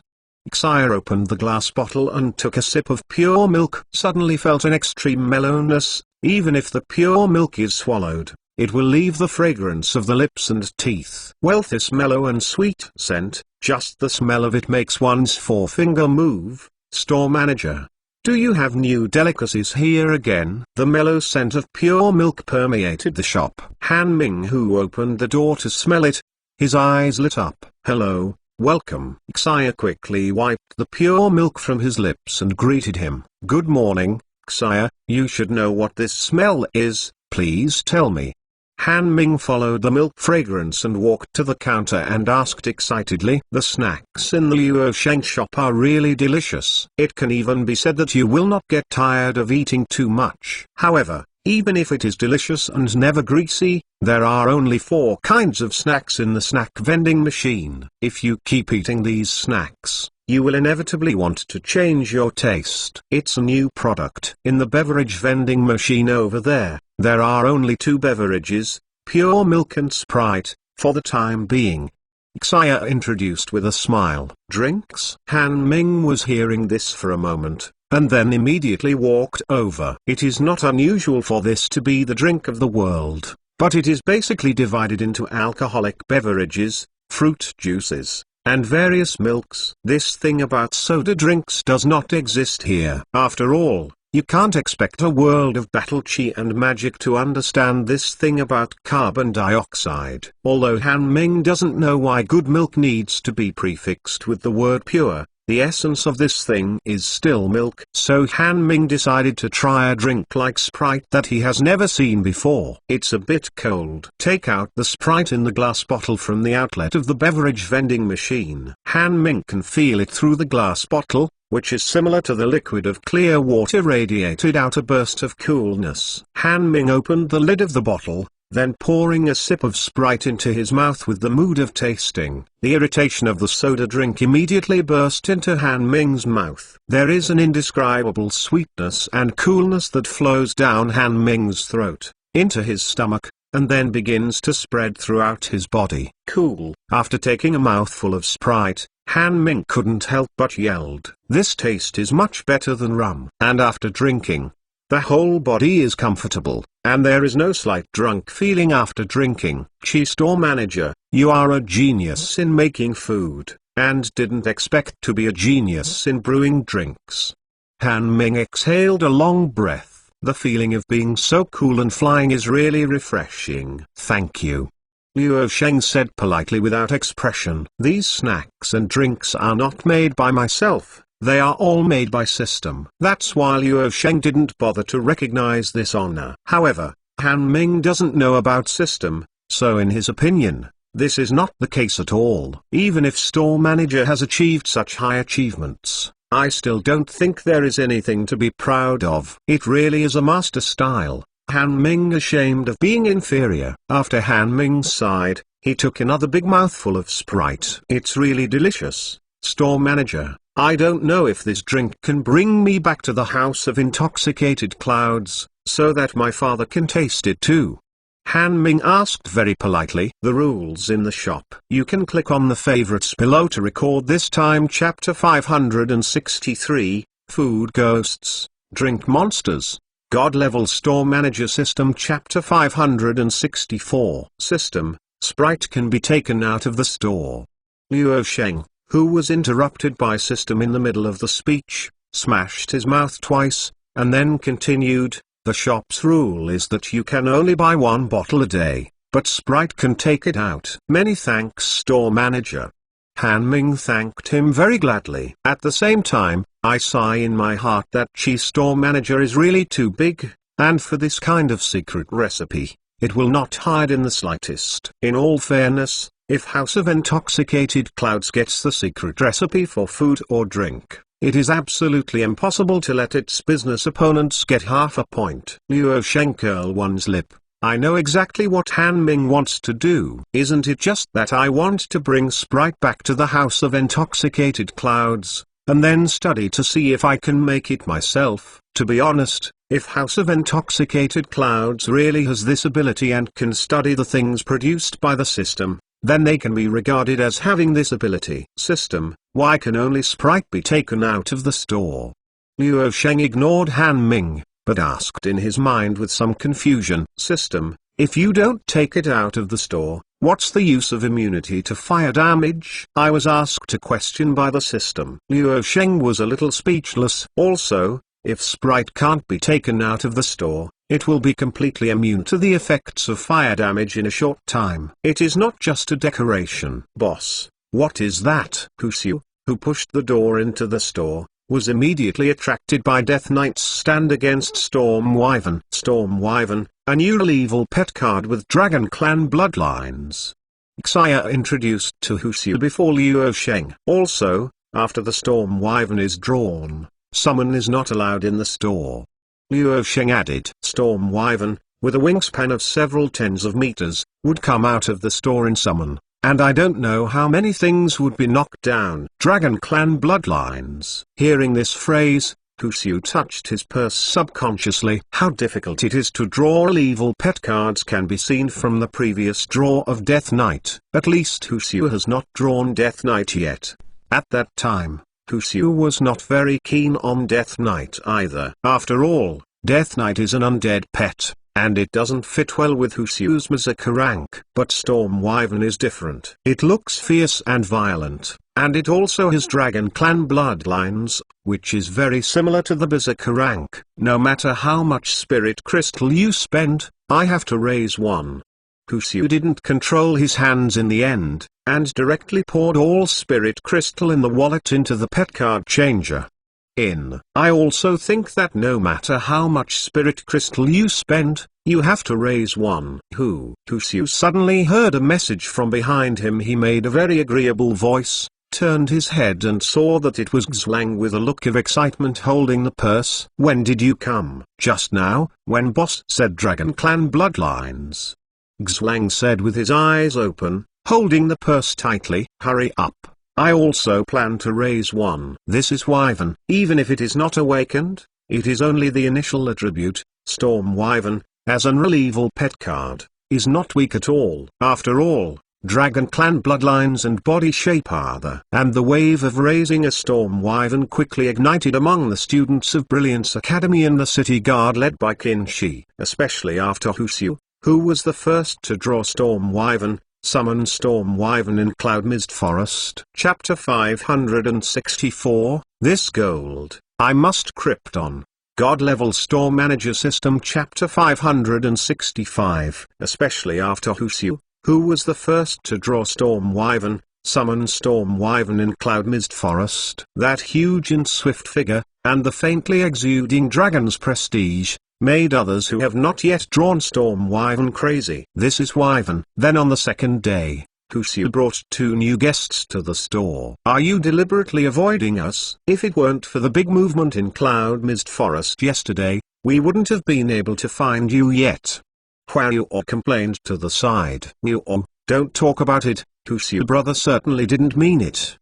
Xia opened the glass bottle and took a sip of pure milk. Suddenly felt an extreme mellowness. Even if the pure milk is swallowed, it will leave the fragrance of the lips and teeth. Well, this mellow and sweet scent, just the smell of it makes one's forefinger move. Store manager: do you have new delicacies here again? The mellow scent of pure milk permeated the shop. Han Ming, who opened the door to smell it, his eyes lit up. Hello, welcome. Xia quickly wiped the pure milk from his lips and greeted him. Good morning, Xia, you should know what this smell is, please tell me. Han Ming followed the milk fragrance and walked to the counter and asked excitedly. The snacks in the Liu Sheng shop are really delicious. It can even be said that you will not get tired of eating too much. However, even if it is delicious and never greasy, there are only 4 kinds of snacks in the snack vending machine. If you keep eating these snacks, you will inevitably want to change your taste. It's a new product. In the beverage vending machine over there, there are only 2 beverages, pure milk and Sprite, for the time being. Xia introduced with a smile. Drinks? Han Ming was hearing this for a moment, and then immediately walked over. It is not unusual for this to be the drink of the world, but it is basically divided into alcoholic beverages, fruit juices, and various milks. This thing about soda drinks does not exist here. After all, you can't expect a world of battle chi and magic to understand this thing about carbon dioxide. Although Han Ming doesn't know why good milk needs to be prefixed with the word pure, the essence of this thing is still milk. So Han Ming decided to try a drink like Sprite that he has never seen before. It's a bit cold. Take out the Sprite in the glass bottle from the outlet of the beverage vending machine. Han Ming can feel it through the glass bottle, which is similar to the liquid of clear water, radiated out a burst of coolness. Han Ming opened the lid of the bottle, then pouring a sip of Sprite into his mouth with the mood of tasting. The irritation of the soda drink immediately burst into Han Ming's mouth. There is an indescribable sweetness and coolness that flows down Han Ming's throat, into his stomach, and then begins to spread throughout his body. Cool. After taking a mouthful of Sprite, Han Ming couldn't help but yelled. This taste is much better than rum. And after drinking, the whole body is comfortable, and there is no slight drunk feeling after drinking. Chi store manager, you are a genius in making food, and didn't expect to be a genius in brewing drinks. Han Ming exhaled a long breath. The feeling of being so cool and flying is really refreshing. Thank you, Liu Sheng said politely without expression. These snacks and drinks are not made by myself. They are all made by system. That's why Liu Sheng didn't bother to recognize this honor. However, Han Ming doesn't know about system, so in his opinion, this is not the case at all. Even if store manager has achieved such high achievements, I still don't think there is anything to be proud of. It really is a master style, Han Ming, ashamed of being inferior. After Han Ming sighed, he took another big mouthful of Sprite. It's really delicious, store manager. I don't know if this drink can bring me back to the House of Intoxicated Clouds, so that my father can taste it too. Han Ming asked very politely. The rules in the shop. You can click on the favorites below to record this time. Chapter 563, Food Ghosts, Drink Monsters, God Level Store Manager System. Chapter 564. System, Sprite can be taken out of the store. Luo Sheng, who was interrupted by System in the middle of the speech, smashed his mouth twice, and then continued. The shop's rule is that you can only buy one bottle a day, but Sprite can take it out. Many thanks, store manager. Han Ming thanked him very gladly. At the same time, I sigh in my heart that Chi store manager is really too big, and for this kind of secret recipe, it will not hide in the slightest. In all fairness, if House of Intoxicated Clouds gets the secret recipe for food or drink, it is absolutely impossible to let its business opponents get half a point. Luo Sheng curled one's lip. I know exactly what Han Ming wants to do. Isn't it just that I want to bring Sprite back to the House of Intoxicated Clouds, and then study to see if I can make it myself? To be honest, if House of Intoxicated Clouds really has this ability and can study the things produced by the system, then they can be regarded as having this ability. System, why can only Sprite be taken out of the store? Luo Sheng ignored Han Ming, but asked in his mind with some confusion. System, if you don't take it out of the store, what's the use of immunity to fire damage? I was asked a question by the system. Luo Sheng was a little speechless. Also, if Sprite can't be taken out of the store, it will be completely immune to the effects of fire damage in a short time. It is not just a decoration. Boss, what is that? Hu Xiu, who pushed the door into the store, was immediately attracted by Death Knight's stand against Storm Wyvern. Storm Wyvern, a new evil pet card with Dragon Clan bloodlines. Xia introduced to Hu Xiu before Luo Sheng. Also, after the Storm Wyvern is drawn, summon is not allowed in the store. Luo Sheng added. Storm Wyvern, with a wingspan of several tens of meters, would come out of the store in summon, and I don't know how many things would be knocked down. Dragon Clan bloodlines. Hearing this phrase, Hu Xiu touched his purse subconsciously. How difficult it is to draw evil pet cards can be seen from the previous draw of Death Knight. At least Hu Xiu has not drawn Death Knight yet. At that time, Hu Xiu was not very keen on Death Knight either. After all, Death Knight is an undead pet, and it doesn't fit well with Hu Xiu's Berserker rank. But Storm Wyvern is different. It looks fierce and violent, and it also has Dragon Clan bloodlines, which is very similar to the Berserker rank. No matter how much Spirit Crystal you spend, I have to raise one. Hu Xiu didn't control his hands in the end, and directly poured all Spirit Crystal in the wallet into the pet card changer. I also think that no matter how much Spirit Crystal you spend, you have to raise one. Hu Xiu suddenly heard a message from behind him. He made a very agreeable voice, turned his head and saw that it was Xlang with a look of excitement holding the purse. When did you come? Just now, when boss said Dragon Clan bloodlines. Xlang said with his eyes open, holding the purse tightly. Hurry up, I also plan to raise one. This is Wyvern. Even if it is not awakened, it is only the initial attribute. Storm Wyvern, as an evil pet card, is not weak at all. After all, Dragon Clan bloodlines and body shape are and the wave of raising a Storm Wyvern quickly ignited among the students of Brilliance Academy in the city guard led by Qin Shi, especially after Hu Xiu, who was the first to draw Storm Wyvern, summon Storm Wyvern in Cloud Mist Forest. Chapter 564, This Gold, I Must Krypton, God Level Store Manager System. Chapter 565, especially after Hu Xiu, who was the first to draw Storm Wyvern, summon Storm Wyvern in Cloud Mist Forest. That huge and swift figure, and the faintly exuding dragon's prestige, made others who have not yet drawn Storm Wyvern crazy. This is Wyvern. Then on the second day, Hu Xiu brought 2 new guests to the store. Are you deliberately avoiding us? If it weren't for the big movement in Cloud Mist Forest yesterday, we wouldn't have been able to find you yet. Huayuo complained to the side. Huayuo, don't talk about it, Huxiu brother certainly didn't mean it.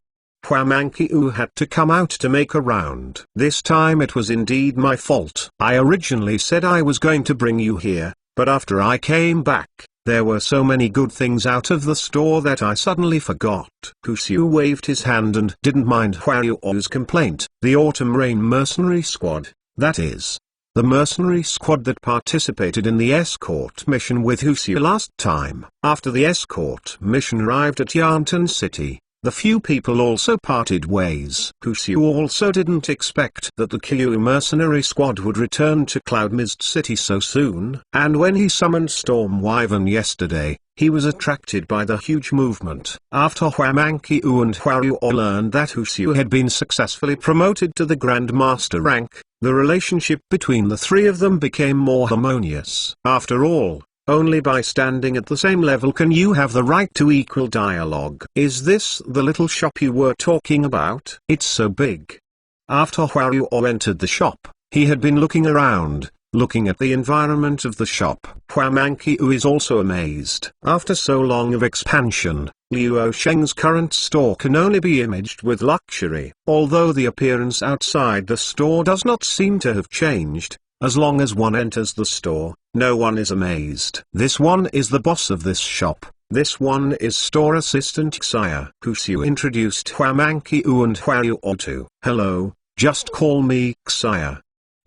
Huamankyu had to come out to make a round. This time it was indeed my fault. I originally said I was going to bring you here, but after I came back, there were so many good things out of the store that I suddenly forgot. Huxiu waved his hand and didn't mind Huayuo's complaint. The Autumn Rain Mercenary Squad, that is, the mercenary squad that participated in the escort mission with Huxiu last time. After the escort mission arrived at Yantan City, the few people also parted ways. Huxiu also didn't expect that the Kyu mercenary squad would return to Cloud Mist City so soon. And when he summoned Storm Wyvern yesterday, he was attracted by the huge movement. After Huamankyu and Huayuo learned that Huxiu had been successfully promoted to the Grand Master rank, the relationship between the three of them became more harmonious. After all, only by standing at the same level can you have the right to equal dialogue. Is this the little shop you were talking about? It's so big. After Huayuo entered the shop, he had been looking around, looking at the environment of the shop. Huamankyu is also amazed. After so long of expansion, Liu Sheng's current store can only be imaged with luxury. Although the appearance outside the store does not seem to have changed, as long as one enters the store, no one is amazed. This one is the boss of this shop. This one is store assistant Xia. Huxiu introduced Huamankyu and Huayuo to. Hello, just call me Xia.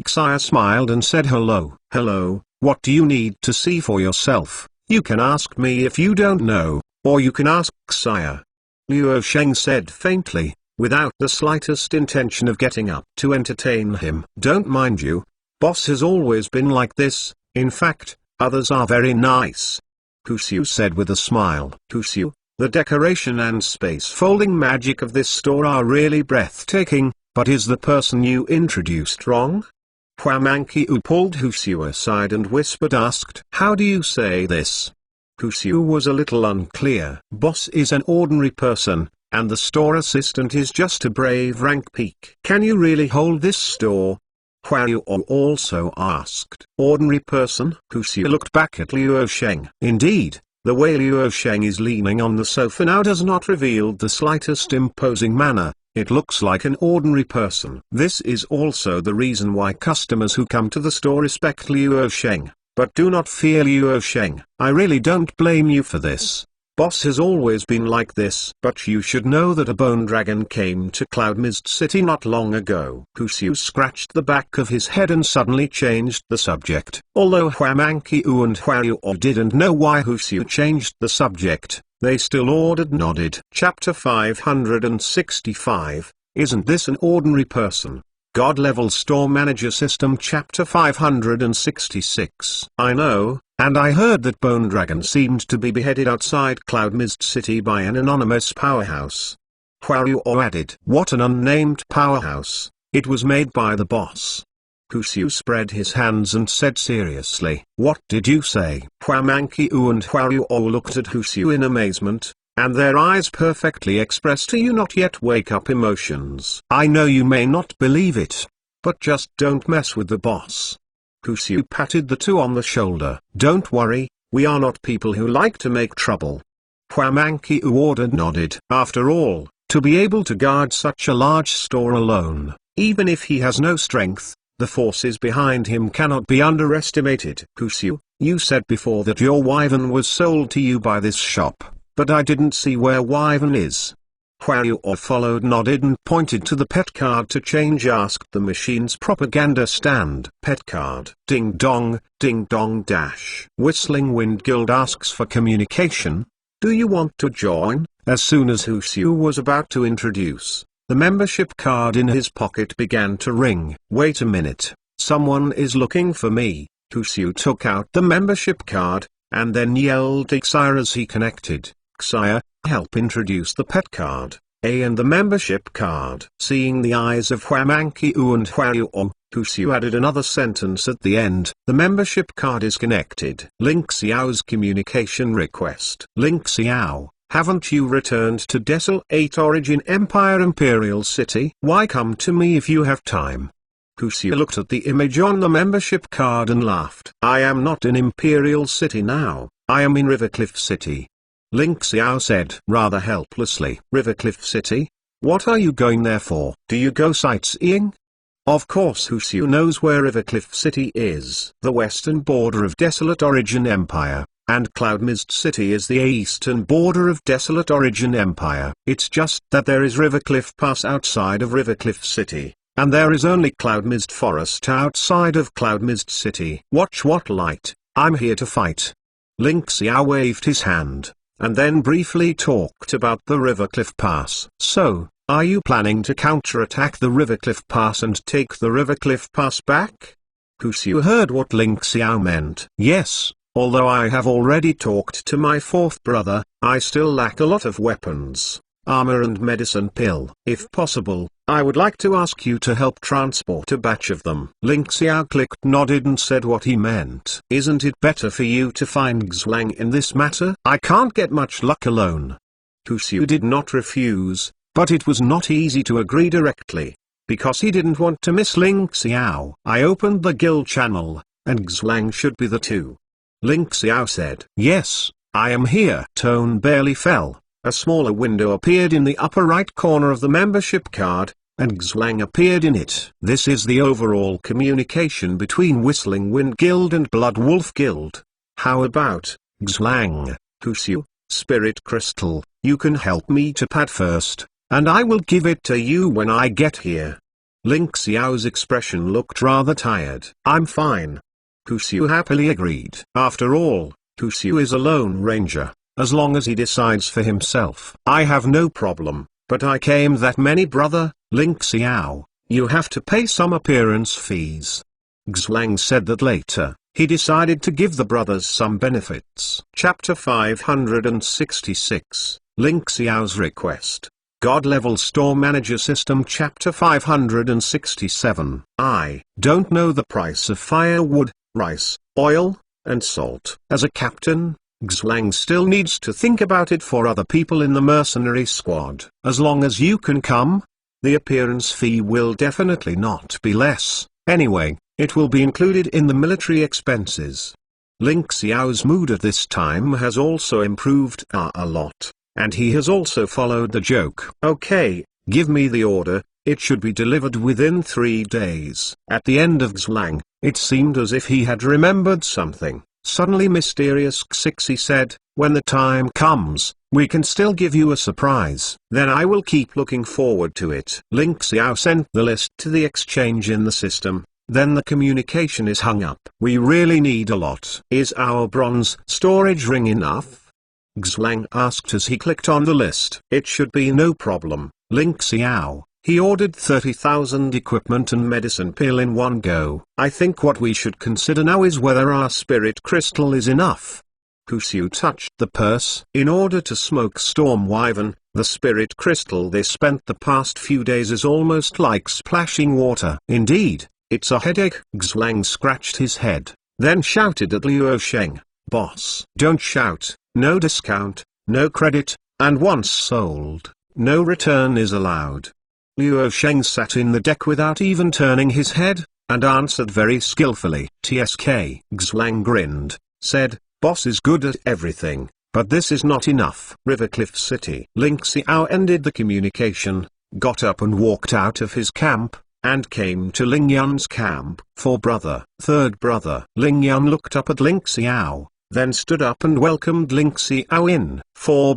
Xia smiled and said hello. Hello, what do you need to see for yourself? You can ask me if you don't know, or you can ask Xia. Liu Sheng said faintly, without the slightest intention of getting up to entertain him. Don't mind you. Boss has always been like this, in fact, others are very nice. Huxiu said with a smile. Huxiu, the decoration and space folding magic of this store are really breathtaking, but is the person you introduced wrong? Huamankyu pulled Huxiu aside and whispered asked. How do you say this? Huxiu was a little unclear. Boss is an ordinary person, and the store assistant is just a brave rank peak. Can you really hold this store? Huayuo also asked. Ordinary person? Huxiu looked back at Liu Sheng. Indeed, the way Liu Sheng is leaning on the sofa now does not reveal the slightest imposing manner. It looks like an ordinary person. This is also the reason why customers who come to the store respect Liu Sheng, but do not fear Liu Sheng. I really don't blame you for this. Boss has always been like this. But you should know that a bone dragon came to Cloud Mist City not long ago. Huxiu scratched the back of his head and suddenly changed the subject. Although Huamankyu and Huayuo didn't know why Huxiu changed the subject, they still nodded. Chapter 565, Isn't This an Ordinary Person? God-Level Store Manager System Chapter 566. I know, and I heard that Bone Dragon seemed to be beheaded outside Cloud Mist City by an anonymous powerhouse. Huayuo added. What an unnamed powerhouse? It was made by the boss. Huxiu spread his hands and said seriously. What did you say? Huamankyu and Huayuo looked at Huxiu in amazement, and their eyes perfectly expressed to you not yet wake up emotions. I know you may not believe it, but just don't mess with the boss. Huxiu patted the two on the shoulder. Don't worry, we are not people who like to make trouble. Huamankyu nodded. After all, to be able to guard such a large store alone, even if he has no strength, the forces behind him cannot be underestimated. Huxiu, you said before that your wyvern was sold to you by this shop, but I didn't see where wyvern is. Huayuo followed nodded and pointed to the pet card to change asked the machine's propaganda stand. Pet card. Ding dong dash. Whistling Wind Guild asks for communication. Do you want to join? As soon as Huxiu was about to introduce, the membership card in his pocket began to ring. Wait a minute, someone is looking for me. Huxiu took out the membership card, and then yelled Xia as he connected. Xia, help introduce the pet card, and the membership card. Seeing the eyes of Huamankyu and Huayuo, Huxiu added another sentence at the end. The membership card is connected. Link Xiao's communication request. Link Xiao, haven't you returned to Desolate Origin Empire Imperial City? Why come to me if you have time? Xiu looked at the image on the membership card and laughed. I am not in Imperial City now, I am in Rivercliff City. Ling Xiao said rather helplessly. Rivercliff City? What are you going there for? Do you go sightseeing? Of course Xiu knows where Rivercliff City is. The western border of Desolate Origin Empire, and Cloudmist City is the eastern border of Desolate Origin Empire. It's just that there is Rivercliff Pass outside of Rivercliff City, and there is only Cloudmist Forest outside of Cloudmist City. Watch what light, I'm here to fight. Ling Xiao waved his hand, and then briefly talked about the Rivercliff Pass. So, are you planning to counterattack the Rivercliff Pass and take the Rivercliff Pass back? Xiu heard what Ling Xiao meant. Yes, although I have already talked to my fourth brother, I still lack a lot of weapons, armor and medicine pill. If possible, I would like to ask you to help transport a batch of them. Ling Xiao clicked, nodded and said what he meant. Isn't it better for you to find Xuang in this matter? I can't get much luck alone. Xiu did not refuse, but it was not easy to agree directly, because he didn't want to miss Ling Xiao. I opened the guild channel, and Xuang should be the two. Ling Xiao said. Yes, I am here. Tone barely fell. A smaller window appeared in the upper right corner of the membership card, and Xuang appeared in it. This is the overall communication between Whistling Wind Guild and Blood Wolf Guild. How about, Xuang, Xiu, Spirit Crystal, you can help me to pad first, and I will give it to you when I get here. Ling Xiao's expression looked rather tired. I'm fine. Xiu happily agreed. After all, Xiu is a lone ranger, as long as he decides for himself. I have no problem, but I came that many brother, Ling Xiao, you have to pay some appearance fees. Xuang said that later, he decided to give the brothers some benefits. Chapter 566, Ling Xiao's Request. God-level store manager system. Chapter 567. I don't know the price of firewood, rice, oil, and salt. As a captain, Xuang still needs to think about it for other people in the mercenary squad. As long as you can come, the appearance fee will definitely not be less. Anyway, it will be included in the military expenses. Ling Xiao's mood at this time has also improved a lot, and he has also followed the joke. Okay, give me the order, it should be delivered within 3 days. At the end of Xuang, it seemed as if he had remembered something. Suddenly mysterious Xixi said, when the time comes, we can still give you a surprise. Then I will keep looking forward to it. Ling Xiao sent the list to the exchange in the system, then the communication is hung up. We really need a lot. Is our bronze storage ring enough? Xuang asked as he clicked on the list. It should be no problem, Ling Xiao. He ordered 30,000 equipment and medicine pill in one go. I think what we should consider now is whether our spirit crystal is enough. Xiu touched the purse. In order to smoke Storm Wyvern, the spirit crystal they spent the past few days is almost like splashing water. Indeed, it's a headache. Xuang scratched his head, then shouted at Liu Sheng, Boss. Don't shout, no discount, no credit, and once sold, no return is allowed. Liu Sheng sat in the deck without even turning his head, and answered very skillfully. TSK. Xuang grinned, said, Boss is good at everything, but this is not enough. Rivercliff City. Ling Xiao ended the communication, got up and walked out of his camp, and came to Ling Yun's camp. Third brother. Ling Yun looked up at Ling Xiao, then stood up and welcomed Ling Xiao in.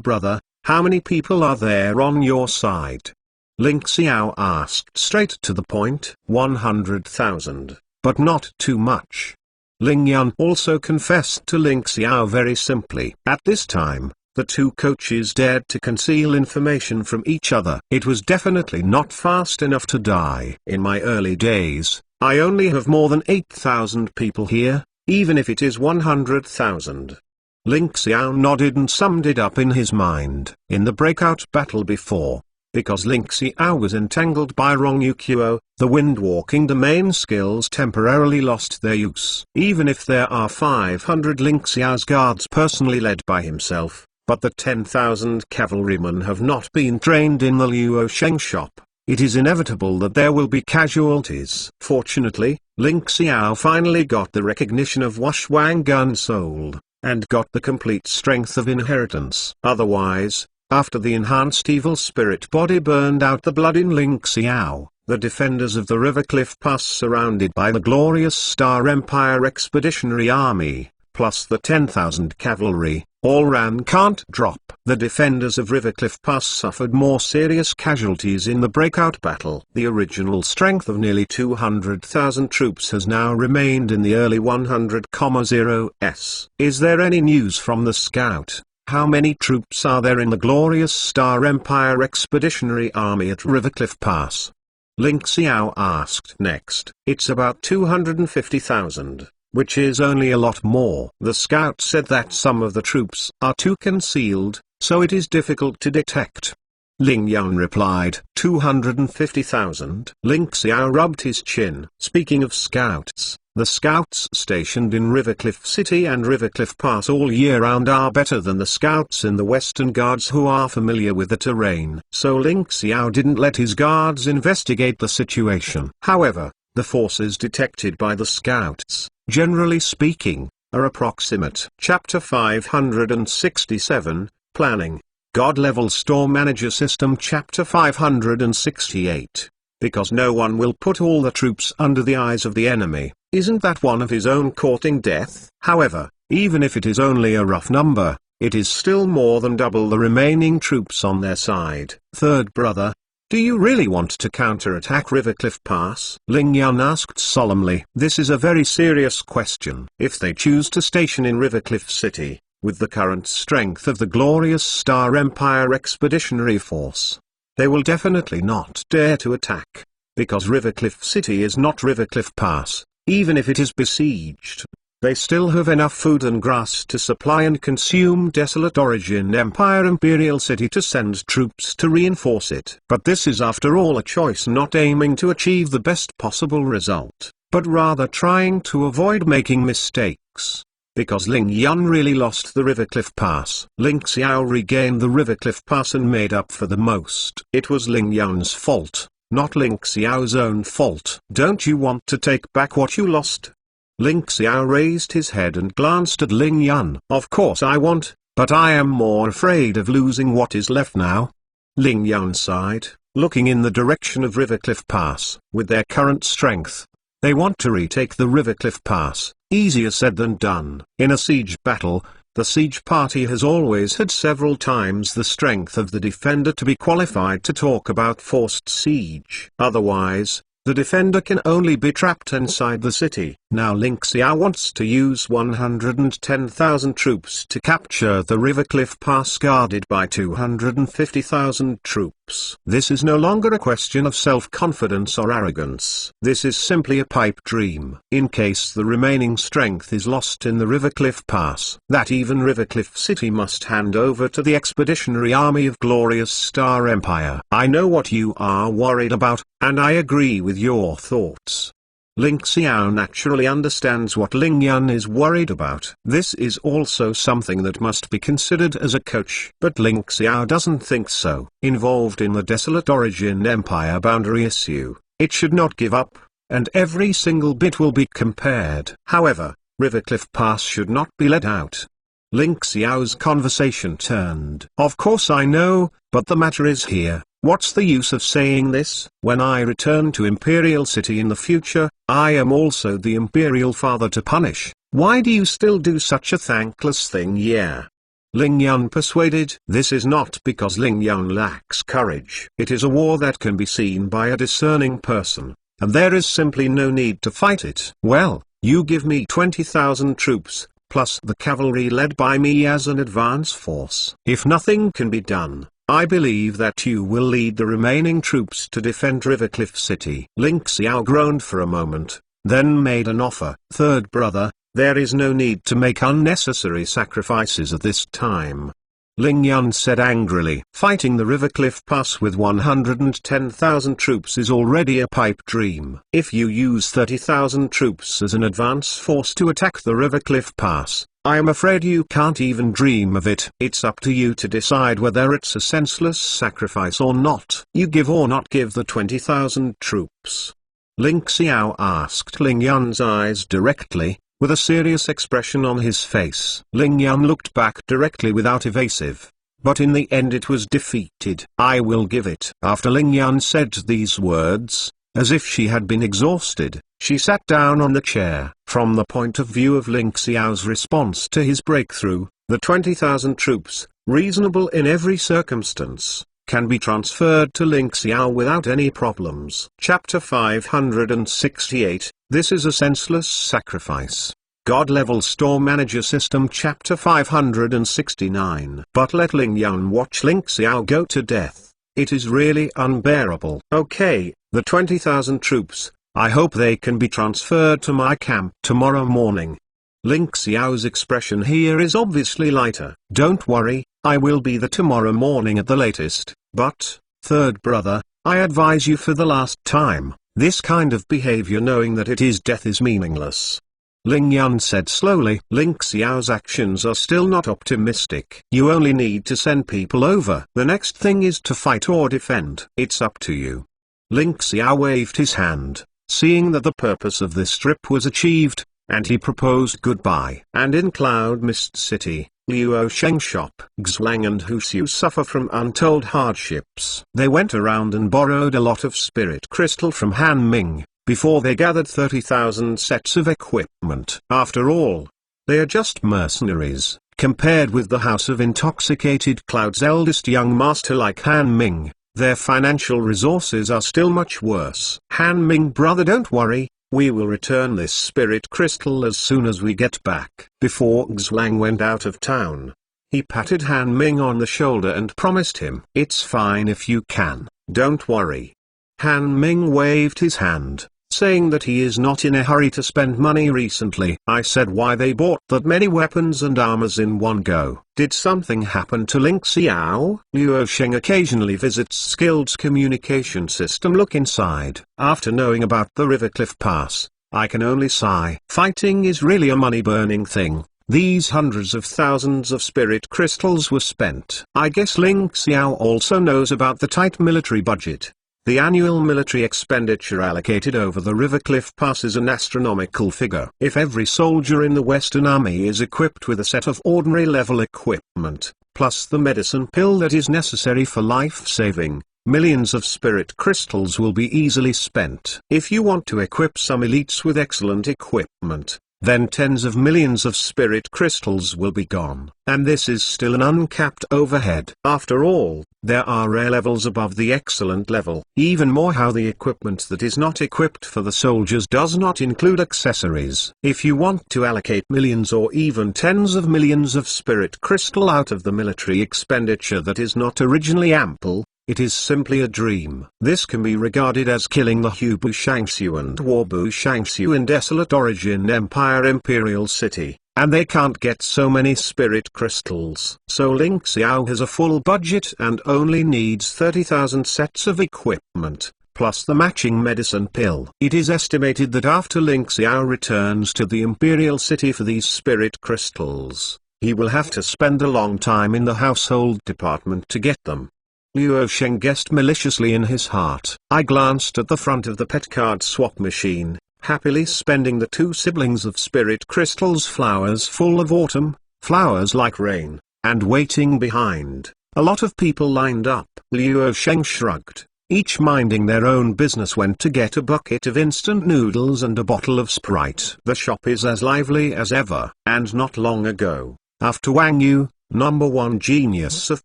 Brother, how many people are there on your side? Ling Xiao asked straight to the point. 100,000, but not too much. Ling Yun also confessed to Ling Xiao very simply. At this time, the two coaches dared to conceal information from each other. It was definitely not fast enough to die. In my early days, I only have more than 8,000 people here, even if it is 100,000. Ling Xiao nodded and summed it up in his mind. In the breakout battle before, because Ling Xiao was entangled by Rong Yuqiuo, the windwalking domain skills temporarily lost their use. Even if there are 500 Ling Xiao's guards personally led by himself, but the 10,000 cavalrymen have not been trained in the Liu Sheng shop, it is inevitable that there will be casualties. Fortunately, Ling Xiao finally got the recognition of Wushwang Gun Soul, and got the complete strength of inheritance. Otherwise, after the enhanced evil spirit body burned out the blood in Ling Xiao, the defenders of the River Cliff Pass, surrounded by the glorious Star Empire Expeditionary Army, plus the 10,000 cavalry, all ran can't drop. The defenders of River Cliff Pass suffered more serious casualties in the breakout battle. The original strength of nearly 200,000 troops has now remained in the early 100,0s. Is there any news from the scout? How many troops are there in the glorious Star Empire Expeditionary Army at River Cliff Pass? Ling Xiao asked next. It's about 250,000. Which is only a lot more. The scout said that some of the troops are too concealed, so it is difficult to detect. Ling Yun replied, 250,000. Ling Xiao rubbed his chin. Speaking of scouts, the scouts stationed in Rivercliff City and Rivercliff Pass all year round are better than the scouts in the Western Guards who are familiar with the terrain. So Ling Xiao didn't let his guards investigate the situation. However, the forces detected by the scouts, generally speaking, are approximate. Chapter 567, Planning, God-Level Store Manager System. Chapter 568. Because no one will put all the troops under the eyes of the enemy, isn't that one of his own courting death? However, even if it is only a rough number, it is still more than double the remaining troops on their side. Third brother, do you really want to counterattack Rivercliff Pass? Ling Yun asked solemnly. This is a very serious question. If they choose to station in Rivercliff City, with the current strength of the glorious Star Empire Expeditionary Force, they will definitely not dare to attack, because Rivercliff City is not Rivercliff Pass. Even if it is besieged, they still have enough food and grass to supply and consume Desolate Origin Empire Imperial City to send troops to reinforce it. But this is after all a choice not aiming to achieve the best possible result, but rather trying to avoid making mistakes. Because Ling Yun really lost the Rivercliff Pass. Ling Xiao regained the Rivercliff Pass and made up for the most. It was Ling Yun's fault, not Ling Xiao's own fault. Don't you want to take back what you lost? Ling Xiao raised his head and glanced at Ling Yun. Of course I want, but I am more afraid of losing what is left now. Ling Yun sighed, looking in the direction of Rivercliff Pass. With their current strength, they want to retake the Rivercliff Pass. Easier said than done. In a siege battle, the siege party has always had several times the strength of the defender to be qualified to talk about forced siege. Otherwise, the defender can only be trapped inside the city. Now Ling Xiao wants to use 110,000 troops to capture the Rivercliff Pass guarded by 250,000 troops. This is no longer a question of self-confidence or arrogance. This is simply a pipe dream. In case the remaining strength is lost in the Rivercliff Pass, that even Rivercliff City must hand over to the Expeditionary Army of Glorious Star Empire. I know what you are worried about, and I agree with your thoughts. Ling Xiao naturally understands what Ling Yun is worried about. This is also something that must be considered as a coach. But Ling Xiao doesn't think so. Involved in the Desolate Origin Empire boundary issue, it should not give up, and every single bit will be compared. However, Rivercliff Pass should not be let out. Ling Xiao's conversation turned. Of course I know, but the matter is here. What's the use of saying this? When I return to Imperial City in the future, I am also the Imperial Father to punish. Why do you still do such a thankless thing? Yeah. Ling Yun persuaded. This is not because Ling Yun lacks courage. It is a war that can be seen by a discerning person, and there is simply no need to fight it. Well, you give me 20,000 troops, plus the cavalry led by me as an advance force. If nothing can be done, I believe that you will lead the remaining troops to defend Rivercliff City. Ling Xiao groaned for a moment, then made an offer. Third brother, there is no need to make unnecessary sacrifices at this time. Ling Yun said angrily. Fighting the Rivercliff Pass with 110,000 troops is already a pipe dream. If you use 30,000 troops as an advance force to attack the Rivercliff Pass, I am afraid you can't even dream of it. It's up to you to decide whether it's a senseless sacrifice or not. You give or not give the 20,000 troops. Ling Xiao asked Ling Yun's eyes directly, with a serious expression on his face. Ling Yun looked back directly without evasive. But in the end it was defeated. I will give it. After Ling Yun said these words, as if she had been exhausted, she sat down on the chair. From the point of view of Ling Xiao's response to his breakthrough, the 20,000 troops, reasonable in every circumstance, can be transferred to Ling Xiao without any problems. Chapter 568, This is a Senseless Sacrifice. God-Level Store Manager System. Chapter 569. But let Ling Yun watch Ling Xiao go to death. It is really unbearable. Okay, the 20,000 troops, I hope they can be transferred to my camp tomorrow morning. Ling Xiao's expression here is obviously lighter. Don't worry, I will be there tomorrow morning at the latest. But, third brother, I advise you for the last time, this kind of behavior knowing that it is death is meaningless. Ling Yun said slowly. Ling Xiao's actions are still not optimistic. You only need to send people over. The next thing is to fight or defend. It's up to you. Ling Xiao waved his hand, seeing that the purpose of this trip was achieved, and he proposed goodbye. And in Cloud Mist City, Liu Sheng shop. Xwang and Hu Xiu suffer from untold hardships. They went around and borrowed a lot of spirit crystal from Han Ming, before they gathered 30,000 sets of equipment. After all, they are just mercenaries, compared with the House of Intoxicated Cloud's eldest young master like Han Ming. Their financial resources are still much worse. Han Ming, brother, don't worry, we will return this spirit crystal as soon as we get back. Before Xwang went out of town, he patted Han Ming on the shoulder and promised him, it's fine if you can, don't worry. Han Ming waved his hand, saying that he is not in a hurry to spend money recently. I said why they bought that many weapons and armors in one go. Did something happen to Ling Xiao? Liu Sheng occasionally visits Skilled's communication system. Look inside. After knowing about the Rivercliff Pass, I can only sigh. Fighting is really a money-burning thing. These hundreds of thousands of spirit crystals were spent. I guess Ling Xiao also knows about the tight military budget. The annual military expenditure allocated over the Rivercliff Pass is an astronomical figure. If every soldier in the Western Army is equipped with a set of ordinary level equipment, plus the medicine pill that is necessary for life-saving, millions of spirit crystals will be easily spent. If you want to equip some elites with excellent equipment, then tens of millions of spirit crystals will be gone. And this is still an uncapped overhead. After all, there are rare levels above the excellent level. Even more, how the equipment that is not equipped for the soldiers does not include accessories. If you want to allocate millions or even tens of millions of spirit crystal out of the military expenditure that is not originally ample, it is simply a dream. This can be regarded as killing the Hubu Shangxiu and Warbu Shangxiu in Desolate Origin Empire Imperial City, and they can't get so many spirit crystals. So Ling Xiao has a full budget and only needs 30,000 sets of equipment, plus the matching medicine pill. It is estimated that after Ling Xiao returns to the Imperial City for these spirit crystals, he will have to spend a long time in the household department to get them. Liu Sheng guessed maliciously in his heart. I glanced at the front of the pet card swap machine, happily spending the two siblings of spirit crystals, flowers full of autumn, flowers like rain, and waiting behind. A lot of people lined up. Liu Sheng shrugged. Each minding their own business went to get a bucket of instant noodles and a bottle of Sprite. The shop is as lively as ever, and not long ago, after Wang Yu, #1 genius of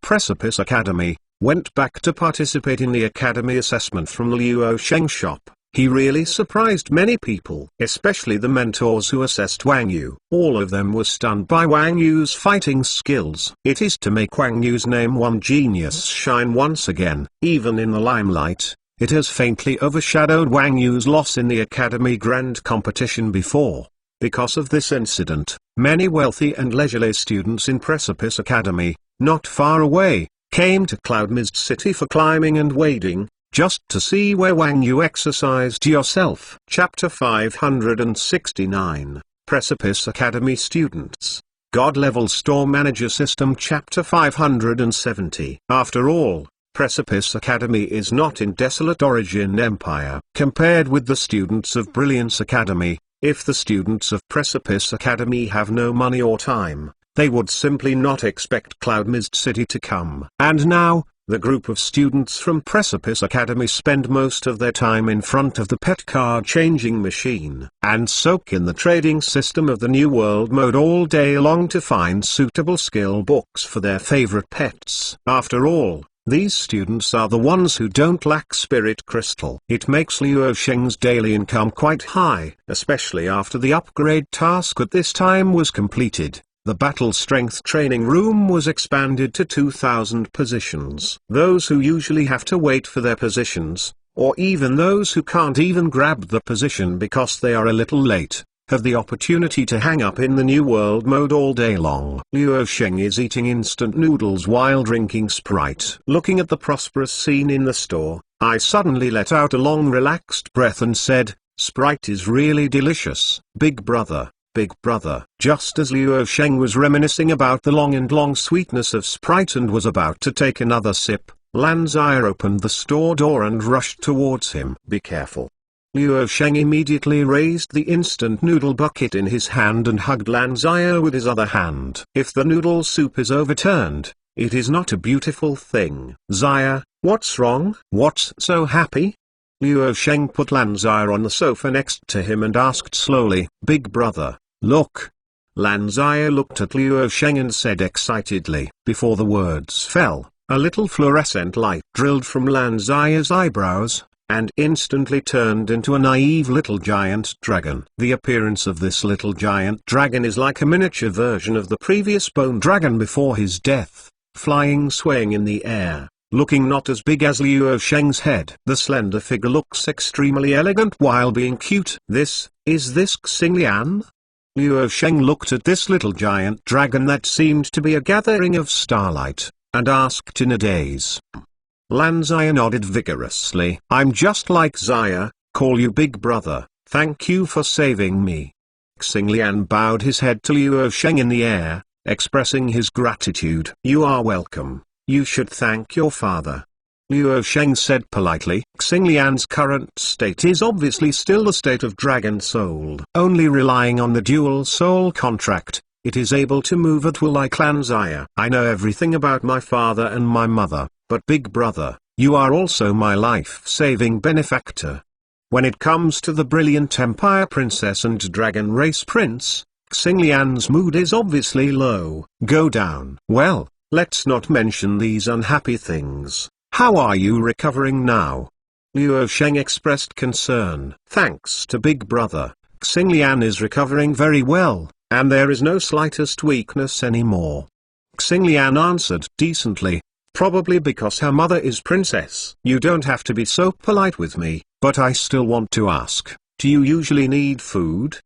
Precipice Academy, went back to participate in the academy assessment from the Liu Sheng shop, he really surprised many people, especially the mentors who assessed Wang Yu. All of them were stunned by Wang Yu's fighting skills. It is to make Wang Yu's #1 genius shine once again. Even in the limelight, it has faintly overshadowed Wang Yu's loss in the academy grand competition before. Because of this incident, many wealthy and leisurely students in Precipice Academy, not far away, came to Cloud Mist City for climbing and wading, just to see where Wang Yu exercised yourself. Chapter 569, Precipice Academy Students. God-Level Store Manager System Chapter 570. After all, Precipice Academy is not in Desolate Origin Empire. Compared with the students of Brilliance Academy, if the students of Precipice Academy have no money or time, they would simply not expect Cloud Mist City to come. And now, the group of students from Precipice Academy spend most of their time in front of the pet card changing machine, and soak in the trading system of the New World mode all day long to find suitable skill books for their favorite pets. After all, these students are the ones who don't lack Spirit Crystal. It makes Luo Sheng's daily income quite high, especially after the upgrade task at this time was completed. The Battle Strength Training Room was expanded to 2,000 positions. Those who usually have to wait for their positions, or even those who can't even grab the position because they are a little late, have the opportunity to hang up in the New World mode all day long. Luo Sheng is eating instant noodles while drinking Sprite. Looking at the prosperous scene in the store, I suddenly let out a long relaxed breath and said, "Sprite is really delicious, big brother. Big brother." Just as Luo Sheng was reminiscing about the long sweetness of Sprite and was about to take another sip, Lanzire opened the store door and rushed towards him. "Be careful." Luo Sheng immediately raised the instant noodle bucket in his hand and hugged Lanzire with his other hand. If the noodle soup is overturned, it is not a beautiful thing. "Zire, what's wrong? What's so happy?" Luo Sheng put Lanzire on the sofa next to him and asked slowly, "Big brother, look." Lanzire looked at Luo Sheng and said excitedly. Before the words fell, a little fluorescent light drilled from Lanzire's eyebrows, and instantly turned into a naive little giant dragon. The appearance of this little giant dragon is like a miniature version of the previous bone dragon before his death, flying swaying in the air, looking not as big as Luo Sheng's head. The slender figure looks extremely elegant while being cute. Is this Xinglian? Luo Sheng looked at this little giant dragon that seemed to be a gathering of starlight, and asked in a daze. Lanzire nodded vigorously. "I'm just like Zire, call you big brother, thank you for saving me." Xinglian bowed his head to Luo Sheng in the air, expressing his gratitude. "You are welcome, you should thank your father." Luo Sheng said politely. Xinglian's current state is obviously still the state of Dragon Soul. Only relying on the dual soul contract, it is able to move at will like Lanzire. "I know everything about my father and my mother, but big brother, you are also my life-saving benefactor. When it comes to the Brilliant Empire Princess and Dragon Race Prince, Xinglian's mood is obviously low. Go down. Well, let's not mention these unhappy things. How are you recovering now?" Luo Sheng expressed concern. "Thanks to big brother, Xinglian is recovering very well, and there is no slightest weakness anymore." Xinglian answered decently, "Probably because her mother is princess." "You don't have to be so polite with me, but I still want to ask, do you usually need food?"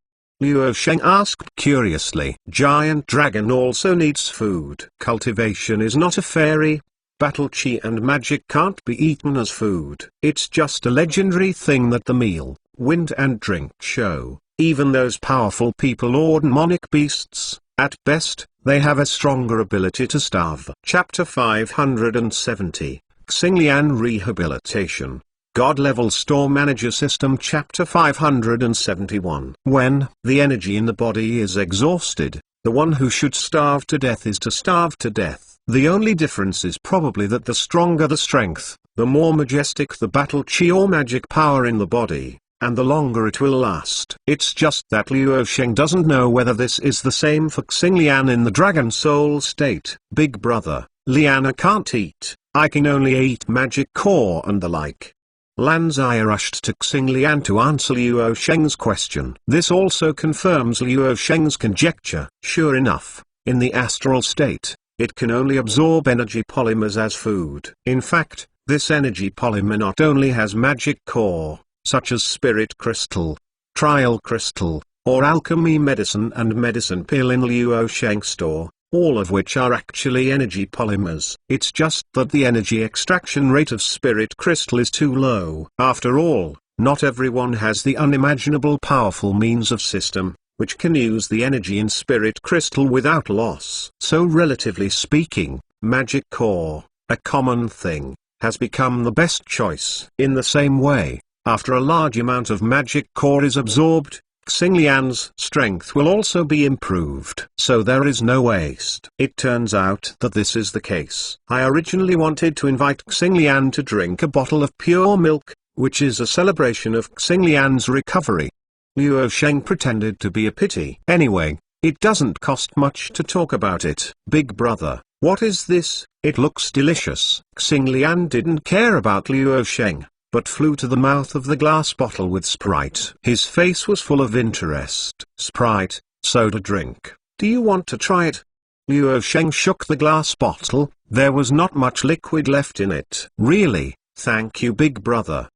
Luo Sheng asked curiously. "Giant dragon also needs food. Cultivation is not a fairy. Battle chi and magic can't be eaten as food. It's just a legendary thing that the meal, wind and drink show. Even those powerful people or demonic beasts, at best, they have a stronger ability to starve." Chapter 570, Xinglian Rehabilitation. God-Level Store Manager System Chapter 571. When the energy in the body is exhausted, the one who should starve to death is to starve to death. The only difference is probably that the stronger the strength, the more majestic the battle chi or magic power in the body, and the longer it will last. It's just that Luo Sheng doesn't know whether this is the same for Xinglian in the Dragon Soul state. "Big brother, Liana can't eat, I can only eat magic core and the like." Lanzire rushed to Xinglian to answer Luo Sheng's question. This also confirms Luo Sheng's conjecture. Sure enough, in the astral state, it can only absorb energy polymers as food. In fact, this energy polymer not only has magic core, such as Spirit Crystal, Trial Crystal, or Alchemy Medicine and Medicine Pill in Luo Sheng store, all of which are actually energy polymers. It's just that the energy extraction rate of Spirit Crystal is too low. After all, not everyone has the unimaginable powerful means of system, which can use the energy in Spirit Crystal without loss. So relatively speaking, Magic Core, a common thing, has become the best choice. In the same way, after a large amount of Magic Core is absorbed, Xinglian's strength will also be improved. So there is no waste. It turns out that this is the case. I originally wanted to invite Xinglian to drink a bottle of pure milk, which is a celebration of Xinglian's recovery. Luo Sheng pretended to be a pity. Anyway, it doesn't cost much to talk about it. Big brother, what is this? It looks delicious. Xinglian didn't care about Luo Sheng, but flew to the mouth of the glass bottle with Sprite. His face was full of interest. Sprite, soda drink. Do you want to try it? Luo Sheng shook the glass bottle. There was not much liquid left in it. Really, thank you big brother.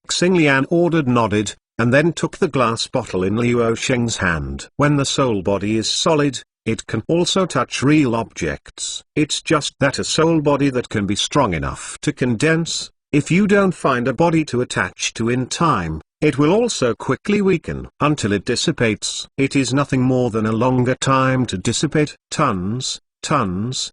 Xinglian nodded, and then took the glass bottle in Luo Sheng's hand. When the soul body is solid, it can also touch real objects. It's just that a soul body that can be strong enough to condense, if you don't find a body to attach to in time, it will also quickly weaken until it dissipates. It is nothing more than a longer time to dissipate. Tons. Xinglian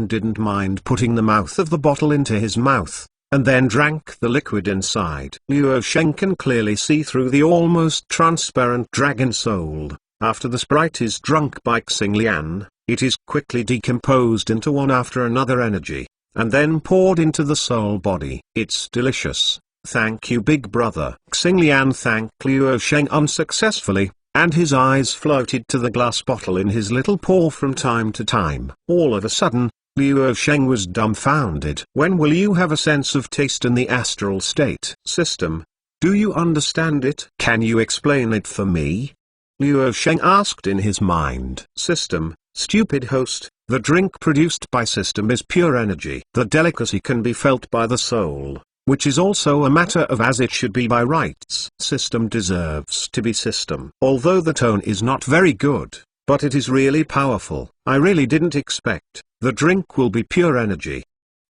didn't mind putting the mouth of the bottle into his mouth, and then drank the liquid inside. Luo Sheng can clearly see through the almost transparent dragon soul. After the Sprite is drunk by Xinglian, it is quickly decomposed into one after another energy, and then poured into the soul body. It's delicious. Thank you big brother. Xinglian thanked Luo Sheng unsuccessfully, and his eyes floated to the glass bottle in his little paw from time to time. All of a sudden, Luo Sheng was dumbfounded. When will you have a sense of taste in the astral state? System, do you understand it? Can you explain it for me? Luo Sheng asked in his mind. System, stupid host, the drink produced by System is pure energy. The delicacy can be felt by the soul, which is also a matter of as it should be by rights. System deserves to be System. Although the tone is not very good, but it is really powerful. I really didn't expect. The drink will be pure energy.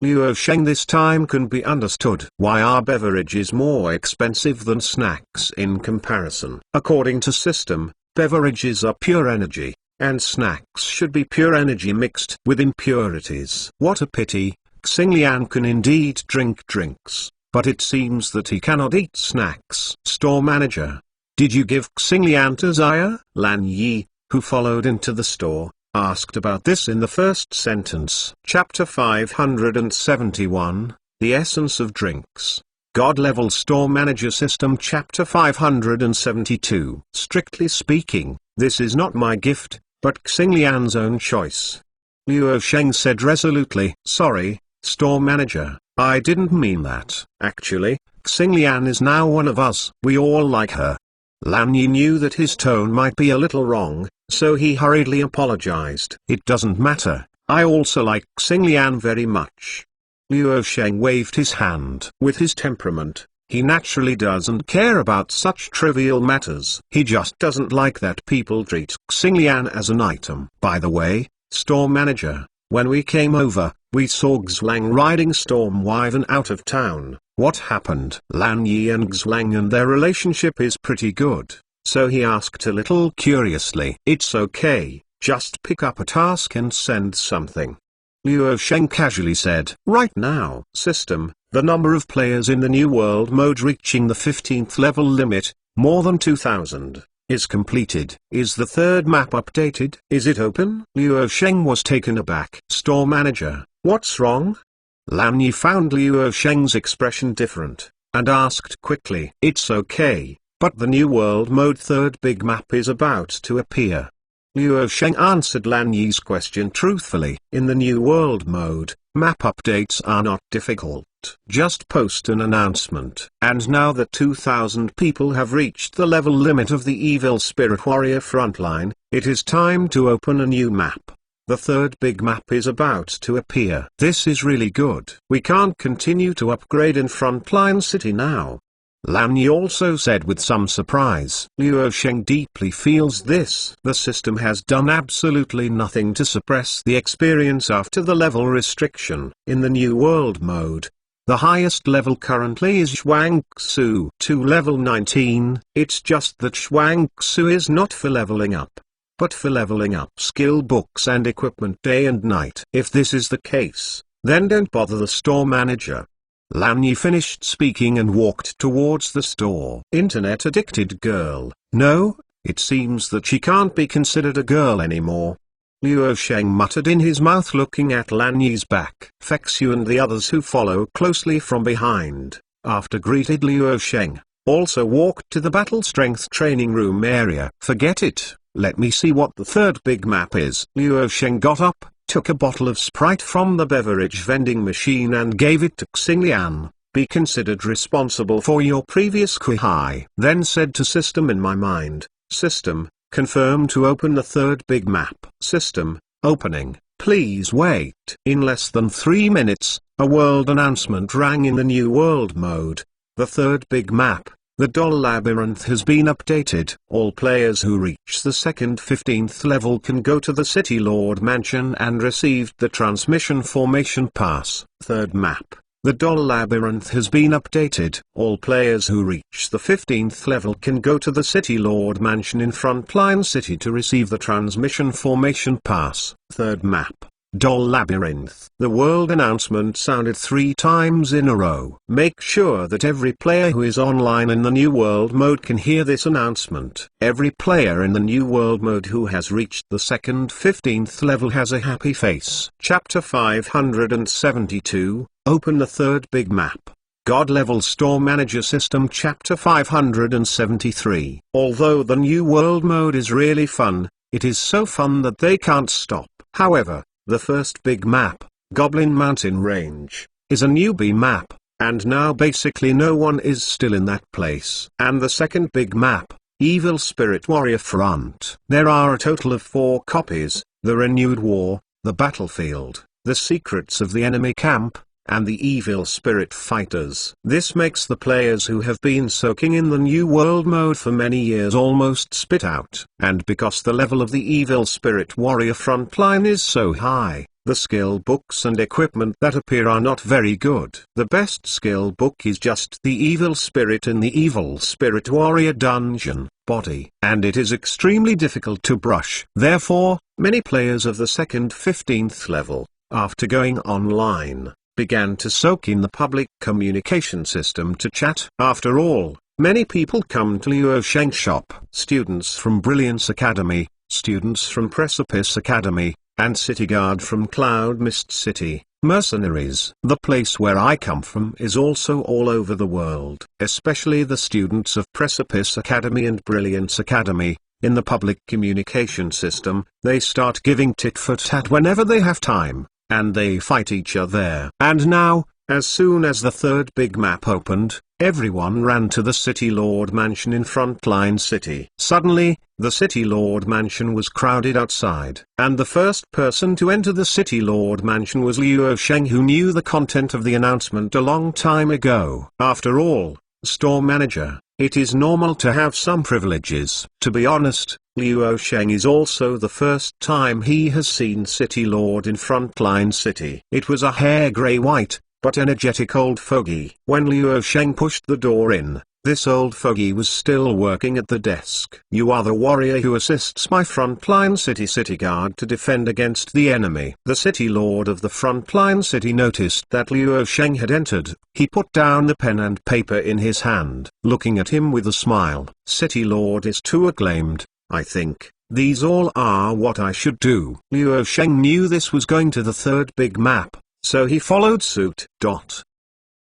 Luo Sheng, this time can be understood why our beverage is more expensive than snacks in comparison. According to System, beverages are pure energy, and snacks should be pure energy mixed with impurities. What a pity. Xinglian can indeed drink drinks, but it seems that he cannot eat snacks. Store manager, did you give Xinglian to Zaya? Lan Yi, who followed into the store, asked about this in the first sentence. Chapter 571, The Essence of Drinks. God-level store manager system. Chapter 572. Strictly speaking, this is not my gift, but Xinglian's own choice. Luo Sheng said resolutely. Sorry, store manager, I didn't mean that. Actually, Xinglian is now one of us. We all like her. Lan Yi knew that his tone might be a little wrong, so he hurriedly apologized. It doesn't matter, I also like Xinglian very much. Luo Sheng waved his hand. With his temperament, he naturally doesn't care about such trivial matters. He just doesn't like that people treat Xinglian as an item. By the way, store manager, when we came over, we saw Xlang riding Storm Wyvern out of town. What happened? Lan Yi and Xlang and their relationship is pretty good, so he asked a little curiously. It's okay, just pick up a task and send something. Luo Sheng casually said. Right now. System, the number of players in the New World mode reaching the 15th level limit, more than 2,000, is completed. Is the third map updated? Is it open? Luo Sheng was taken aback. Store manager, what's wrong? Lan Yi found Luo Sheng's expression different, and asked quickly. It's okay, but the New World mode third big map is about to appear. Luo Sheng answered Lan Yi's question truthfully. In the New World mode, map updates are not difficult. Just post an announcement. And now that 2,000 people have reached the level limit of the Evil Spirit Warrior Frontline, it is time to open a new map. The third big map is about to appear. This is really good. We can't continue to upgrade in Frontline City now. Lan Yi also said with some surprise. Luo Sheng deeply feels this. The system has done absolutely nothing to suppress the experience after the level restriction. In the New World mode, The highest level currently is Xuangsu to level 19, it's just that Xuangsu is not for leveling up, but for leveling up skill books and equipment day and night. If this is the case, then don't bother the store manager. Lan Yi finished speaking and walked towards the store. Internet addicted girl. No, it seems that she can't be considered a girl anymore. Luo Sheng muttered in his mouth, looking at Lan Yi's back. Fexu and the others who follow closely from behind, after greeted Luo Sheng, also walked to the battle strength training room area. Forget it, let me see what the third big map is. Luo Sheng got up, took a bottle of Sprite from the beverage vending machine and gave it to Xinglian. Be considered responsible for your previous Kuhai. Then said to system in my mind, system, confirm to open the third big map. System, opening, please wait. In less than 3 minutes, a world announcement rang in the new world mode. The third big map, the Doll Labyrinth, has been updated. All players who reach the second 15th level can go to the City Lord Mansion and receive the transmission formation pass. Third map, the Doll Labyrinth, has been updated. All players who reach the 15th level can go to the City Lord Mansion in Frontline City to receive the transmission formation pass. Third map, Doll Labyrinth. The world announcement sounded 3 times in a row. Make sure that every player who is online in the new world mode can hear this announcement. Every player in the new world mode who has reached the second 15th level has a happy face. Chapter 572, Open the third big map. God Level Store Manager System. Chapter 573. Although the new world mode is really fun, it is so fun that they can't stop. However, the first big map, Goblin Mountain Range, is a newbie map, and now basically no one is still in that place. And the second big map, Evil Spirit Warrior Front. There are a total of 4 copies, the Renewed War, the Battlefield, the Secrets of the Enemy Camp, and the Evil Spirit Fighters. This makes the players who have been soaking in the new world mode for many years almost spit out. And because the level of the Evil Spirit Warrior Frontline is so high, the skill books and equipment that appear are not very good. The best skill book is just the Evil Spirit in the Evil Spirit Warrior Dungeon body, and it is extremely difficult to brush. Therefore, many players of the second 15th level, after going online, began to soak in the public communication system to chat. After all, many people come to Luo Sheng shop. Students from Brilliance Academy, students from Precipice Academy, and City Guard from Cloud Mist City, mercenaries. The place where I come from is also all over the world, especially the students of Precipice Academy and Brilliance Academy. In the public communication system, they start giving tit for tat whenever they have time, and they fight each other there. And now, as soon as the third big map opened, everyone ran to the City Lord Mansion in Frontline City. Suddenly, the City Lord Mansion was crowded outside, and the first person to enter the City Lord Mansion was Luo Sheng, who knew the content of the announcement a long time ago. After all, store manager, it is normal to have some privileges. To be honest, Luo Sheng is also the first time he has seen City Lord in Frontline City. It was a hair grey-white, but energetic old fogey. When Luo Sheng pushed the door in, this old fogey was still working at the desk. You are the warrior who assists my Frontline City Guard to defend against the enemy. The City Lord of the Frontline City noticed that Luo Sheng had entered. He put down the pen and paper in his hand, looking at him with a smile. City Lord is too acclaimed. I think, these all are what I should do. Luo Sheng knew this was going to the third big map, so he followed suit.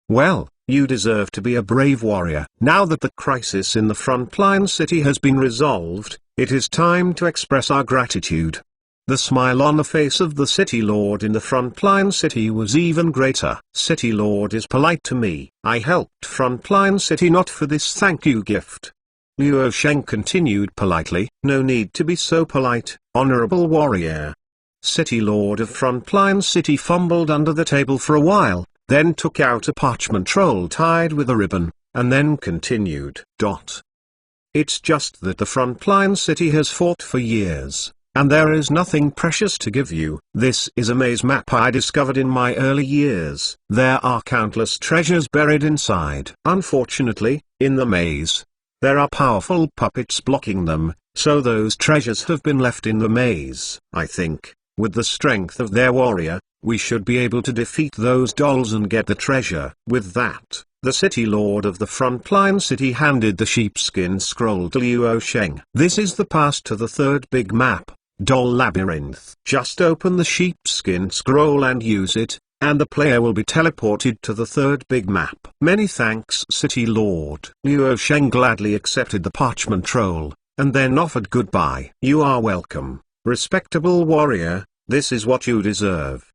Well, you deserve to be a brave warrior. Now that the crisis in the Frontline City has been resolved, it is time to express our gratitude. The smile on the face of the City Lord in the Frontline City was even greater. City Lord is polite to me. I helped Frontline City not for this thank you gift. Luo Sheng continued politely. No need to be so polite, honorable warrior. City Lord of Frontline City fumbled under the table for a while, then took out a parchment roll tied with a ribbon, and then continued. It's just that the Frontline City has fought for years. and there is nothing precious to give you. This is a maze map I discovered in my early years. There are countless treasures buried inside. Unfortunately, in the maze, there are powerful puppets blocking them, so those treasures have been left in the maze. I think, with the strength of their warrior, we should be able to defeat those dolls and get the treasure. With that, the city lord of the frontline city handed the sheepskin scroll to Liu Sheng. This is the pass to the third big map, Doll Labyrinth. Just open the sheepskin scroll and use it, and the player will be teleported to the third big map. Many thanks, City Lord. Liu Sheng gladly accepted the parchment roll, and then offered goodbye. You are welcome, respectable warrior, this is what you deserve.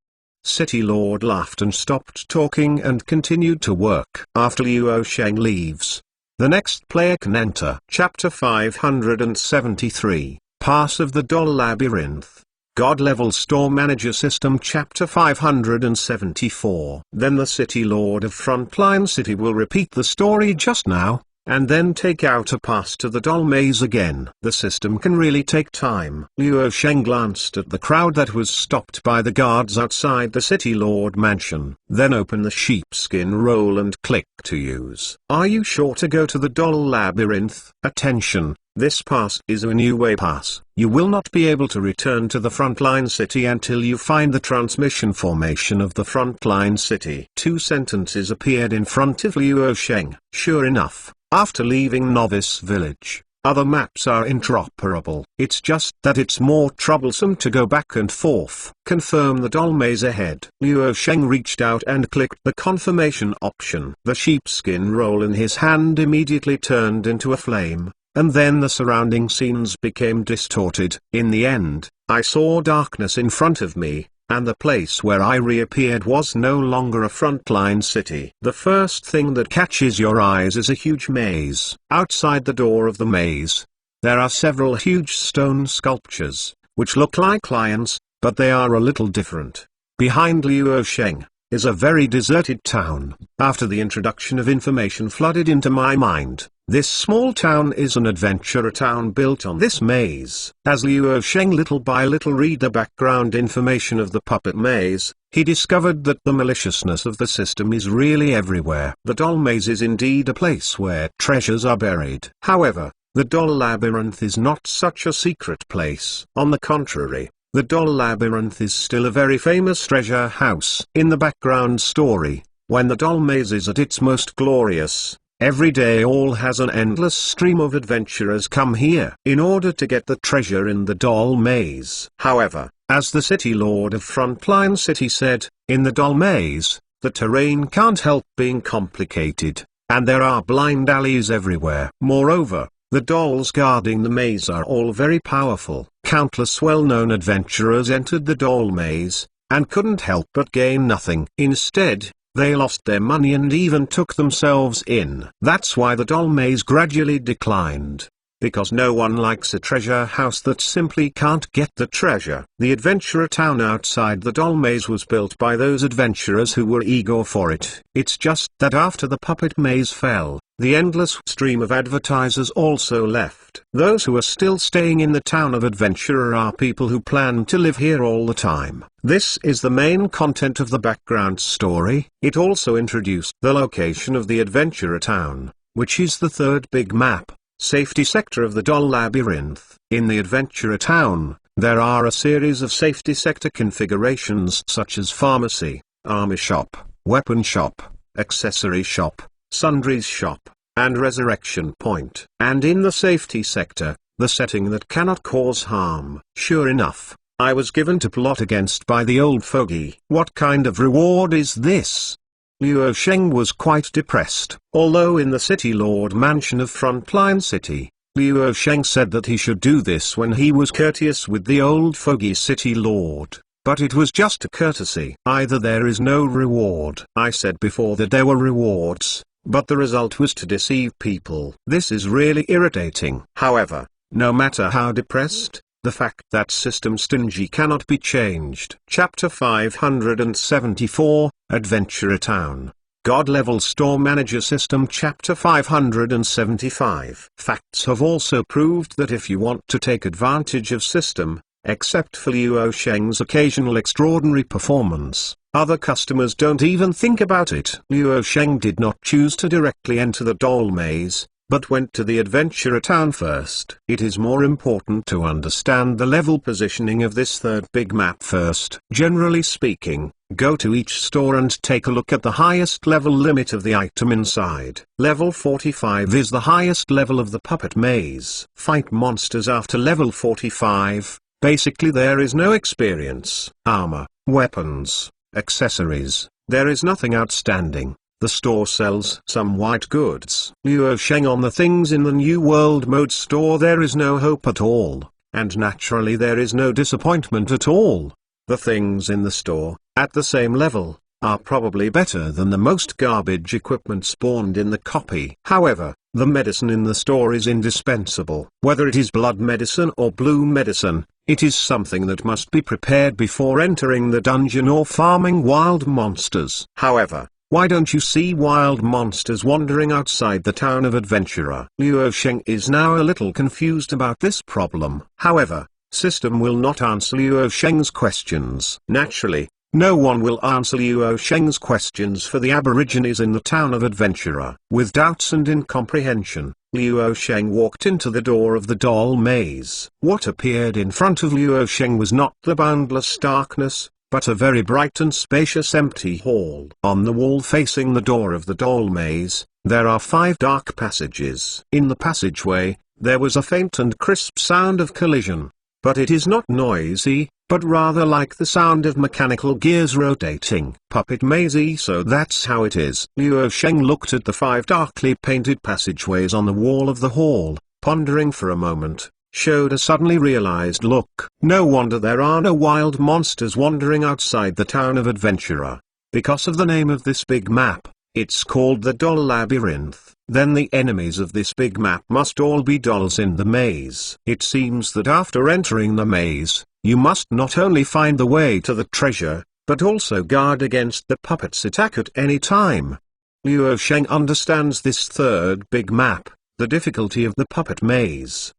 City Lord laughed and stopped talking and continued to work. After Liu Sheng leaves, the next player can enter. Chapter 573, Pass of the Doll Labyrinth. God Level Store Manager System. Chapter 574. Then the City Lord of Frontline City will repeat the story just now, and then take out a pass to the doll maze again. The system can really take time. Liu Sheng glanced at the crowd that was stopped by the guards outside the City Lord mansion. Then open the sheepskin roll and click to use. Are you sure to go to the doll labyrinth? Attention, this pass is a new way pass. You will not be able to return to the frontline city until you find the transmission formation of the frontline city. Two sentences appeared in front of Liu Sheng. Sure enough, after leaving Novice Village, other maps are interoperable. It's just that it's more troublesome to go back and forth. Confirm the doll maze ahead. Liu Sheng reached out and clicked the confirmation option. The sheepskin roll in his hand immediately turned into a flame, and then the surrounding scenes became distorted. In the end, I saw darkness in front of me, and the place where I reappeared was no longer a frontline city. The first thing that catches your eyes is a huge maze. Outside the door of the maze, there are several huge stone sculptures, which look like lions, but they are a little different. Behind Liu Sheng is a very deserted town. After the introduction of information flooded into my mind, this small town is an adventurer town built on this maze. As Liu Sheng little by little read the background information of the puppet maze, he discovered that the maliciousness of the system is really everywhere. The doll maze is indeed a place where treasures are buried. However, the doll labyrinth is not such a secret place. On the contrary, the doll labyrinth is still a very famous treasure house. In the background story, when the doll maze is at its most glorious, every day all has an endless stream of adventurers come here in order to get the treasure in the doll maze. However, as the City Lord of Frontline City said, in the doll maze, the terrain can't help being complicated, and there are blind alleys everywhere. Moreover, the dolls guarding the maze are all very powerful. Countless well-known adventurers entered the doll maze, and couldn't help but gain nothing. Instead, they lost their money and even took themselves in. That's why the doll maze gradually declined, because no one likes a treasure house that simply can't get the treasure. The adventurer town outside the doll maze was built by those adventurers who were eager for it. It's just that after the puppet maze fell, the endless stream of advertisers also left. Those who are still staying in the town of adventurer are people who plan to live here all the time. This is the main content of the background story. It also introduced the location of the adventurer town, which is the third big map, safety sector of the doll labyrinth. In the adventurer town, there are a series of safety sector configurations such as pharmacy, armor shop, weapon shop, accessory shop, sundries shop, and resurrection point. And in the safety sector, the setting that cannot cause harm. Sure enough, I was given to plot against by the old fogey. What kind of reward is this? Liu Sheng was quite depressed. Although in the City Lord mansion of Frontline City, Liu Sheng said that he should do this when he was courteous with the old fogey City Lord. But it was just a courtesy. Either there is no reward. I said before that there were rewards, but the result was to deceive people. This is really irritating. However, no matter how depressed, the fact that system stingy cannot be changed. Chapter 574, Adventurer Town. God Level Store Manager System. Chapter 575. Facts have also proved that if you want to take advantage of system, Except for Luo Sheng's occasional extraordinary performance, other customers don't even think about it. Luo Sheng did not choose to directly enter the doll maze, but went to the adventurer town first. It is more important to understand the level positioning of this third big map first. Generally speaking, go to each store and take a look at the highest level limit of the item inside. Level 45 is the highest level of the puppet maze. Fight monsters after level 45. Basically there is no experience, armor, weapons, accessories, there is nothing outstanding. The store sells some white goods. Luo Sheng on the things in the New World mode store there is no hope at all, and naturally there is no disappointment at all. The things in the store, at the same level, are probably better than the most garbage equipment spawned in the copy. However, the medicine in the store is indispensable. Whether it is blood medicine or blue medicine, it is something that must be prepared before entering the dungeon or farming wild monsters. However, why don't you see wild monsters wandering outside the town of Adventurer? Luo Sheng is now a little confused about this problem. However, system will not answer Luo Sheng's questions. Naturally, no one will answer Luo Sheng's questions for the aborigines in the town of Adventurer. With doubts and incomprehension, Luo Sheng walked into the door of the doll maze. What appeared in front of Luo Sheng was not the boundless darkness, but a very bright and spacious empty hall. On the wall facing the door of the doll maze, there are 5 dark passages. In the passageway, there was a faint and crisp sound of collision. But it is not noisy, but rather like the sound of mechanical gears rotating. Puppet mazy, so that's how it is. Luo Sheng looked at the 5 darkly painted passageways on the wall of the hall, pondering for a moment, showed a suddenly realized look. No wonder there are no wild monsters wandering outside the town of Adventurer. Because of the name of this big map, it's called the Doll Labyrinth. Then the enemies of this big map must all be dolls in the maze. It seems that after entering the maze, you must not only find the way to the treasure, but also guard against the puppet's attack at any time. Luo Sheng understands this third big map, the difficulty of the puppet maze.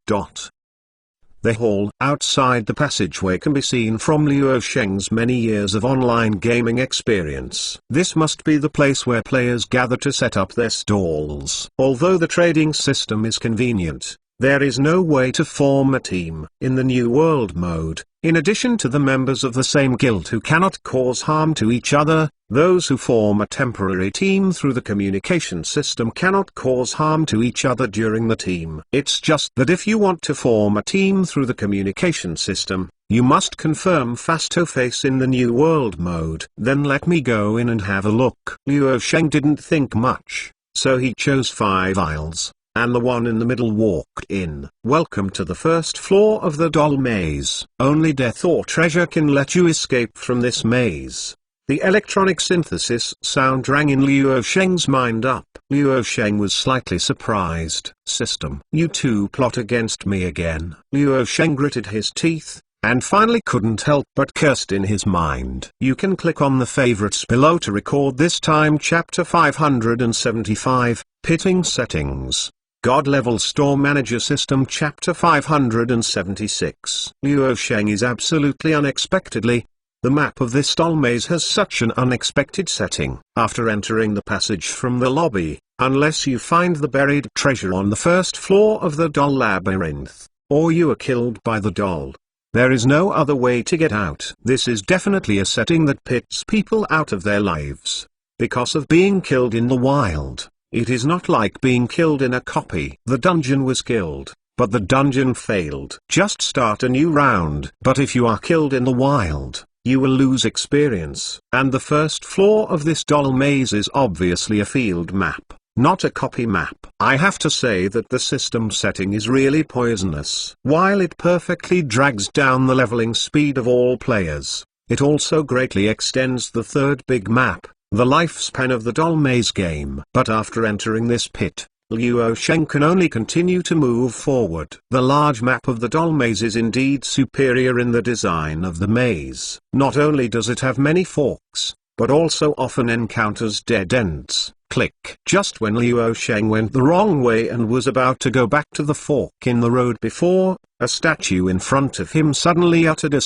The hall outside the passageway can be seen from Luo Sheng's many years of online gaming experience. This must be the place where players gather to set up their stalls. Although the trading system is convenient, there is no way to form a team. In the New World mode, in addition to the members of the same guild who cannot cause harm to each other, those who form a temporary team through the communication system cannot cause harm to each other during the team. It's just that if you want to form a team through the communication system, you must confirm face-to-face in the New World mode. Then let me go in and have a look. Luo Sheng didn't think much, so he chose 5 aisles, and the one in the middle walked in. Welcome to the first floor of the doll maze. Only death or treasure can let you escape from this maze. The electronic synthesis sound rang in Luo Sheng's mind up. Luo Sheng was slightly surprised. System, you two plot against me again. Luo Sheng gritted his teeth, and finally couldn't help but cursed in his mind. You can click on the favorites below to record this time chapter 575, Pitting Settings. God Level Store Manager System Chapter 576. Luo Sheng is absolutely unexpectedly. The map of this doll maze has such an unexpected setting. After entering the passage from the lobby, unless you find the buried treasure on the first floor of the doll labyrinth, or you are killed by the doll, there is no other way to get out. This is definitely a setting that pits people out of their lives, because of being killed in the wild. It is not like being killed in a copy. The dungeon was killed, but the dungeon failed. Just start a new round. But if you are killed in the wild, you will lose experience. And the first floor of this doll maze is obviously a field map, not a copy map. I have to say that the system setting is really poisonous. While it perfectly drags down the leveling speed of all players, it also greatly extends the third big map, the lifespan of the doll maze game. But after entering this pit, Luo Sheng can only continue to move forward. The large map of the doll maze is indeed superior in the design of the maze. Not only does it have many forks, but also often encounters dead ends. Click. Just when Liu Sheng went the wrong way and was about to go back to the fork in the road before, a statue in front of him suddenly uttered a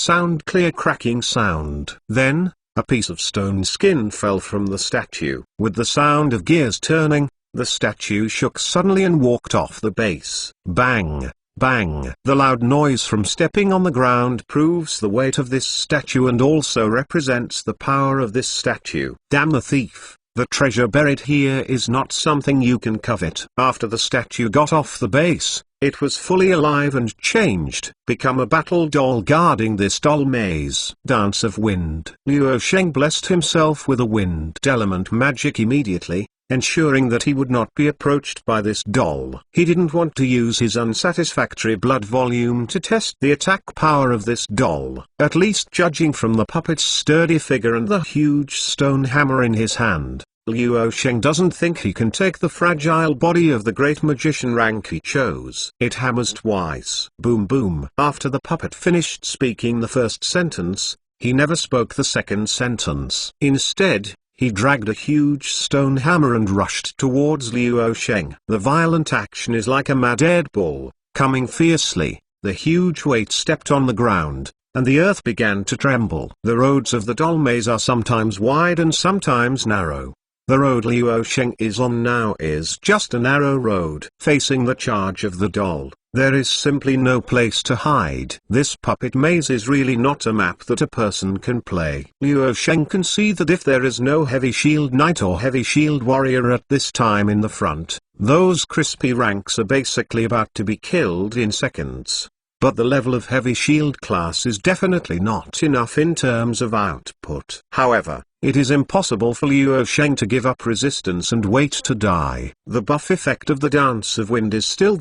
clear cracking sound. Then, a piece of stone skin fell from the statue. With the sound of gears turning, the statue shook suddenly and walked off the base. Bang! Bang! The loud noise from stepping on the ground proves the weight of this statue and also represents the power of this statue. Damn the thief! The treasure buried here is not something you can covet. After the statue got off the base, it was fully alive and changed, become a battle doll guarding this doll maze. Dance of Wind. Liu Sheng blessed himself with a wind element magic immediately, ensuring that he would not be approached by this doll. He didn't want to use his unsatisfactory blood volume to test the attack power of this doll, at least judging from the puppet's sturdy figure and the huge stone hammer in his hand. Liu Sheng doesn't think he can take the fragile body of the great magician rank he chose. It hammers twice. Boom boom. After the puppet finished speaking the first sentence, he never spoke the second sentence. Instead, he dragged a huge stone hammer and rushed towards Liu Sheng. The violent action is like a mad bull, coming fiercely. The huge weight stepped on the ground, and the earth began to tremble. The roads of the doll maze are sometimes wide and sometimes narrow. The road Liu Sheng is on now is just a narrow road. Facing the charge of the doll, there is simply no place to hide. This puppet maze is really not a map that a person can play. Liu Sheng can see that if there is no heavy shield knight or heavy shield warrior at this time in the front, those crispy ranks are basically about to be killed in seconds. But the level of heavy shield class is definitely not enough in terms of output. However, it is impossible for Liu Sheng to give up resistance and wait to die. The buff effect of the Dance of Wind is still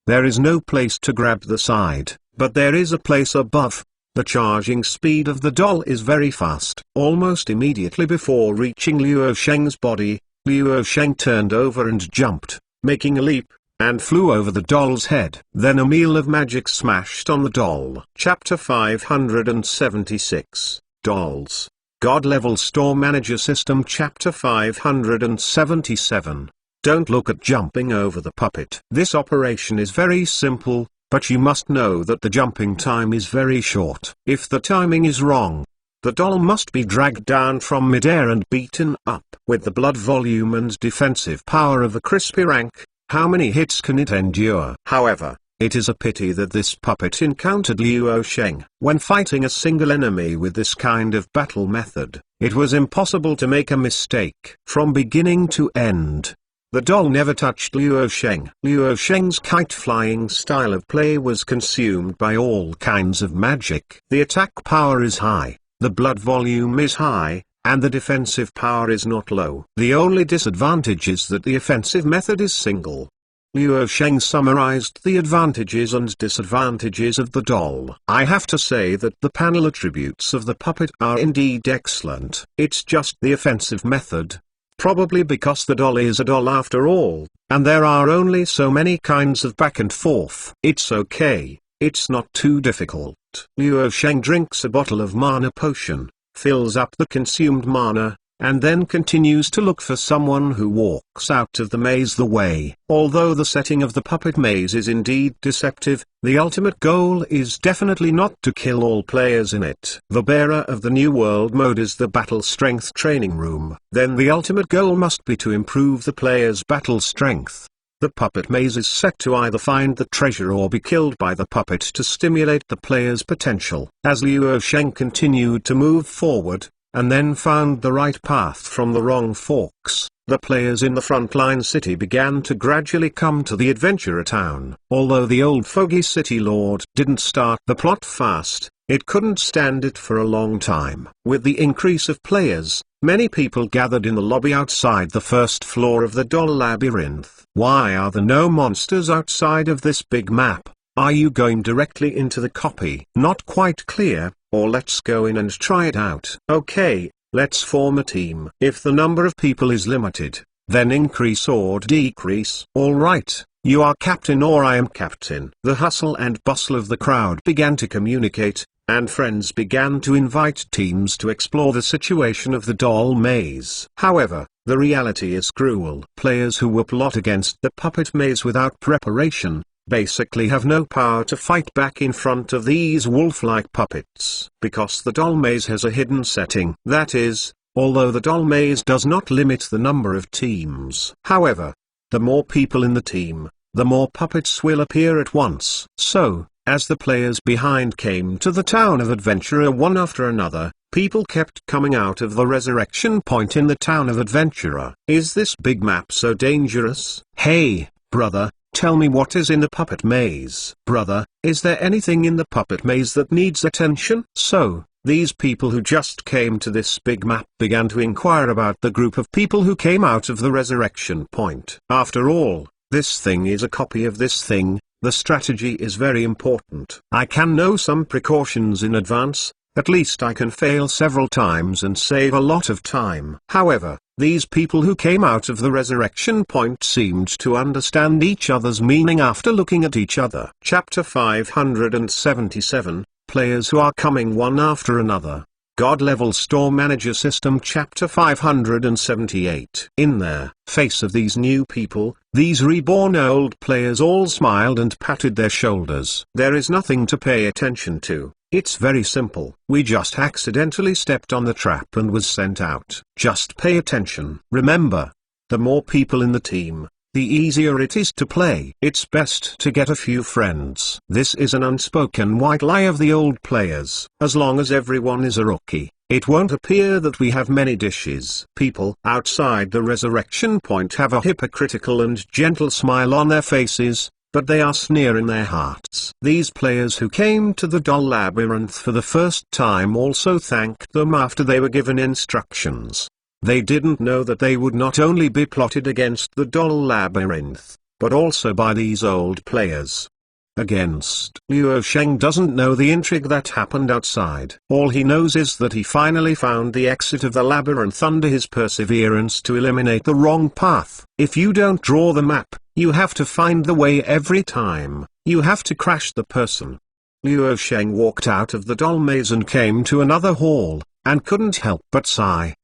there is no place to grab the side, but there is a place above. The charging speed of the doll is very fast. Almost immediately before reaching Liu Sheng's body, Liu Sheng turned over and jumped, making a leap, and flew over the doll's head. Then a meal of magic smashed on the doll. Chapter 576, Dolls. God-Level Store Manager System. Chapter 577. Don't look at jumping over the puppet. This operation is very simple, but you must know that the jumping time is very short. If the timing is wrong, the doll must be dragged down from midair and beaten up. With the blood volume and defensive power of a crispy rank, how many hits can it endure? However, it is a pity that this puppet encountered Liu Sheng. When fighting a single enemy with this kind of battle method, it was impossible to make a mistake. From beginning to end, the doll never touched Liu Sheng. Liu Sheng's kite-flying style of play was consumed by all kinds of magic. The attack power is high, the blood volume is high, and the defensive power is not low. The only disadvantage is that the offensive method is single. Liu Sheng summarized the advantages and disadvantages of the doll. I have to say that the panel attributes of the puppet are indeed excellent. It's just the offensive method. Probably because the doll is a doll after all, and there are only so many kinds of back and forth. It's okay, it's not too difficult. Liu Sheng drinks a bottle of mana potion, fills up the consumed mana, and then continues to look for someone who walks out of the maze the way. Although the setting of the puppet maze is indeed deceptive, the ultimate goal is definitely not to kill all players in it. The bearer of the New World mode is the battle strength training room. Then the ultimate goal must be to improve the player's battle strength. The puppet maze is set to either find the treasure or be killed by the puppet to stimulate the player's potential. As Liu Sheng continued to move forward, and then found the right path from the wrong forks, the players in the frontline city began to gradually come to the adventurer town. Although the old foggy city lord didn't start the plot fast, it couldn't stand it for a long time. With the increase of players, many people gathered in the lobby outside the first floor of the doll labyrinth. Why are there no monsters outside of this big map? Are you going directly into the copy? Not quite clear. Or let's go in and try it out. Okay, let's form a team. If the number of people is limited, then increase or decrease. Alright, you are captain or I am captain. The hustle and bustle of the crowd began to communicate, and friends began to invite teams to explore the situation of the doll maze. However, The reality is cruel. Players who will plot against the puppet maze without preparation, basically have no power to fight back in front of these wolf-like puppets. Because the doll maze has a hidden setting. That is, although the doll maze does not limit the number of teams. However, the more people in the team, the more puppets will appear at once. So, as the players behind came to the town of Adventurer one after another, people kept coming out of the resurrection point in the town of Adventurer. Is this big map so dangerous? Hey, brother, tell me what is in the puppet maze. Brother, is there anything in the puppet maze that needs attention? So, these people who just came to this big map began to inquire about the group of people who came out of the resurrection point. After all, this thing is a copy of this thing. The strategy is very important. I can know some precautions in advance, at least I can fail several times and save a lot of time. However, these people who came out of the resurrection point seemed to understand each other's meaning after looking at each other. Chapter 577, Players who are coming one after another. God-level store manager system. Chapter 578. In the face of these new people, these reborn old players all smiled and patted their shoulders. There is nothing to pay attention to. It's very simple. We just accidentally stepped on the trap and was sent out. Just pay attention. Remember, the more people in the team, the easier it is to play. It's best to get a few friends. This is an unspoken white lie of the old players. As long as everyone is a rookie, it won't appear that we have many dishes. People outside the resurrection point have a hypocritical and gentle smile on their faces, but they are sneer in their hearts. These players who came to the doll labyrinth for the first time also thanked them after they were given instructions. They didn't know that they would not only be plotted against the doll labyrinth, but also by these old players. Against. Luo Sheng doesn't know the intrigue that happened outside. All he knows is that he finally found the exit of the labyrinth under his perseverance to eliminate the wrong path. If you don't draw the map, you have to find the way every time. You have to crash the person. Luo Sheng walked out of the doll maze and came to another hall, and couldn't help but sigh.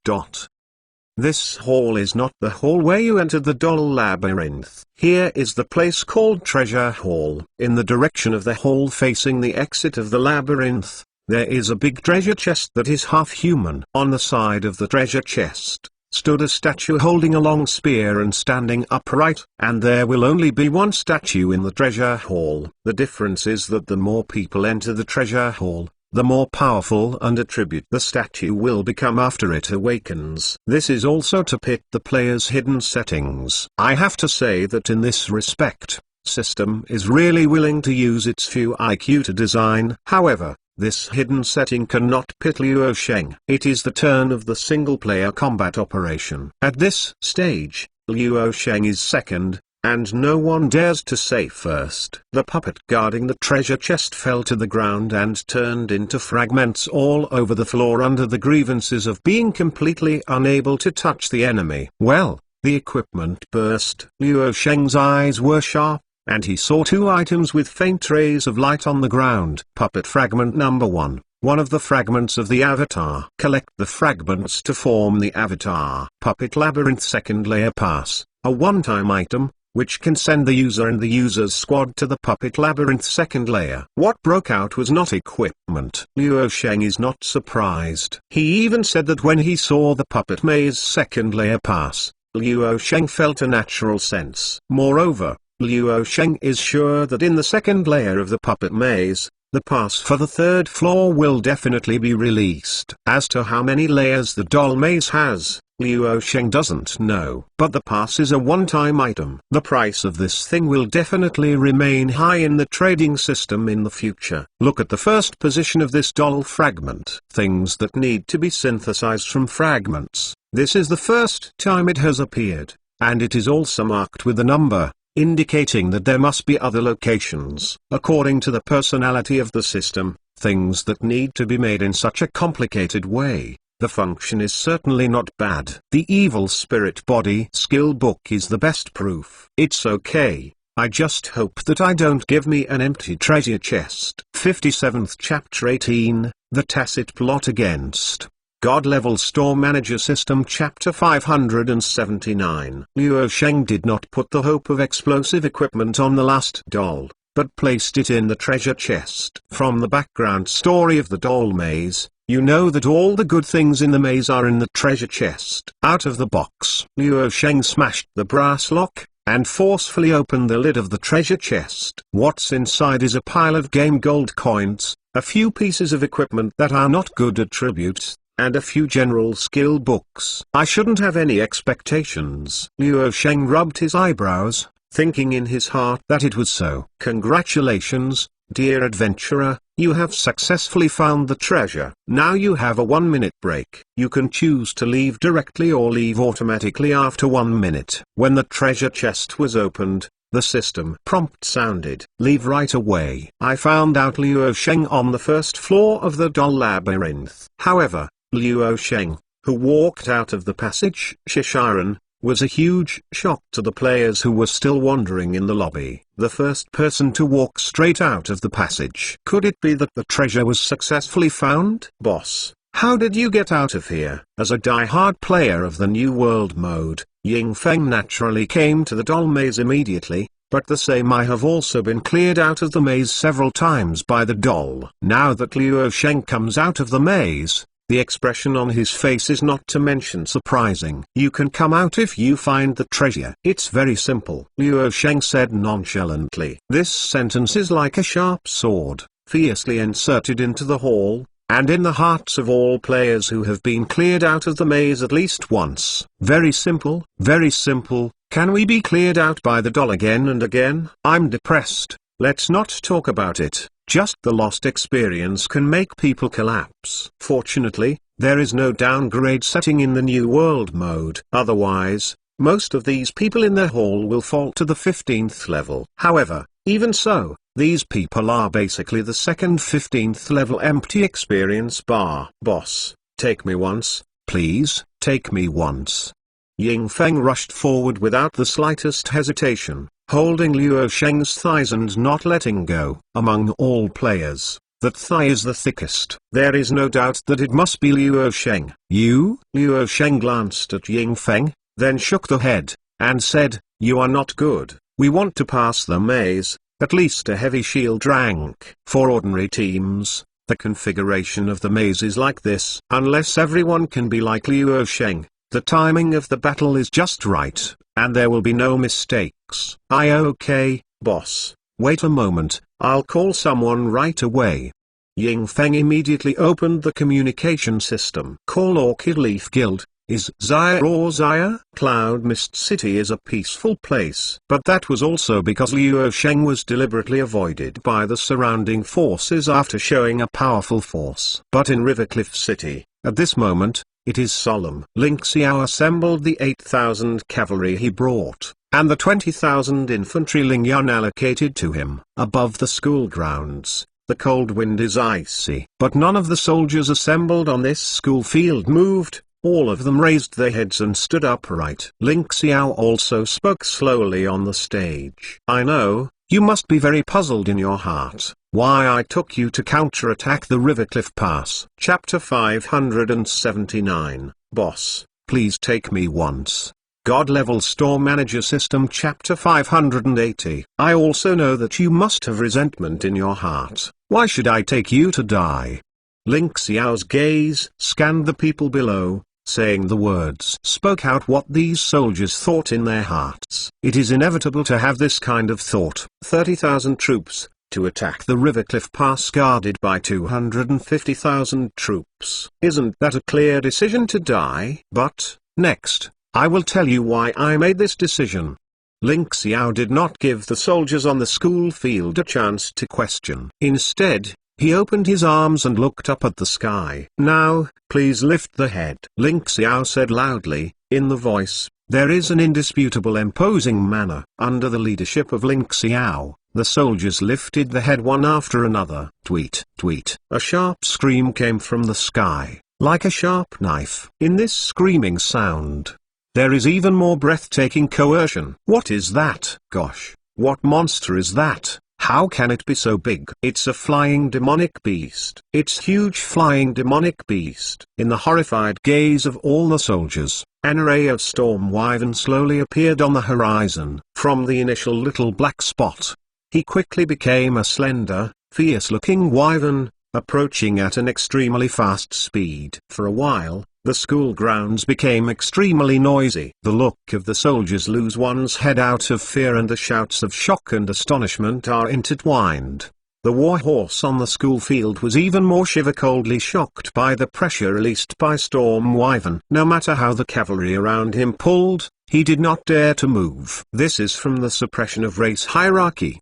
This hall is not the hall where you entered the doll labyrinth. Here is the place called Treasure Hall. In the direction of the hall facing the exit of the labyrinth, there is a big treasure chest that is half human. On the side of the treasure chest, stood a statue holding a long spear and standing upright. And there will only be one statue in the treasure hall. The difference is that the more people enter the treasure hall, the more powerful and attribute the statue will become after it awakens. This is also to pit the player's hidden settings. I have to say that in this respect, system is really willing to use its few IQ to design. However, this hidden setting cannot pit Luo Sheng. It is the turn of the single-player combat operation. At this stage, Luo Sheng is second, and no one dares to say first. The puppet guarding the treasure chest fell to the ground and turned into fragments all over the floor under the grievances of being completely unable to touch the enemy. Well, the equipment burst. Luo Sheng's eyes were sharp, and he saw two items with faint rays of light on the ground. Puppet fragment number 1. One of the fragments of the avatar. Collect the fragments to form the avatar. Puppet labyrinth second layer pass. A one-time item, which can send the user and the user's squad to the puppet labyrinth second layer. What broke out was not equipment. Luo Sheng is not surprised. He even said that when he saw the puppet maze second layer pass, Luo Sheng felt a natural sense. Moreover, Luo Sheng is sure that in the second layer of the puppet maze, the pass for the third floor will definitely be released. As to how many layers the doll maze has, Luo Sheng doesn't know. But the pass is a one-time item. The price of this thing will definitely remain high in the trading system in the future. Look at the first position of this doll fragment. Things that need to be synthesized from fragments. This is the first time it has appeared, and it is also marked with a number, indicating that there must be other locations. According to the personality of the system, things that need to be made in such a complicated way, the function is certainly not bad. The Evil Spirit Body skill book is the best proof. It's okay, I just hope that I don't give me an empty treasure chest. 57th Chapter 18, The Tacit Plot Against God Level Store Manager System Chapter 579. Luo Sheng did not put the hope of explosive equipment on the last doll, but placed it in the treasure chest. From the background story of the doll maze, you know that all the good things in the maze are in the treasure chest. Out of the box, Luo Sheng smashed the brass lock, and forcefully opened the lid of the treasure chest. What's inside is a pile of game gold coins, a few pieces of equipment that are not good attributes, and a few general skill books. I shouldn't have any expectations. Luo Sheng rubbed his eyebrows, thinking in his heart that it was so. Congratulations, dear adventurer, you have successfully found the treasure. Now you have a 1-minute break. You can choose to leave directly or leave automatically after 1 minute. When the treasure chest was opened, the system prompt sounded. Leave right away. I found out Luo Sheng on the first floor of the doll labyrinth. However, Luo Sheng, who walked out of the passage Shishiren, was a huge shock to the players who were still wandering in the lobby. The first person to walk straight out of the passage. Could it be that the treasure was successfully found? Boss, how did you get out of here? As a die-hard player of the New World mode, Ying Feng naturally came to the doll maze immediately, but the same I have also been cleared out of the maze several times by the doll. Now that Luo Sheng comes out of the maze, the expression on his face is not to mention surprising. You can come out if you find the treasure. It's very simple, Luo Sheng said nonchalantly. This sentence is like a sharp sword, fiercely inserted into the hall, and in the hearts of all players who have been cleared out of the maze at least once. Very simple, very simple. Can we be cleared out by the doll again and again? I'm depressed. Let's not talk about it. Just the lost experience can make people collapse. Fortunately, there is no downgrade setting in the New World mode. Otherwise, most of these people in the hall will fall to the 15th level. However, even so, these people are basically the second 15th level empty experience bar. Boss, take me once, please, take me once. Ying Feng rushed forward without the slightest hesitation, holding Luo Sheng's thighs and not letting go. Among all players, that thigh is the thickest. There is no doubt that it must be Luo Sheng. You? Luo Sheng glanced at Ying Feng, then shook the head, and said, you are not good. We want to pass the maze, at least a heavy shield rank. For ordinary teams, the configuration of the maze is like this. Unless everyone can be like Luo Sheng, the timing of the battle is just right, and there will be no mistakes. Okay, boss, wait a moment, I'll call someone right away. Ying Feng immediately opened the communication system. Call Orchid Leaf Guild. Is Zaya or Zaya? Cloud Mist City is a peaceful place. But that was also because Luo Sheng was deliberately avoided by the surrounding forces after showing a powerful force. But in Rivercliff City, at this moment, it is solemn. Ling Xiao assembled the 8,000 cavalry he brought, and the 20,000 infantry Ling Yun allocated to him. Above the school grounds, the cold wind is icy. But none of the soldiers assembled on this school field moved. All of them raised their heads and stood upright. Ling Xiao also spoke slowly on the stage. I know, you must be very puzzled in your heart, why I took you to counterattack the Rivercliff Pass. Chapter 579, Boss, please take me once. God Level Store Manager System Chapter 580. I also know that you must have resentment in your heart. Why should I take you to die? Ling Xiao's gaze scanned the people below, saying the words spoke out what these soldiers thought in their hearts. It is inevitable to have this kind of thought. 30,000 troops, to attack the Rivercliff Pass guarded by 250,000 troops. Isn't that a clear decision to die? But, next, I will tell you why I made this decision. Ling Xiao did not give the soldiers on the school field a chance to question. Instead, he opened his arms and looked up at the sky. Now, please lift the head. Ling Xiao said loudly, in the voice, there is an indisputable imposing manner. Under the leadership of Ling Xiao, the soldiers lifted the head one after another. Tweet, tweet. A sharp scream came from the sky, like a sharp knife. In this screaming sound, there is even more breathtaking coercion. What is that? Gosh, what monster is that? How can it be so big? It's a flying demonic beast. It's huge flying demonic beast. In the horrified gaze of all the soldiers, an array of storm wyvern slowly appeared on the horizon. From the initial little black spot, he quickly became a slender, fierce-looking wyvern, approaching at an extremely fast speed. For a while, the school grounds became extremely noisy. The look of the soldiers lose one's head out of fear, and the shouts of shock and astonishment are intertwined. The warhorse on the school field was even more shiver-coldly shocked by the pressure released by Storm Wyvern. No matter how the cavalry around him pulled, he did not dare to move. This is from the suppression of race hierarchy.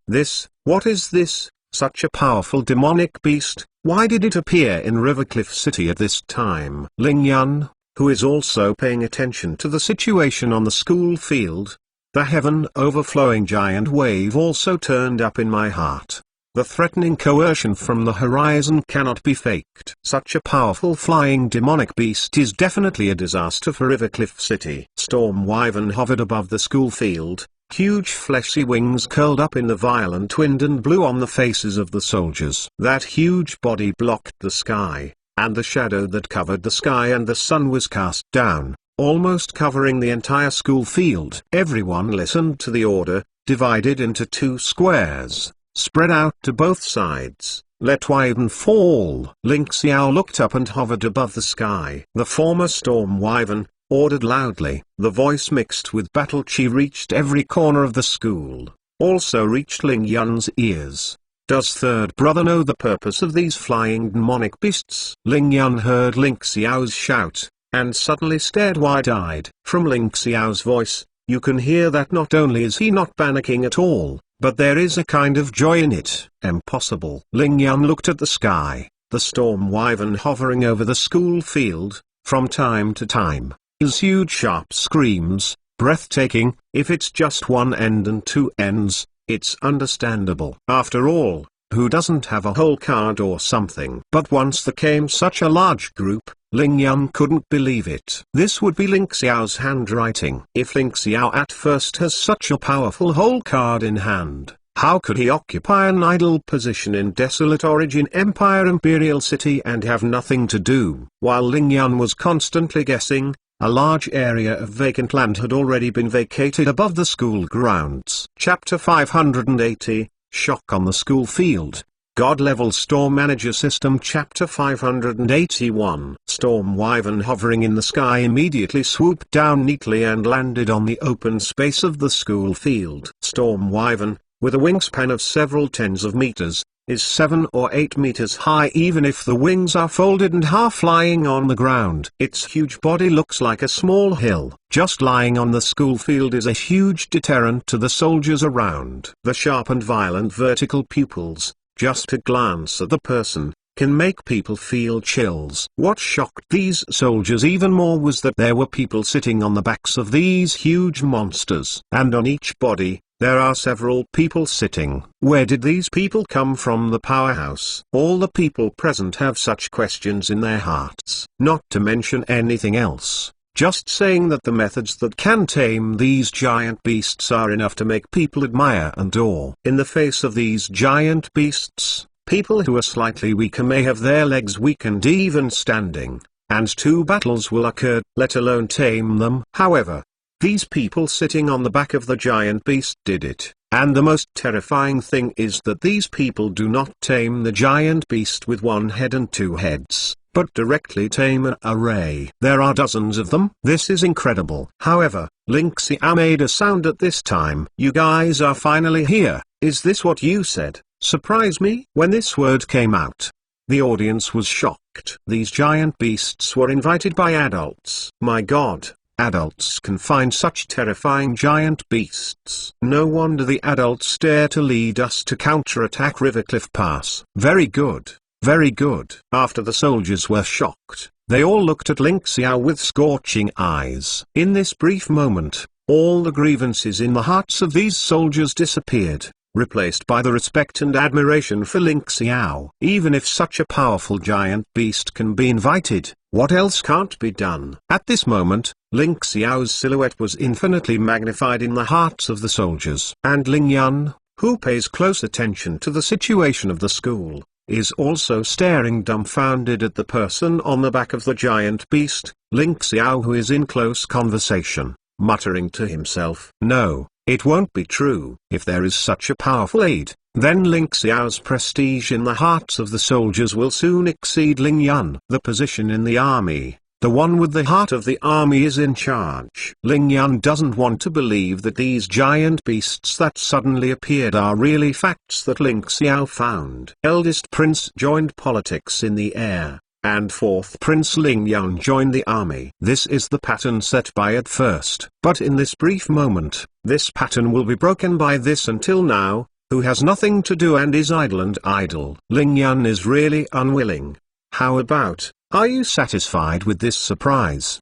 What is this? Such a powerful demonic beast, why did it appear in Rivercliff City at this time? Ling Yun, who is also paying attention to the situation on the school field. The heaven-overflowing giant wave also turned up in my heart. The threatening coercion from the horizon cannot be faked. Such a powerful flying demonic beast is definitely a disaster for Rivercliff City. Storm Wyvern hovered above the school field. Huge fleshy wings curled up in the violent wind and blew on the faces of the soldiers. That huge body blocked the sky, and the shadow that covered the sky and the sun was cast down, almost covering the entire school field. Everyone listened to the order, divided into 2 squares, spread out to both sides. Let Wyvern fall. Ling Xiao looked up and hovered above the sky. The former Storm Wyvern ordered loudly. The voice mixed with battle chi reached every corner of the school, also reached Ling Yun's ears. Does third brother know the purpose of these flying demonic beasts? Ling Yun heard Ling Xiao's shout, and suddenly stared wide-eyed. From Ling Xiao's voice, you can hear that not only is he not panicking at all, but there is a kind of joy in it. Impossible. Ling Yun looked at the sky, the Storm Wyvern hovering over the school field. From time to time, his huge sharp screams, breathtaking. If it's just one end and 2 ends, it's understandable. After all, who doesn't have a whole card or something? But once there came such a large group, Ling Yun couldn't believe it. This would be Ling Xiao's handwriting. If Ling Xiao at first has such a powerful whole card in hand, how could he occupy an idle position in Desolate Origin Empire Imperial City and have nothing to do? While Ling Yun was constantly guessing, a large area of vacant land had already been vacated above the school grounds. Chapter 580, Shock on the School Field. God-Level Storm Manager System. Chapter 581. Storm Wyvern hovering in the sky immediately swooped down neatly and landed on the open space of the school field. Storm Wyvern, with a wingspan of several tens of meters, is 7 or 8 meters high even if the wings are folded and half lying on the ground. Its huge body looks like a small hill. Just lying on the school field is a huge deterrent to the soldiers around. The sharp and violent vertical pupils, just a glance at the person, can make people feel chills. What shocked these soldiers even more was that there were people sitting on the backs of these huge monsters. And on each body, there are several people sitting. Where did these people come from? The powerhouse. All the people present have such questions in their hearts. Not to mention anything else. Just saying that the methods that can tame these giant beasts are enough to make people admire and awe. In the face of these giant beasts, people who are slightly weaker may have their legs weakened even standing, and 2 battles will occur, let alone tame them. However, these people sitting on the back of the giant beast did it, and the most terrifying thing is that these people do not tame the giant beast with 1 head and 2 heads, but directly tame an array. There are dozens of them. This is incredible. However, Ling Xiao made a sound at this time. You guys are finally here. Is this what you said? Surprise me? When this word came out, the audience was shocked. These giant beasts were invited by adults. My God. Adults can find such terrifying giant beasts. No wonder the adults dare to lead us to counterattack Rivercliff Pass. Very good. Very good. After the soldiers were shocked, they all looked at Ling Xiao with scorching eyes. In this brief moment, all the grievances in the hearts of these soldiers disappeared, replaced by the respect and admiration for Ling Xiao. Even if such a powerful giant beast can be invited, what else can't be done? At this moment, Ling Xiao's silhouette was infinitely magnified in the hearts of the soldiers. And Ling Yun, who pays close attention to the situation of the school, is also staring dumbfounded at the person on the back of the giant beast, Ling Xiao, who is in close conversation, muttering to himself. No, it won't be true. If there is such a powerful aid, then Ling Xiao's prestige in the hearts of the soldiers will soon exceed Ling Yan. The position in the army, the one with the heart of the army, is in charge. Ling Yan doesn't want to believe that these giant beasts that suddenly appeared are really facts that Ling Xiao found. Eldest prince joined politics in the air, and fourth prince Ling Yan joined the army. This is the pattern set by at first. But in this brief moment, this pattern will be broken by this until now, who has nothing to do and is idle and idle. Ling Yan is really unwilling. How about, are you satisfied with this surprise?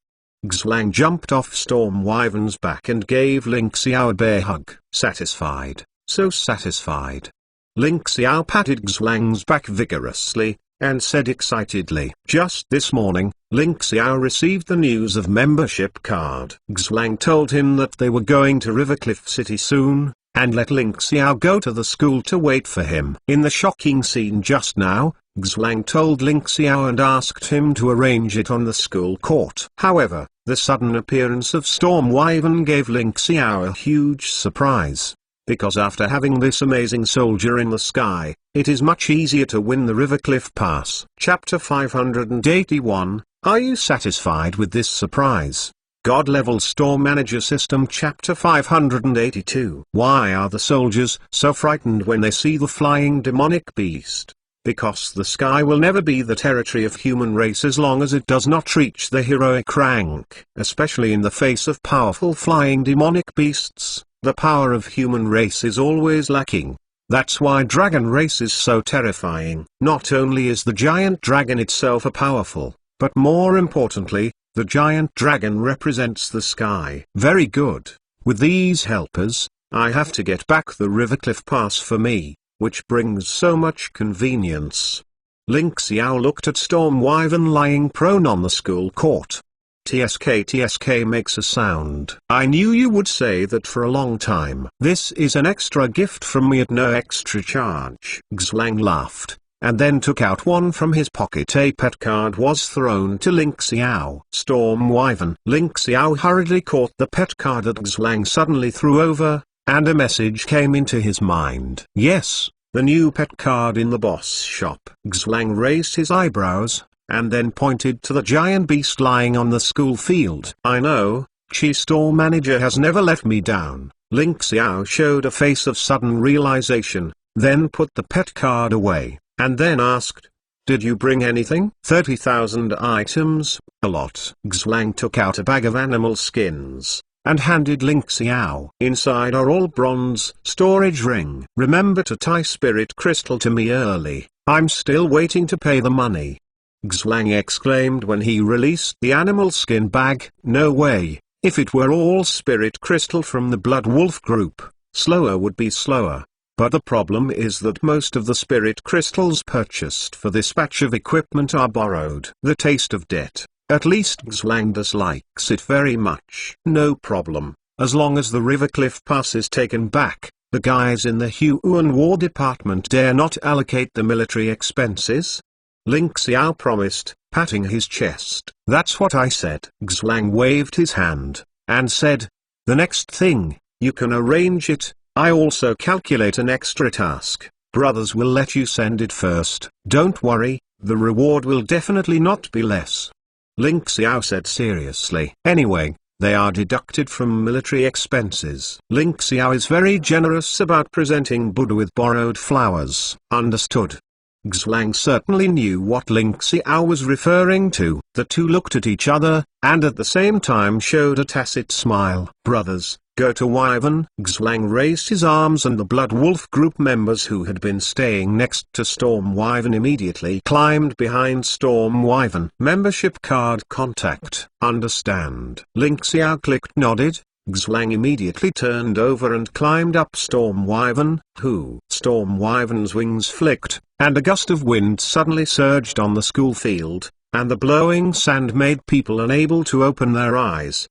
Xlang jumped off Storm Wyvern's back and gave Ling Xiao a bear hug. Satisfied, so satisfied. Ling Xiao patted Xlang's back vigorously, and said excitedly, just this morning, Ling Xiao received the news of membership card. Xlang told him that they were going to Rivercliff City soon, and let Ling Xiao go to the school to wait for him. In the shocking scene just now, Xlang told Ling Xiao and asked him to arrange it on the school court. However, the sudden appearance of Storm Wyvern gave Ling Xiao a huge surprise. Because after having this amazing soldier in the sky, it is much easier to win the Rivercliff Pass. Chapter 581, Are you satisfied with this surprise? God-level Store Manager System. Chapter 582. Why are the soldiers so frightened when they see the flying demonic beast? Because the sky will never be the territory of human race as long as it does not reach the heroic rank. Especially in the face of powerful flying demonic beasts, the power of human race is always lacking. That's why dragon race is so terrifying. Not only is the giant dragon itself a powerful, but more importantly, the giant dragon represents the sky. Very good. With these helpers, I have to get back the Rivercliff Pass for me, which brings so much convenience. Ling Xiao looked at Storm Wyvern lying prone on the school court. TSK makes a sound. I knew you would say that for a long time. This is an extra gift from me at no extra charge. Xlang laughed, and then took out one from his pocket. A pet card was thrown to Ling Xiao. Storm Wyvern. Ling Xiao hurriedly caught the pet card that Xlang suddenly threw over, and a message came into his mind. Yes, the new pet card in the boss shop. Xlang raised his eyebrows, and then pointed to the giant beast lying on the school field. I know, Chi Store Manager has never let me down. Ling Xiao showed a face of sudden realization, then put the pet card away, and then asked, did you bring anything? 30,000 items, a lot. Xlang took out a bag of animal skins, and handed Ling Xiao. Inside are all bronze. Storage ring. Remember to tie spirit crystal to me early. I'm still waiting to pay the money. Xlang exclaimed when he released the animal skin bag. No way. If it were all spirit crystal from the Blood Wolf group, slower would be slower. But the problem is that most of the spirit crystals purchased for this batch of equipment are borrowed. The taste of debt. At least Xlang dislikes it very much. No problem. As long as the Rivercliff Pass is taken back, the guys in the Huan War Department dare not allocate the military expenses. Ling Xiao promised, patting his chest. That's what I said. Xlang waved his hand, and said, the next thing, you can arrange it. I also calculate an extra task. Brothers will let you send it first. Don't worry, the reward will definitely not be less. Ling Xiao said seriously. Anyway, they are deducted from military expenses. Ling Xiao is very generous about presenting Buddha with borrowed flowers. Understood. Xlang certainly knew what Ling Xiao was referring to. The two looked at each other, and at the same time showed a tacit smile. Brothers, go to Wyvern. Xlang raised his arms, and the Blood Wolf group members who had been staying next to Storm Wyvern immediately climbed behind Storm Wyvern. Membership card contact. Understand. Ling Xiao clicked, nodded. Xlang immediately turned over and climbed up Storm Wyvern, who. Storm Wyvern's wings flicked, and a gust of wind suddenly surged on the school field, and the blowing sand made people unable to open their eyes.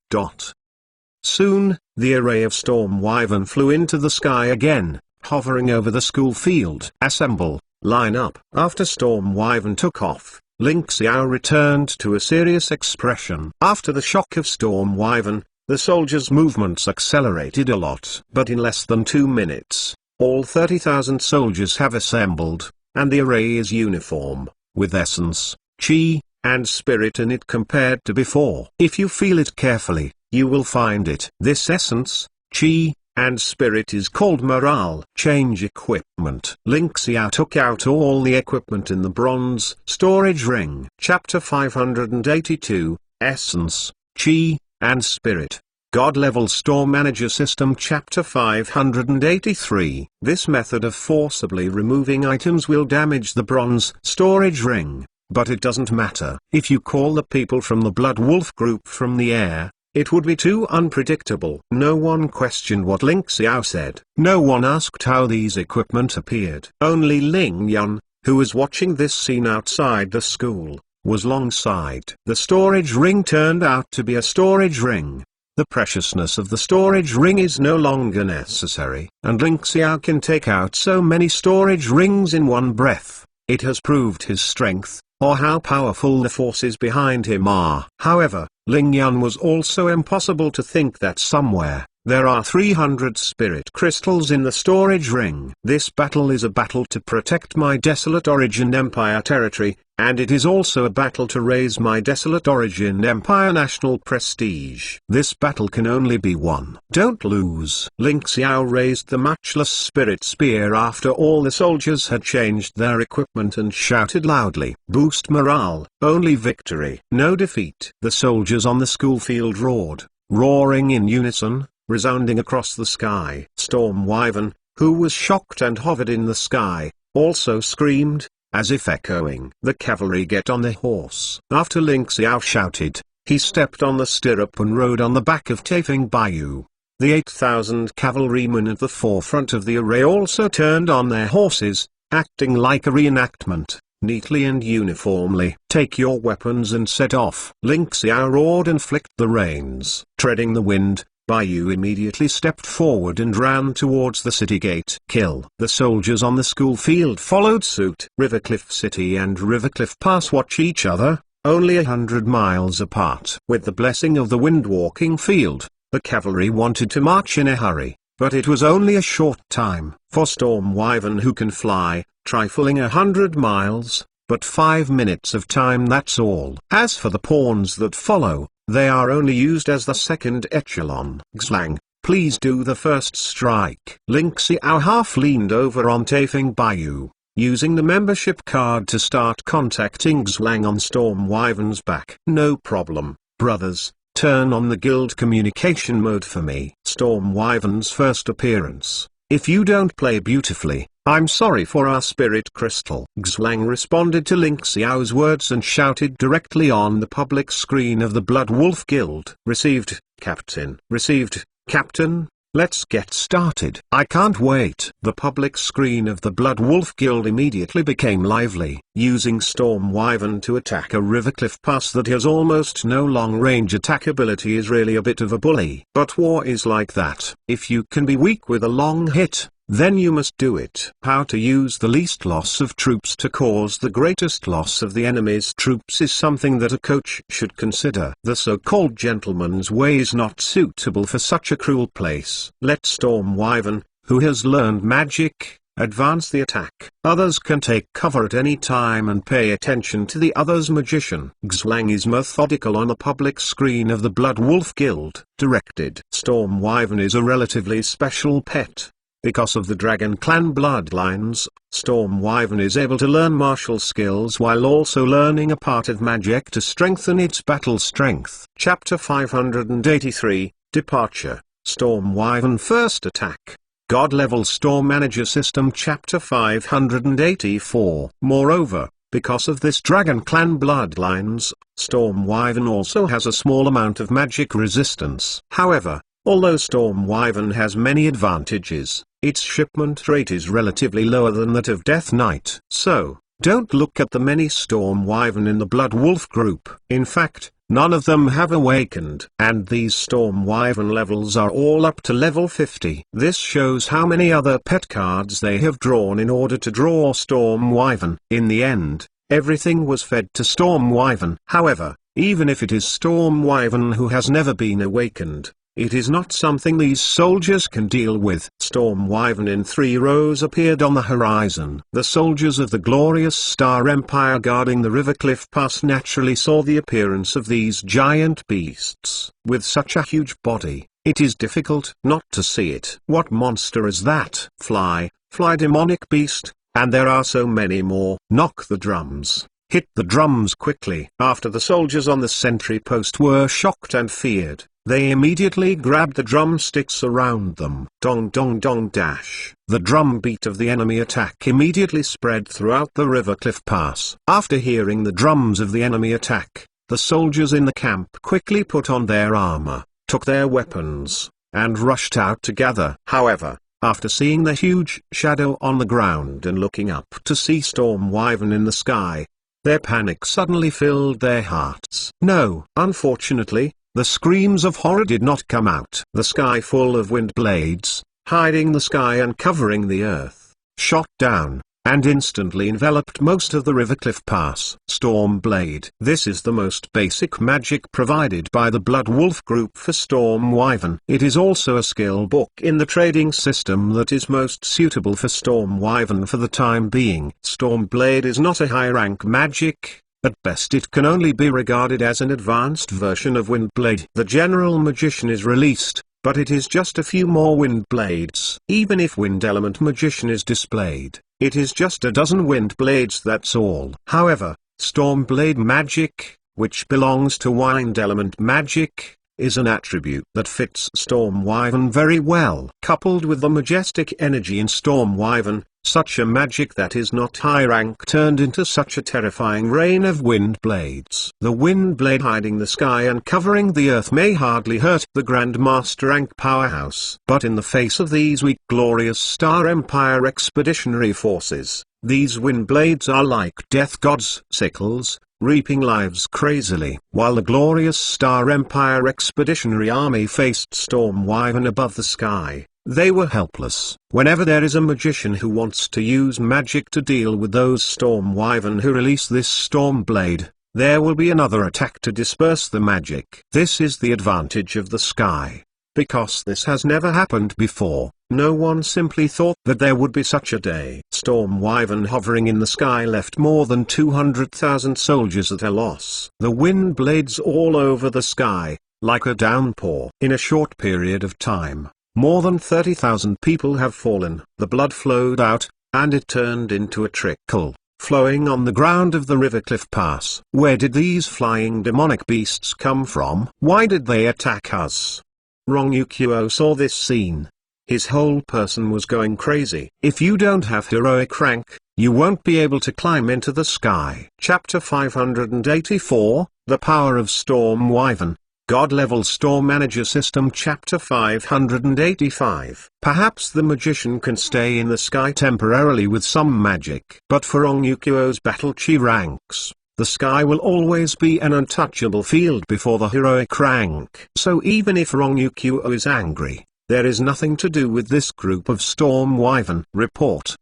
Soon, the array of Storm Wyvern flew into the sky again, hovering over the school field. Assemble, line up. After Storm Wyvern took off, Ling Xiao returned to a serious expression. After the shock of Storm Wyvern, the soldiers' movements accelerated a lot. But in less than 2 minutes, all 30,000 soldiers have assembled, and the array is uniform, with essence, chi, and spirit in it compared to before. If you feel it carefully, you will find it. This essence, chi, and spirit is called morale. Change equipment. Ling Xiao took out all the equipment in the bronze storage ring. Chapter 582, Essence, Chi, and Spirit. God-level store manager system. Chapter 583. This method of forcibly removing items will damage the bronze storage ring, but it doesn't matter. If you call the people from the Blood Wolf group from the air, it would be too unpredictable. No one questioned what Ling Xiao said. No one asked how these equipment appeared. Only Ling Yun, who was watching this scene outside the school, was alongside. The storage ring turned out to be a storage ring. The preciousness of the storage ring is no longer necessary. And Ling Xiao can take out so many storage rings in one breath. It has proved his strength, or how powerful the forces behind him are. However, Ling Yun was also impossible to think that somewhere, there are 300 spirit crystals in the storage ring. This battle is a battle to protect my Desolate Origin Empire territory, and it is also a battle to raise my Desolate Origin Empire national prestige. This battle can only be won. Don't lose. Ling Xiao raised the matchless spirit spear after all the soldiers had changed their equipment and shouted loudly, "Boost morale, only victory, no defeat." The soldiers on the school field roared, roaring in unison, resounding across the sky. Storm Wyvern, who was shocked and hovered in the sky, also screamed, as if echoing. The cavalry get on the horse. After Ling Xiao shouted, he stepped on the stirrup and rode on the back of Tafing Bayou. The 8,000 cavalrymen at the forefront of the array also turned on their horses, acting like a reenactment, neatly and uniformly. "Take your weapons and set off." Ling Xiao roared and flicked the reins. Treading the wind, Bayou immediately stepped forward and ran towards the city gate. Kill. The soldiers on the school field followed suit. Rivercliff City and Rivercliff Pass watch each other, only 100 miles apart. With the blessing of the wind-walking field, the cavalry wanted to march in a hurry, but it was only a short time. For Storm Wyvern, who can fly, trifling 100 miles, but 5 minutes of time, that's all. As for the pawns that follow, they are only used as the second echelon. Xlang, please do the first strike. Ling Xiao half leaned over on Tafing Bayou, using the membership card to start contacting Xlang on Storm Wyvern's back. "No problem, brothers, turn on the guild communication mode for me." Storm Wyvern's first appearance. "If you don't play beautifully, I'm sorry for our spirit crystal." Xlang responded to Ling Xiao's words and shouted directly on the public screen of the Blood Wolf Guild. "Received, Captain. Received, Captain. Let's get started." "I can't wait." The public screen of the Blood Wolf Guild immediately became lively. Using Storm Wyvern to attack a Rivercliff Pass that has almost no long-range attack ability is really a bit of a bully. But war is like that. If you can be weak with a long hit, then you must do it. How to use the least loss of troops to cause the greatest loss of the enemy's troops is something that a coach should consider. The so-called gentleman's way is not suitable for such a cruel place. Let Storm Wyvern, who has learned magic, advance the attack. Others can take cover at any time and pay attention to the other's magician. Xlang is methodical on the public screen of the Blood Wolf Guild. Directed. Storm Wyvern is a relatively special pet. Because of the Dragon Clan bloodlines, Storm Wyvern is able to learn martial skills while also learning a part of magic to strengthen its battle strength. Chapter 583, Departure. Storm Wyvern First Attack. God-level Store Manager System. Chapter 584. Moreover, because of this Dragon Clan bloodlines, Storm Wyvern also has a small amount of magic resistance. However, although Storm Wyvern has many advantages, its shipment rate is relatively lower than that of Death Knight. So, don't look at the many Storm Wyvern in the Blood Wolf group. In fact, none of them have awakened. And these Storm Wyvern levels are all up to level 50. This shows how many other pet cards they have drawn in order to draw Storm Wyvern. In the end, everything was fed to Storm Wyvern. However, even if it is Storm Wyvern who has never been awakened, it is not something these soldiers can deal with. Storm Wyvern in 3 rows appeared on the horizon. The soldiers of the glorious Star Empire guarding the River Cliff Pass naturally saw the appearance of these giant beasts. With such a huge body, it is difficult not to see it. What monster is that? Fly demonic beast, and there are so many more. Knock the drums. Hit the drums quickly. After the soldiers on the sentry post were shocked and feared, they immediately grabbed the drumsticks around them. Dong dong dong dash. The drum beat of the enemy attack immediately spread throughout the River Cliff Pass. After hearing the drums of the enemy attack, the soldiers in the camp quickly put on their armor, took their weapons, and rushed out to gather. However, after seeing the huge shadow on the ground and looking up to see Storm Wyvern in the sky, their panic suddenly filled their hearts. No, unfortunately, the screams of horror did not come out. The sky full of wind blades, hiding the sky and covering the earth, shot down, and instantly enveloped most of the River Cliff Pass. Storm Blade. This is the most basic magic provided by the Blood Wolf group for Storm Wyvern. It is also a skill book in the trading system that is most suitable for Storm Wyvern for the time being. Storm Blade is not a high-rank magic. At best it can only be regarded as an advanced version of Wind Blade. The General Magician is released, but it is just a few more Wind Blades. Even if Wind Element Magician is displayed, it is just a dozen Wind Blades, that's all. However, Storm Blade Magic, which belongs to Wind Element Magic, is an attribute that fits Storm Wyvern very well. Coupled with the majestic energy in Storm Wyvern, such a magic that is not high rank turned into such a terrifying rain of wind blades. The wind blade hiding the sky and covering the earth may hardly hurt the Grandmaster rank powerhouse. But in the face of these weak glorious Star Empire expeditionary forces, these wind blades are like death gods' sickles, reaping lives crazily. While the glorious Star Empire expeditionary army faced Storm Wyvern above the sky, they were helpless. Whenever there is a magician who wants to use magic to deal with those Storm Wyvern who release this Storm Blade, there will be another attack to disperse the magic. This is the advantage of the sky. Because this has never happened before, no one simply thought that there would be such a day. Storm Wyvern hovering in the sky left more than 200,000 soldiers at a loss. The wind blades all over the sky, like a downpour. In a short period of time, more than 30,000 people have fallen. The blood flowed out, and it turned into a trickle, flowing on the ground of the River Cliff Pass. Where did these flying demonic beasts come from? Why did they attack us? Rongyukuo saw this scene. His whole person was going crazy. If you don't have heroic rank, you won't be able to climb into the sky. Chapter 584, The Power of Storm Wyvern. God-level Storm Manager System. Chapter 585. Perhaps the magician can stay in the sky temporarily with some magic. But for Rongyukuo's battle chi ranks, the sky will always be an untouchable field before the heroic rank. So even if Rongyukuo is angry, there is nothing to do with this group of Storm Wyvern. Report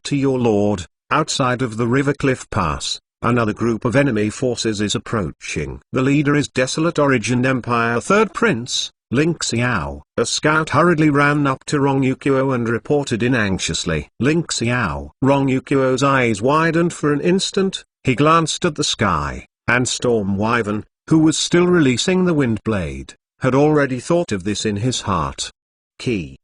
to your lord. Outside of the River Cliff Pass, another group of enemy forces is approaching. The leader is Desolate Origin Empire Third Prince, Ling Xiao. A scout hurriedly ran up to Rongyukuo and reported in anxiously. Ling Xiao. Rongyukuo's eyes widened for an instant. He glanced at the sky, and Storm Wyvern, who was still releasing the wind blade, had already thought of this in his heart.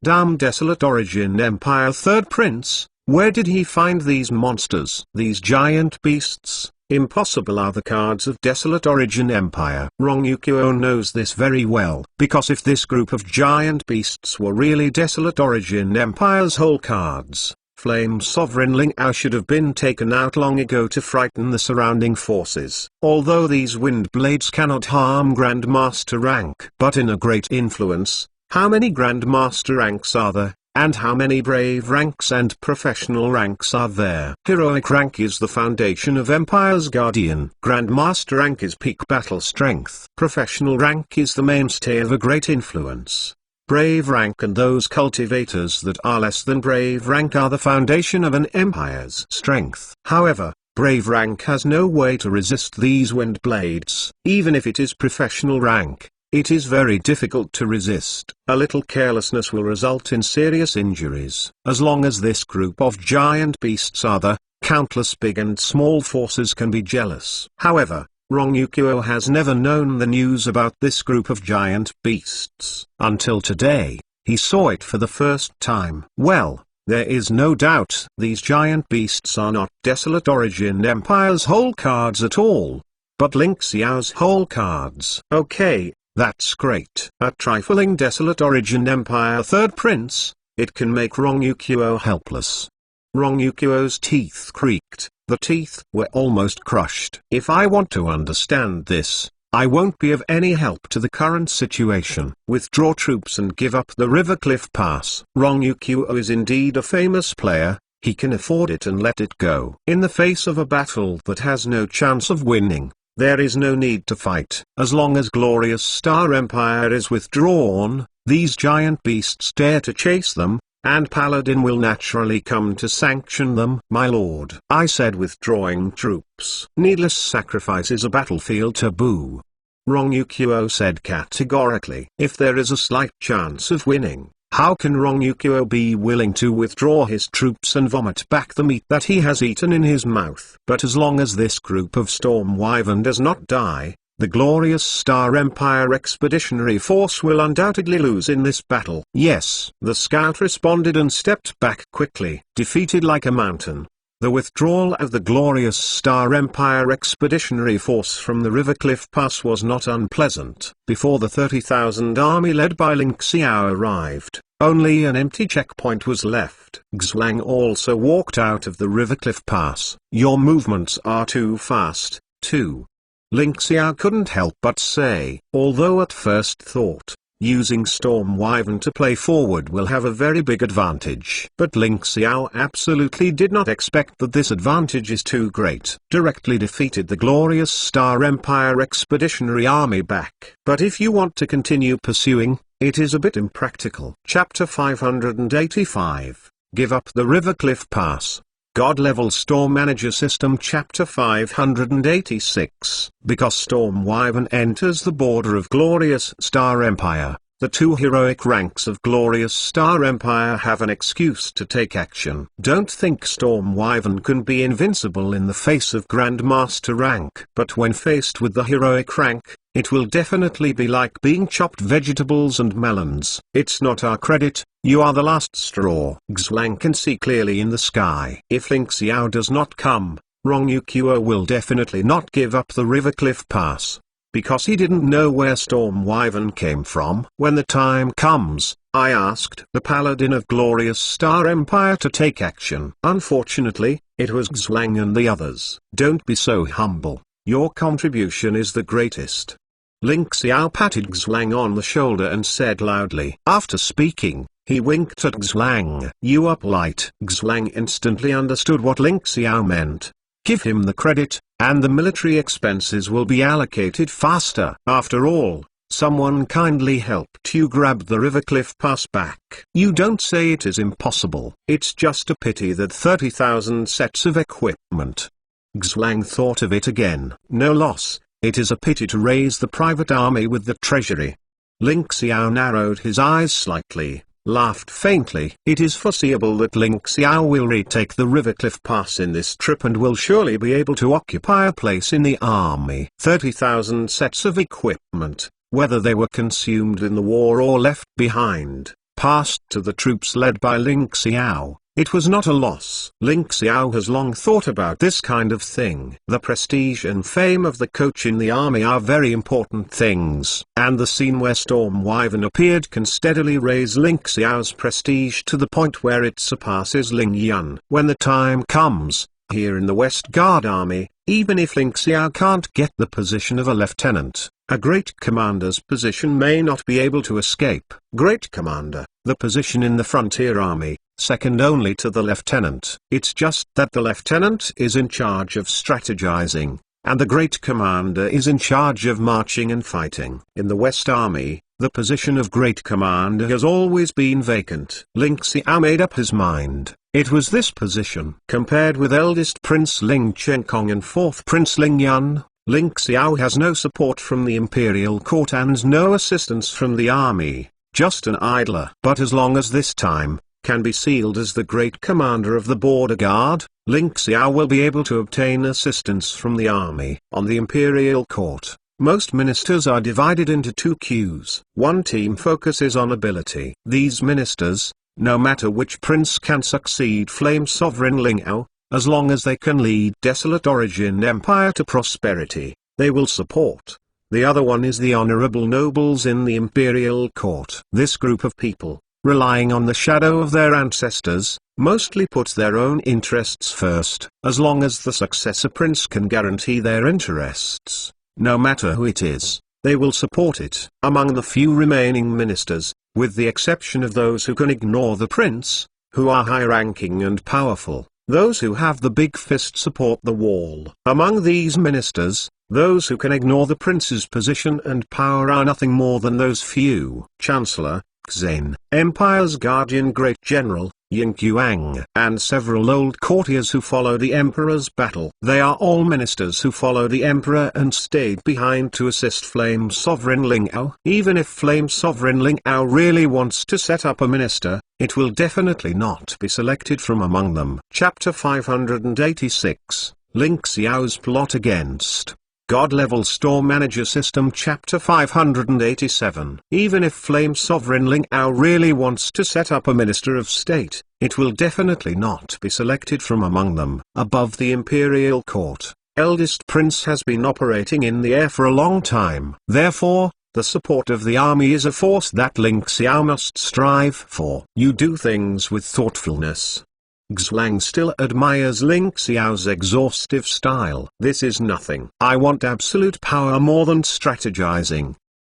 Damn Desolate Origin Empire Third Prince, where did he find these monsters? These giant beasts? Impossible are the cards of Desolate Origin Empire. Rongyukuo knows this very well, because if this group of giant beasts were really Desolate Origin Empire's whole cards, Flame Sovereign Ling Ao should have been taken out long ago to frighten the surrounding forces. Although these wind blades cannot harm Grandmaster rank, but in a great influence, how many Grandmaster ranks are there? And how many brave ranks and professional ranks are there? Heroic rank is the foundation of Empire's guardian. Grandmaster rank is peak battle strength. Professional rank is the mainstay of a great influence. Brave rank and those cultivators that are less than brave rank are the foundation of an empire's strength. However, brave rank has no way to resist these wind blades. Even if it is professional rank, it is very difficult to resist. A little carelessness will result in serious injuries. As long as this group of giant beasts are there, countless big and small forces can be jealous. However, Rongyukuo has never known the news about this group of giant beasts. Until today, he saw it for the first time. Well, there is no doubt these giant beasts are not Desolate Origin Empire's whole cards at all, but Ling Xiao's whole cards. Okay, that's great. A trifling Desolate Origin Empire third prince, it can make Rongyukuo helpless. Rongyukuo's teeth creaked. The teeth were almost crushed. If I want to understand this, I won't be of any help to the current situation. Withdraw troops and give up the River Cliff Pass. Rongyukuo is indeed a famous player, he can afford it and let it go. In the face of a battle that has no chance of winning, there is no need to fight. As long as Glorious Star Empire is withdrawn, these giant beasts dare to chase them, and Paladin will naturally come to sanction them. My lord, I said withdrawing troops. Needless sacrifice is a battlefield taboo. Rongyukuo said categorically. If there is a slight chance of winning, how can Rongyukuo be willing to withdraw his troops and vomit back the meat that he has eaten in his mouth? But as long as this group of Storm Wyvern does not die, the Glorious Star Empire Expeditionary Force will undoubtedly lose in this battle. Yes, the scout responded and stepped back quickly. Defeated like a mountain, the withdrawal of the Glorious Star Empire Expeditionary Force from the River Cliff Pass was not unpleasant. Before the 30,000 army led by Ling Xiao arrived, only an empty checkpoint was left. Xwang also walked out of the River Cliff Pass. Your movements are too fast, too. Ling Xiao couldn't help but say. Although at first thought, using Storm Wyvern to play forward will have a very big advantage. But Ling Xiao absolutely did not expect that this advantage is too great. Directly defeated the Glorious Star Empire Expeditionary Army back. But if you want to continue pursuing, it is a bit impractical. Chapter 585, Give Up the River Cliff Pass. God-level Storm Manager System Chapter 586. Because Storm Wyvern enters the border of Glorious Star Empire, the two heroic ranks of Glorious Star Empire have an excuse to take action. Don't think Storm Wyvern can be invincible in the face of Grandmaster rank. But when faced with the heroic rank, it will definitely be like being chopped vegetables and melons. It's not our credit, you are the last straw. Xwang can see clearly in the sky. If Ling Xiao does not come, Rongyukuo will definitely not give up the River Cliff Pass, because he didn't know where Storm Wyvern came from. When the time comes, I asked the Paladin of Glorious Star Empire to take action. Unfortunately, it was Xwang and the others. Don't be so humble, your contribution is the greatest. Ling Xiao patted Xwang on the shoulder and said loudly. After speaking, he winked at Xwang. You are polite. Xwang instantly understood what Ling Xiao meant. Give him the credit, and the military expenses will be allocated faster. After all, someone kindly helped you grab the River Cliff Pass back. You don't say it is impossible. It's just a pity that 30,000 sets of equipment. Xwang thought of it again. No loss, it is a pity to raise the private army with the treasury. Ling Xiao narrowed his eyes slightly, laughed faintly. It is foreseeable that Ling Xiao will retake the River Cliff Pass in this trip and will surely be able to occupy a place in the army. 30,000 sets of equipment, whether they were consumed in the war or left behind, passed to the troops led by Ling Xiao. It was not a loss. Ling Xiao has long thought about this kind of thing. The prestige and fame of the coach in the army are very important things, and the scene where Storm Wyvern appeared can steadily raise Ling Xiao's prestige to the point where it surpasses Ling Yun. When the time comes, Here in the West Guard Army, even if Ling Xiao can't get the position of a lieutenant, a great commander's position may not be able to escape. Great commander, the position in the frontier army, second only to the lieutenant. It's just that the lieutenant is in charge of strategizing, and the great commander is in charge of marching and fighting. In the West Army, the position of great commander has always been vacant. Ling Xiao made up his mind. It was this position. Compared with eldest Prince Ling Chenkong and fourth Prince Ling Yun, Ling Xiao has no support from the imperial court and no assistance from the army, just an idler. But as long as this time can be sealed as the great commander of the border guard, Ling Xiao will be able to obtain assistance from the army. On the imperial court, most ministers are divided into two queues. One team focuses on ability. These ministers, no matter which prince, can succeed Flame Sovereign Ling Ao, as long as they can lead Desolate Origin Empire to prosperity, they will support. The other one is the honorable nobles in the imperial court. This group of people, relying on the shadow of their ancestors, mostly put their own interests first. As long as the successor prince can guarantee their interests, no matter who it is, they will support it. Among the few remaining ministers, with the exception of those who can ignore the prince, who are high-ranking and powerful, those who have the big fist support the wall. Among these ministers, those who can ignore the prince's position and power are nothing more than those few. Chancellor Xin, Empire's Guardian Great General, Ying Yuang, and several old courtiers who follow the Emperor's battle. They are all ministers who follow the Emperor and stayed behind to assist Flame Sovereign Ling Ao. Even if Flame Sovereign Ling Ao really wants to set up a minister, it will definitely not be selected from among them. Chapter 586, Ling Xiao's Plot Against God-Level Store Manager System. Chapter 587. Even if Flame Sovereign Ling Ao really wants to set up a Minister of State, it will definitely not be selected from among them. Above the imperial court, eldest prince has been operating in the air for a long time. Therefore, the support of the army is a force that Ling Xiao must strive for. You do things with thoughtfulness. Xlang still admires Ling Xiao's exhaustive style. This is nothing. I want absolute power more than strategizing.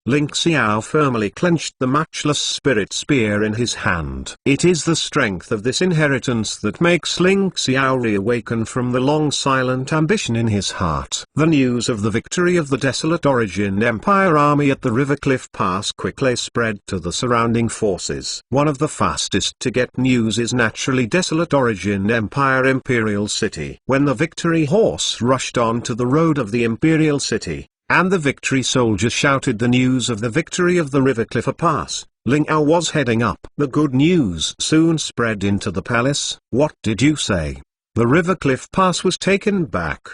Ling Xiao firmly clenched the matchless spirit spear in his hand. It is the strength of this inheritance that makes Ling Xiao reawaken from the long silent ambition in his heart. The news of the victory of the Desolate Origin Empire army at the River Cliff Pass quickly spread to the surrounding forces. One of the fastest to get news is naturally Desolate Origin Empire Imperial City. When the victory horse rushed onto the road of the Imperial City, and the victory soldier shouted the news of the victory of the River Cliff Pass, Ling Ao was heading up. The good news soon spread into the palace. What did you say? The River Cliff Pass was taken back.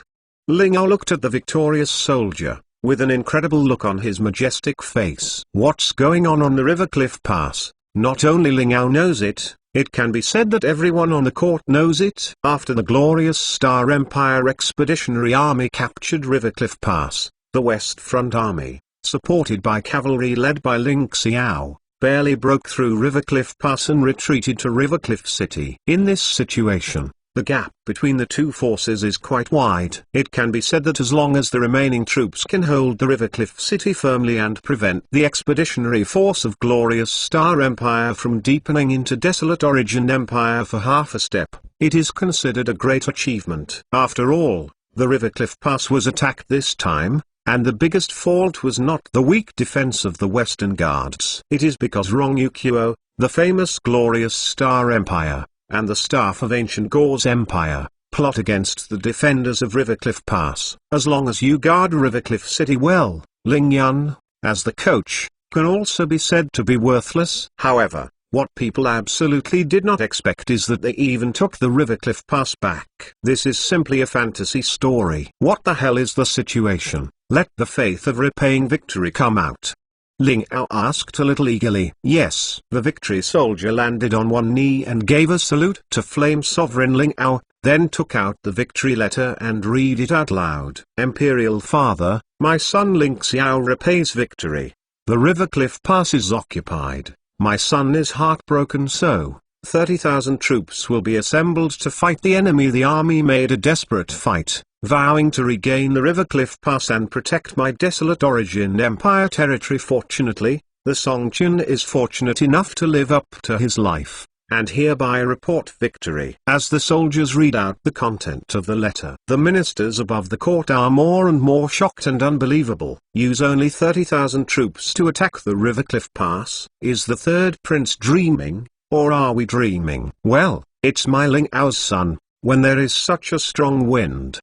Ling Ao looked at the victorious soldier, with an incredible look on his majestic face. What's going on the River Cliff Pass? Not only Ling Ao knows it, it can be said that everyone on the court knows it. After the glorious Star Empire Expeditionary Army captured River Cliff Pass, the West Front Army, supported by cavalry led by Ling Xiao, barely broke through River Cliff Pass and retreated to River Cliff City. In this situation, the gap between the two forces is quite wide. It can be said that as long as the remaining troops can hold the River Cliff City firmly and prevent the expeditionary force of Glorious Star Empire from deepening into Desolate Origin Empire for half a step, it is considered a great achievement. After all, the River Cliff Pass was attacked this time, and the biggest fault was not the weak defense of the Western Guards. It is because Rong Yuqiu, the famous Glorious Star Empire, and the staff of Ancient Gau's Empire, plot against the defenders of River Cliff Pass. As long as you guard River Cliff City well, Ling Yun, as the coach, can also be said to be worthless. However, what people absolutely did not expect is that they even took the River Cliff Pass back. This is simply a fantasy story. What the hell is the situation? Let the faith of repaying victory come out. Ling Ao asked a little eagerly. Yes. The victory soldier landed on one knee and gave a salute to Flame Sovereign Ling Ao, then took out the victory letter and read it out loud. Imperial Father, my son Ling Xiao repays victory. The River Cliff Pass is occupied. My son is heartbroken, so 30,000 troops will be assembled to fight the enemy. The army made a desperate fight, vowing to regain the River Cliff Pass and protect my desolate origin empire territory. Fortunately, the Songchun is fortunate enough to live up to his life, and hereby report victory. As the soldiers read out the content of the letter, the ministers above the court are more and more shocked and unbelievable. Use only 30,000 troops to attack the River Cliff Pass. Is the third prince dreaming, or are we dreaming? Well, it's my Ling Ao's son, when there is such a strong wind.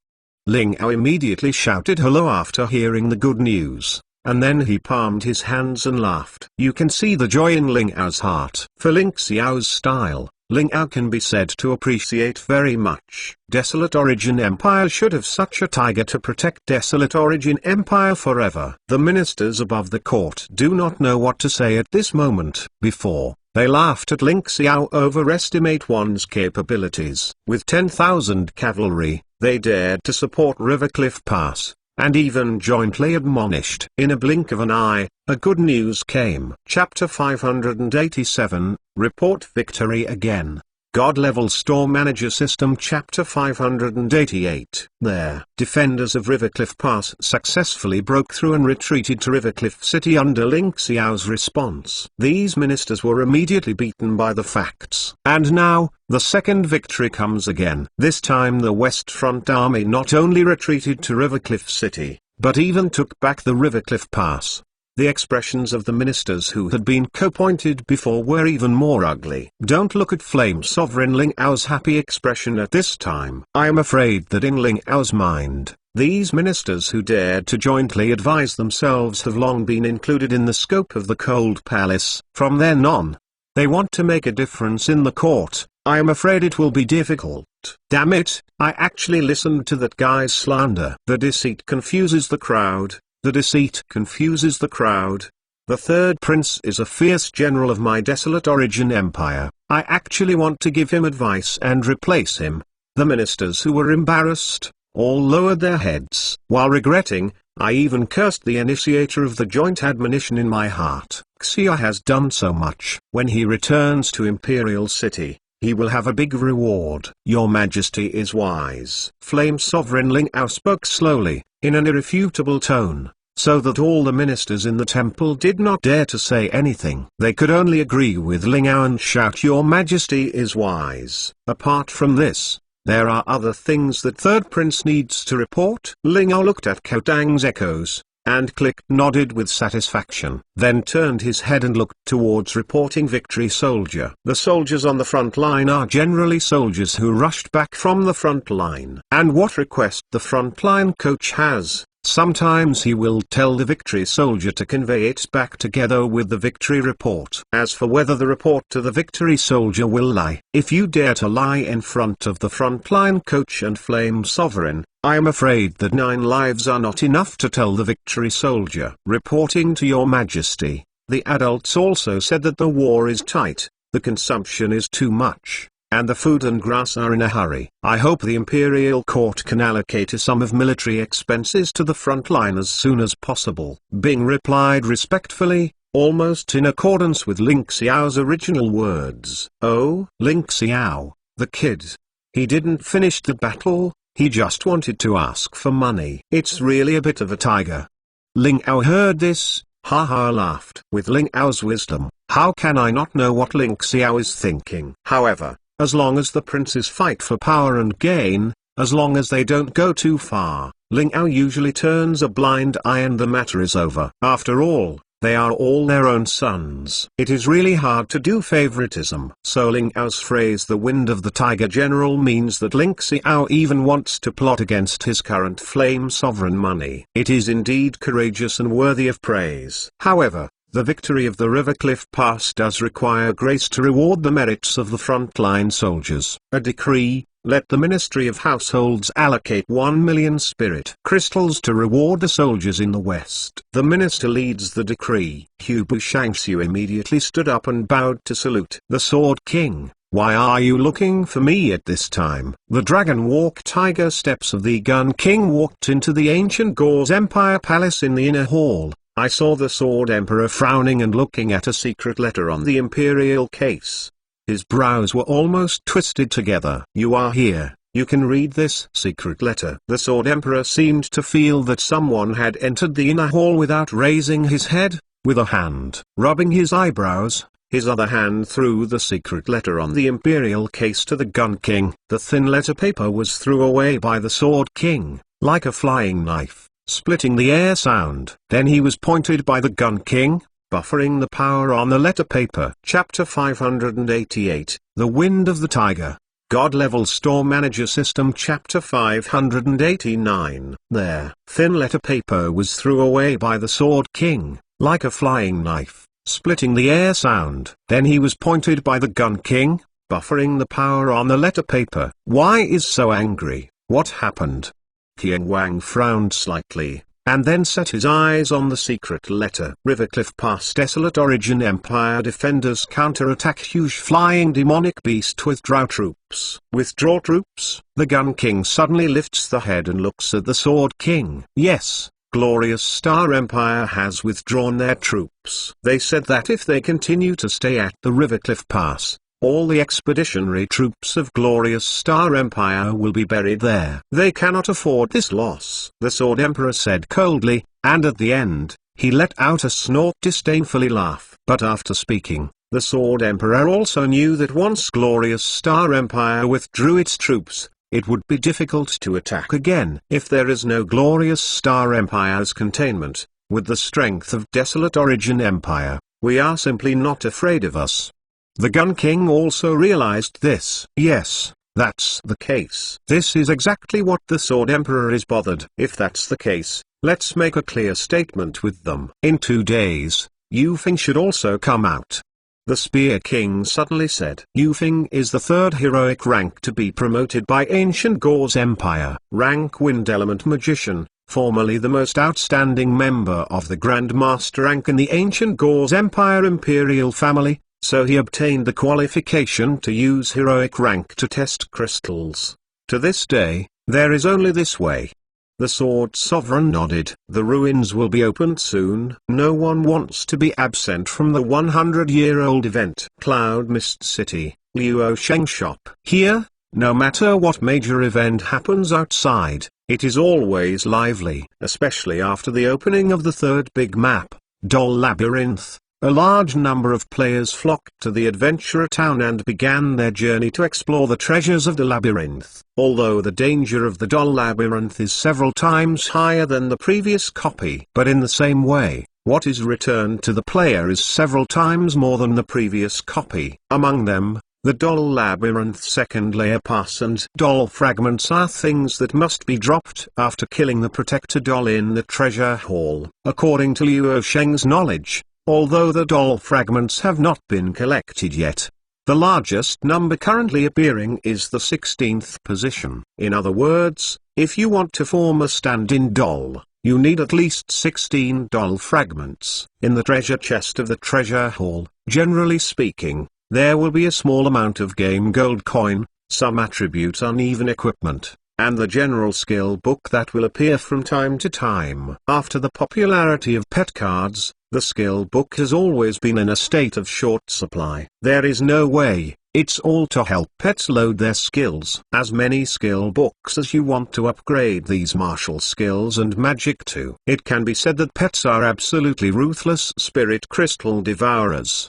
Ling Ao immediately shouted hello after hearing the good news, and then he palmed his hands and laughed. You can see the joy in Ling Ao's heart. For Ling Xiao's style, Ling Ao can be said to appreciate very much. Desolate Origin Empire should have such a tiger to protect Desolate Origin Empire forever. The ministers above the court do not know what to say at this moment. Before, they laughed at Ling Xiao overestimate one's capabilities. With 10,000 cavalry, they dared to support River Cliff Pass, and even jointly admonished. In a blink of an eye, a good news came. Chapter 587, Report Victory Again. God-Level Store Manager System. Chapter 588. There, defenders of River Cliff Pass successfully broke through and retreated to River Cliff City under Ling Xiao's response. These ministers were immediately beaten by the facts. And now, the second victory comes again. This time the West Front Army not only retreated to River Cliff City, but even took back the River Cliff Pass. The expressions of the ministers who had been co-appointed before were even more ugly. Don't look at Flame Sovereign Ling Ao's happy expression at this time. I am afraid that in Ling Ao's mind, these ministers who dared to jointly advise themselves have long been included in the scope of the Cold Palace. From then on, they want to make a difference in the court. I am afraid it will be difficult. Damn it, I actually listened to that guy's slander. The deceit confuses the crowd. The deceit confuses the crowd. The third prince is a fierce general of my Desolate Origin Empire. I actually want to give him advice and replace him. The ministers who were embarrassed, all lowered their heads. While regretting, I even cursed the initiator of the joint admonition in my heart. Xia has done so much. When he returns to Imperial City, he will have a big reward. Your Majesty is wise. Flame Sovereign Ling Ao spoke slowly, in an irrefutable tone, so that all the ministers in the temple did not dare to say anything. They could only agree with Ling Ao and shout, Your Majesty is wise. Apart from this, there are other things that third prince needs to report. Ling Ao looked at Kodang's echoes, and nodded with satisfaction, then turned his head and looked towards reporting victory soldier. The soldiers on the front line are generally soldiers who rushed back from the front line. And what request the front line coach has, sometimes he will tell the victory soldier to convey it back together with the victory report. As for whether the report to the victory soldier will lie, if you dare to lie in front of the frontline coach and Flame Sovereign, I am afraid that 9 lives are not enough to tell the victory soldier. Reporting to Your Majesty, the adults also said that the war is tight, the consumption is too much, and the food and grass are in a hurry. I hope the Imperial Court can allocate a sum of military expenses to the front line as soon as possible. Bing replied respectfully, almost in accordance with Ling Xiao's original words. Oh, Ling Xiao, the kid. He didn't finish the battle. He just wanted to ask for money. It's really a bit of a tiger. Ling Ao heard this, laughed. With Ling Ao's wisdom, how can I not know what Ling Xiao is thinking? However, as long as the princes fight for power and gain, as long as they don't go too far, Ling Ao usually turns a blind eye and the matter is over. After all, they are all their own sons. It is really hard to do favoritism. So Ling Ao's phrase the wind of the tiger general means that Ling Xiao even wants to plot against his current Flame Sovereign money. It is indeed courageous and worthy of praise. However, the victory of the River Cliff Pass does require grace to reward the merits of the frontline soldiers. A decree, let the Ministry of Households allocate 1 million spirit crystals to reward the soldiers in the West. The minister leads the decree. Hubu Shangxiu immediately stood up and bowed to salute. The Sword King, why are you looking for me at this time? The Dragon Walk Tiger steps of the Gun King walked into the ancient Gauze Empire Palace in the inner hall. I saw the Sword Emperor frowning and looking at a secret letter on the imperial case. His brows were almost twisted together. "You are here. You can read this secret letter." The Sword Emperor seemed to feel that someone had entered the inner hall without raising his head. With a hand rubbing his eyebrows, his other hand threw the secret letter on the imperial case to the Gun King. The thin letter paper was thrown away by the Sword King, like a flying knife, splitting the air sound. Then he was pointed by the Gun King, buffering the power on the letter paper. Chapter 588, The Wind of the Tiger. God-Level Store Manager System. Chapter 589. There, thin letter paper was thrown away by the Sword King, like a flying knife, splitting the air sound. Then he was pointed by the Gun King, buffering the power on the letter paper. "Why is so angry? What happened?" Qiang Wang frowned slightly, and then set his eyes on the secret letter. Rivercliff Pass. Desolate Origin Empire defenders counterattack huge flying demonic beast. Withdraw troops. Withdraw troops. The Gun King suddenly lifts the head and looks at the Sword King. "Yes, Glorious Star Empire has withdrawn their troops. They said that if they continue to stay at the Rivercliff Pass, all the expeditionary troops of Glorious Star Empire will be buried there. They cannot afford this loss," the Sword Emperor said coldly, and at the end, he let out a snort disdainfully laugh. But after speaking, the Sword Emperor also knew that once Glorious Star Empire withdrew its troops, it would be difficult to attack again. If there is no Glorious Star Empire's containment, with the strength of Desolate Origin Empire, we are simply not afraid of us. The Gun King also realized this. Yes, that's the case. This is exactly what the Sword Emperor is bothered. If that's the case, let's make a clear statement with them. In 2 days, Yu Feng should also come out. The Spear King suddenly said. Yu Feng is the 3rd heroic rank to be promoted by Ancient Gauze Empire. Rank Wind Element Magician, formerly the most outstanding member of the Grand Master rank in the Ancient Gauze Empire Imperial family, so he obtained the qualification to use heroic rank to test crystals. To this day, there is only this way. The Sword Sovereign nodded. The ruins will be opened soon. No one wants to be absent from the 100-year-old event. Cloud Mist City, Luo Sheng Shop. Here, no matter what major event happens outside, it is always lively. Especially after the opening of the 3rd big map, Doll Labyrinth. A large number of players flocked to the adventurer town and began their journey to explore the treasures of the labyrinth. Although the danger of the Doll Labyrinth is several times higher than the previous copy, but in the same way, what is returned to the player is several times more than the previous copy. Among them, the Doll Labyrinth second layer pass and doll fragments are things that must be dropped after killing the protector doll in the treasure hall. According to Luo Sheng's knowledge, although the doll fragments have not been collected yet, the largest number currently appearing is the 16th position. In other words, if you want to form a stand-in doll, you need at least 16 doll fragments. In the treasure chest of the treasure hall, generally speaking, there will be a small amount of game gold coin, some attribute uneven equipment, and the general skill book that will appear from time to time. After the popularity of pet cards, the skill book has always been in a state of short supply. There is no way, it's all to help pets load their skills. As many skill books as you want to upgrade these martial skills and magic too. It can be said that pets are absolutely ruthless spirit crystal devourers.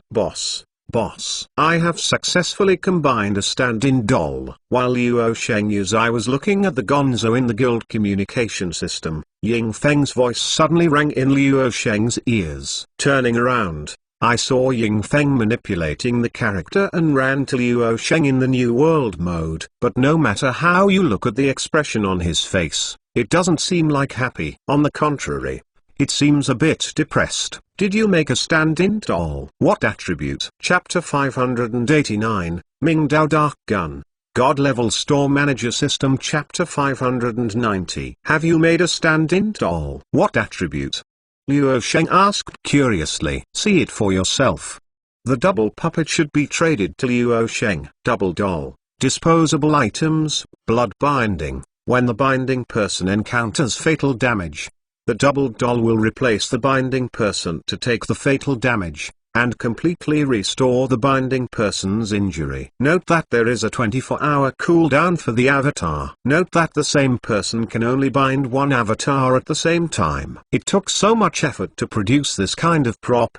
Boss, I have successfully combined a stand-in doll. While Luo Sheng used I was looking at the gonzo in the guild communication system, Ying Feng's voice suddenly rang in Luo Sheng's ears. Turning around, I saw Ying Feng manipulating the character and ran to Luo Sheng in the New World mode. But no matter how you look at the expression on his face, it doesn't seem like happy. On the contrary, it seems a bit depressed. Did you make a stand-in doll? What attribute? Chapter 589, Ming Dao Dark Gun. God-Level Store Manager System. Chapter 590. Have you made a stand-in doll? What attribute? Luo Sheng asked curiously. See it for yourself. The double puppet should be traded to Luo Sheng. Double doll. Disposable items, blood binding. When the binding person encounters fatal damage, the double doll will replace the binding person to take the fatal damage. and completely restore the binding person's injury. Note that there is a 24-hour cooldown for the avatar. Note that the same person can only bind one avatar at the same time. It took so much effort to produce this kind of prop.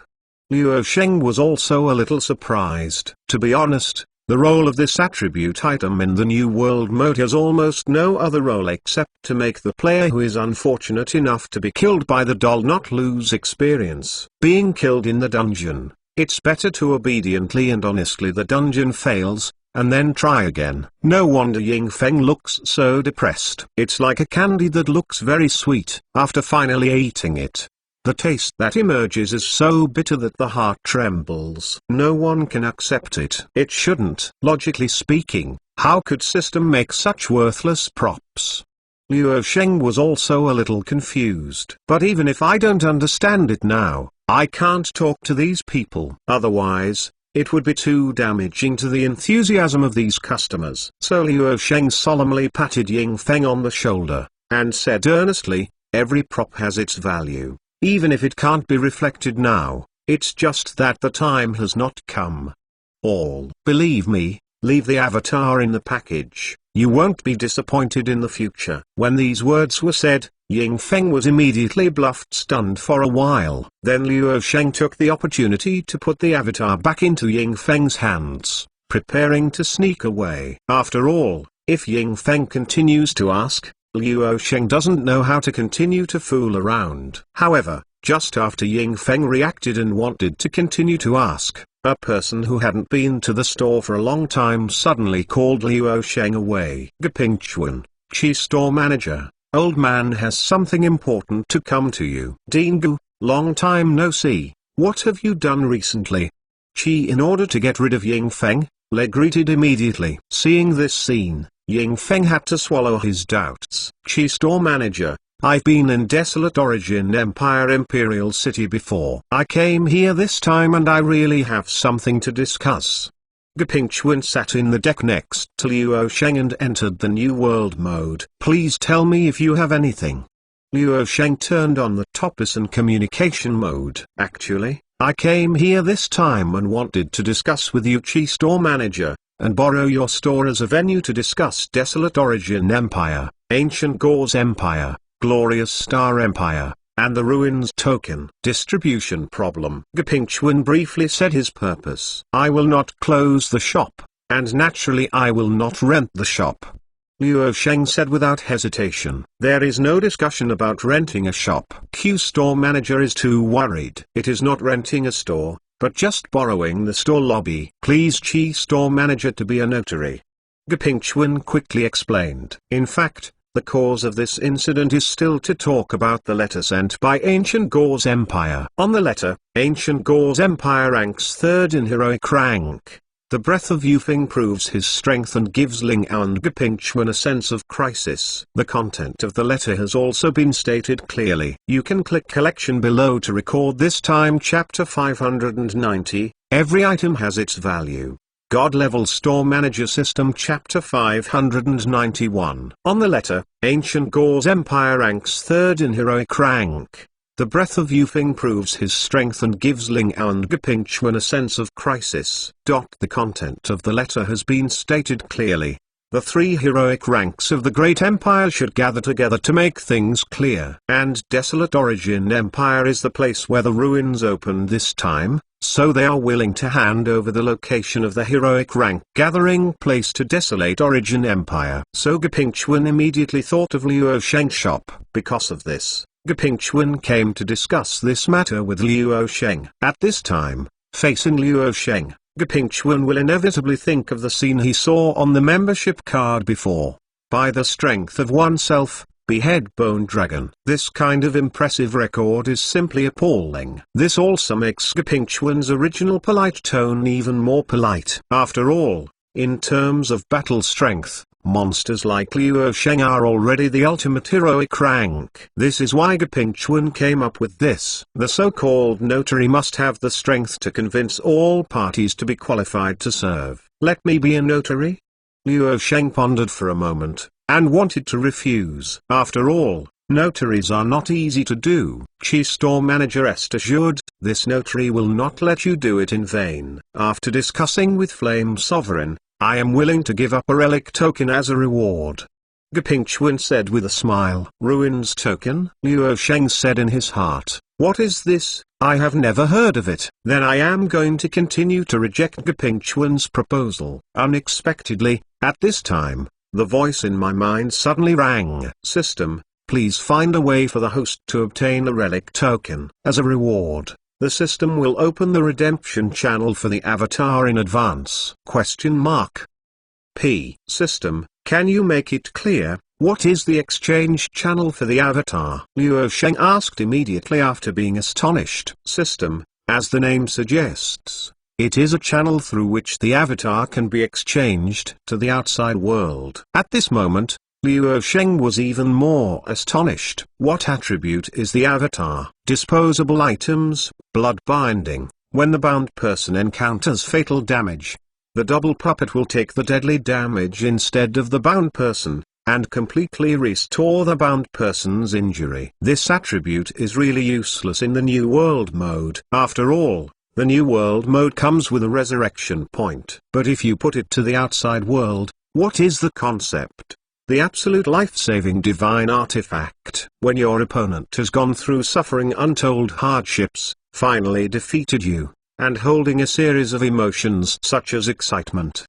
Liu Sheng was also a little surprised. To be honest, the role of this attribute item in the New World mode has almost no other role except to make the player who is unfortunate enough to be killed by the doll not lose experience. Being killed in the dungeon, it's better to obediently and honestly the dungeon fails, and then try again. No wonder Ying Feng looks so depressed. It's like a candy that looks very sweet. After finally eating it, the taste that emerges is so bitter that the heart trembles. No one can accept it. It shouldn't. Logically speaking, how could system make such worthless props? Liu Sheng was also a little confused. But even if I don't understand it now, I can't talk to these people. Otherwise, it would be too damaging to the enthusiasm of these customers. So Liu Sheng solemnly patted Ying Feng on the shoulder, and said earnestly, every prop has its value. Even if it can't be reflected now, it's just that the time has not come. Believe me, leave the avatar in the package, you won't be disappointed in the future. When these words were said, Ying Feng was immediately bluffed, stunned for a while. Then Liu Sheng took the opportunity to put the avatar back into Ying Feng's hands, preparing to sneak away. After all, if Ying Feng continues to ask, Liu Sheng doesn't know how to continue to fool around. However, just after Ying Feng reacted and wanted to continue to ask, a person who hadn't been to the store for a long time suddenly called Liu Sheng away. Gapingchuan, Chi store manager, old man has something important to come to you. Dingu, long time no see, what have you done recently? Chi, in order to get rid of Ying Feng, Le greeted immediately. Seeing this scene, Ying Feng had to swallow his doubts. Chi store manager, I've been in Desolate Origin Empire Imperial City before. I came here this time and I really have something to discuss. Gapingchuan sat in the deck next to Liu Sheng and entered the New World mode. Please tell me if you have anything. Liu Sheng turned on the Topis and communication mode. Actually, I came here this time and wanted to discuss with you, Chi store manager, and borrow your store as a venue to discuss Desolate Origin Empire, Ancient Gauze Empire, Glorious Star Empire, and the Ruins token. Distribution problem. Gapingchuan briefly said his purpose. I will not close the shop, and naturally I will not rent the shop. Liu Sheng said without hesitation. There is no discussion about renting a shop. Q store manager is too worried. It is not renting a store, but just borrowing the store lobby. Please Chi store manager to be a notary. Gapingchuan quickly explained. In fact, the cause of this incident is still to talk about the letter sent by Ancient Gauze Empire. On the letter, Ancient Gauze Empire ranks 3rd in heroic rank. The breath of Yufeng proves his strength and gives Ling and Gapingchuan a sense of crisis. The content of the letter has also been stated clearly. You can click collection below to record this time chapter 590, every item has its value. God Level Store Manager System Chapter 591. On the letter, Ancient Gauze Empire ranks 3rd in heroic rank. The breath of Yufeng proves his strength and gives Ling and Gapingchuan a sense of crisis. The content of the letter has been stated clearly. The 3 heroic ranks of the Great Empire should gather together to make things clear. And Desolate Origin Empire is the place where the ruins opened this time, so they are willing to hand over the location of the heroic rank gathering place to Desolate Origin Empire. So Gapingchuan immediately thought of Liu Sheng's shop. Because of this, Gapingchuan came to discuss this matter with Liu Sheng. At this time, facing Liu Sheng, Gapingchuan will inevitably think of the scene he saw on the membership card before. By the strength of oneself, behead Bone Dragon. This kind of impressive record is simply appalling. This also makes Gapingchuan's original polite tone even more polite. After all, in terms of battle strength, monsters like Liu Sheng are already the ultimate heroic rank. This is why Gapingchuan came up with this. The so-called notary must have the strength to convince all parties to be qualified to serve. Let me be a notary? Liu Sheng pondered for a moment, and wanted to refuse. After all, Notaries are not easy to do, Chief Store Manager rest assured. This notary will not let you do it in vain. After discussing with Flame Sovereign, I am willing to give up a relic token as a reward. Gapingchuan said with a smile. Ruins token? Luo Sheng said in his heart. What is this? I have never heard of it. Then I am going to continue to reject Gapingchuan's proposal. Unexpectedly, at this time, the voice in my mind suddenly rang. System, please find a way for the host to obtain a relic token. As a reward, the system will open the redemption channel for the avatar in advance. P. System, can you make it clear, what is the exchange channel for the avatar? Luo Sheng asked immediately after being astonished. System, as the name suggests, it is a channel through which the avatar can be exchanged to the outside world. At this moment, Luo Sheng was even more astonished. What attribute is the avatar? Disposable items, blood binding. When the bound person encounters fatal damage, the double puppet will take the deadly damage instead of the bound person, and completely restore the bound person's injury. This attribute is really useless in the New World mode. After all, the New World mode comes with a resurrection point. But if you put it to the outside world, what is the concept? The absolute life-saving divine artifact. When your opponent has gone through suffering untold hardships, finally defeated you, and holding a series of emotions such as excitement,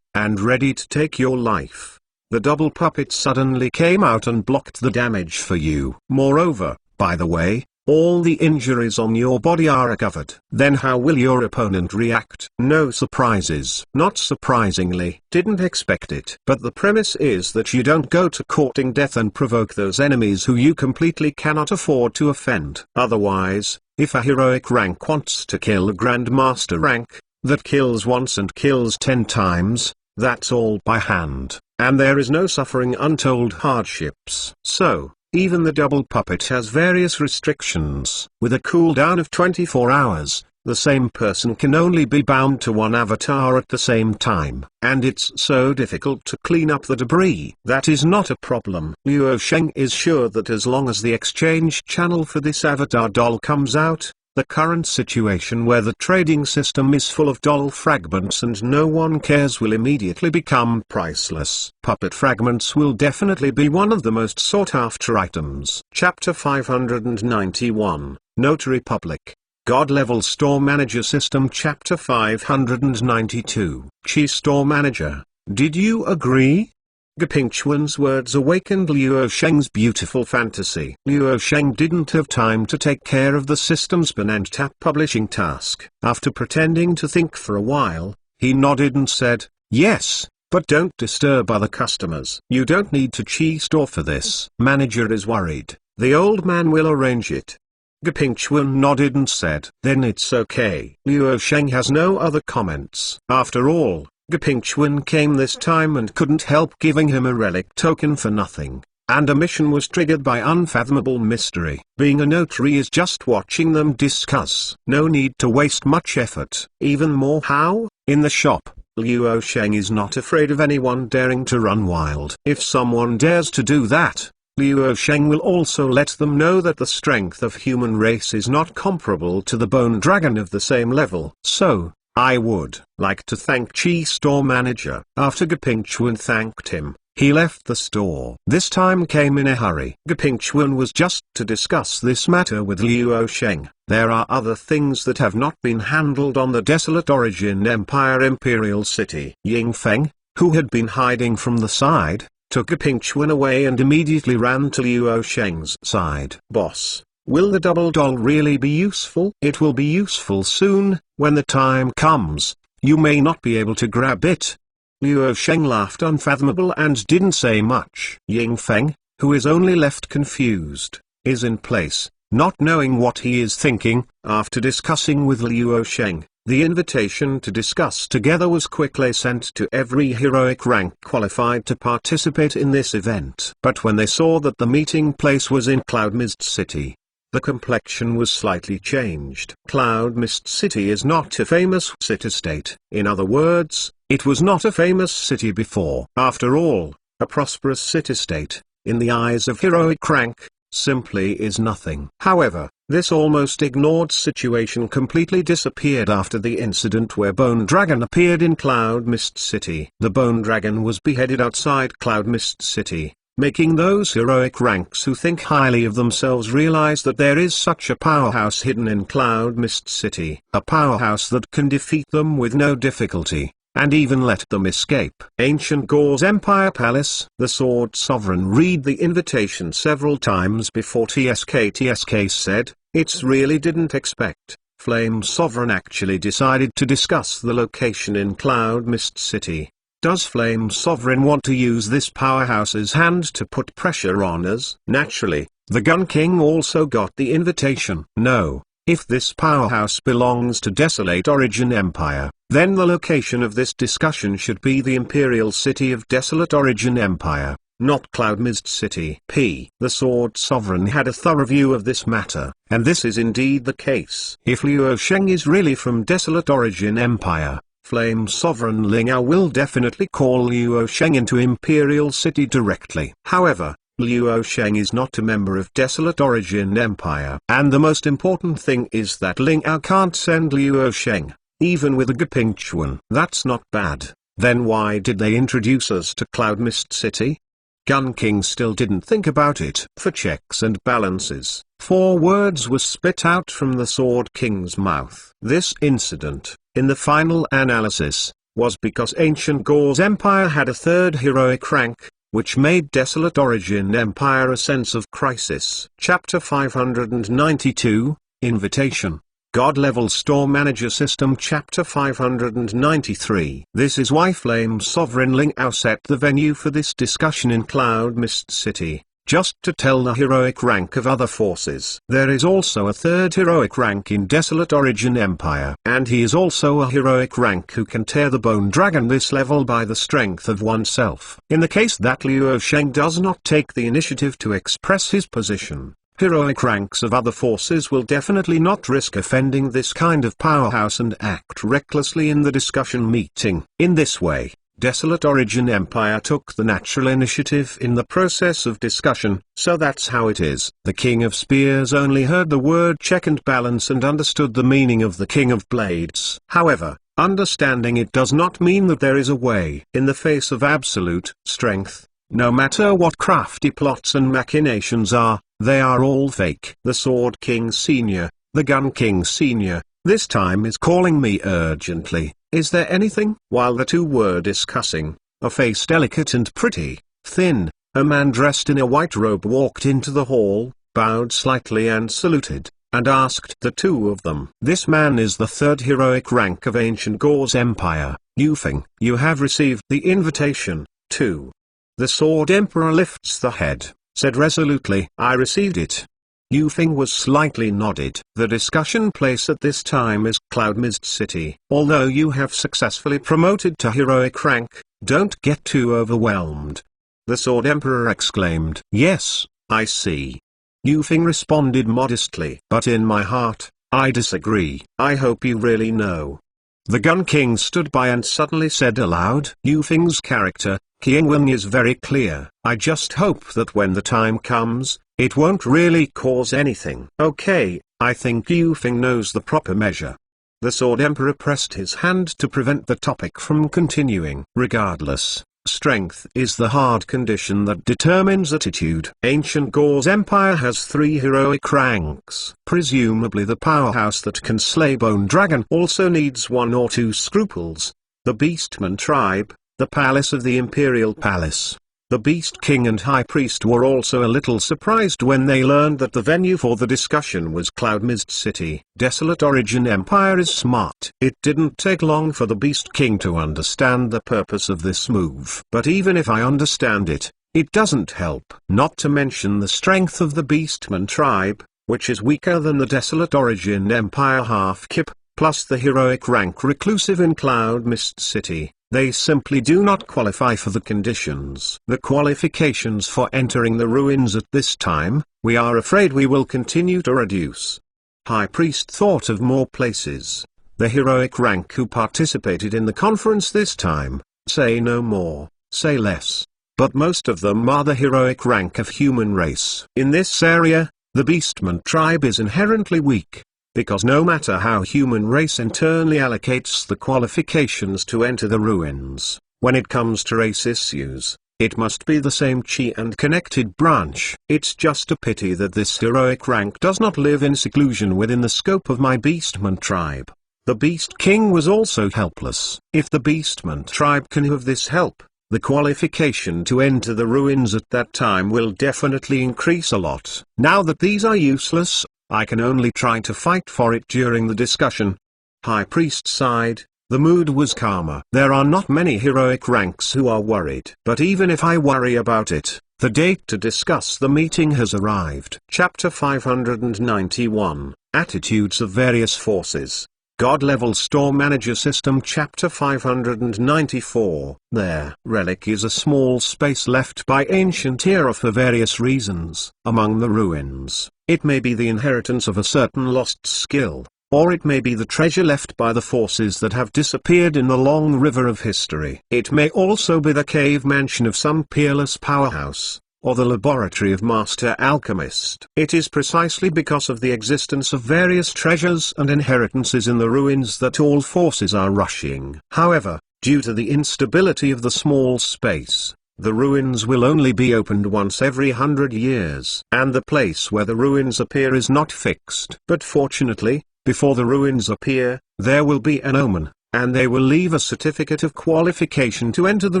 and ready to take your life, the double puppet suddenly came out and blocked the damage for you. Moreover, by the way, all the injuries on your body are recovered. Then how will your opponent react? No surprises. Not surprisingly, didn't expect it. But the premise is that you don't go to courting death and provoke those enemies who you completely cannot afford to offend. Otherwise, if a heroic rank wants to kill a Grandmaster rank, that kills once and kills 10 times, that's all by hand, and there is no suffering untold hardships. So, even the double puppet has various restrictions. With a cooldown of 24 hours, the same person can only be bound to one avatar at the same time. And it's so difficult to clean up the debris. That is not a problem. Luo Sheng is sure that as long as the exchange channel for this avatar doll comes out, the current situation where the trading system is full of doll fragments and no one cares will immediately become priceless. Puppet fragments will definitely be one of the most sought-after items. Chapter 591, Notary Public, God-Level Store Manager System. Chapter 592, Chief Store Manager, did you agree? Gapingchuan's words awakened Luo Sheng's beautiful fantasy. Luo Sheng didn't have time to take care of the system's ban and tap publishing task. After pretending to think for a while, he nodded and said, yes, but don't disturb other customers. You don't need to Chi-store for this. Manager is worried. The old man will arrange it. Gapingchuan nodded and said, then it's okay. Luo Sheng has no other comments. After all, Gapingchuan came this time and couldn't help giving him a relic token for nothing, and a mission was triggered by unfathomable mystery. Being a notary is just watching them discuss. No need to waste much effort. Even more how? In the shop, Luo Sheng is not afraid of anyone daring to run wild. If someone dares to do that, Luo Sheng will also let them know that the strength of human race is not comparable to the bone dragon of the same level. So, I would like to thank Chi Store Manager. After Gapingchuan thanked him, he left the store. This time came in a hurry. Gapingchuan was just to discuss this matter with Luo Sheng. There are other things that have not been handled on the desolate Origin Empire Imperial City. Ying Feng, who had been hiding from the side, took Gapingchuan away and immediately ran to Luo Sheng's side. Boss, will the double doll really be useful? It will be useful soon. When the time comes, you may not be able to grab it. Luo Sheng laughed unfathomable and didn't say much. Ying Feng, who is only left confused, is in place, not knowing what he is thinking. After discussing with Luo Sheng, the invitation to discuss together was quickly sent to every heroic rank qualified to participate in this event. But when they saw that the meeting place was in Cloud Mist City, the complexion was slightly changed. Cloud Mist City is not a famous city-state. In other words, it was not a famous city before. After all, a prosperous city-state, in the eyes of heroic rank, simply is nothing. However, this almost ignored situation completely disappeared after the incident where Bone Dragon appeared in Cloud Mist City. The Bone Dragon was beheaded outside Cloud Mist City, making those heroic ranks who think highly of themselves realize that there is such a powerhouse hidden in Cloud Mist City. A powerhouse that can defeat them with no difficulty, and even let them escape. Ancient Gore's Empire Palace. The Sword Sovereign read the invitation several times before TSK said, "It's really didn't expect." Flame Sovereign actually decided to discuss the location in Cloud Mist City. Does Flame Sovereign want to use this powerhouse's hand to put pressure on us? Naturally, the Gun King also got the invitation. No, if this powerhouse belongs to Desolate Origin Empire, then the location of this discussion should be the Imperial City of Desolate Origin Empire, not Cloud Mist City. The Sword Sovereign had a thorough view of this matter, and this is indeed the case. If Luo Sheng is really from Desolate Origin Empire, Flame Sovereign Lingao will definitely call Luo Sheng into Imperial City directly. However, Luo Sheng is not a member of Desolate Origin Empire. And the most important thing is that Lingao can't send Luo Sheng, even with a Gapingchuan. That's not bad. Then why did they introduce us to Cloud Mist City? Gun King still didn't think about it. For checks and balances, 4 words were spit out from the Sword King's mouth. This incident, in the final analysis, was because Ancient Gore's Empire had a third heroic rank, which made Desolate Origin Empire a sense of crisis. Chapter 592, Invitation. God-Level Store Manager System. Chapter 593. This is why Flame Sovereign Lingao set the venue for this discussion in Cloud Mist City, just to tell the heroic rank of other forces. There is also a third heroic rank in Desolate Origin Empire, and he is also a heroic rank who can tear the Bone Dragon this level by the strength of oneself. In the case that Luo Sheng does not take the initiative to express his position, heroic ranks of other forces will definitely not risk offending this kind of powerhouse and act recklessly in the discussion meeting. In this way, Desolate Origin Empire took the natural initiative in the process of discussion. So that's how it is. The King of Spears only heard the word check and balance and understood the meaning of the King of Blades. However, understanding it does not mean that there is a way. In the face of absolute strength, no matter what crafty plots and machinations are, they are all fake. The Sword King Senior, the Gun King Senior, this time is calling me urgently. Is there anything? While the two were discussing, a face delicate and pretty, thin, a man dressed in a white robe walked into the hall, bowed slightly and saluted, and asked the two of them. This man is the third heroic rank of Ancient Gore's Empire, Yufeng. You have received the invitation, too. The Sword Emperor lifts the head, said resolutely, I received it. Yufeng was slightly nodded. The discussion place at this time is Cloud Mist City. Although you have successfully promoted to heroic rank, don't get too overwhelmed. The Sword Emperor exclaimed. Yes, I see. Yufeng responded modestly. But in my heart, I disagree. I hope you really know. The Gun King stood by and suddenly said aloud. Yufeng's character, Qianwen, is very clear. I just hope that when the time comes, it won't really cause anything. Okay, I think Yufeng knows the proper measure. The Sword Emperor pressed his hand to prevent the topic from continuing. Regardless, strength is the hard condition that determines attitude. Ancient Gore's Empire has 3 heroic ranks. Presumably the powerhouse that can slay Bone Dragon also needs 1 or 2 scruples. The Beastman tribe, the Palace of the Imperial Palace. The Beast King and High Priest were also a little surprised when they learned that the venue for the discussion was Cloud Mist City. Desolate Origin Empire is smart. It didn't take long for the Beast King to understand the purpose of this move. But even if I understand it, it doesn't help. Not to mention the strength of the Beastman tribe, which is weaker than the Desolate Origin Empire half-kip, plus the heroic rank reclusive in Cloud Mist City. They simply do not qualify for the conditions. The qualifications for entering the ruins at this time, we are afraid we will continue to reduce. High Priest thought of more places. The heroic rank who participated in the conference this time, say no more, say less. but most of them are the heroic rank of human race. In this area, the Beastman tribe is inherently weak, because no matter how human race internally allocates the qualifications to enter the ruins, when it comes to race issues, it must be the same chi and connected branch. It's just a pity that this heroic rank does not live in seclusion within the scope of my Beastman tribe. The Beast King was also helpless. If the Beastman tribe can have this help, the qualification to enter the ruins at that time will definitely increase a lot. Now that these are useless, I can only try to fight for it during the discussion. High Priest sighed. The mood was calmer. There are not many heroic ranks who are worried. But even if I worry about it, the date to discuss the meeting has arrived. Chapter 591, Attitudes of Various Forces. God-Level Store Manager System. Chapter 594. There. Relic is a small space left by ancient era for various reasons. Among the ruins, it may be the inheritance of a certain lost skill, or it may be the treasure left by the forces that have disappeared in the long river of history. It may also be the cave mansion of some peerless powerhouse, or the laboratory of master alchemist. It is precisely because of the existence of various treasures and inheritances in the ruins that all forces are rushing. However, due to the instability of the small space, the ruins will only be opened once every 100 years. And the place where the ruins appear is not fixed. But fortunately, before the ruins appear, there will be an omen, and they will leave a certificate of qualification to enter the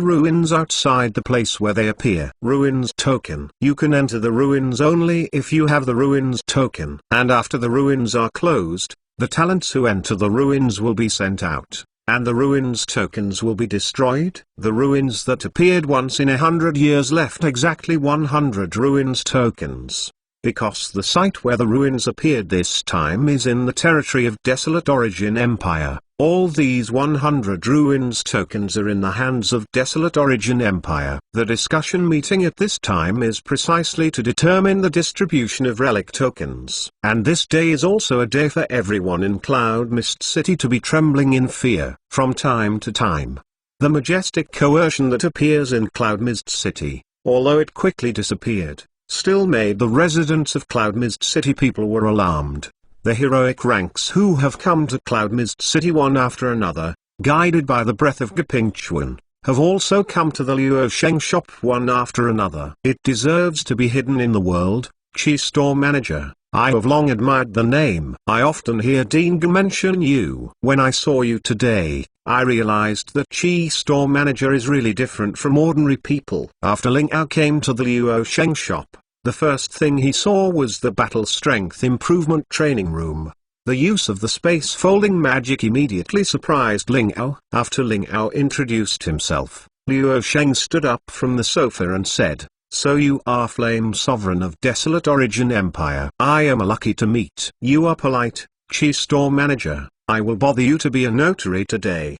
ruins outside the place where they appear. Ruins Token. You can enter the ruins only if you have the ruins token. And after the ruins are closed, the talents who enter the ruins will be sent out, and the ruins tokens will be destroyed. The ruins that appeared once in 100 years left exactly 100 ruins tokens. Because the site where the ruins appeared this time is in the territory of Desolate Origin Empire, all these 100 ruins tokens are in the hands of Desolate Origin Empire. The discussion meeting at this time is precisely to determine the distribution of relic tokens. And this day is also a day for everyone in Cloud Mist City to be trembling in fear. From time to time, the majestic coercion that appears in Cloud Mist City, although it quickly disappeared, still made the residents of Cloud Mist City people were alarmed. The heroic ranks who have come to Cloud Mist City one after another, guided by the breath of Gapingchuan, have also come to the Luosheng shop one after another. It deserves to be hidden in the world. Chi Store Manager. I have long admired the name. I often hear Dean mention you. When I saw you today, I realized that Chi Store Manager is really different from ordinary people. After Ling Ao came to the Luosheng shop, the first thing he saw was the Battle Strength Improvement Training Room. The use of the space folding magic immediately surprised Ling Ao. After Ling Ao introduced himself, Luosheng stood up from the sofa and said, "So you are Flame Sovereign of Desolate Origin Empire. I am lucky to meet. You are polite, Chi Store Manager. I will bother you to be a notary today."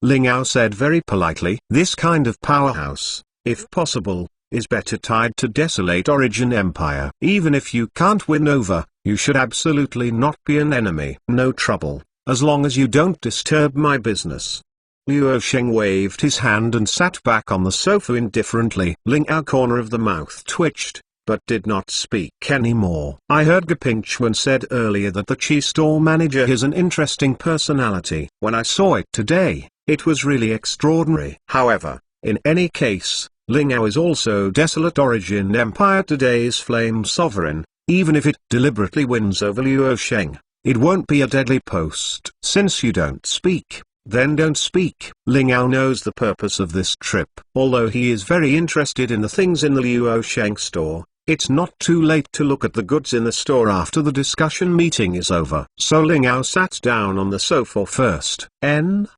Ling Ao said very politely, "This kind of powerhouse, if possible, is better tied to Desolate Origin Empire. Even if you can't win over, you should absolutely not be an enemy. No trouble, as long as you don't disturb my business." Luosheng waved his hand and sat back on the sofa indifferently. Ling Ao's corner of the mouth twitched, but did not speak anymore. I heard Gapingchuan said earlier that the Chi Store Manager is an interesting personality. When I saw it today, it was really extraordinary. However, in any case, Ling Ao is also Desolate Origin Empire today's Flame Sovereign. Even if it deliberately wins over Luosheng, it won't be a deadly post. Since you don't speak, then don't speak. Ling Ao knows the purpose of this trip. Although he is very interested in the things in the Luosheng store, it's not too late to look at the goods in the store after the discussion meeting is over. So Ling Ao sat down on the sofa first.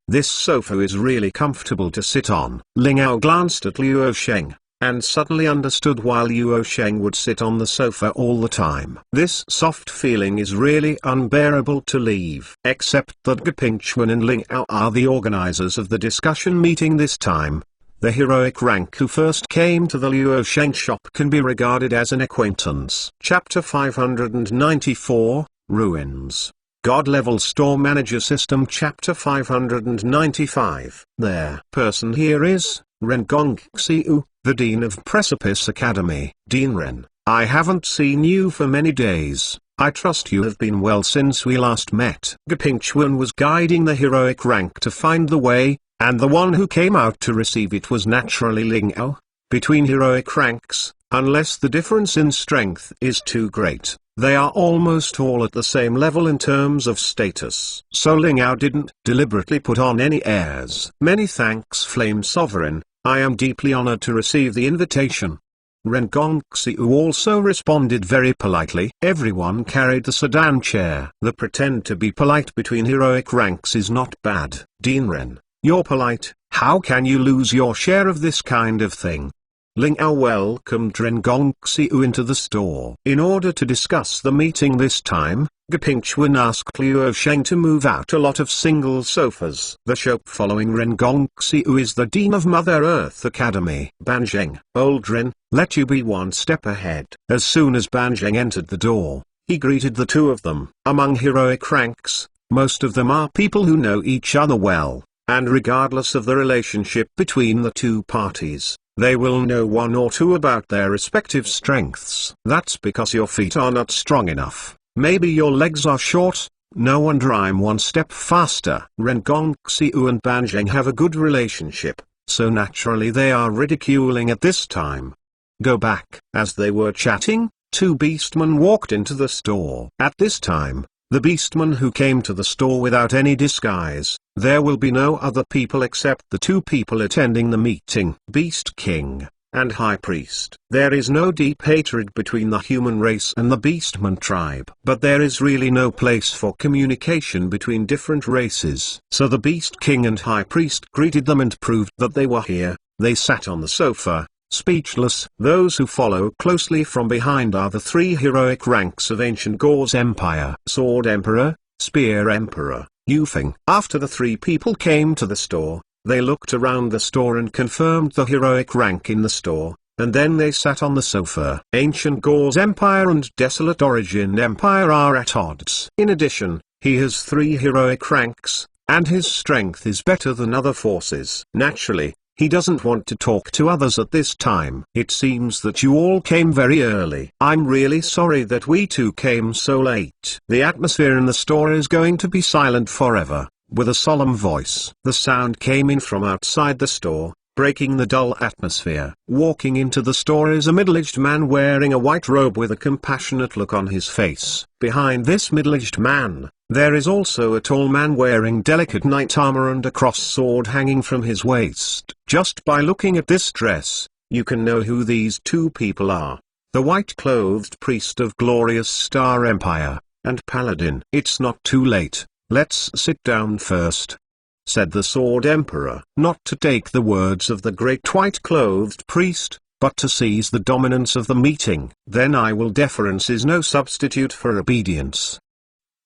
This sofa is really comfortable to sit on. Ling Ao glanced at Luosheng, and suddenly understood why Luosheng would sit on the sofa all the time. This soft feeling is really unbearable to leave. Except that Gapingchuan and Ling Ao are the organizers of the discussion meeting this time. The heroic rank who first came to the Luosheng shop can be regarded as an acquaintance. Chapter 594, Ruins. God-Level Store Manager System. Chapter 595. There. Person here is Rengongxiu, the Dean of Precipice Academy. Dean Ren, I haven't seen you for many days. I trust you have been well since we last met. Gapingchuan was guiding the heroic rank to find the way, and the one who came out to receive it was naturally Ling Ao. Between heroic ranks, unless the difference in strength is too great, they are almost all at the same level in terms of status. So Ling Ao didn't deliberately put on any airs. Many thanks, Flame Sovereign, I am deeply honored to receive the invitation. Rengongxiu also responded very politely. Everyone carried the sedan chair. The pretend to be polite between heroic ranks is not bad. Dean Ren, you're polite, how can you lose your share of this kind of thing? Ling Ao welcomed Rengongxiu into the store. In order to discuss the meeting this time, Gapingchuan asked Liu Sheng to move out a lot of single sofas. The shop following Rengongxiu is the Dean of Mother Earth Academy. Banzheng, old Ren, let you be one step ahead. As soon as Banzheng entered the door, he greeted the two of them. Among heroic ranks, most of them are people who know each other well, and regardless of the relationship between the two parties, they will know one or two about their respective strengths. That's because your feet are not strong enough. Maybe your legs are short. No wonder I'm one step faster. Rengongxiu and Banzheng have a good relationship, so naturally they are ridiculing at this time. Go back. As they were chatting, two beastmen walked into the store. At this time, the beastman who came to the store without any disguise, there will be no other people except the two people attending the meeting. Beast King and High Priest. There is no deep hatred between the human race and the Beastman tribe. But there is really no place for communication between different races. So the Beast King and High Priest greeted them and proved that they were here. They sat on the sofa, speechless. Those who follow closely from behind are the three heroic ranks of ancient Gau's Empire. Sword Emperor, Spear Emperor, Yufeng. After the three people came to the store, they looked around the store and confirmed the heroic rank in the store, and then they sat on the sofa. Ancient Gau's Empire and Desolate Origin Empire are at odds. In addition, he has three heroic ranks, and his strength is better than other forces. Naturally, he doesn't want to talk to others at this time. It seems that you all came very early. I'm really sorry that we too came so late. The atmosphere in the store is going to be silent forever. With a solemn voice, the sound came in from outside the store, breaking the dull atmosphere. Walking into the store is a middle-aged man wearing a white robe with a compassionate look on his face. Behind this middle-aged man, there is also a tall man wearing delicate knight armor and a cross sword hanging from his waist. Just by looking at this dress, you can know who these two people are. The white-clothed priest of Glorious Star Empire, and Paladin. It's not too late. Let's sit down first, said the Sword Emperor. Not to take the words of the great white-clothed priest, but to seize the dominance of the meeting. Then I will. Deference is no substitute for obedience,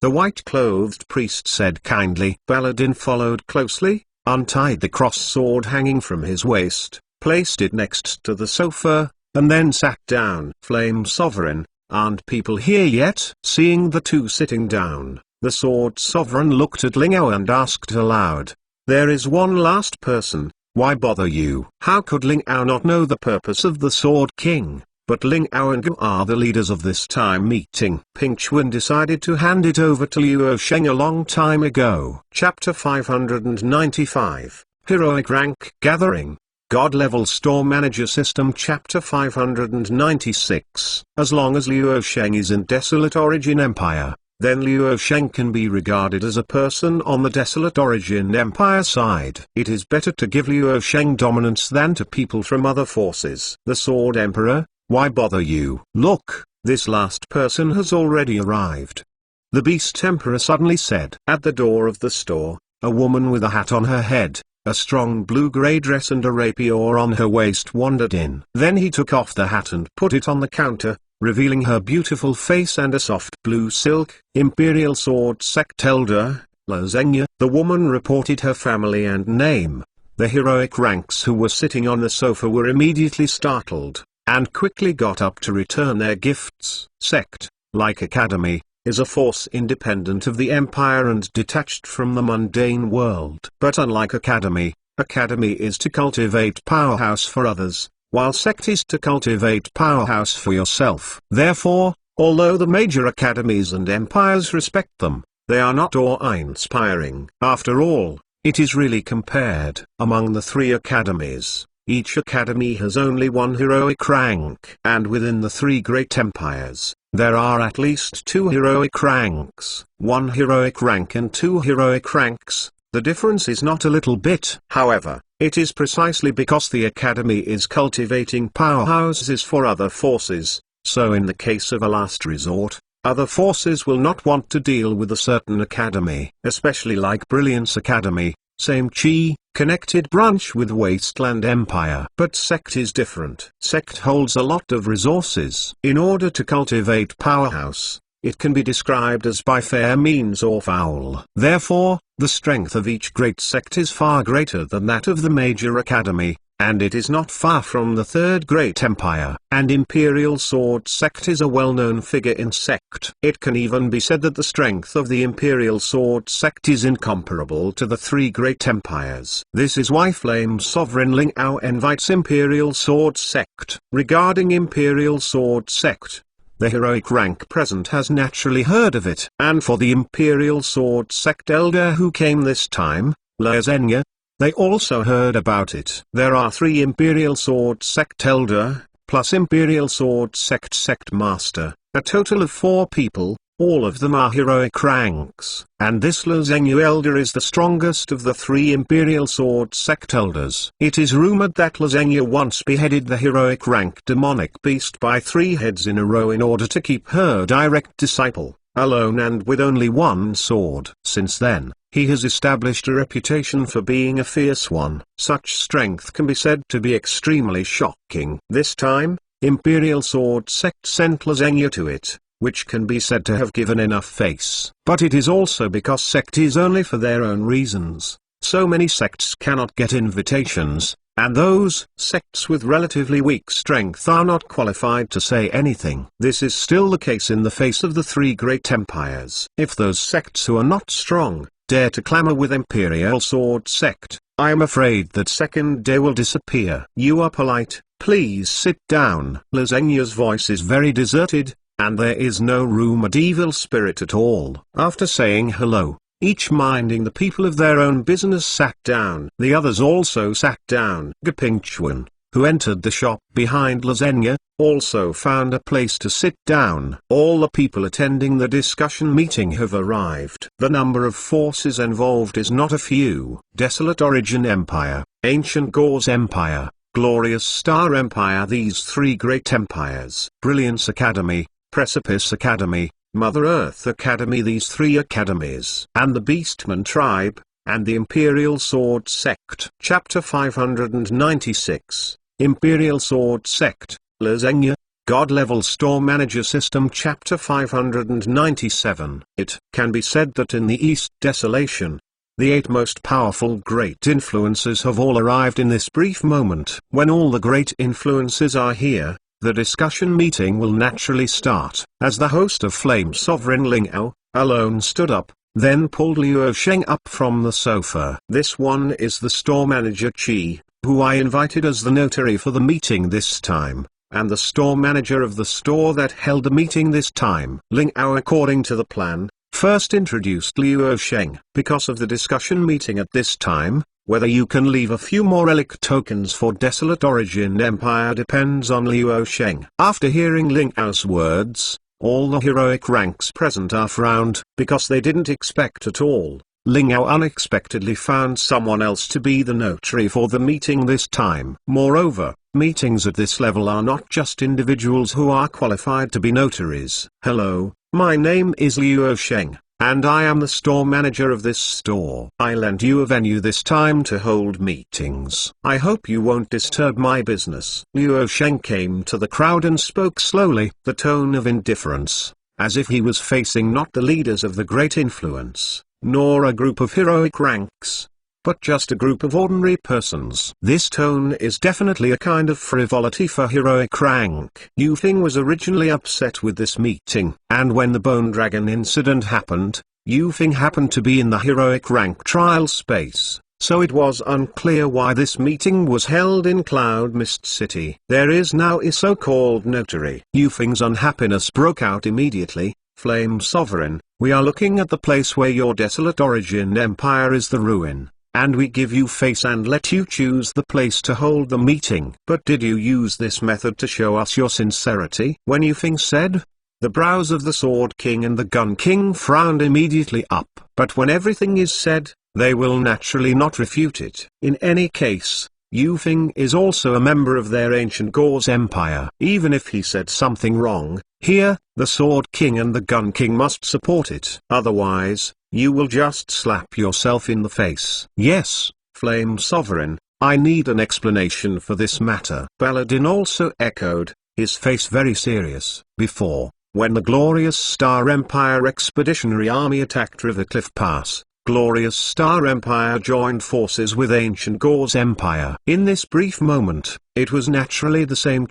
the white-clothed priest said kindly. Paladin followed closely, untied the cross sword hanging from his waist, placed it next to the sofa, and then sat down. Flame Sovereign, aren't people here yet? Seeing the two sitting down, the Sword Sovereign looked at Ling Ao and asked aloud, there is one last person, why bother you? How could Ling Ao not know the purpose of the Sword King? But Ling Ao and Gu are the leaders of this time meeting. Pingchuan decided to hand it over to Liu Sheng a long time ago. Chapter 595, Heroic Rank Gathering, God-Level Store Manager System. Chapter 596. As long as Liu Sheng is in Desolate Origin Empire, then Liu Sheng can be regarded as a person on the Desolate Origin Empire side. It is better to give Liu Sheng dominance than to people from other forces. The Sword Emperor, why bother you? Look, this last person has already arrived, the Beast Emperor suddenly said. At the door of the store, a woman with a hat on her head, a strong blue-gray dress and a rapier on her waist wandered in. Then he took off the hat and put it on the counter, revealing her beautiful face and a soft blue silk. Imperial Sword Sect Elder, La Zhengya. The woman reported her family and name. The heroic ranks who were sitting on the sofa were immediately startled, and quickly got up to return their gifts. Sect, like Academy, is a force independent of the Empire and detached from the mundane world. But unlike Academy, academy is to cultivate powerhouse for others, while sect is to cultivate powerhouse for yourself. Therefore, although the major academies and empires respect them, they are not awe-inspiring. After all, it is really compared. Among the three academies, each academy has only one heroic rank. And within the three great empires, there are at least two heroic ranks, one heroic rank and two heroic ranks. The difference is not a little bit. However, it is precisely because the academy is cultivating powerhouses for other forces, so in the case of a last resort, other forces will not want to deal with a certain academy, especially like Brilliance Academy, same chi, connected branch with Wasteland Empire. But sect is different. Sect holds a lot of resources. In order to cultivate powerhouse, it can be described as by fair means or foul. Therefore, the strength of each great sect is far greater than that of the major academy, and it is not far from the third great empire. And Imperial Sword Sect is a well-known figure in sect. It can even be said that the strength of the Imperial Sword Sect is incomparable to the three great empires. This is why Flame Sovereign Ling Ao invites Imperial Sword Sect. Regarding Imperial Sword Sect, the heroic rank present has naturally heard of it. And for the Imperial Sword Sect elder who came this time, La Zenya, they also heard about it. There are three Imperial Sword Sect elder, plus Imperial Sword Sect Sect Master, a total of 4 people. All of them are heroic ranks, and this La Zenya elder is the strongest of the 3 Imperial Sword Sect elders. It is rumored that La Zenya once beheaded the heroic rank demonic beast by 3 heads in a row in order to keep her direct disciple, alone and with only one sword. Since then, he has established a reputation for being a fierce one. Such strength can be said to be extremely shocking. This time, Imperial Sword Sect sent La Zenya to it, which can be said to have given enough face. But it is also because sect is only for their own reasons. So many sects cannot get invitations, and those sects with relatively weak strength are not qualified to say anything. This is still the case in the face of the 3 great empires. If those sects who are not strong dare to clamor with Imperial Sword Sect, I am afraid that second day will disappear. You are polite, please sit down. La Zenya's voice is very deserted, and there is no room at evil spirit at all. After saying hello, each minding the people of their own business sat down. The others also sat down. Gapingchuan, who entered the shop behind La Zenya, also found a place to sit down. All the people attending the discussion meeting have arrived. The number of forces involved is not a few. Desolate Origin Empire, Ancient Gauze Empire, Glorious Star Empire. These 3 great empires. Brilliance Academy, Precipice Academy, Mother Earth Academy. These 3 academies. And the Beastman Tribe, and the Imperial Sword Sect. Chapter 596, Imperial Sword Sect, La Zenya, God-Level Store Manager System. Chapter 597. It can be said that in the East Desolation, the 8 most powerful great influences have all arrived in this brief moment. When all the great influences are here, the discussion meeting will naturally start. As the host of Flame Sovereign Ling Ao alone stood up, then pulled Liu Sheng up from the sofa. This one is the store manager Chi, who I invited as the notary for the meeting this time, and the store manager of the store that held the meeting this time. Ling Ao, according to the plan, first introduced Liu Sheng. Because of the discussion meeting at this time, whether you can leave a few more relic tokens for Desolate Origin Empire depends on Liu Sheng. After hearing Ling Ao's words, all the heroic ranks present are frowned, because they didn't expect at all. Ling Ao unexpectedly found someone else to be the notary for the meeting this time. Moreover, meetings at this level are not just individuals who are qualified to be notaries. Hello, my name is Liu Sheng, and I am the store manager of this store. I lent you a venue this time to hold meetings. I hope you won't disturb my business. Liu Sheng came to the crowd and spoke slowly, the tone of indifference, as if he was facing not the leaders of the great influence, nor a group of heroic ranks, but just a group of ordinary persons. This tone is definitely a kind of frivolity for heroic rank. Yu Fing was originally upset with this meeting, and when the Bone Dragon incident happened, Yu Fing happened to be in the heroic rank trial space. so it was unclear why this meeting was held in Cloud Mist City. There is now a so-called notary. Yufeng's unhappiness broke out immediately. Flame Sovereign, we are looking at the place where your desolate origin empire is the ruin, and we give you face and let you choose the place to hold the meeting. But did you use this method to show us your sincerity? When Yufeng said, the brows of the Sword King and the Gun King frowned immediately up. But when everything is said, they will naturally not refute it. In any case, Yufeng is also a member of their ancient Gauze Empire. Even if he said something wrong, here, the Sword King and the Gun King must support it. Otherwise, you will just slap yourself in the face. Yes, Flame Sovereign, I need an explanation for this matter. Paladin also echoed, his face very serious. Before, when the Glorious Star Empire Expeditionary Army attacked Rivercliff Pass, Glorious Star Empire joined forces with Ancient Gauze Empire. In this brief moment, it was naturally the same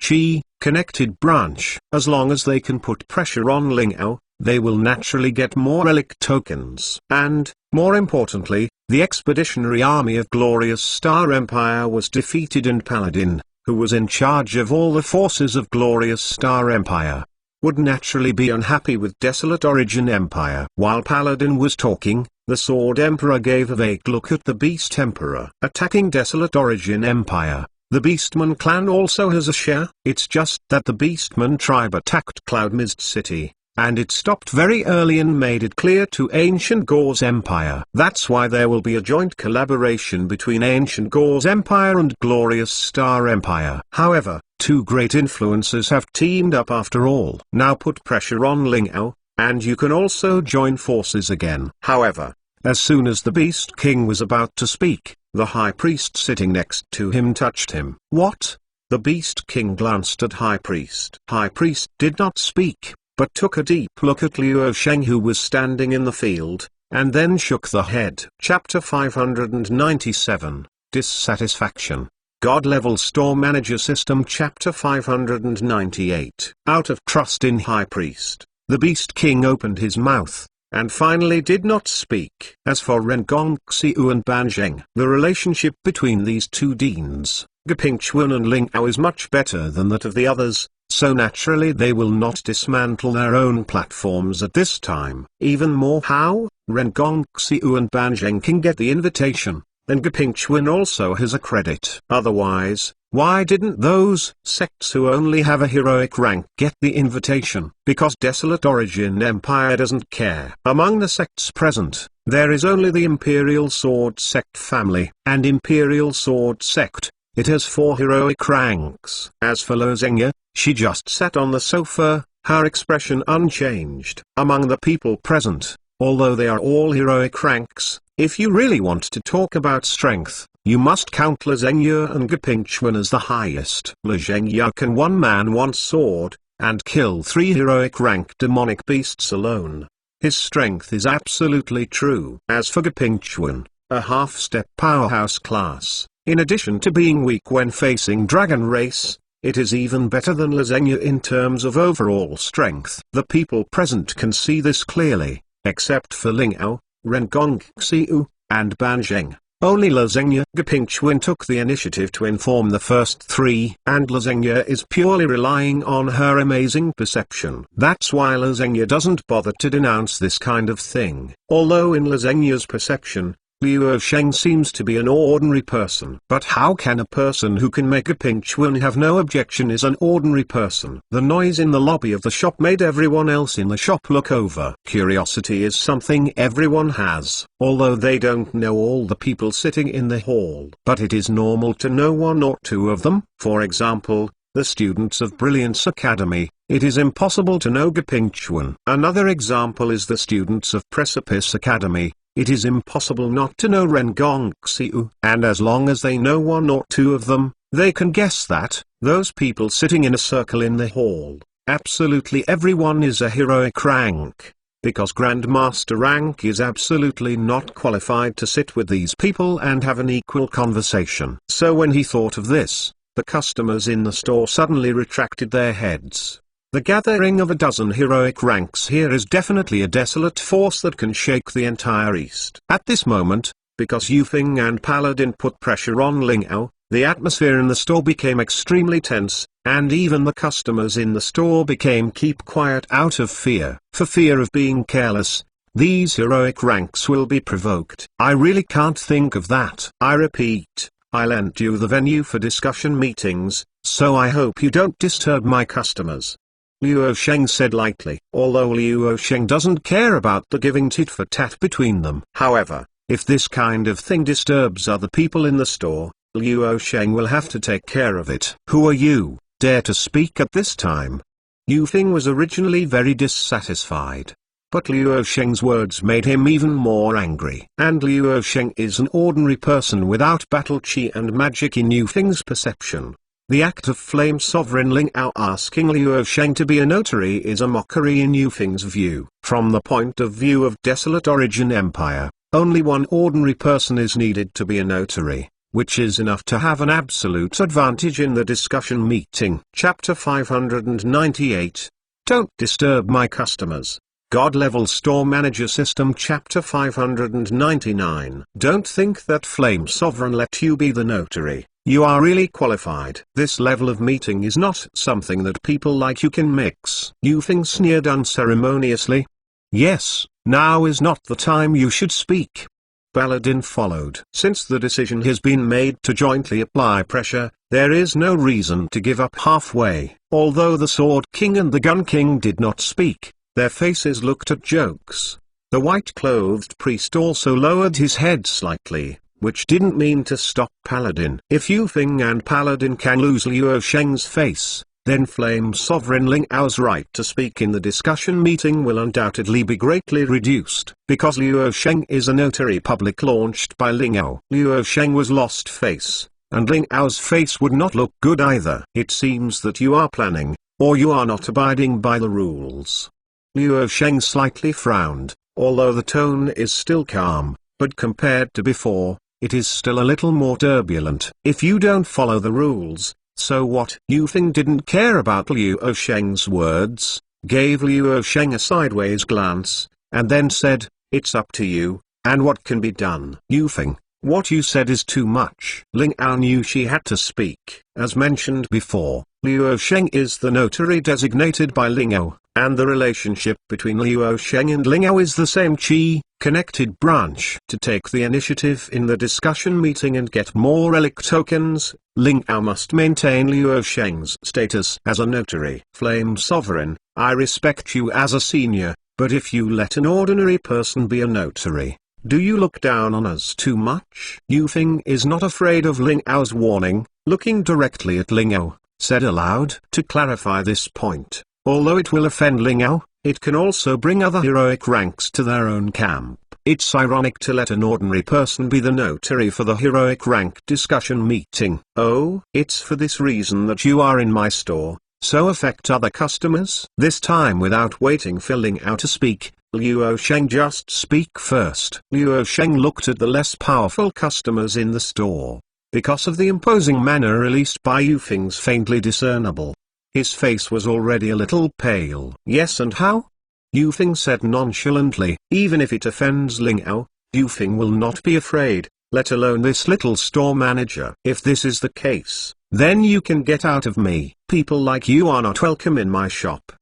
connected branch. As long as they can put pressure on Lingao, they will naturally get more relic tokens. And, more importantly, the Expeditionary Army of Glorious Star Empire was defeated, and Paladin, who was in charge of all the forces of Glorious Star Empire, would naturally be unhappy with Desolate Origin Empire. While Paladin was talking, the Sword Emperor gave a vague look at the Beast Emperor. Attacking Desolate Origin Empire, the Beastman clan also has a share. It's just that the Beastman tribe attacked Cloud Mist City, and it stopped very early and made it clear to Ancient Gauze Empire. That's why there will be a joint collaboration between Ancient Gauze Empire and Glorious Star Empire. However, two great influences have teamed up after all. Now put pressure on Lingao, and you can also join forces again. However, as soon as the Beast King was about to speak, the High Priest sitting next to him touched him. What? The Beast King glanced at High Priest. High Priest did not speak, but took a deep look at Liu Sheng, who was standing in the field, and then shook the head. Chapter 597, Dissatisfaction. God-Level Store Manager System. Chapter 598. Out of trust in High Priest, the Beast King opened his mouth, and finally did not speak. As for Rengong Xiu and Ban Zheng, the relationship between these two deans, Gepingchuan and Lingao, is much better than that of the others, so naturally they will not dismantle their own platforms at this time. Even more, how Rengong Xiu and Ban Zheng can get the invitation, then Gepingchuan also has a credit. Otherwise, why didn't those sects who only have a heroic rank get the invitation? Because Desolate Origin Empire doesn't care. Among the sects present, there is only the Imperial Sword Sect family, and Imperial Sword Sect, it has 4 heroic ranks. As for Lo Zhengya, she just sat on the sofa, her expression unchanged. Among the people present, although they are all heroic ranks, if you really want to talk about strength, you must count Lo Zhengya and Gepingchuan as the highest. Lo Zhengya can one man one sword, and kill 3 heroic rank demonic beasts alone. His strength is absolutely true. As for Gepingchuan, a half-step powerhouse class, in addition to being weak when facing Dragon Race, it is even better than Lo Zhengya in terms of overall strength. The people present can see this clearly, except for Lingao, Rengong Xiu, and Ban Zheng. Only Lo Zhengya Gepingchuan took the initiative to inform the first 3, and Lo Zhengya is purely relying on her amazing perception. That's why Lo Zhengya doesn't bother to denounce this kind of thing. Although in Lo Zhengya's perception, Liu Sheng seems to be an ordinary person. But how can a person who can make Gepingchuan have no objection is an ordinary person? The noise in the lobby of the shop made everyone else in the shop look over. Curiosity is something everyone has, although they don't know all the people sitting in the hall. But it is normal to know 1 or 2 of them. For example, the students of Brilliance Academy. It is impossible to know Gepingchuan. Another example is the students of Precipice Academy. It is impossible not to know Rengong Xiu. And as long as they know 1 or 2 of them, they can guess that, those people sitting in a circle in the hall, absolutely everyone is a heroic rank. Because Grandmaster rank is absolutely not qualified to sit with these people and have an equal conversation. So when he thought of this, the customers in the store suddenly retracted their heads. The gathering of a dozen heroic ranks here is definitely a desolate force that can shake the entire East. At this moment, Because Yufeng and Paladin put pressure on Ling Ao, the atmosphere in the store became extremely tense, and even the customers in the store became keep quiet out of fear. For fear of being careless, these heroic ranks will be provoked. I really can't think of that. I repeat, I lent you the venue for discussion meetings, so I hope you don't disturb my customers. Luo Sheng said lightly. Although Luo Sheng doesn't care about the giving tit for tat between them. However, if this kind of thing disturbs other people in the store, Luo Sheng will have to take care of it. Who are you, dare to speak at this time? Yufeng was originally very dissatisfied. But Luo Sheng's words made him even more angry. And Luo Sheng is an ordinary person without battle chi and magic in Yufeng's perception. The act of Flame Sovereign Ling Ao asking Luo Sheng to be a notary is a mockery in Yufeng's view. From the point of view of Desolate Origin Empire, only one ordinary person is needed to be a notary, which is enough to have an absolute advantage in the discussion meeting. Chapter 598. Don't disturb my customers. God-level store manager system. Chapter 599. Don't think that Flame Sovereign let you be the notary. You are really qualified. This level of meeting is not something that people like you can mix. Yufeng sneered unceremoniously. Yes, now is not the time you should speak. Paladin followed. Since the decision has been made to jointly apply pressure, there is no reason to give up halfway. Although the Sword King and the Gun King did not speak, their faces looked at jokes. The white-clothed priest also lowered his head slightly, which didn't mean to stop Paladin. If Yufeng and Paladin can lose Luo Sheng's face, then Flame Sovereign Ling Ao's right to speak in the discussion meeting will undoubtedly be greatly reduced. Because Luo Sheng is a notary public launched by Ling Ao. Luo Sheng was lost face, and Ling Ao's face would not look good either. It seems that you are planning, or you are not abiding by the rules. Luo Sheng slightly frowned, although the tone is still calm, but compared to before, it is still a little more turbulent. If you don't follow the rules, so what? Yufeng didn't care about Luo Sheng's words, gave Luo Sheng a sideways glance, and then said, "It's up to you, and what can be done?" Yufeng, what you said is too much. Ling Ao knew she had to speak. As mentioned before, Luo Sheng is the notary designated by Ling Ao, and the relationship between Luo Sheng and Ling Ao is the same chi-connected branch. To take the initiative in the discussion meeting and get more relic tokens, Ling Ao must maintain Luo Sheng's status as a notary. Flame Sovereign, I respect you as a senior, but if you let an ordinary person be a notary, do you look down on us too much? Yufeng is not afraid of Ling Ao's warning, looking directly at Ling Ao, said aloud. To clarify this point, although it will offend Ling Ao, it can also bring other heroic ranks to their own camp. It's ironic to let an ordinary person be the notary for the heroic rank discussion meeting. Oh, it's for this reason that you are in my store, so affect other customers? This time without waiting for Ling Ao to speak, Luo Sheng just speak first. Luo Sheng looked at the less powerful customers in the store. Because of the imposing manner released by Yufeng's faintly discernible, his face was already a little pale. Yes, and how? Yufeng said nonchalantly. Even if it offends Ling Ao, Yufeng will not be afraid, let alone this little store manager. If this is the case, then you can get out of me. People like you are not welcome in my shop.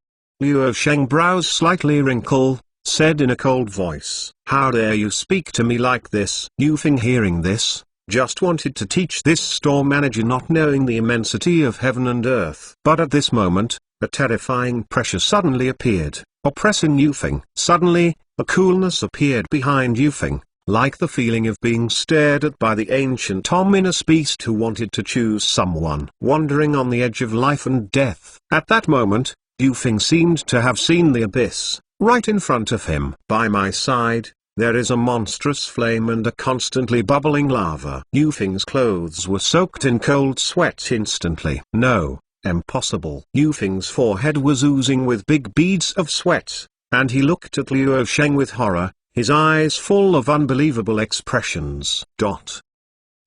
Luo Sheng brows slightly wrinkle, said in a cold voice. How dare you speak to me like this? Yufeng, hearing this, just wanted to teach this store manager not knowing the immensity of heaven and earth. But at this moment, a terrifying pressure suddenly appeared, oppressing Yufeng. Suddenly, a coolness appeared behind Yufeng, like the feeling of being stared at by the ancient ominous beast who wanted to choose someone. Wandering on the edge of life and death. At that moment, Yufeng seemed to have seen the abyss, right in front of him. By my side, there is a monstrous flame and a constantly bubbling lava. Yufeng's clothes were soaked in cold sweat instantly. No, impossible. Yufeng's forehead was oozing with big beads of sweat, and he looked at Luo Sheng with horror, his eyes full of unbelievable expressions.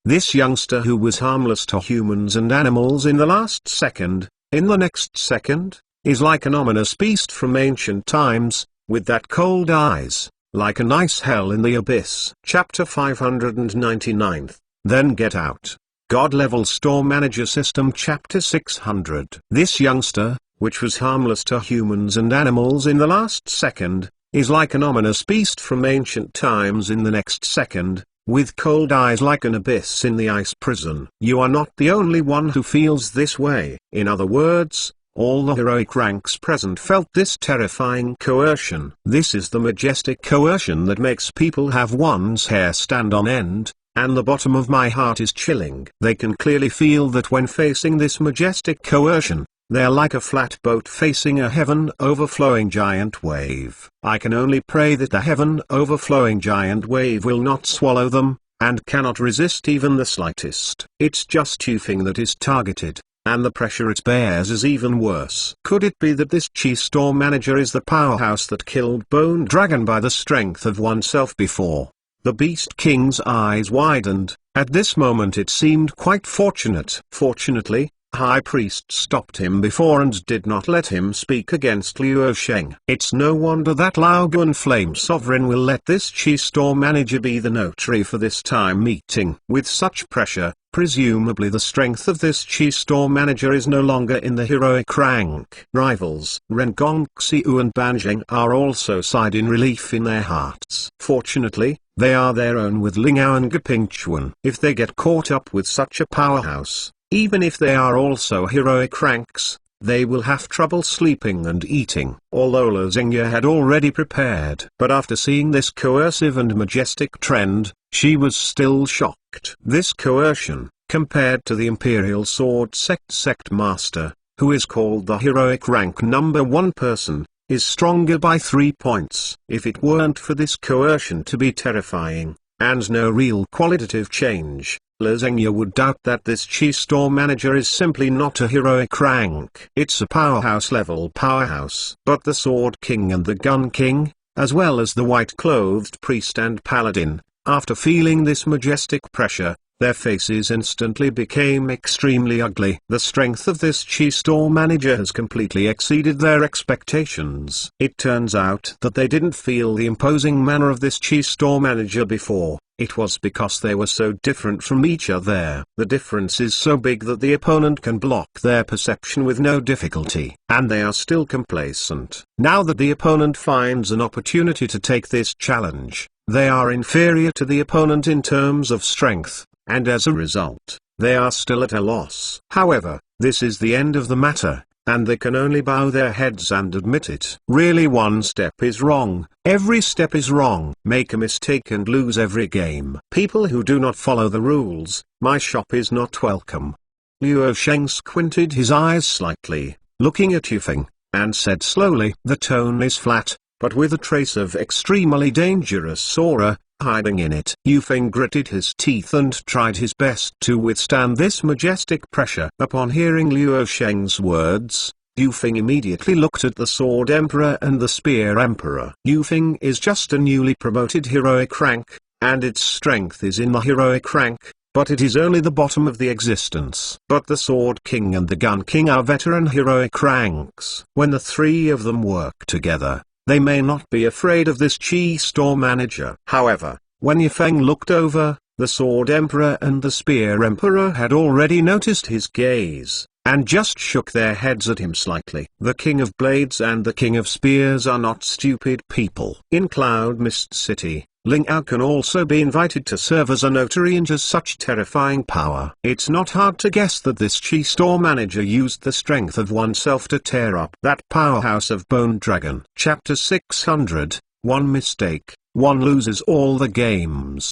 This youngster who was harmless to humans and animals in the last second, in the next second, is like an ominous beast from ancient times, with that cold eyes, like an ice hell in the abyss. Chapter 599. Then Get Out. God-Level Store Manager System Chapter 600. This youngster, which was harmless to humans and animals in the last second, is like an ominous beast from ancient times in the next second, with cold eyes like an abyss in the ice prison. You are not the only one who feels this way. In other words, all the heroic ranks present felt this terrifying coercion. This is the majestic coercion that makes people have one's hair stand on end, and the bottom of my heart is chilling. They can clearly feel that when facing this majestic coercion, they're like a flat boat facing a heaven-overflowing giant wave. I can only pray that the heaven-overflowing giant wave will not swallow them, and cannot resist even the slightest. It's just Yufeng that is targeted, and the pressure it bears is even worse. Could it be that this Chi Store Manager is the powerhouse that killed Bone Dragon by the strength of oneself before? The Beast King's eyes widened. At this moment it seemed quite fortunate. Fortunately, High Priest stopped him before and did not let him speak against Liu Sheng. It's no wonder that Laoguan Flame Sovereign will let this Chi Store Manager be the notary for this time meeting. With such pressure, presumably the strength of this Chi Store Manager is no longer in the heroic rank. Rivals Rengong, Xiu and Banjing are also sighed in relief in their hearts. Fortunately, they are their own with Lingao and Gapingchuan. If they get caught up with such a powerhouse, even if they are also heroic ranks, they will have trouble sleeping and eating. Although Lu Zhengye had already prepared. But after seeing this coercive and majestic trend, she was still shocked. This coercion, compared to the Imperial Sword Sect Master, who is called the heroic rank number 1 person, is stronger by 3 points. If it weren't for this coercion to be terrifying, and no real qualitative change, Lu Zhengye would doubt that this Chi Store Manager is simply not a heroic rank. It's a powerhouse-level powerhouse. But the Sword King and the Gun King, as well as the white-clothed priest and paladin, after feeling this majestic pressure, their faces instantly became extremely ugly. The strength of this Chi Store Manager has completely exceeded their expectations. It turns out that they didn't feel the imposing manner of this Chi Store Manager before. It was because they were so different from each other. The difference is so big that the opponent can block their perception with no difficulty, and they are still complacent. Now that the opponent finds an opportunity to take this challenge, they are inferior to the opponent in terms of strength, and as a result, they are still at a loss. However, this is the end of the matter, and they can only bow their heads and admit it. Really, one step is wrong, every step is wrong. Make a mistake and lose every game. People who do not follow the rules, my shop is not welcome. Liu Sheng squinted his eyes slightly, looking at Yufeng, and said slowly, the tone is flat, but with a trace of extremely dangerous aura hiding in it. Yufeng gritted his teeth and tried his best to withstand this majestic pressure. Upon hearing Liu Sheng's words, Yufeng immediately looked at the Sword Emperor and the Spear Emperor. Yufeng is just a newly promoted heroic rank, and its strength is in the heroic rank, but it is only the bottom of the existence. But the Sword King and the Gun King are veteran heroic ranks. When the three of them work together, they may not be afraid of this Chi Store Manager. However, when Yufeng looked over, the Sword Emperor and the Spear Emperor had already noticed his gaze, and just shook their heads at him slightly. The King of Blades and the King of Spears are not stupid people. In Cloud Mist City, Ling Ao can also be invited to serve as a notary and has such terrifying power. It's not hard to guess that this Chi Store Manager used the strength of oneself to tear up that powerhouse of Bone Dragon. Chapter 600. One mistake, one loses all the games.